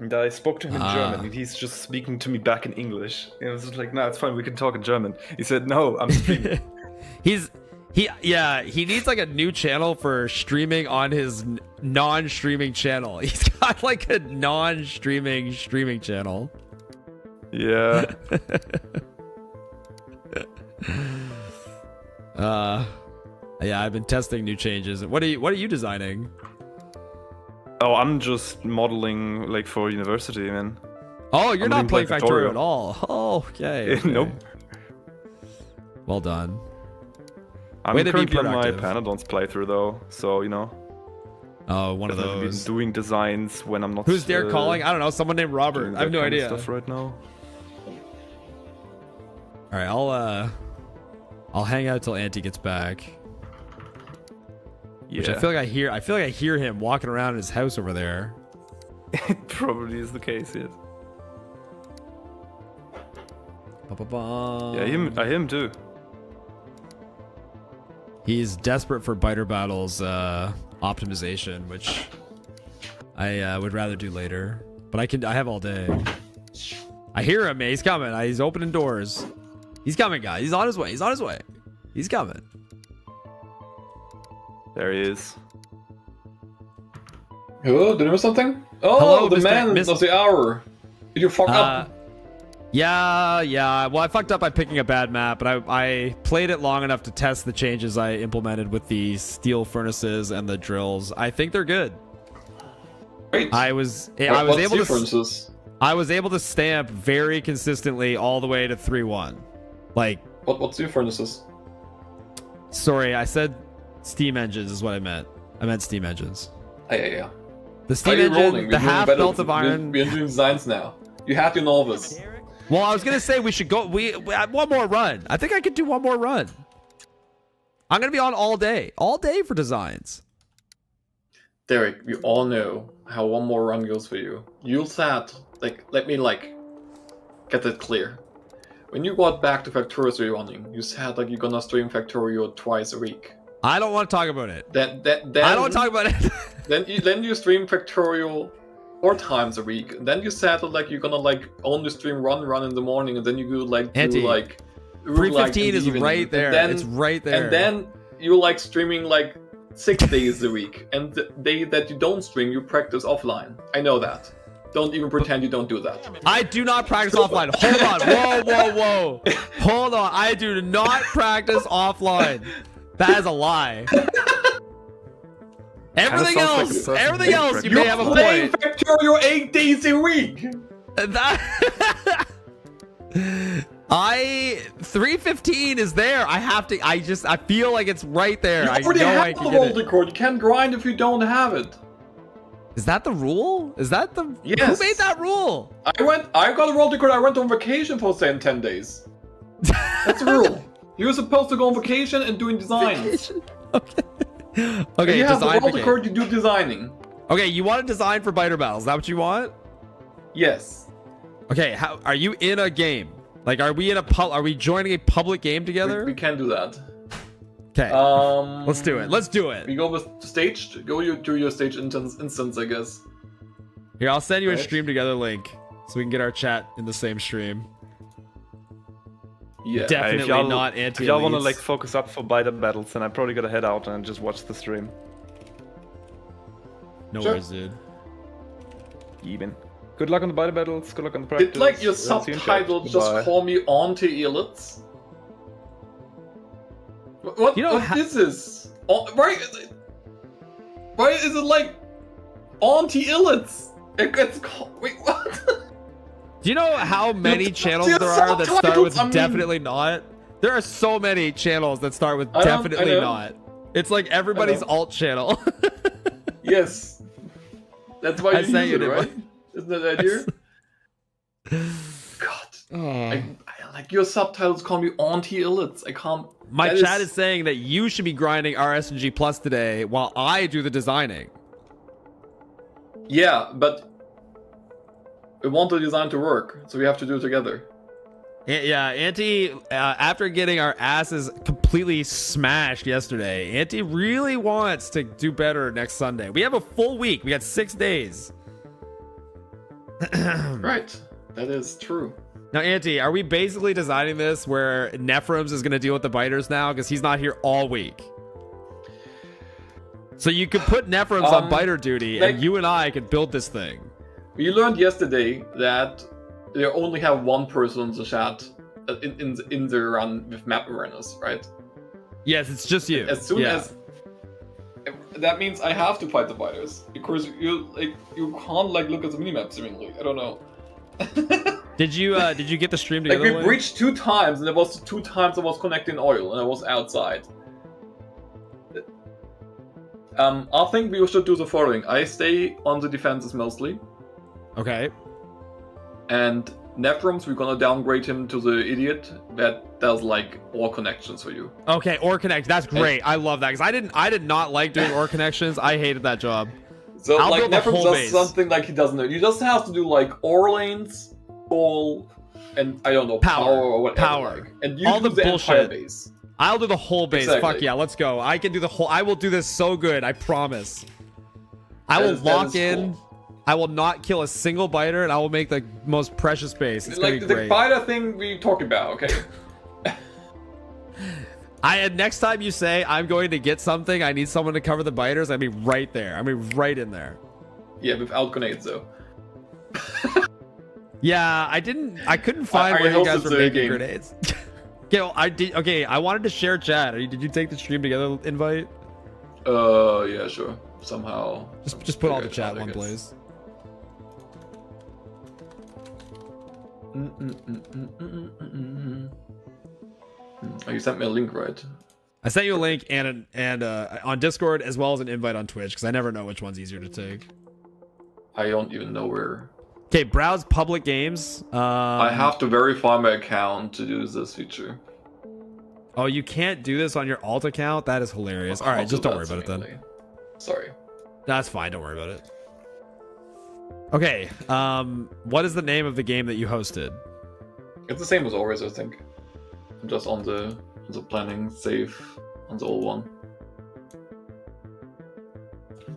And I spoke to him in German, and Ah. he's just speaking to me back in English. And I was just like, "No, it's fine. We can talk in German." He said, "No, I'm streaming." He needs like a new channel for streaming on his non-streaming channel. He's got like a non-streaming streaming channel. Yeah. Yeah, I've been testing new changes. What are you designing? Oh, I'm just modeling like for university, man. Oh, you're I'm not playing doing Factorio Factorio. at all. Oh, okay. Nope. Well done. I'm Way to be currently on my productive. Panadons playthrough though, so you know. Oh, one of I've been those. doing designs when I'm not. Who's Derek calling? I don't know. Someone named Robert. doing I have that no kind of idea. Stuff right now. All right, I'll hang out till Auntie gets back. Yeah. Which I feel like I hear him walking around in his house over there. It probably is the case, yes. Ba-ba-bum. Yeah, I hear him too. He's desperate for biter battles optimization, which I would rather do later. But I have all day. I hear him, man. He's coming. He's opening doors. He's coming, guys. He's on his way. He's on his way. He's coming. There he is. Hello, did I miss something? Oh, Hello, the Mr. man Mis- of the hour. Did you fuck up? Yeah. Well, I fucked up by picking a bad map, but I played it long enough to test the changes I implemented with the steel furnaces and the drills. I think they're good. Great. I was What's able to differences? I was able to stamp very consistently all the way to 3-1. Like, What's the furnaces? sorry, I said steam engines is what I meant. I meant steam engines. Yeah. The Are steam you engine, rolling? the half belt of iron. We're doing designs now. You have to know this. Well, I was gonna say we should go. We one more run. I think I could do one more run. I'm gonna be on all day for designs. Derek, we all know how one more run goes for you. You'll let me get that clear. when you got back to Factorio running, you said like you're gonna stream Factorio twice a week. I don't want to talk about it. Then I don't want to talk about it. then you stream Factorio 4 times a week. And then you said like you're gonna like only stream run in the morning, and then you go like do like 315 is right there. It's right there. And then you like streaming like 6 days a week, and the day that you don't stream, you practice offline. I know that. Don't even pretend you don't do that. I do not practice offline. Hold on. Whoa. Hold on. I do not practice offline. That is a lie. Everything else, you may have a playing point. Factorio 8 days a week. That 315 is there. I feel like it's right there. You I already know have I can the get world it. record. You can't grind if you don't have it. Is that the rule? Is that the Yes. Who made that rule? I got a world record. I went on vacation for 10 days. That's the rule. You were supposed to go on vacation and doing designs. Okay. If Okay, you have the design world for record, game. you do designing. Okay, you want to design for Biter Battles. Is that what you want? Yes. Okay, how are you in a game? Like, are we joining a public game together? We can do that. Okay. Let's do it. Let's do it. We go with staged. Go to your stage instance, I guess. Here, I'll send you a Right. stream together link so we can get our chat in the same stream. Yeah. Definitely If y'all- not If anti. y'all want to like focus up for Biter Battles, then I probably gotta head out and just watch the stream. No Sure. worries, dude. Even. Good luck on the Biter Battles. Good luck on the practice. Did like your See you in chat. subtitles just Goodbye. call me Auntie Illitz? What? You know, What is this? Why is it like Auntie Illitz? It's called. Wait, what? Do you know how many Your channels there are that start subtitles, with I mean- definitely not? There are so many channels that start with I know. definitely not. It's like everybody's know. alt channel. Yes. That's why I you sent use you it, the- right? Isn't that the idea? God. I like your subtitles call me Auntie Illitz. I can't. My that chat is saying that you should be grinding RSNG Plus today while I do the designing. Yeah, but we want the design to work, so we have to do it together. Yeah, Auntie, after getting our asses completely smashed yesterday, Auntie really wants to do better next Sunday. We have a full week. We got 6 days. Right. That is true. Now, Auntie, are we basically designing this where Nephrums is going to deal with the biters now because he's not here all week? So you could put Nephrums on biter duty, like- and you and I could build this thing. We learned yesterday that they only have one person in the chat in the run with map awareness, right? Yes, it's just you. As soon as that means I have to fight the fighters because you can't like look at the minimap seemingly. I don't know. Did you get the stream Like together? we breached 2 times, and there was 2 times I was connecting oil, and I was outside. I think we should do the following. I stay on the defenses mostly, Okay. and Nephrums, we're gonna downgrade him to the idiot that does like all connections for you. Okay, or connect. That's great. I love that because I did not like doing or connections. I hated that job. So I'll like build the Nephrums whole does base. something like he doesn't know. You just have to do like ore lanes, coal, and I don't know, Power. or whatever. Power. Like. And you All do the the entire bullshit. base. I'll do the whole base. Exactly. Fuck yeah, let's go. I can do the whole. I will do this so good. I promise. I will That lock is in. cool. I will not kill a single biter, and I will make the most precious base. It's gonna Like be the great. fighter thing we talk about, okay? Next time you say I'm going to get something, I need someone to cover the biters. I'd be right there. I'd be right in there. Yeah, without grenades though. Yeah, I couldn't find I where you hosted guys were the making game. grenades. Okay, well, I did. Okay, I wanted to share chat. Did you take the stream together invite? Yeah, sure. Somehow. Just put all the figure it chat out, in I one guess. place. Oh, you sent me a link, right? I sent you a link and on Discord as well as an invite on Twitch because I never know which one's easier to take. I don't even know where. Okay, browse public games. I have to verify my account to do this feature. Oh, you can't do this on your alt account? That is hilarious. All I'll right, do just don't that worry about it then. seemingly. Sorry. That's fine. Don't worry about it. Okay. What is the name of the game that you hosted? It's the same as always, I think. I'm just on the planning save on the old one.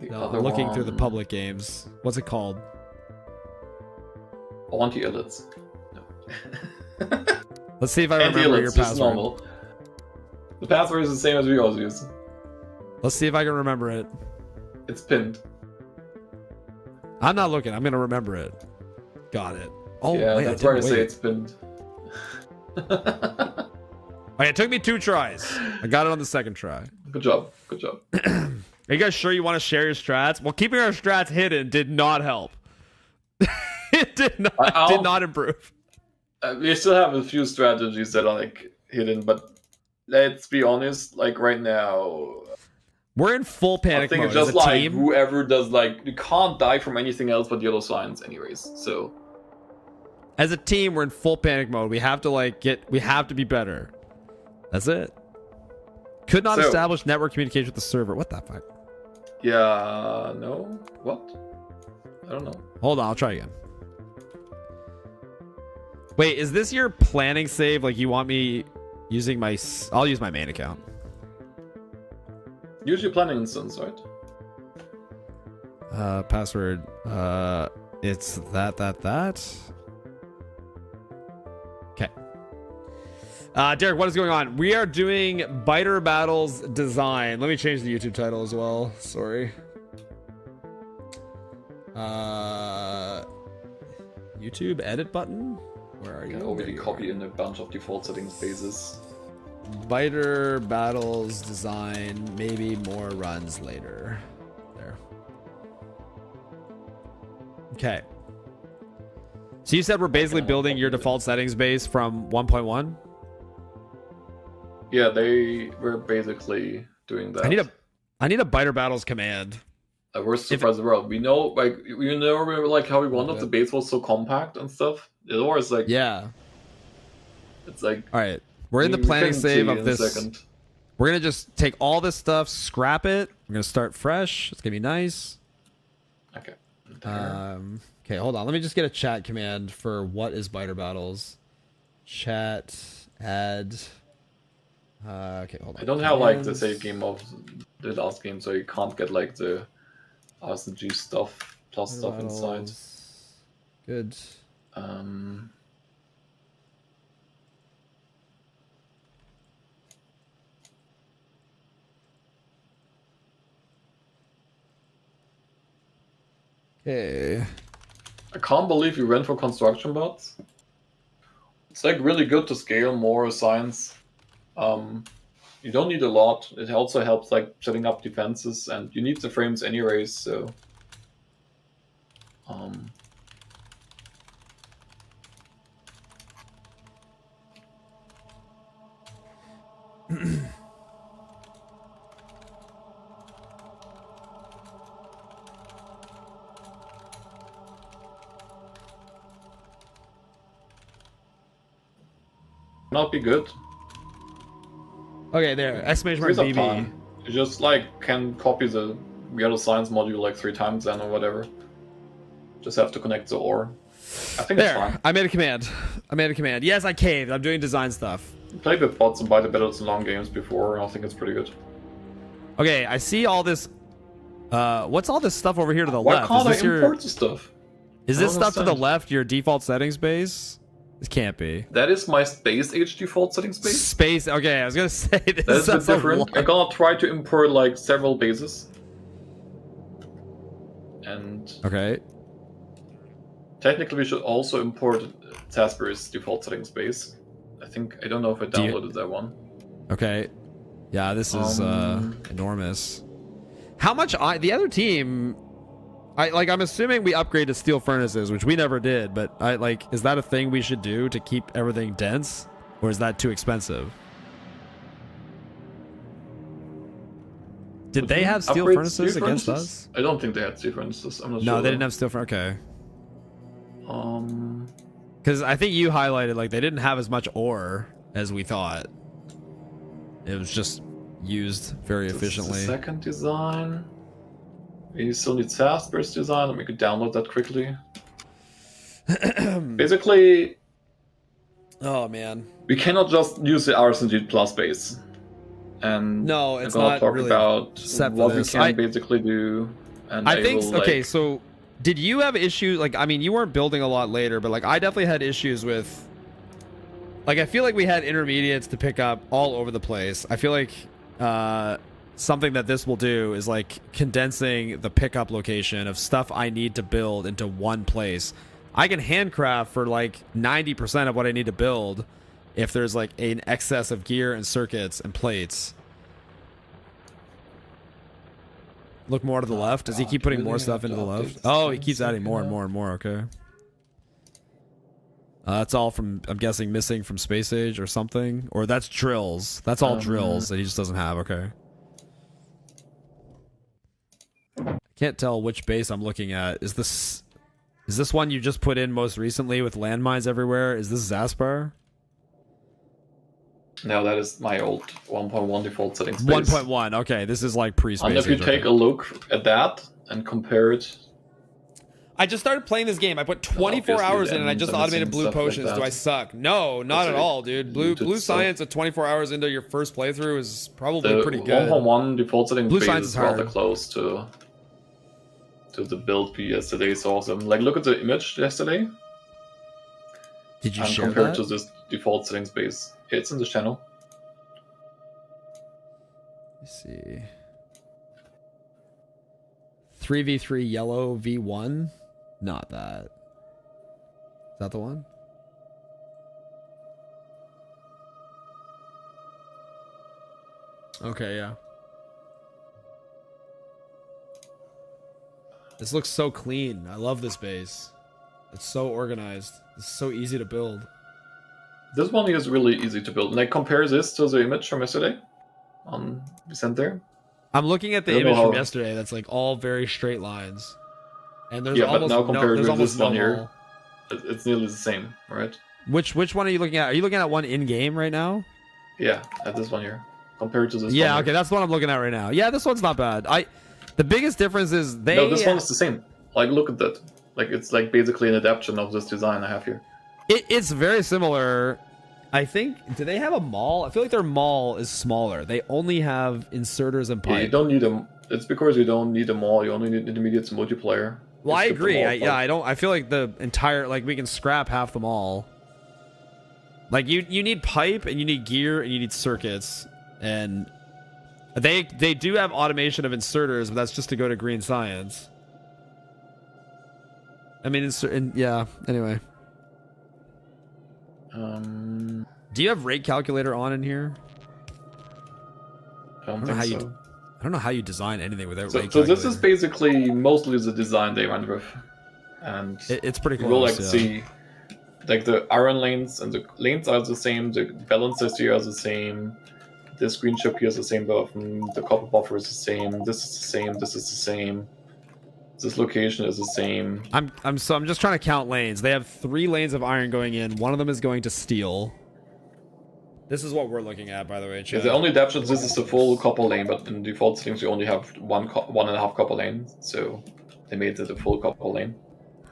The No, other I'm looking through the one- public games. What's it called? Anti-elites. No. Let's see if I remember your Anti-elites, just password. normal. The password is the same as we always use. Let's see if I can remember it. It's pinned. I'm not looking. I'm gonna remember it. Got it. Oh, Yeah, wait, that's I why I didn't say wait. it's pinned. Okay, it took me 2 tries. I got it on the second try. Good job. Good job. Are you guys sure you want to share your strats? Well, keeping our strats hidden did not help. It did not improve. We still have a few strategies that are like hidden, but let's be honest. Like right now, We're in full I panic think mode it's just as a like team. whoever does like you can't die from anything else but yellow signs, anyways. So As a team, we're in full panic mode. We have to we have to be better. That's it. Could not So- establish network communication with the server. What the fuck? yeah, no, what? I don't know. Hold on, I'll try again. Wait, is this your planning save? Like you want me using my... I'll use my main account. Use your planning instance, right? Password. It's that. Okay. Derek, what is going on? We are doing Biter Battles Design. Let me change the YouTube title as well. Sorry. YouTube edit button. Where are You you? can already There you copy in a bunch of default settings bases. are. Biter battles design. Maybe more runs later. There. Okay. So you said we're basically building your default settings base from 1.1? Yeah, they were basically doing that. I need a Biter Battles command. Worst surprise in the world. We know, like, you know, like how one of the base was so compact and stuff. The other is like, Yeah. it's like. All right. We're in the we planning couldn't save see of in a this. second. We're gonna just take all this stuff, scrap it. We're gonna start fresh. It's gonna be nice. Okay. Okay, hold on. Let me just get a chat command for what is Biter Battles. Chat add. Okay, hold on. I don't have like the Commands. save game of the last game, so you can't get like the RSNG stuff plus Biter stuff inside. Battles. Good. Okay. I can't believe you went for construction bots. It's like really good to scale more science. You don't need a lot. It also helps like setting up defenses, and you need the frames anyways. So, not be good. Okay, there. Exclamation mark Frees up BB. time. You just like can copy the yellow science module like 3 times then or whatever. Just have to connect the ore. I think it's There. fine. I made a command. Yes, I caved. I'm doing design stuff. Played with bots and Biter Battles in long games before, and I think it's pretty good. Okay, I see all this. What's all this stuff over here to the Why left? can't I Is this, import the stuff? is I this don't stuff to the understand. left your default settings base? This can't be. That is my space H default settings base. Space. Okay, I was gonna say this. That is a bit that's a different. lot. I'm gonna try to import like several bases. And Okay. technically we should also import Tasper's default settings base. I don't know if I Do you- downloaded that one. Okay. Yeah, this is enormous. How much? The other team. I'm assuming we upgrade to steel furnaces, which we never did. But is that a thing we should do to keep everything dense, or is that too expensive? Did they have steel Upgrade furnaces steel against furnaces? us? I don't think they had steel furnaces. I'm not sure. No, they though. didn't have steel furnaces. Okay. Um, Because I think you highlighted they didn't have as much ore as we thought. It was just used very this is efficiently. the second design. We still need Tasper's design, and we could download that quickly. Basically, Oh man. We cannot just use the RSNG plus base. And No, I'm it's gonna not talk really about set for what we this. can basically do. And I think will, okay, like, so did you have issues like I mean you weren't building a lot later, but like I definitely had issues with like I feel like we had intermediates to pick up all over the place. I feel like something that this will do is like condensing the pickup location of stuff I need to build into one place. I can handcraft for like 90% of what I need to build if there's like an excess of gear and circuits and plates. Look more to the left. Does he keep putting more stuff into the left? Oh, he keeps adding more and more and more. Okay. That's all from, I'm guessing, missing from Space Age or something. Or that's drills. That's all drills that he just doesn't have. Okay. I can't tell which base I'm looking at. Is this one you just put in most recently with landmines everywhere? Is this Zaspar? No, that is my old 1.1 default settings. 1.1. Okay, this is like pre-Space And if you Age, take okay. a look at that and compare it, I just started playing this game. I put 24 hours in and I just automated blue potions. Do I suck? No, not at all, dude. Blue science at 24 hours into your first playthrough is probably pretty good. 1.1 default settings Blue base science is is rather hard. close to the build we yesterday saw. So, like, look at the image yesterday Did you and share compare that? it to this default settings base. It's in the channel. Let's see. 3v3 yellow v1? Not that. Is that the one? Okay, yeah. This looks so clean. I love this base. It's so organized. It's so easy to build. This one is really easy to build. Like, compare this to the image from yesterday on Vicent there. I'm looking at the I don't know image from how- yesterday that's like all very straight lines. And there's Yeah, but almost now no, compared there's with almost this one no here, wall. it's nearly the same, right? Which one are you looking at? Are you looking at one in game right now? Yeah, at this one here. Compared to this Yeah, one okay, here. that's what I'm looking at right now. Yeah, this one's not bad. The biggest difference is they No, this one is the same. Like, look at that. Like, it's like basically an adaptation of this design I have here. It's very similar. I think, do they have a mall? I feel like their mall is smaller. They only have inserters and Yeah, you pipe. don't need them. It's because you don't need them all. You only need intermediates and multiplayer. Well, You I skip them agree. all, Yeah, I don't. I feel like the entire we can scrap half the mall. Like you need pipe and you need gear and you need circuits and they do have automation of inserters, but that's just to go to green science. I mean, yeah. Anyway, do you have rate calculator on in here? I don't know think how you so. I don't know how you design anything without So, rate so calculator. this is basically mostly the design they went with, and It's pretty you close. will like yeah. see, like the iron lanes and the lanes are the same. The balances here are the same. This green chip here is the same button. The copper buffer is the same. This is the same. This is the same. This location is the same. I'm just trying to count lanes. They have 3 lanes of iron going in. One of them is going to steel. This is what we're looking at, by the way. Yeah, Chat. the only adaptation this is the full copper lane, but in default settings you only have one and a half copper lane, so they made it a full copper lane.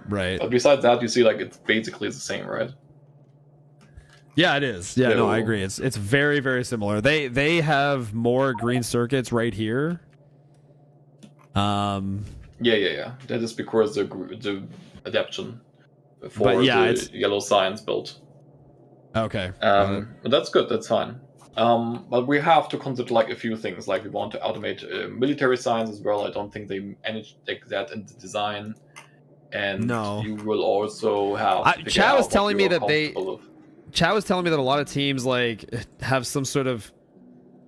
Right. But besides that, you see like it's basically the same, right? Yeah, it is. Yeah, no, I So- agree. It's very, very similar. They have more green circuits right here. Yeah. That is because the adaptation for But yeah, the it's- yellow science build. Okay. But that's good. That's fine. But we have to consider like a few things. Like we want to automate military science as well. I don't think they managed like that in the design. And No. you will also have. to figure Chad was out what telling me you are that they- comfortable with. Chad was telling me that a lot of teams like have some sort of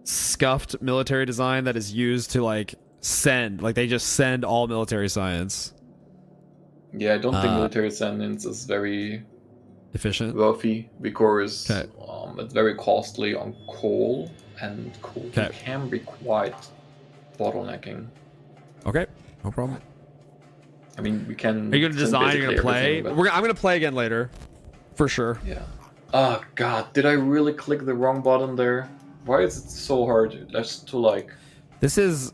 scuffed military design that is used to like send, like they just send all military science. Yeah, I don't think Uh, military science is very Efficient. worthy because Okay. it's very costly on coal, and coal Okay. can be quite bottlenecking. Okay. No problem. I mean, we can. Are you gonna send design? You're basically gonna play? everything, but- I'm gonna play again later, for sure. Yeah. Oh god, did I really click the wrong button there? Why is it so hard? Just to like. This is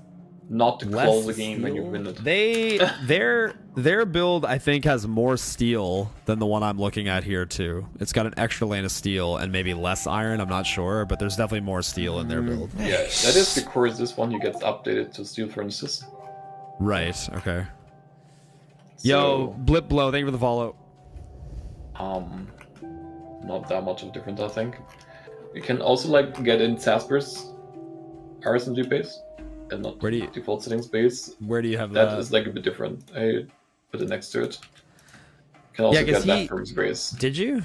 not to Less close the game when you steel? win it. Their build I think has more steel than the one I'm looking at here too. It's got an extra lane of steel and maybe less iron. I'm not sure, but there's definitely more steel in their build. Yeah, that is because this one gets updated to steel furnaces. Right. Okay. Yo, Blip Blow, thank you for the follow. Not that much of difference, I think. You can also like get in Sasper's RSNG base and not Where do you- default settings base. Where do you have That that? is like a bit different. I put it next to it. You can also Yeah, 'cause get that he- from his base. Did you?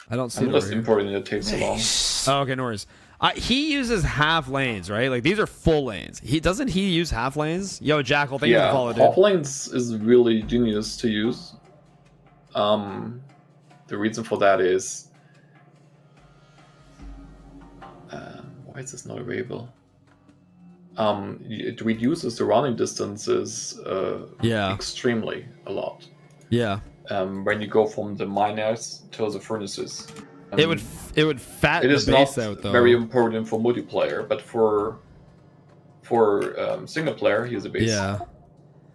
I don't see I'm it just over here. importing it, it takes so long. Oh, okay, no worries. He uses half lanes, right? Like these are full lanes. Doesn't he use half lanes? Yo, Jackal, thank you for the follow, dude. half lanes is really genius to use. The reason for that is why is this not available? It reduces the running distances extremely a lot. Yeah. When you go from the miners to the furnaces. It would fatten It the is base not out though. very important for multiplayer, but for single player, here's a base. Yeah.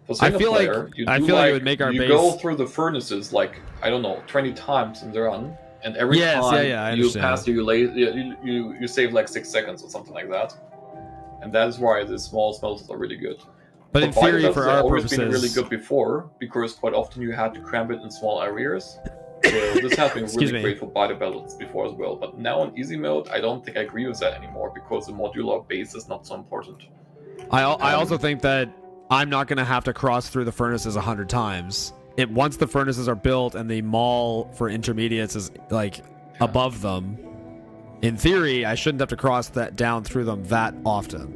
For I single feel like- player, you I do feel like it like would make our you base- go through the furnaces like I don't know 20 times in the run, and every Yes, time I you understand. pass you save like 6 seconds or something like that, and that is why the small smelters are really good. But in For theory, biogas, for they've our always purposes, been really good before because quite often you had to cramp it in small areas. So this has been Excuse really me. great for body battles before as well. But now in easy mode, I don't think I agree with that anymore because the modular base is not so important. I also think that I'm not going to have to cross through the furnaces 100 times. Once the furnaces are built and the mall for intermediates is like above them, in theory, I shouldn't have to cross that down through them that often.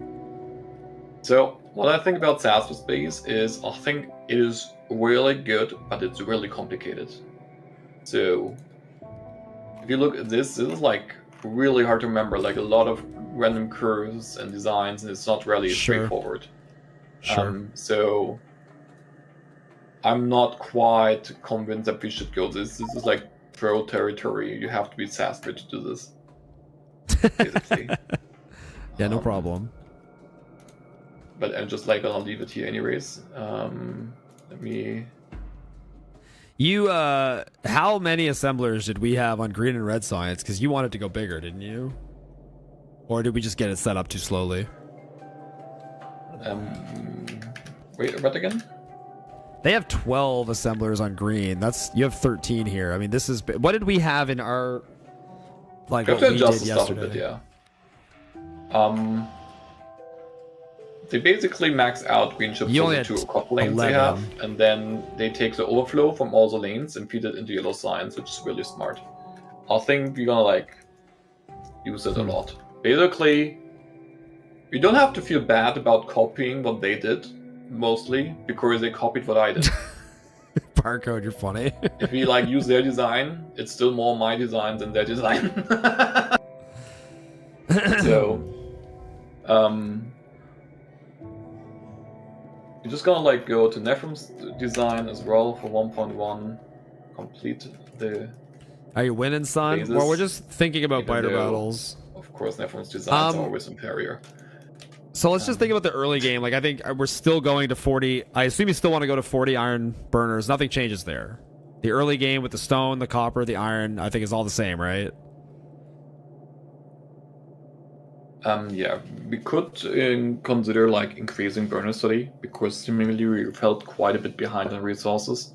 So what I think about Sasper Space is I think it is really good, but it's really complicated. So if you look at this is like really hard to remember, like a lot of random curves and designs, and it's not really Sure. straightforward. Sure. So I'm not quite convinced that we should go this. This is like pro territory. You have to be Sasper to do this. Basically. Yeah, no problem. But I'm just like gonna leave it here anyways. Let me. How many assemblers did we have on green and red science? Because you wanted to go bigger, didn't you? Or did we just get it set up too slowly? Wait, what again? They have 12 assemblers on green. You have 13 here. I mean, this is what did we have in our like You what have to we adjust did the stuff a yesterday? bit, yeah. They basically max out green chips You for only the had 2 couple lanes 11. they have, and then they take the overflow from all the lanes and feed it into yellow signs, which is really smart. I think we're gonna like use it a lot. Basically, you don't have to feel bad about copying what they did, mostly because they copied what I did. Barcode, you're funny. If we like use their design, it's still more my design than their design. So, you're just gonna like go to Nephrum's design as well for 1.1, complete the. Are you winning, son? Phases, Well, we're just thinking about even biter though- battles. Of course, Nephrum's designs are Um, always superior. So let's just think about the early game. Like, I think we're still going to 40. I assume you still want to go to 40 iron burners. Nothing changes there. The early game with the stone, the copper, the iron, I think is all the same, right? Yeah, we could consider like increasing burner study because seemingly we felt quite a bit behind on resources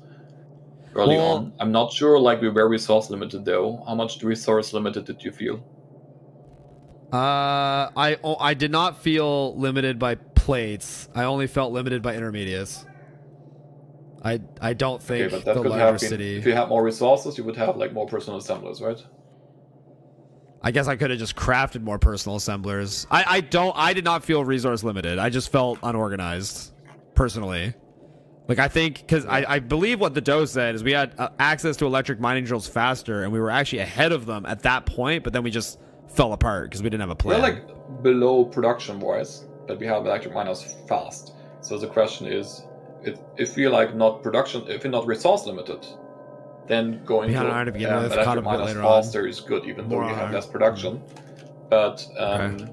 early Well- on. I'm not sure like we were resource limited though. How much resource limited did you feel? I did not feel limited by plates. I only felt limited by intermediates. I don't think Okay, but that the could lighter have been city. if you had more resources, you would have like more personal assemblers, right? I guess I could have just crafted more personal assemblers. I did not feel resource limited. I just felt unorganized, personally. Like, I think, because I believe what the doe said is we had access to electric mining drills faster, and we were actually ahead of them at that point, but then we just fell apart because we didn't have a We're plan. like below production wise, but we have electric miners fast. So the question is, if we're like not production, if we're not resource limited, then going We had to an iron to begin with, caught electric up a bit miners later on. faster is good, even though More we have iron. less production. But Okay.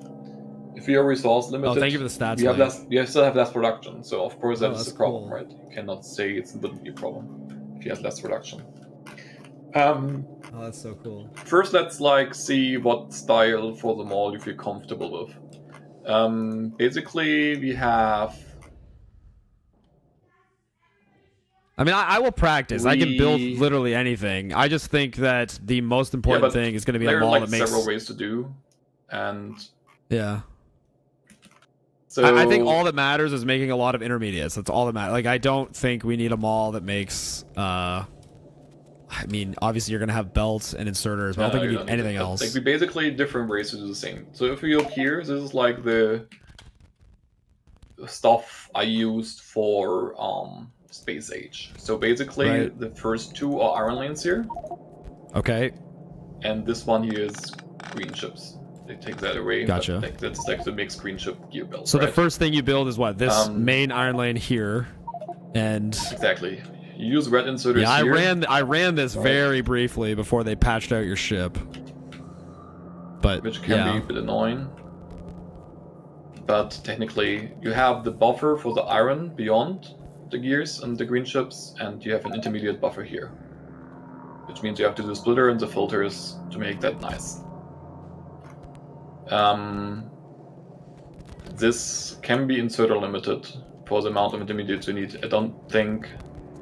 if you're resource limited, thank you for the stats, you have Mike. less. You still have less production, so of course that is that's a problem, cool. right? You cannot say it wouldn't be a problem if you have less production. Oh, that's so cool. First, let's see what style for the mall you feel comfortable with. Basically, we have. I mean, I will practice. I can build literally anything. I just think that the most important thing is going to be a mall that makes... There are several ways to do, and... Yeah. So... I think all that matters is making a lot of intermediates. That's all that matters. Like, I don't think we need a mall that makes... I mean, obviously you're going to have belts and inserters, but I don't think you need anything else. Like, we basically different ways to do the same. So if you look here, this is like the stuff I used for... Space Age. So basically, the first two are iron lanes here. Okay. And this one here is green chips. They take that away. Gotcha. That's like the mixed green chip gear build. So the first thing you build is what? This main iron lane here, and exactly. You use red inserters. Yeah, here. I ran this very briefly before they patched out your ship. But which can be a bit annoying. But technically, you have the buffer for the iron beyond the gears and the green chips, and you have an intermediate buffer here, which means you have to do the splitter and the filters to make that nice. This can be inserter limited for the amount of intermediates you need. I don't think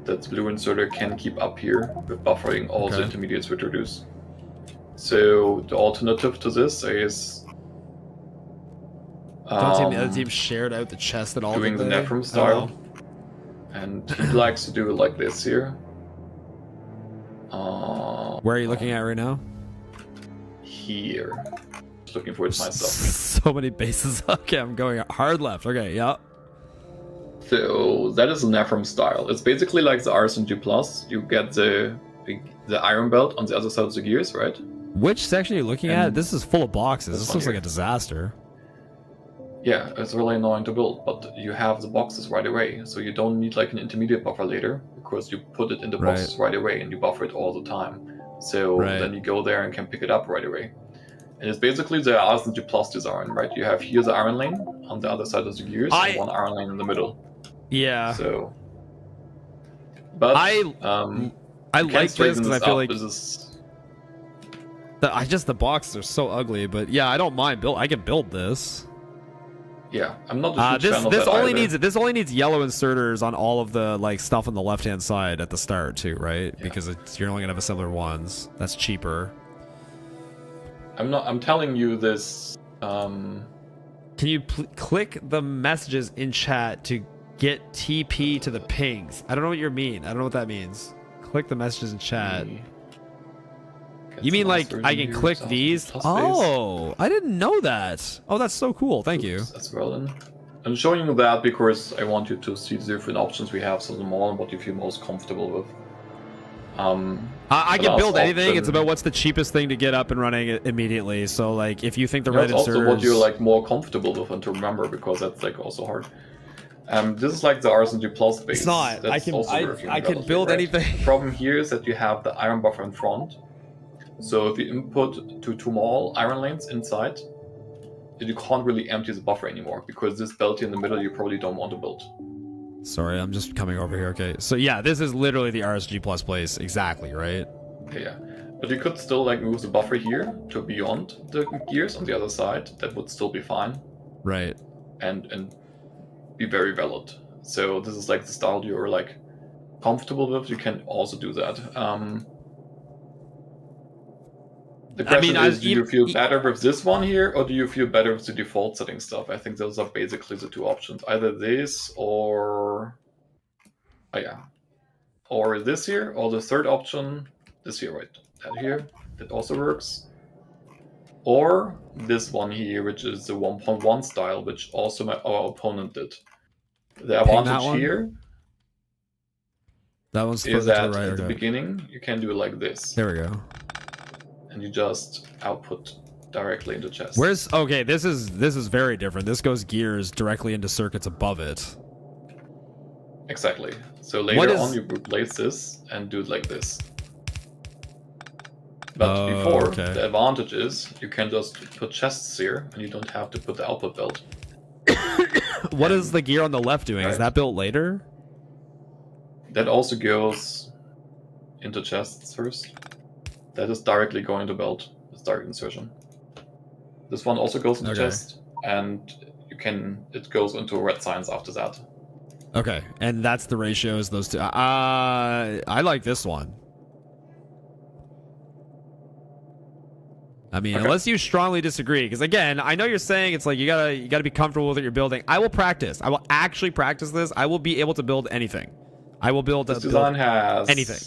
that the blue inserter can keep up here with buffering all the intermediates we introduce. So the alternative to this is don't tell me the other team shared out the chest and all doing the Nephrim style. And he likes to do it like this here. Where are you looking at right now? Here. Just looking for it myself. So many bases. Okay, I'm going hard left. Okay, yeah. So that is a Nephrim style. It's basically like the RSNG Plus. You get the iron belt on the other side of the gears, right? Which section are you looking at? This is full of boxes. This looks like a disaster. Yeah, it's really annoying to build, but you have the boxes right away, so you don't need like an intermediate buffer later, because you put it in the boxes right away and you buffer it all the time. So then you go there and can pick it up right away. And it's basically the RSNG Plus design, right? You have here the iron lane on the other side of the gears and one iron lane in the middle. Yeah. So, but I like this because I feel like the boxes are so ugly, but yeah, I don't mind I can build this. Yeah, I'm not a huge fan of this that only either. this only needs yellow inserters on all of the stuff on the left hand side at the start too, right? Yeah. Because you're only gonna have a similar ones. That's cheaper. I'm telling you this. Can you click the messages in chat to get TP to the pings? I don't know what you mean. I don't know what that means. Click the messages in chat. You mean like I can click these? Oh, I didn't know that. Oh, that's so cool. Thank you. That's well then. I'm showing you that because I want you to see the different options we have, so the mall and what you feel most comfortable with. I can build anything. It's about what's the cheapest thing to get up and running immediately. So like, if you think the red inserters, also what you're like more comfortable with and to remember, because that's like also hard. This is like the RSNG Plus base. It's not. That's I can build anything. The problem here is that you have the iron buffer in front. So if you input two more iron lanes inside, then you can't really empty the buffer anymore, because this belt here in the middle you probably don't want to build. Sorry, I'm just coming over here. Okay, so yeah, this is literally the RSG Plus place, exactly, right? Yeah, but you could still like move the buffer here to beyond the gears on the other side. That would still be fine. Right. And be very valid. So this is like the style you're like comfortable with. You can also do that. The question is, do you feel better with this one here, or do you feel better with the default setting stuff? I think those are basically the two options. Either this or... Oh yeah. Or this here, or the third option, this here, right? That here, that also works. Or this one here, which is the 1.1 style, which also our opponent did. The advantage here that one's is that at the beginning, you can do it like this. There we go. And you just output directly into chest. Okay, this is very different. This goes gears directly into circuits above it. Exactly. So later on you replace this and do it like this. But before, okay. the advantage is you can just put chests here, and you don't have to put the output belt. What is the gear on the left doing? Is Right. that built later? That also goes into chests first. That is directly going to belt. It's direct insertion. This one also goes into Okay. chest, and it goes into red signs after that. Okay, and that's the ratios, those two. I like this one. I mean, Okay. unless you strongly disagree, because again, I know you're saying it's like you gotta be comfortable with what you're building. I will practice. I will actually practice this. I will be able to build anything. I will build This design has anything.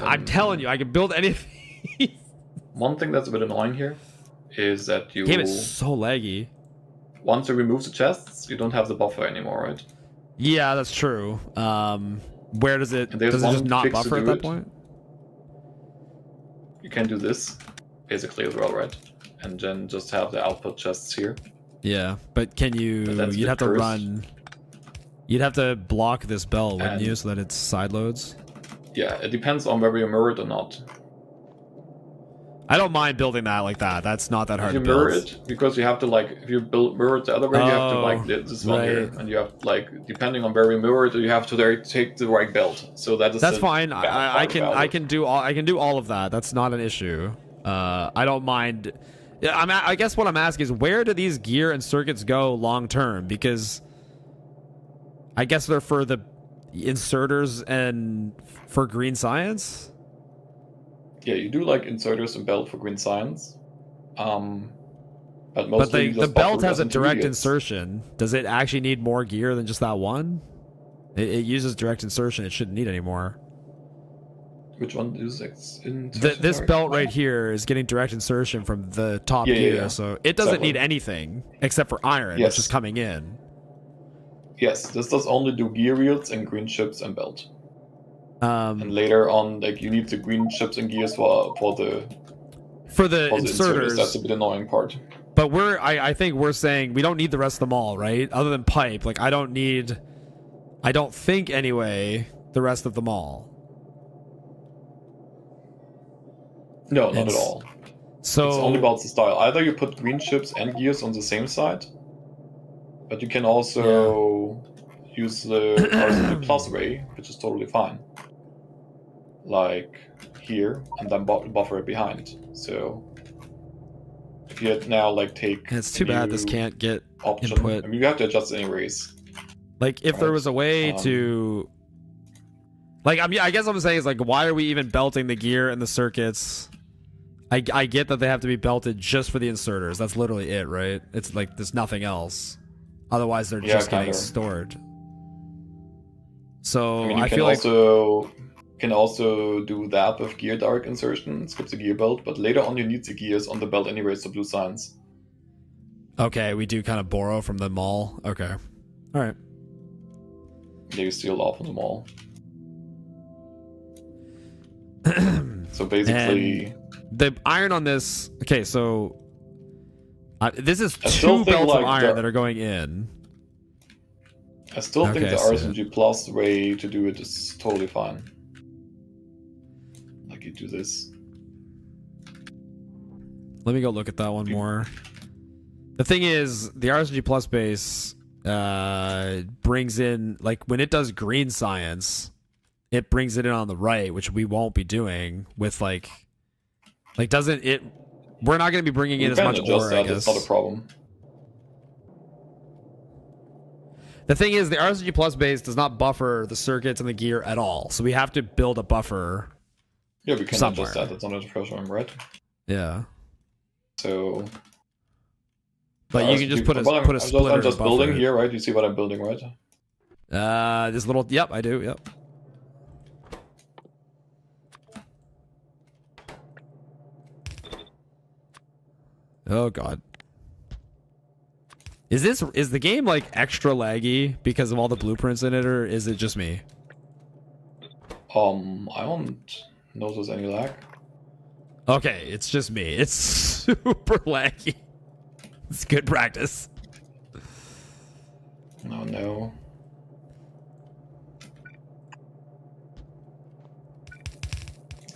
I'm telling you, I can build anything. One thing that's a bit annoying here is that you Game is so laggy. once you remove the chests, you don't have the buffer anymore, right? Yeah, that's true. Where does it? And there's Does it just one not fix to buffer at do that it. point? You can do this basically as well, right? And then just have the output chests here. Yeah, but can you? But that's a You'd bit have to cursed. run. You'd have to block this bell, wouldn't And- you, so that it's side loads? Yeah, it depends on whether you mirror it or not. I don't mind building that like that. That's not that If hard you to build. mirror it, because you have to like, if you mirror it the other way, you have to Oh, like this one here, right. and you have like, depending on where you mirror it, you have to there take the right belt. So that is That's the fine. bad I part can about I it. can do all of that. That's not an issue. I don't mind. Yeah, I guess what I'm asking is where do these gear and circuits go long term? Because I guess they're for the inserters and for green science. Yeah, you do like inserters and belt for green science. But But mostly the belt has a direct insertion. Does it actually need more gear than just that one? It uses direct insertion. It shouldn't need any more. Which one is insertion? This Sorry. belt right here is getting direct insertion from the top Yeah, yeah, gear, yeah. so it doesn't Exactly. need anything except for iron, Yes. which is coming in. Yes, this does only do gear wheels and green chips and belt. And Um, later on, like you need the green chips and gears for the for the inserters. That's a inserters, bit annoying part. but I think we're saying we don't need the rest of them all, right? Other than pipe, like I don't think anyway, the rest of them all. No, not It's- at all. So It's only about the style. Either you put green chips and gears on the same side, but you can also use the RSNG Plus way, which is totally fine. Like here, and then buffer it behind. So if you now like take it's too a bad this new can't get option. input. I mean, you have to adjust anyways. Like if there Right. was a way to like I guess what I'm saying is like why are we even belting the gear and the circuits? I get that they have to be belted just for the inserters. That's literally it, right? It's like there's nothing else. Otherwise they're Yeah, just getting kinda. stored. So I mean, you I can feel like also do that with gear direct insertion, skip the gear belt, but later on you need the gears on the belt anyways to blue signs. okay, we do kind of borrow from them all. Okay. All right. They steal off of them all. So basically, The iron on this. Okay, so this is I still two think, belts of like, iron the- that are going in. I still think Okay, the I see RSNG Plus way to do it is totally fine. Like you do this. Let me go look at that one more. The thing is, the RSNG Plus base brings in, like, when it does green science, it brings it in on the right, which we won't be doing with, like doesn't it... We're not going to be bringing in You as can much adjust ore, I that, guess. it's not a problem. The thing is, the RSNG Plus base does not buffer the circuits and the gear at all, so we have to build a buffer. Yeah, we can Somewhere. adjust that, that's not a problem, right? Yeah. So... But you can just put a Well, put a splitter I'm just and buffer building it. here, right? You see what I'm building, right? This little... Yep, I do, yep. Oh god. Is the game like extra laggy because of all the blueprints in it, or is it just me? I don't notice any lag. Okay, it's just me. It's super laggy. It's good practice. Oh no.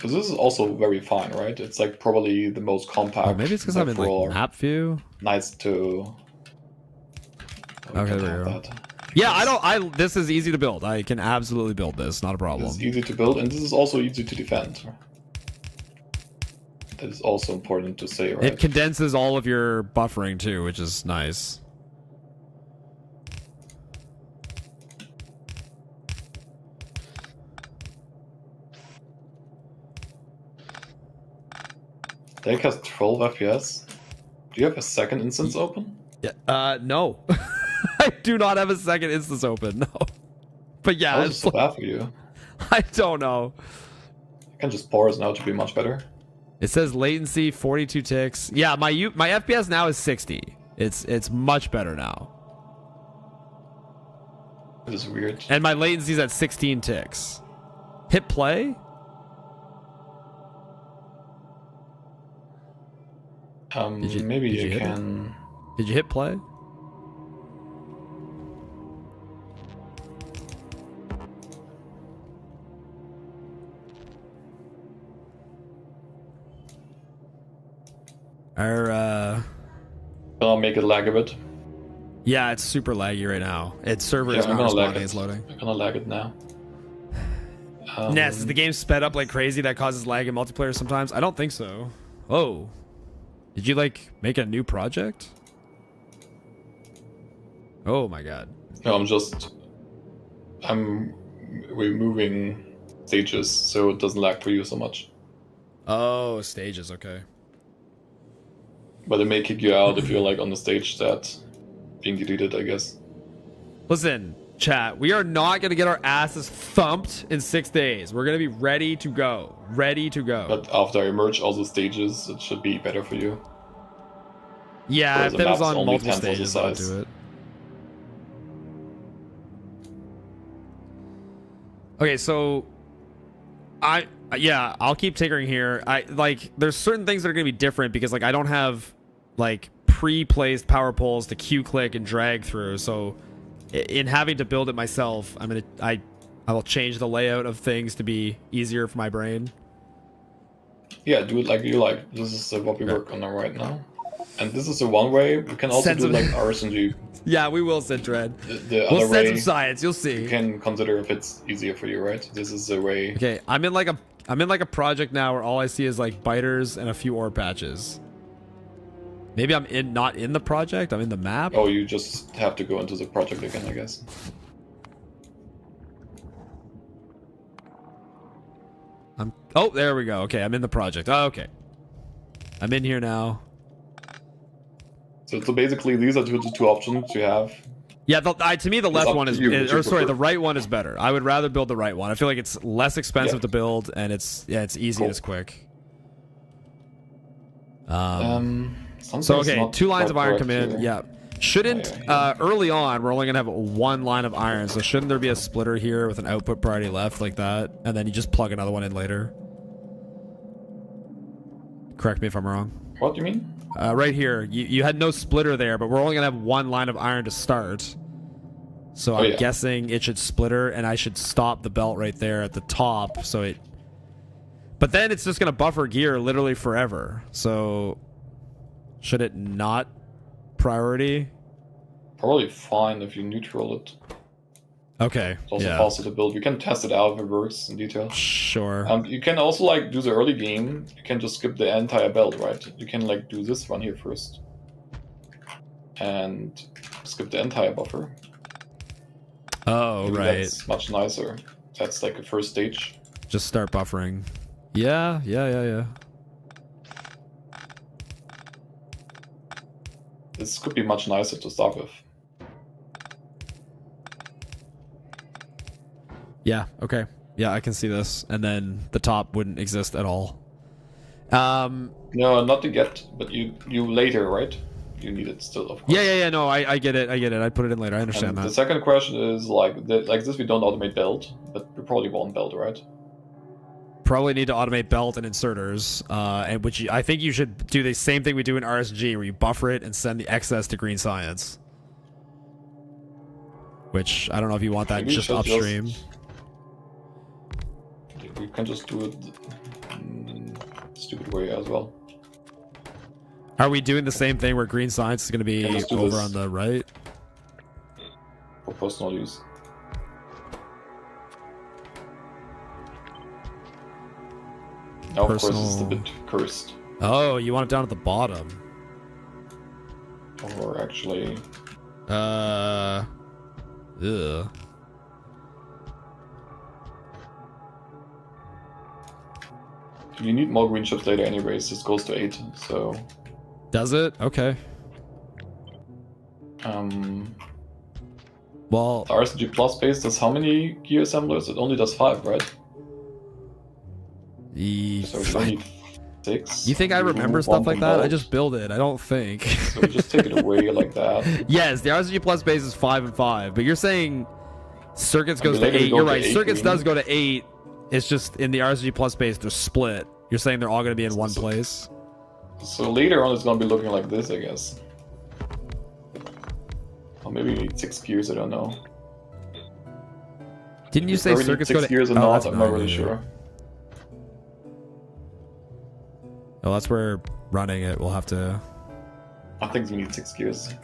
Because this is also very fine, right? It's like probably the most compact. Oh, maybe it's because I'm in for like map view. nice to. Okay, there we go. Yeah, this is easy to build. I can absolutely build this, not a problem. It's easy to build, and this is also easy to defend. That is also important to say, right? It condenses all of your buffering too, which is nice. Deck has 12 FPS. Do you have a second instance open? Yeah. No. I do not have a second instance open. No. But yeah, How is it so bad for you? I don't know. I can just pause now to be much better. It says latency 42 ticks. Yeah, my FPS now is 60. It's much better now. It is weird. And my latency is at 16 ticks. Hit play? Maybe did you you hit can. Did you hit play? I'll make it lag a bit. Yeah, it's super laggy right now. Its server is I'm not gonna lag responding. it. It's loading. I'm gonna lag it now. Ness, is the game sped up like crazy that causes lag in multiplayer sometimes? I don't think so. Oh. Did you like make a new project? Oh my god. No, I'm removing stages so it doesn't lag for you so much. Oh, stages, okay. But it may kick you out if you're like on the stage that's being deleted, I guess. Listen, chat, we are not going to get our asses thumped in 6 days. We're going to be ready to go. Ready to go. But after I merge all the stages, it should be better for you. Yeah, Whereas if the it was map's on only multiple 10 for the stages, I would size. do it. Okay, so I'll keep tinkering here. There's certain things that are going to be different because like I don't have like pre-placed power poles to Q click and drag through. So in having to build it myself, I will change the layout of things to be easier for my brain. Yeah, do it like you like. This is what we work on right now. And this is the one way. We can also Sense do of- like RSNG. Yeah, we will send Dread. The We'll other send way, some science. You'll see. you can consider if it's easier for you, right? This is the way. Okay, I'm in like a project now where all I see is like biters and a few ore patches. Maybe I'm not in the project. I'm in the map. Oh, you just have to go into the project again, I guess. Oh, there we go. Okay, I'm in the project. Oh, okay. I'm in here now. So basically, these are the two options you have. Yeah, to me the left up one to is, you, which you or sorry, prefer. the right one is better. I would rather build the right one. I feel like it's less expensive Yeah. to build, and it's easy Cool. and it's quick. Something's So okay, not 2 lines of quite iron correct come in. here. Yeah, shouldn't Yeah. early on we're only gonna have 1 line of iron, so shouldn't there be a splitter here with an output priority left like that, and then you just plug another one in later? Correct me if I'm wrong. What do you mean? Right here, you had no splitter there, but we're only gonna have 1 line of iron to start. So I'm yeah. guessing it should splitter, and I should stop the belt right there at the top. So it, but then it's just gonna buffer gear literally forever. So should it not priority? Probably fine if you neutral it. Okay. It's also Yeah. faster to build. We can test it out if it works in detail. Sure. You can also like do the early game. You can just skip the entire build, right? You can like do this one here first, and skip the entire buffer. Oh, Maybe right. That's much nicer. That's like a first stage. Just start buffering. Yeah. This could be much nicer to start with. Yeah. Okay. Yeah, I can see this, and then the top wouldn't exist at all. Um. No, not to get, but you later, right? You need it still, of course. Yeah. No, I get it. I put it in later. I understand And that. the second question is like this. We don't automate build, but we probably won't build, right? Probably need to automate belt and inserters, and which I think you should do the same thing we do in RSNG, where you buffer it and send the excess to green science. Which I don't know if you want that Maybe just we should upstream. We can just do it stupid way as well. Are we doing the same thing where green science is going to Yeah, be let's do over this. on the right? For personal use. Now, of course, it's a bit cursed. Oh, you want it down at the bottom. Or actually, Ugh. you need more green chips later anyways. This goes to 8, so... Does it? Okay. Well, The RSNG Plus base does how many gear assemblers? It only does 5, right? So you don't need 6. you think I remove remember one stuff like from that? I belt, just build it. I don't think. So we just take it away like that. Yes, the RSG Plus base is 5 and 5, but you're saying circuits goes to later we 8. go You're to right. 8 Circuits green. does go to 8. It's just in the RSG Plus base they're split. You're saying they're all going to be in one place. So later on it's gonna be looking like this, I guess. Or maybe we need 6 gears, I don't know. Didn't you If say we need circuits 6 go to gears or Oh, not, that's I'm not really yeah. sure. Oh, that's where running it. We'll have to. I think we need 6 gears.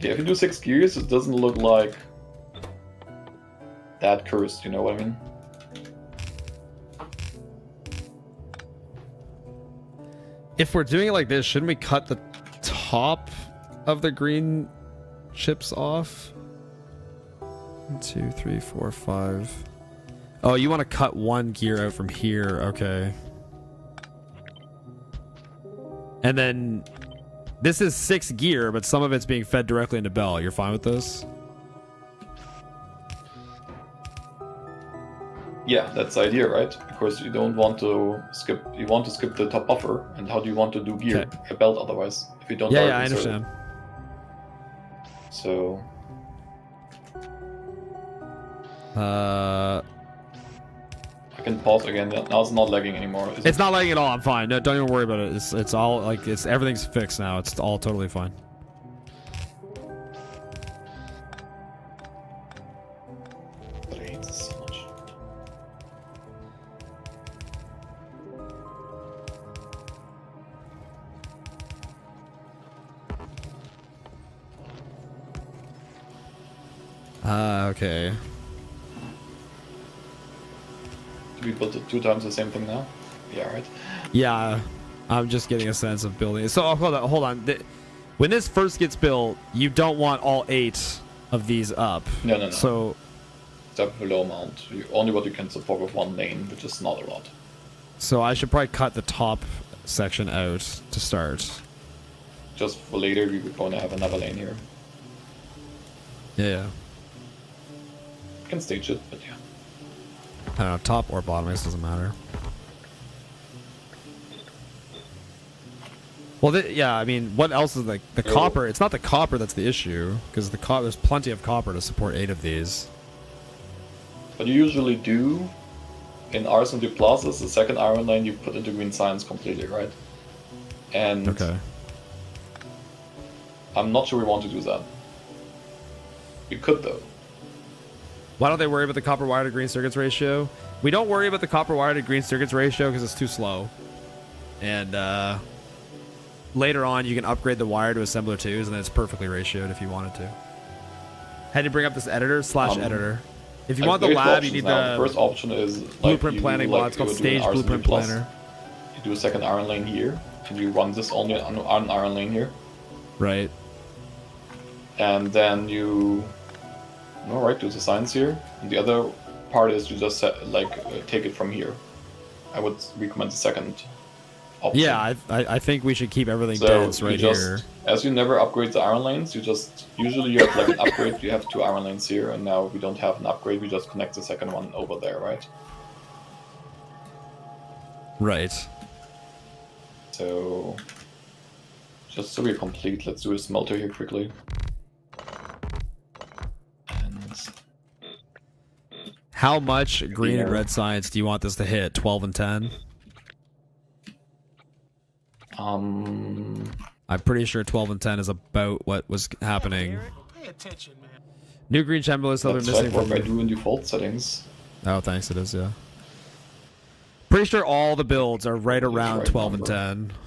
Yeah, if you do 6 gears, it doesn't look like that cursed, you know what I mean? If we're doing it like this, shouldn't we cut the top of the green chips off? 1, 2, 3, 4, 5. Oh, you want to cut one gear out from here. Okay. And then this is 6 gear, but some of it's being fed directly into bell. You're fine with this? Yeah, that's the idea, right? Because you don't want to skip. You want to skip the top buffer, and how do you want to do gear? Okay. A belt, otherwise, if you don't. Yeah, directly I insert it. understand. So Uh, I can pause again. Now it's not lagging anymore. Is it's it? not lagging at all. I'm fine. No, don't even worry about it. It's all like everything's fixed now. It's all totally fine. But I hate this so much. Okay. We built it 2 times the same thing now. Yeah, right. Yeah, I'm just getting a sense of building it. So hold on. When this first gets built, you don't want all 8 of these up. No. So Except for low amount. Only what you can support with 1 lane, which is not a lot. so I should probably cut the top section out to start. Just for later, we were going to have another lane here. Yeah. You can stage it, but yeah. I don't know, top or bottom, I guess doesn't matter. Well, yeah, I mean, what else is the copper? It's not the copper that's the issue, because there's plenty of copper to support 8 of these. What you usually do in RSNG Plus is the second iron lane you put into green science completely, right? And Okay. I'm not sure we want to do that. We could though. Why don't they worry about the copper wire to green circuits ratio? We don't worry about the copper wire to green circuits ratio because it's too slow. And later on, you can upgrade the wire to assembler 2s, and then it's perfectly ratioed if you wanted to. Had to bring up this editor/editor. If you want the There's lab, you options need now. the First option is like blueprint you planning do, mod. It's called you would do in Stage RSNG Blueprint Plus. Planner. You do a second iron lane here, and you run this only on an iron lane here, Right. and then you, do the science here. And the other part is you just take it from here. I would recommend the second option. Yeah, I think we should keep everything So dense you right just, here. as you never upgrade the iron lanes, usually you have like an upgrade. You have 2 iron lanes here, and now we don't have an upgrade. We just connect the second one over there, right? Right. So just so we're complete, let's do a smelter here quickly. And How much green and Yeah. red science do you want this to hit? 12 and 10? I'm pretty sure 12 and 10 is about what was happening. Pay attention, man. New green chamberlains that are that's missing like what I from... do in default settings. Oh, thanks, it is, yeah. Pretty sure all the builds are right around right 12 number. and 10.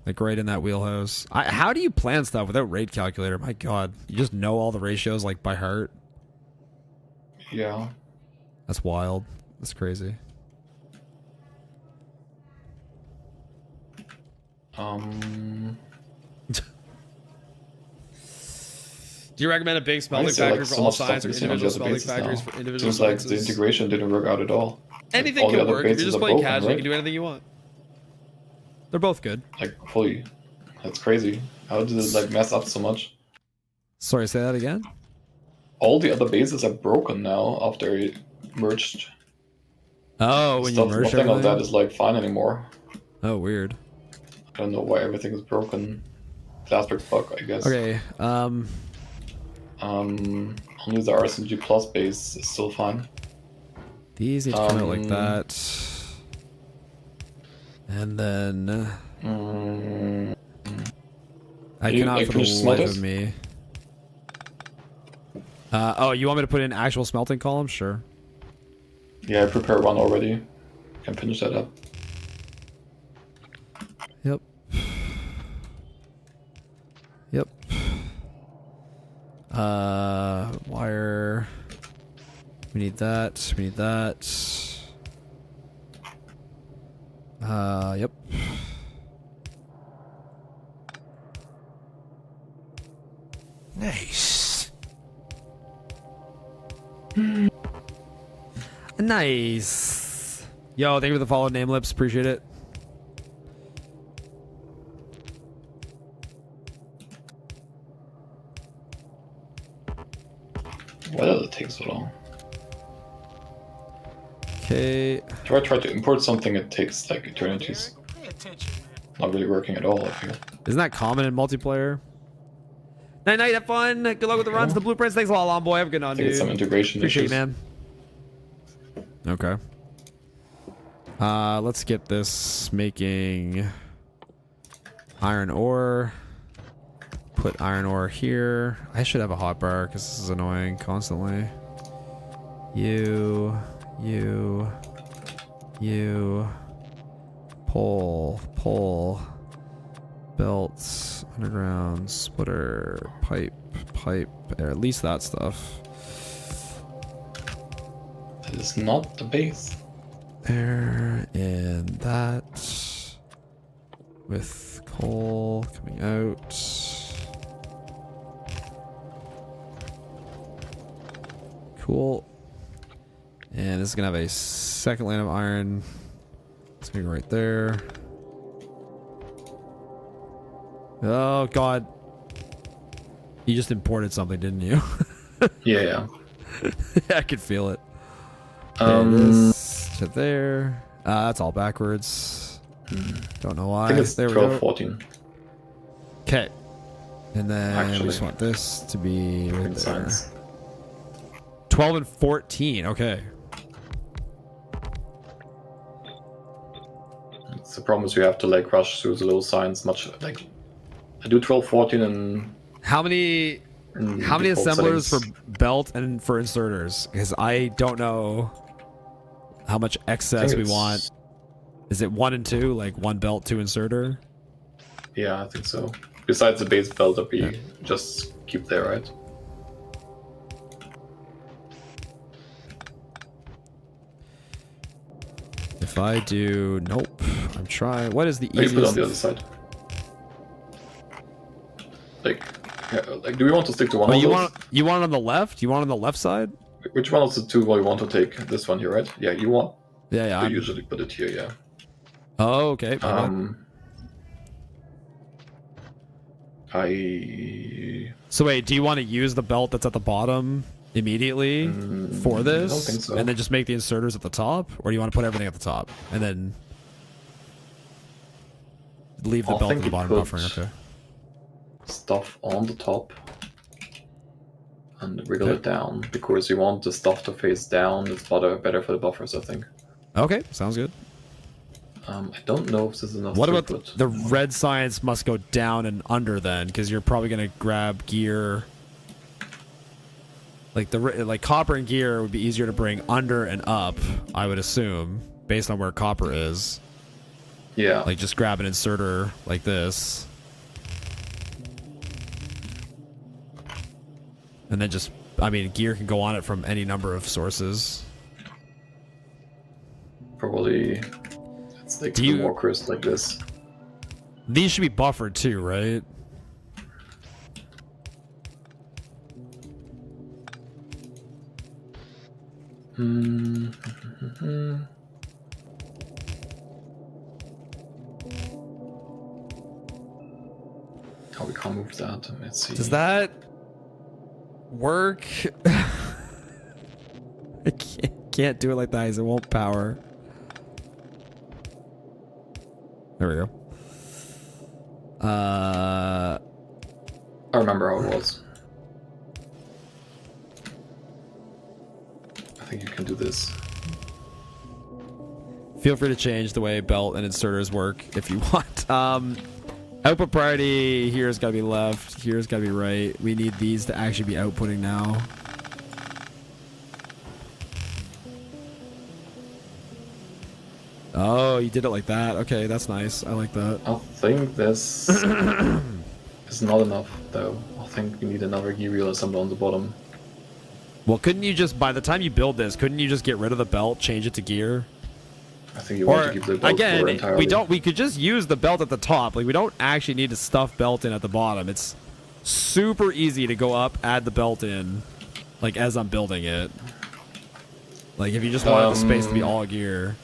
Like right in that wheelhouse. How do you plan stuff without raid calculator? My god. You just know all the ratios like by heart? Yeah. That's wild. That's crazy. Do you recommend a big smelting Honestly, like, factory for so all much stuff science or missing on individual the other smelting bases factories now. for individual Seems like the sciences? integration didn't work out at all. Anything all the can other work. If you're bases just are playing broken, casual, you right? can do anything you want. They're both good. Like fully. That's crazy. How did it like mess up so much? Sorry, say that again? All the other bases are broken now after it merged. Oh, when you Stuff, merge nothing of that everything? is like fine anymore. Oh, weird. I don't know why everything is broken. Classic bug, I guess. Okay, Only the RSNG plus base is still fine. these need to come out like Um, that. And then... I you, cannot like, for the finish life smelters? of me. Oh, you want me to put in actual smelting columns? Sure. Yeah, I prepared one already. Can finish that up. Yep. Yep. Wire. We need that. We need that. Yep. Nice. Nice. Yo, thank you for the follow, name lips. Appreciate it. Why does it take so long? Okay. If I try to import something, it takes like eternities. Pay attention, man. Not really working at all, I feel. Isn't that common in multiplayer? Night night, have fun. Good luck with the runs, the blueprints. Thanks a lot, Long Boy. Have a good night, I think it's some dude. integration Appreciate issues. it, man. Okay. Let's get this making iron ore. Put iron ore here. I should have a hotbar because this is annoying constantly. You. Pole. Belts. Underground. Splitter. Pipe. Or at least that stuff. That is not the base. There and that. With coal coming out. Cool. And this is gonna have a second line of iron. It's gonna go right there. Oh god. You just imported something, didn't you? Yeah. I could feel it. Um, This to there. That's all backwards. Don't know why. I think it's There we 12, go. 14. Okay. And then we Actually. just want this to be right In there. science. 12 and 14. Okay. It's the problem is you have to like rush through the low signs much like I do 12, 14 and How many default assemblers settings. for belt and for inserters? Because I don't know how much I excess think we it's- want. Is it 1 and 2? Like 1 belt, 2 inserter? Yeah, I think so. Besides the base belt that we just keep there, right? If I do... Nope. I'm trying... What is the Or you put it on easiest... the other side. Like, yeah, like, do we want to stick to one Oh, of you those? want it on the left? You want it on the left side? Which one of the two will you want to take? This one here, right? Yeah, you want Yeah, to I'm... usually put it here, yeah. Oh, okay. my bad. So wait, do you want to use the belt that's at the bottom immediately for this? I don't think so. And then just make the inserters at the top? Or do you want to put everything at the top? And then leave the I belt at think the you bottom put- buffering? Okay. Stuff on the top and wriggle Okay. it down because you want the stuff to face down. It's better for the buffers, I think. Okay, sounds good. I don't know if this is enough. What about throughput. the red science must go down and under then? Because you're probably going to grab gear. Like copper and gear would be easier to bring under and up, I would assume. based on where copper is. Yeah. Like just grab an inserter like this. And then just, I mean, gear can go on it from any number of sources. Probably it's like the walkers like this. These should be buffered too, right? Oh, we can't move that. Let's see. Does that work? I can't do it like that because it won't power. There we go. I remember how it was. I think you can do this. Feel free to change the way belt and inserters work if you want. Output priority here's got to be left. Here's got to be right. We need these to actually be outputting now. Oh, you did it like that. Okay, that's nice. I like that. I think this is not enough, though. I think we need another gear wheel assembly on the bottom. Well, couldn't you just, by the time you build this, couldn't you just get rid of the belt, change it to gear? I think you want to keep the belt again, entirely. we could just use the belt at the top. Like, we don't actually need to stuff belt in at the bottom. It's super easy to go up, add the belt in, like, as I'm building it. Like, if you just wanted the space to be all gear.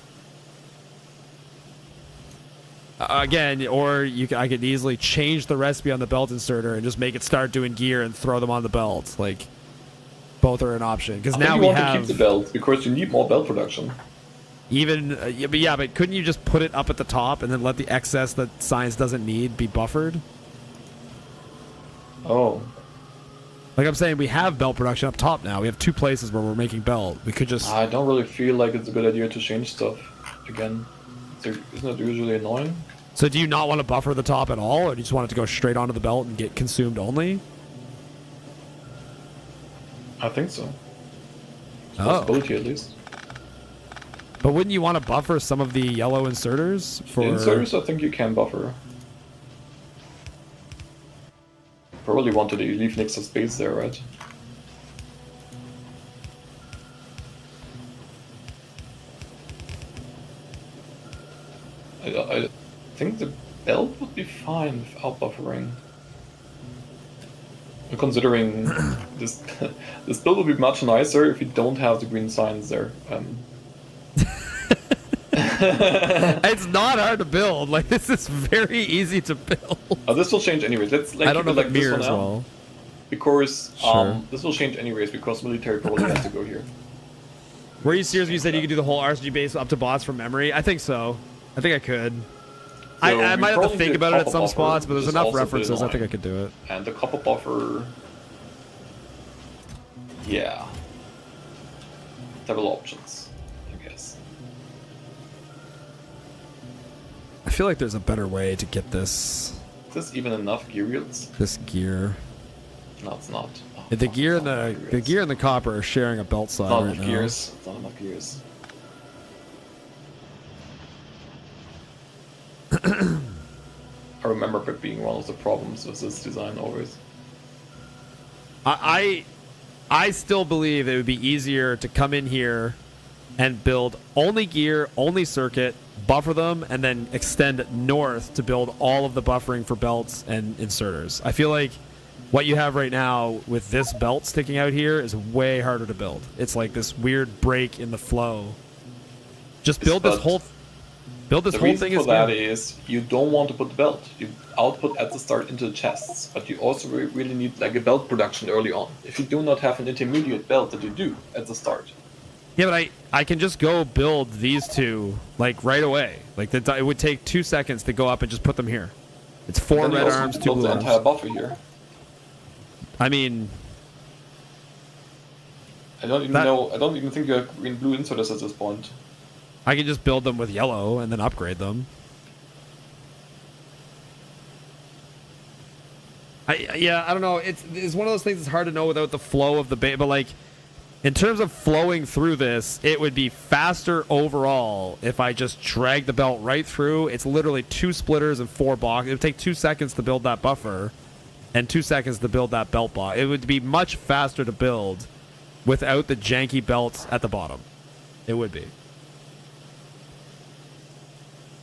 Again, or I could easily change the recipe on the belt inserter and just make it start doing gear and throw them on the belt. Like, both are an option. Because now we have... to keep the belt because you need more belt production. Even, but couldn't you just put it up at the top and then let the excess that science doesn't need be buffered? Oh. Like I'm saying, we have belt production up top now. We have 2 places where we're making belt. We could just... I don't really feel like it's a good idea to change stuff again. Isn't it usually annoying? So do you not want to buffer the top at all, or do you just want it to go straight onto the belt and get consumed only? I think so. It's a Oh. possibility at least. But wouldn't you want to buffer some of the yellow inserters? For The inserters, I think you can buffer. Probably want to leave next to space there, right? I think the belt would be fine without buffering. Considering this this build would be much nicer if you don't have the green signs there. It's not hard to build. Like, this is very easy to build. This will change anyways. Let's I don't know keep it if like it this mirrors one now. well. Because Sure. this will change anyways because military probably has to go here. Were you serious when you said you could do the whole RSNG base up to bots from memory? I think so. I think I could. I we might have to probably think need about it at copper some buffer, spots, but which there's is enough also a bit references. I think I annoying. could do it. And the copper buffer, yeah, several options, I guess. I feel like there's a better way to get this Is this even enough gear wheels? gear. No, it's not. Oh, The gear and not enough the gear and the copper are sharing a belt side Not right enough now. gears. Not enough gears. I remember it being one of the problems with this design always. I still believe it would be easier to come in here and build only gear, only circuit, buffer them, and then extend north to build all of the buffering for belts and inserters. I feel like what you have right now with this belt sticking out here is way harder to build. It's like this weird break in the flow. Just build this whole The thing reason for as that good. is you don't want to put the belt. You output at the start into the chests, but you also really need like a belt production early on. If you do not have an intermediate belt that you do at the start. Yeah, but I can just go build these two like right away. Like it would take 2 seconds to go up and just put them here. It's 4 Then you red also arms, need to 2 build blue the arms. entire buffer here. I mean, I don't even think you have green blue inserters at this point. I can just build them with yellow and then upgrade them. I don't know. It's one of those things that's hard to know without the flow of the base. But like, In terms of flowing through this, it would be faster overall if I just drag the belt right through. It's literally 2 splitters and 4 boxes. It would take 2 seconds to build that buffer and 2 seconds to build that belt box. It would be much faster to build without the janky belts at the bottom. It would be.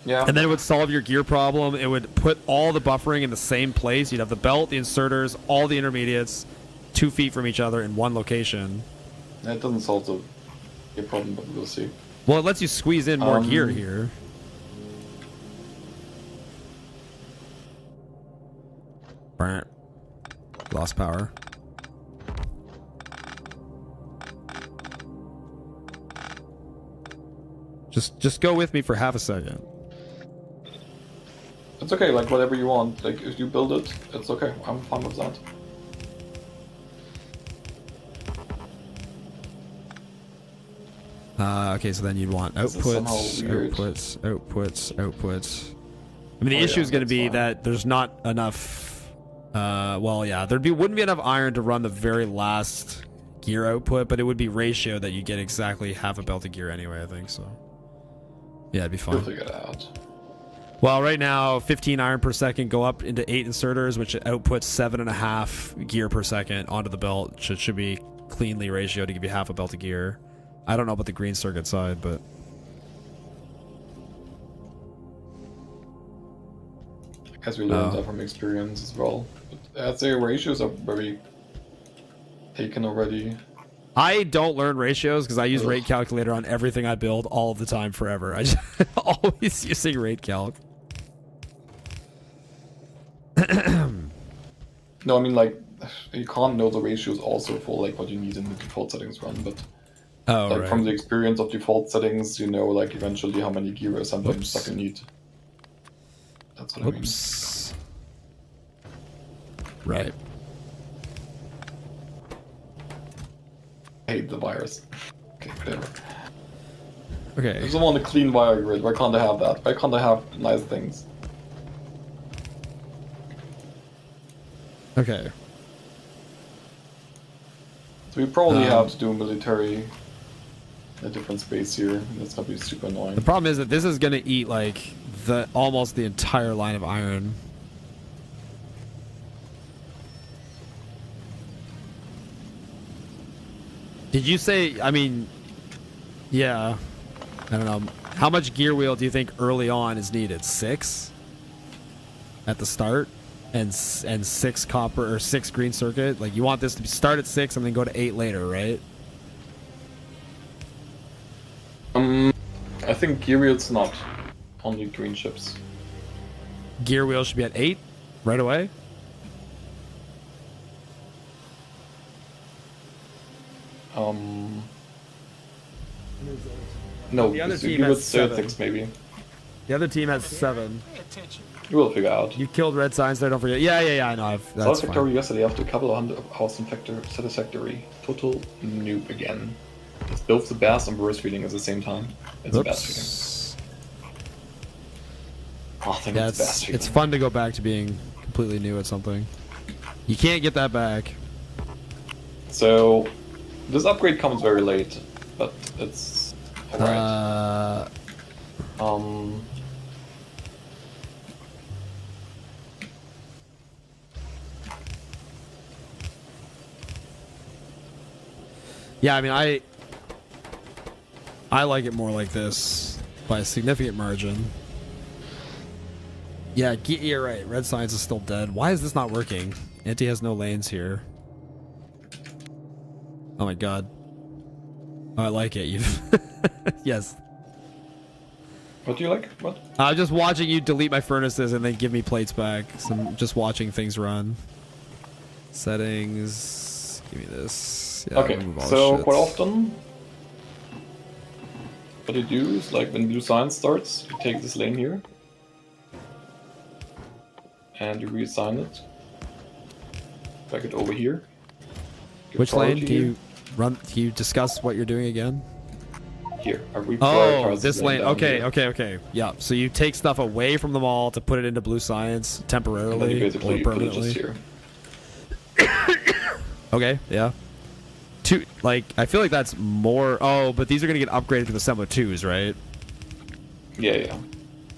Yeah. And then it would solve your gear problem. It would put all the buffering in the same place. You'd have the belt, the inserters, all the intermediates, 2 feet from each other in one location. That doesn't solve the gear problem, but we'll see. Well, it lets you squeeze in more gear here. Burnt. Lost power. Just go with me for half a second. It's okay, like whatever you want. Like if you build it, it's okay. I'm fine with that. Okay, so then you'd want This is somehow weird. outputs. I mean, the issue is going to be that there's not enough. Well, yeah, wouldn't be enough iron to run the very last gear output, but it would be ratio that you get exactly half a belt of gear anyway. I think so. Yeah, it'd be fine. We'll figure it out. Well, right now, 15 iron per second go up into 8 inserters, which outputs 7.5 gear per second onto the belt. Should be cleanly ratio to give you half a belt of gear. I don't know about the green circuit side, but I guess we learned that from experience as well. But I'd say ratios are very taken already. I don't learn ratios because I use rate calculator on everything I build all of the time forever. I just always using rate calc. No, I mean like you can't know the ratios also for like what you need in the default settings run, but like from the experience of default settings, you know like eventually how many gear assembly stuff you need. That's what I mean. Right. I hate the virus. Okay, whatever. Okay. I just want a clean wire grid. Why can't I have that? Why can't I have nice things? Okay. So we probably have to do military in a different space here. That's gonna be super annoying. The problem is that this is gonna eat like almost the entire line of iron. Did you say? I mean, yeah. I don't know. How much gear wheel do you think early on is needed? 6 at the start, and 6 copper or 6 green circuit. Like you want this to start at 6 and then go to 8 later, right? I think gear wheel's not only green chips. Gear wheel should be at 8 right away. No, The other team you has would say 7. 6 maybe. The other team has 7. Pay attention. You will figure out. You killed red signs there, don't forget. Yeah, I know. Saw That's factory fine. yesterday after a couple of 100 hours in satisfactory. Total noob again. It's both the best and worst feeling at the same time. It's the best feeling. Oh, I think Yeah, it's the best feeling. it's fun to go back to being completely new at something. You can't get that back. So, this upgrade comes very late, but it's alright. Yeah, I mean, I like it more like this by a significant margin. Yeah, you're right. Red Science is still dead. Why is this not working? Anti has no lanes here. Oh my god. Oh, I like it. You. Yes. What do you like? What? I'm just watching you delete my furnaces and then give me plates back. So I'm just watching things run. Settings. Give me this. Yeah, Okay, remove all so shit. quite often, what you do is like when blue science starts, you take this lane here, and you reassign it. Back it over here. Give Which lane priority do you run? Do you discuss what you're doing again? here? I Oh, reprioritize this lane. down Okay, here. okay. Yeah. So you take stuff away from them all to put it into blue science And then you temporarily basically or put it just permanently. here. Okay. Yeah. two, like, I feel like that's more. Oh, but these are gonna get upgraded to the Semla 2s, right? Yeah, yeah.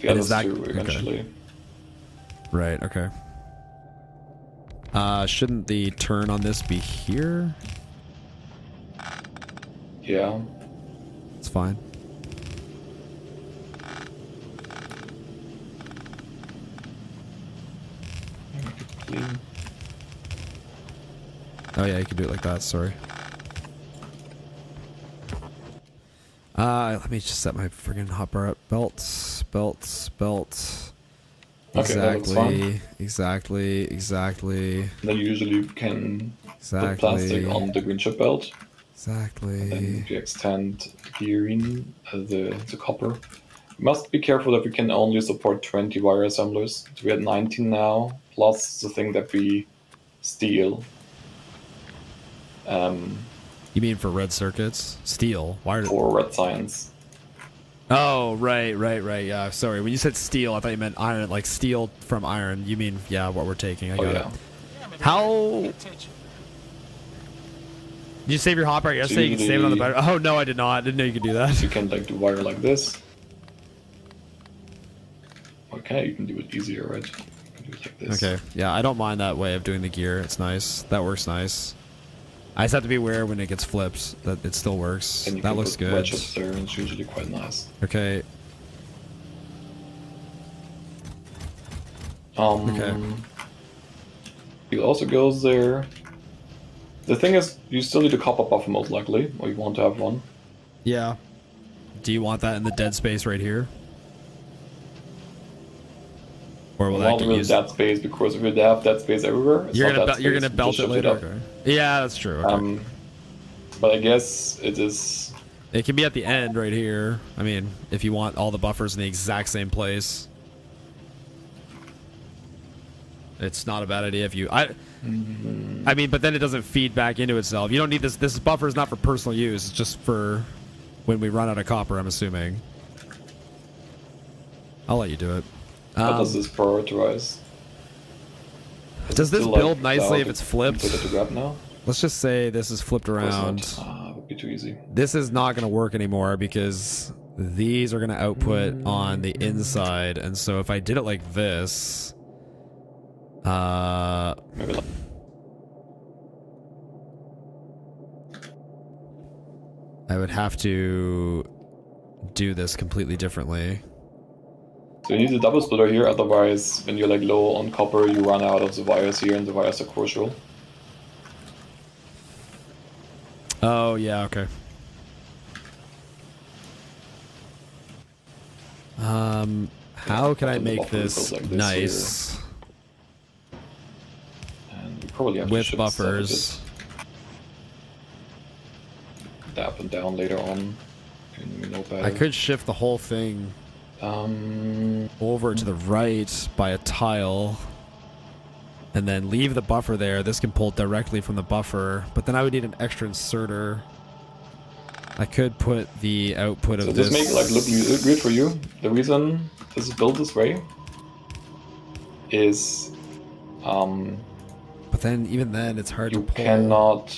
The And others is that- too, okay. eventually. Right. Okay. Shouldn't the turn on this be here? Yeah. It's fine. Clean. Oh yeah, you can do it like that. Sorry. Let me just set my friggin' hotbar up. Belts. Okay, that looks fine. Exactly. Then you usually can put plastic on the green chip belt. Exactly. Then if you extend green, the copper. You must be careful that we can only support 20 wire assemblers. So we had 19 now, plus the thing that we steal. You mean for red circuits? Steel. Why? For red science. Oh, right. Yeah, sorry. When you said steel, I thought you meant iron, like steel from iron. You mean, yeah, what we're taking. I got it. Damn it, How- pay attention. Did you save your hotbar yesterday? You can save it on the battery. Oh, no, I did not. I didn't know you could do that. You can like do wire like this. Okay, you can do it easier, right? You can do it like this. Okay. Yeah, I don't mind that way of doing the gear. It's nice. That works nice. I just have to be aware when it gets flipped that it still works. And you That can looks put good. wedges there, and it's usually quite nice. Okay. Okay. It also goes there. The thing is, you still need a copper buffer most likely, or you want to have one. Yeah. Do you want that in the dead space right here? Or will that Not get really used? that space, because if you have that space everywhere, it's You're not gonna that you're space, gonna you belt just it shift later. up. Okay. Yeah, that's true. Okay. But I guess it is. It can be at the end right here. I mean, if you want all the buffers in the exact same place. It's not a bad idea if you I mean, but then it doesn't feed back into itself. You don't need this buffer is not for personal use. It's just for when we run out of copper, I'm assuming. I'll let you do it. How does this prioritize? Does this Still, build like, nicely down if to- it's flipped? Put it to grab now? Let's just say this is flipped Of course around. not. Would be too easy. This is not going to work anymore because these are going to output on the inside. And so if I did it like this, Maybe like I would have to do this completely differently. so you need a double splitter here, otherwise when you're like low on copper you run out of the wires here, and the wires are crucial. Oh, yeah, okay. How can I So the make buffer this goes like this nice And you probably have to with shift this up a buffers? bit. Up and down later on. Can you know better. I could shift the whole thing over to the right by a tile and then leave the buffer there. This can pull directly from the buffer, but then I would need an extra inserter. I could put the output So of this this. make like look weird for you. The reason this is built this way is But then, even then, it's hard you to pull cannot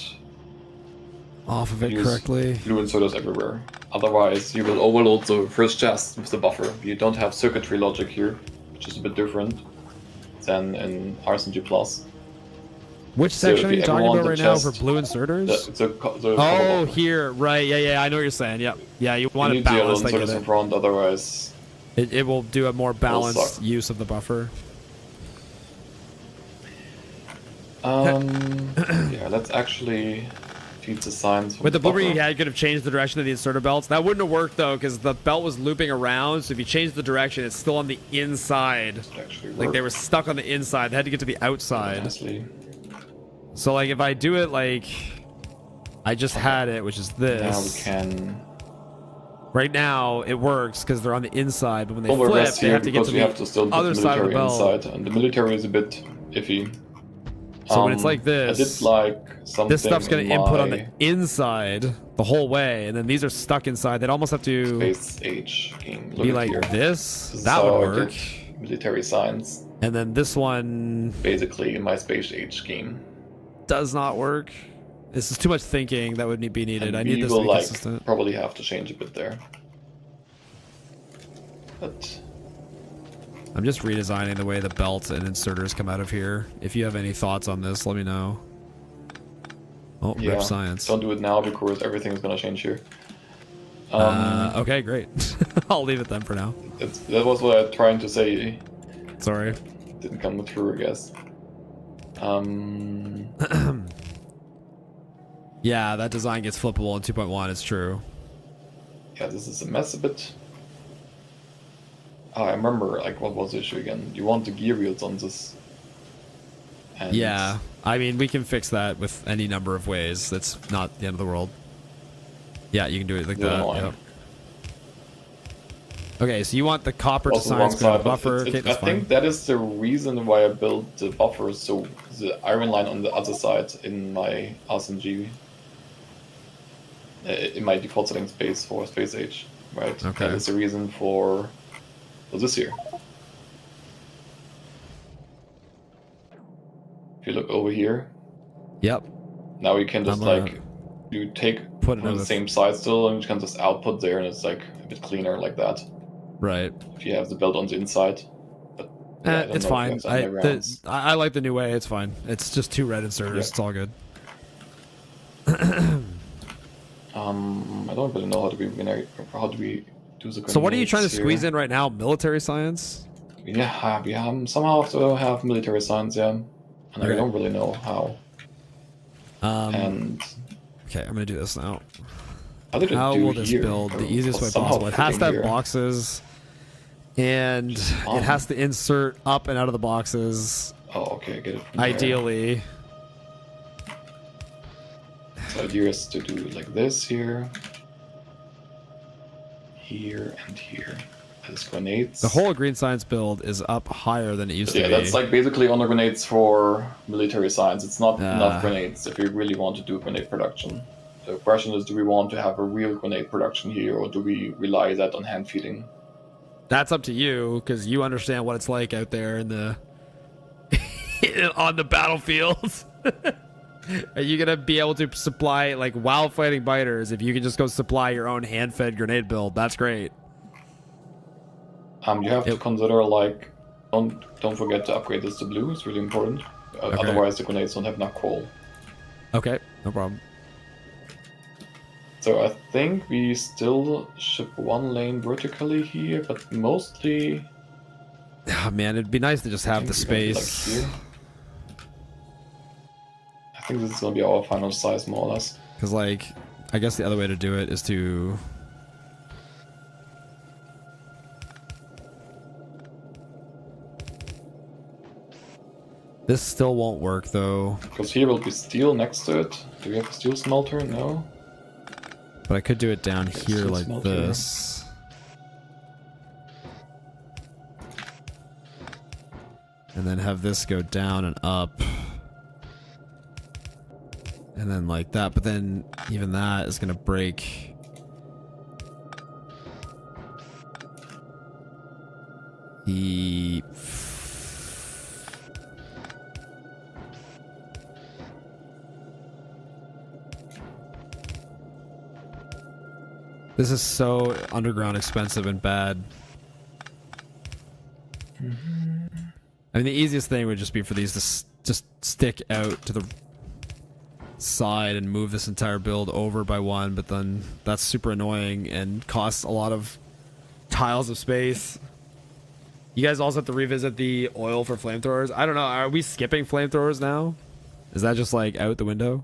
off of it use correctly. glue inserters everywhere. Otherwise, you will overload the first chest with the buffer. You don't have circuitry logic here, which is a bit different than in RSNG Plus. Which So section if are you you talking ever want about right the now chest- for blue inserters? The Oh, buffer. here, right? Yeah, I know what you're saying. Yep, yeah, you You want it need the yellow balanced. I get inserters in it. front, otherwise It will do a more balanced suck. use of the buffer. yeah, let's actually feed the signs. from With the blueprint buffer. you had, you could have changed the direction of the inserter belts. That wouldn't have worked though, because the belt was looping around. So if you change the direction, it's still on the inside. It actually Like they worked were stuck on the inside. They had to get to the outside. nicely. So like if I do it like I just had it, which is this. Now we can. Right now it works because they're on the inside, but when they Don't flip, rest they here have to get because to we the have to still put other the side of the military belt. inside, and the military is a bit iffy. So when it's like I this, did like something. this stuff's going in to input on my the inside the whole way, and then these are stuck inside. They'd almost have to Space Age game. Look be at like here. this. This is That how would I work. did military science, And then this one basically in my Space Age game. does not work. This is too much thinking that would be needed. And I need we this to will be like consistent. probably have to change a bit there. But I'm just redesigning the way the belts and inserters come out of here. If you have any thoughts on this, let me know. Oh, yeah, rip science. don't do it now because everything is gonna change here. Okay, great. I'll leave it then for now. That was what I was trying to say. Sorry. Didn't come through, I guess. Yeah, that design gets flippable in 2.1. It's true. Yeah, this is a mess a bit. Oh, I remember, like, what was the issue again? You want the gear wheels on this. And Yeah, I mean, we can fix that with any number of ways. That's not the end of the world. Yeah, you can do it like that. Yep. Okay, so you want the copper to Also wrong science side, but buffer. Okay, I that's fine. think that is the reason why I built the buffer, so the iron line on the other side in my RSNG, in my default setting space for space age, right? Okay. That is the reason for this here. If you look over here, Yep. now you can just I'm gonna like, you take put it from on the the same side still, and you can just output there, and it's like a bit cleaner like that. Right. If you have the belt on the inside. But yeah, I don't It's know if you fine. have that in the rounds. I like the new way. It's fine. It's just 2 red inserters. Yeah. It's all good. I don't really know how do we do the. So what are you trying to coordinates here. squeeze in right now? Military science? Yeah, we somehow have to have military science, yeah, and I Okay. don't really know how. And Okay, I'm gonna do this now. how did it How do will this here? build the easiest way Somehow possible? It has to have fitting here. boxes, and fine. it has to insert up and out of the boxes. Oh, okay, I get it. from there. Ideally, The idea is to do like this here, and here. As grenades. the whole green science build is up higher than it used Yeah, to be. that's like basically on the grenades for military science. It's not Ah. enough grenades if you really want to do grenade production. The question is, do we want to have a real grenade production here, or do we rely that on hand feeding? That's up to you, because you understand what it's like out there in the on the battlefield. Are you gonna be able to supply, like, while fighting biters? If you can just go supply your own hand-fed grenade build, that's great. You have to consider, like, don't forget to upgrade this to blue. It's really important. Okay. Otherwise, the grenades don't have enough coal. Okay, no problem. So I think we still ship 1 lane vertically here, but mostly. Oh, man, it'd be nice to just have the I think we're gonna be, like, space. here. I think this is gonna be our final size, more or less. Because, like, I guess the other way to do it is to... This still won't work, though. Because here will be steel next to it. Do we have a steel smelter? No. But I could do it down Okay, here steel like smelter. this. And then have this go down and up. And then like that. But then even that is going to break. The... This is so underground expensive and bad. I mean, the easiest thing would just be for these to just stick out to the side and move this entire build over by 1, but then that's super annoying and costs a lot of tiles of space. You guys also have to revisit the oil for flamethrowers. I don't know, are we skipping flamethrowers now? Is that just like out the window?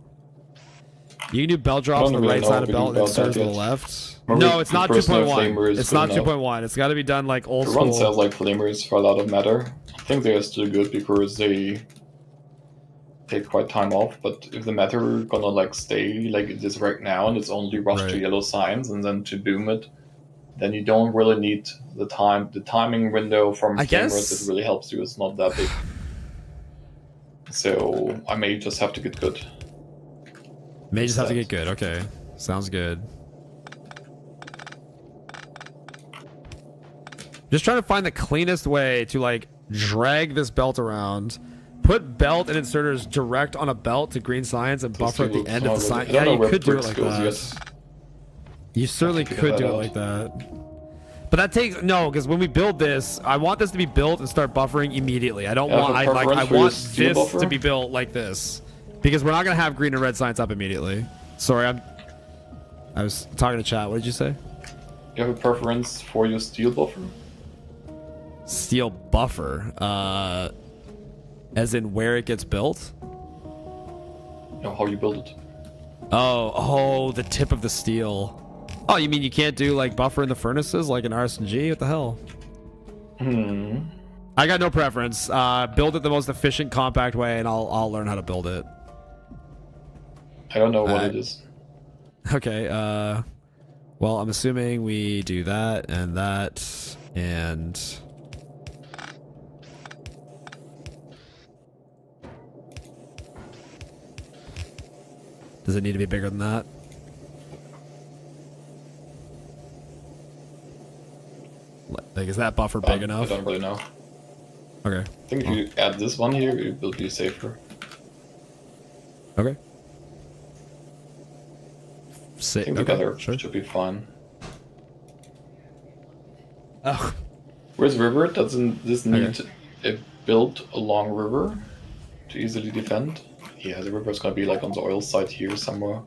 You can do belt drops on the really right know side if of we belt do and about that inserts to the yet. left. Remember No, it's the not personal flamer 2.1. is It's good not enough. 2.1. It's got to be done like old The run school. sounds like flamers for a lot of matter. I think they are still good because they take quite time off. But if the matter gonna like stay like it is right now and it's only rush to Right. yellow signs and then to boom it, then you don't really need the time. The timing window from I flamers guess- that really helps you is not that big. So I may just have to get good. May just have to Set. get good. Okay. Sounds good. Just trying to find the cleanest way to like drag this belt around, put belt and inserters direct on a belt to green science and buffer at the end of the science. I Yeah, don't know you where could do it bricks like goes that. yet. You certainly Have to figure could do that it out. like that. But that takes no, because when we build this, I want this to be built and start buffering immediately. I don't Yeah, want for I preference for your want steel this buffer? to be built like this. Because we're not gonna have green and red science up immediately. Sorry, I was talking to chat. What did you say? You have a preference for your steel buffer? Steel buffer. As in where it gets built? You know, how you build it? Oh, the tip of the steel. Oh, you mean you can't do like buffer in the furnaces like in RSNG? What the hell? I got no preference. Build it the most efficient, compact way, and I'll learn how to build it. I don't know what it is. Okay. Well, I'm assuming we do that and that and. Does it need to be bigger than that? Like, is that buffer big I enough? don't really know. Okay. I think if you add this one here, it will be safer. Okay. I think together should be fine. Oh. Where's river? Doesn't this need a build along river to easily defend? Yeah, the river is gonna be like on the oil side here somewhere.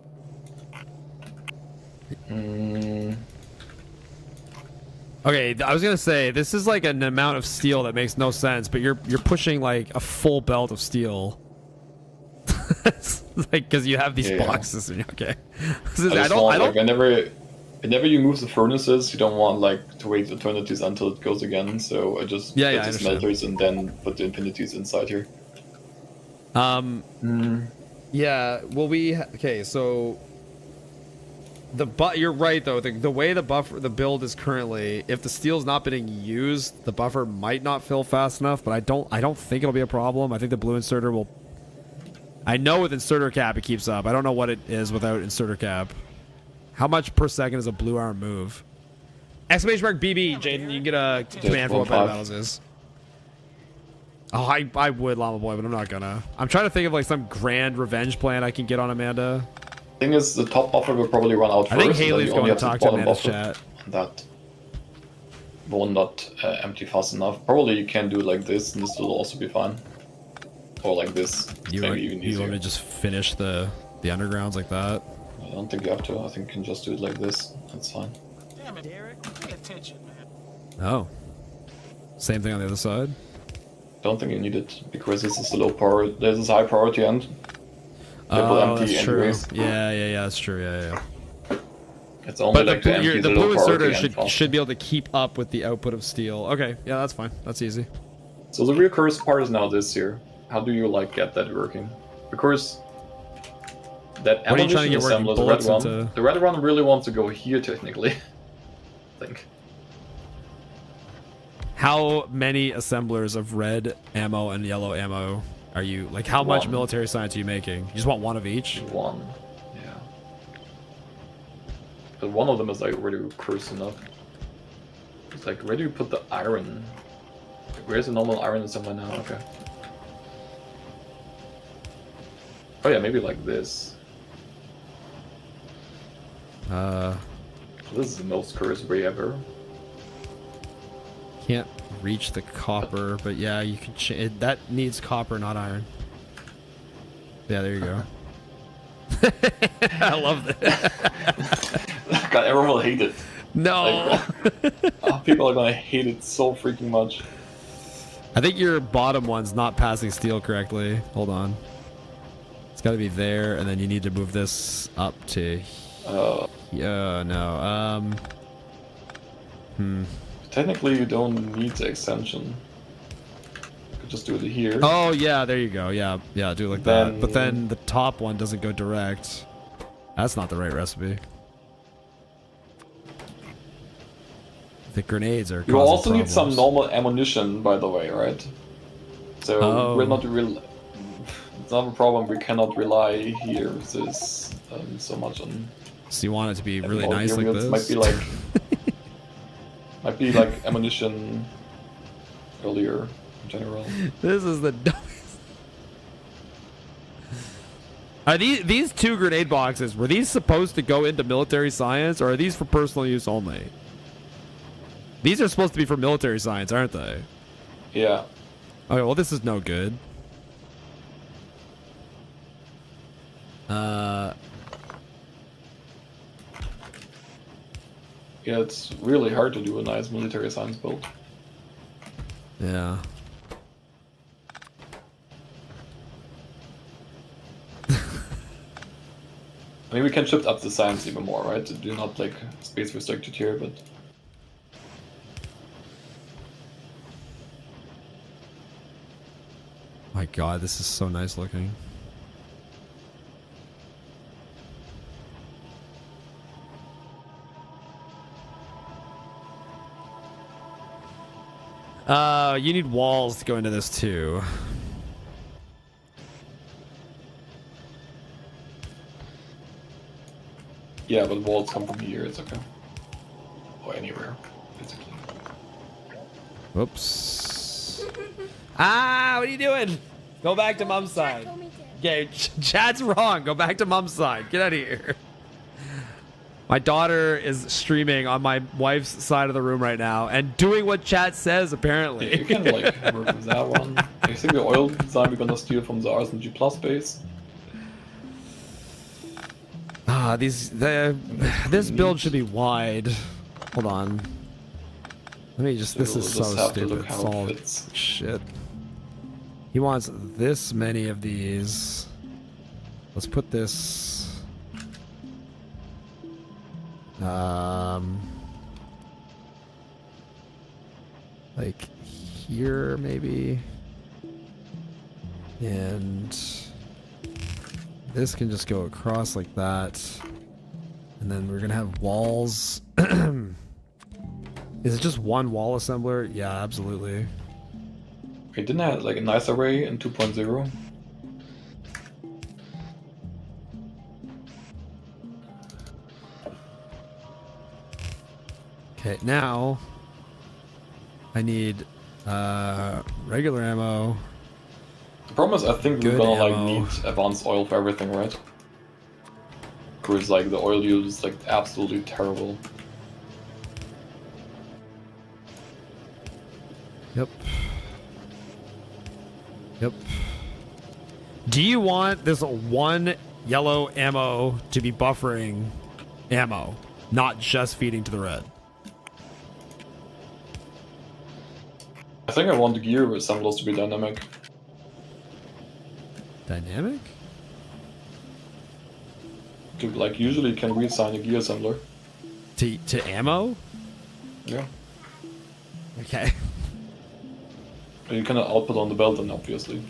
Okay, I was gonna say this is like an amount of steel that makes no sense, but you're pushing like a full belt of steel. Like because you have these boxes. And, okay. I don't. Whenever you move the furnaces, you don't want like to wait eternities until it goes again. So I just put the smelters and then put the infinities inside here. Yeah. Well, okay. So you're right though. The way the build is currently, if the steel's not being used, the buffer might not fill fast enough. But I don't think it'll be a problem. I think the blue inserter will. I know with inserter cap it keeps up. I don't know what it is without inserter cap. How much per second does a blue arm move? Exclamation mark BB, Jaden. You can get a command for what Battle Battles is. Oh, I would Llama Boy, but I'm not gonna. I'm trying to think of like some grand revenge plan I can get on Amanda. Thing is, the top buffer will probably run out first. I think Haley's going to talk to Amanda's chat. That will not empty fast enough. Probably you can do it like this, and this will also be fine. Or like this. You want me to just finish the undergrounds like that? I don't think you have to. I think you can just do it like this. That's fine. Damn it, Derek. Pay attention, man. Oh. Same thing on the other side? Don't think you need it, because this is a low power. This is high priority end. Oh, that's true. Anyways. Yeah, that's true. Yeah. It's only like the blue inserter should be able to keep up with the output of steel. Okay, yeah, that's fine. That's easy. So the recursive part is now this here. How do you like get that working? Because that ammunition assembler, the red one really wants to go here technically. I think. How many assemblers of red ammo and yellow ammo are you like? How much military science are you making? You just want one of each? One, yeah. But one of them is like already recursive enough. It's like, where do you put the iron? Where's the normal iron assembler now? Okay. Oh yeah, maybe like this. This is the most cursed way ever. Can't reach the copper, but yeah, you can. That needs copper, not iron. Yeah, there you go. I love that. God, everyone will hate it. No. Like, people are gonna hate it so freaking much. I think your bottom one's not passing steel correctly. Hold on. It's got to be there, and then you need to move this up to. Yeah, no. Technically, you don't need the extension. You could just do it here. Oh yeah, there you go. Yeah, do it like that. But then the top one doesn't go direct. That's not the right recipe. The grenades are. You also need some normal ammunition, by the way, right? So we're not real. It's not a problem. We cannot rely here this so much on. So you want it to be really nice like this? Might be like ammunition earlier in general. This is the dumbest. Are these 2 grenade boxes, were these supposed to go into military science, or are these for personal use only? These are supposed to be for military science, aren't they? Yeah. Okay, well, this is no good. Yeah, it's really hard to do a nice military science build. Yeah. I mean, we can shift up the science even more, right? To do not like space restricted here, but My God, this is so nice looking. You need walls to go into this too. yeah, but walls come from here, it's okay. Or anywhere, basically. Whoops. Ah, what are you doing? Go back to mom's side. Okay, Chad's wrong. Go back to mom's side. Get out of here. My daughter is streaming on my wife's side of the room right now and doing what chat says, apparently. Yeah, you can like work with that one. I think the oil design we're gonna steal from the RSNG Plus base. Ah, this build should be wide. Hold on. Let me just. This So is we'll so just have to stupid. look how it Solve fits. shit. He wants this many of these. Let's put this. Like here maybe, and this can just go across like that, and then we're gonna have walls. Is it just one wall assembler? Yeah, absolutely. Okay, didn't I have like a nice array in 2.0? Okay, now I need regular ammo. The problem is, I think we're Good gonna like ammo. need advanced oil for everything, right? Because like the oil use is like absolutely terrible. Yep. Yep. Do you want this one yellow ammo to be buffering ammo, not just feeding to the red? I think I want the gear assemblers to be dynamic. Dynamic? To, like usually you can reassign a gear assembler. To ammo? Yeah. Okay. And you cannot output on the belt then obviously.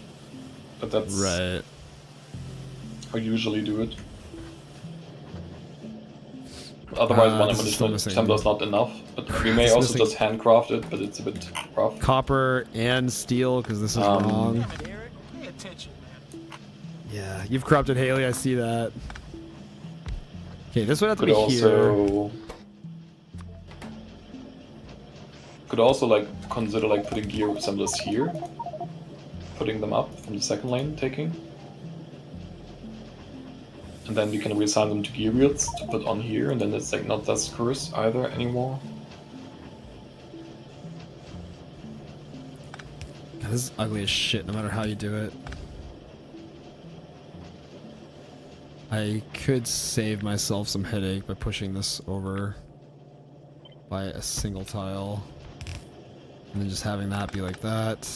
But that's Right. how you usually do it. Otherwise one this is still ammunition missing. assembler is not enough. But we may It's also missing- just handcraft it, but it's a bit rough. Copper and steel, because this is Um, wrong. Damn it, Eric. Pay attention, man. Yeah, you've corrupted Haley, I see that. Okay, this would have to Could be here. also like consider like putting gear assemblers here, putting them up from the second lane, taking, and then you can reassign them to gear wheels to put on here, and then it's like not that scarce either anymore. God, this is ugly as shit, no matter how you do it. I could save myself some headache by pushing this over by a single tile. And then just having that be like that.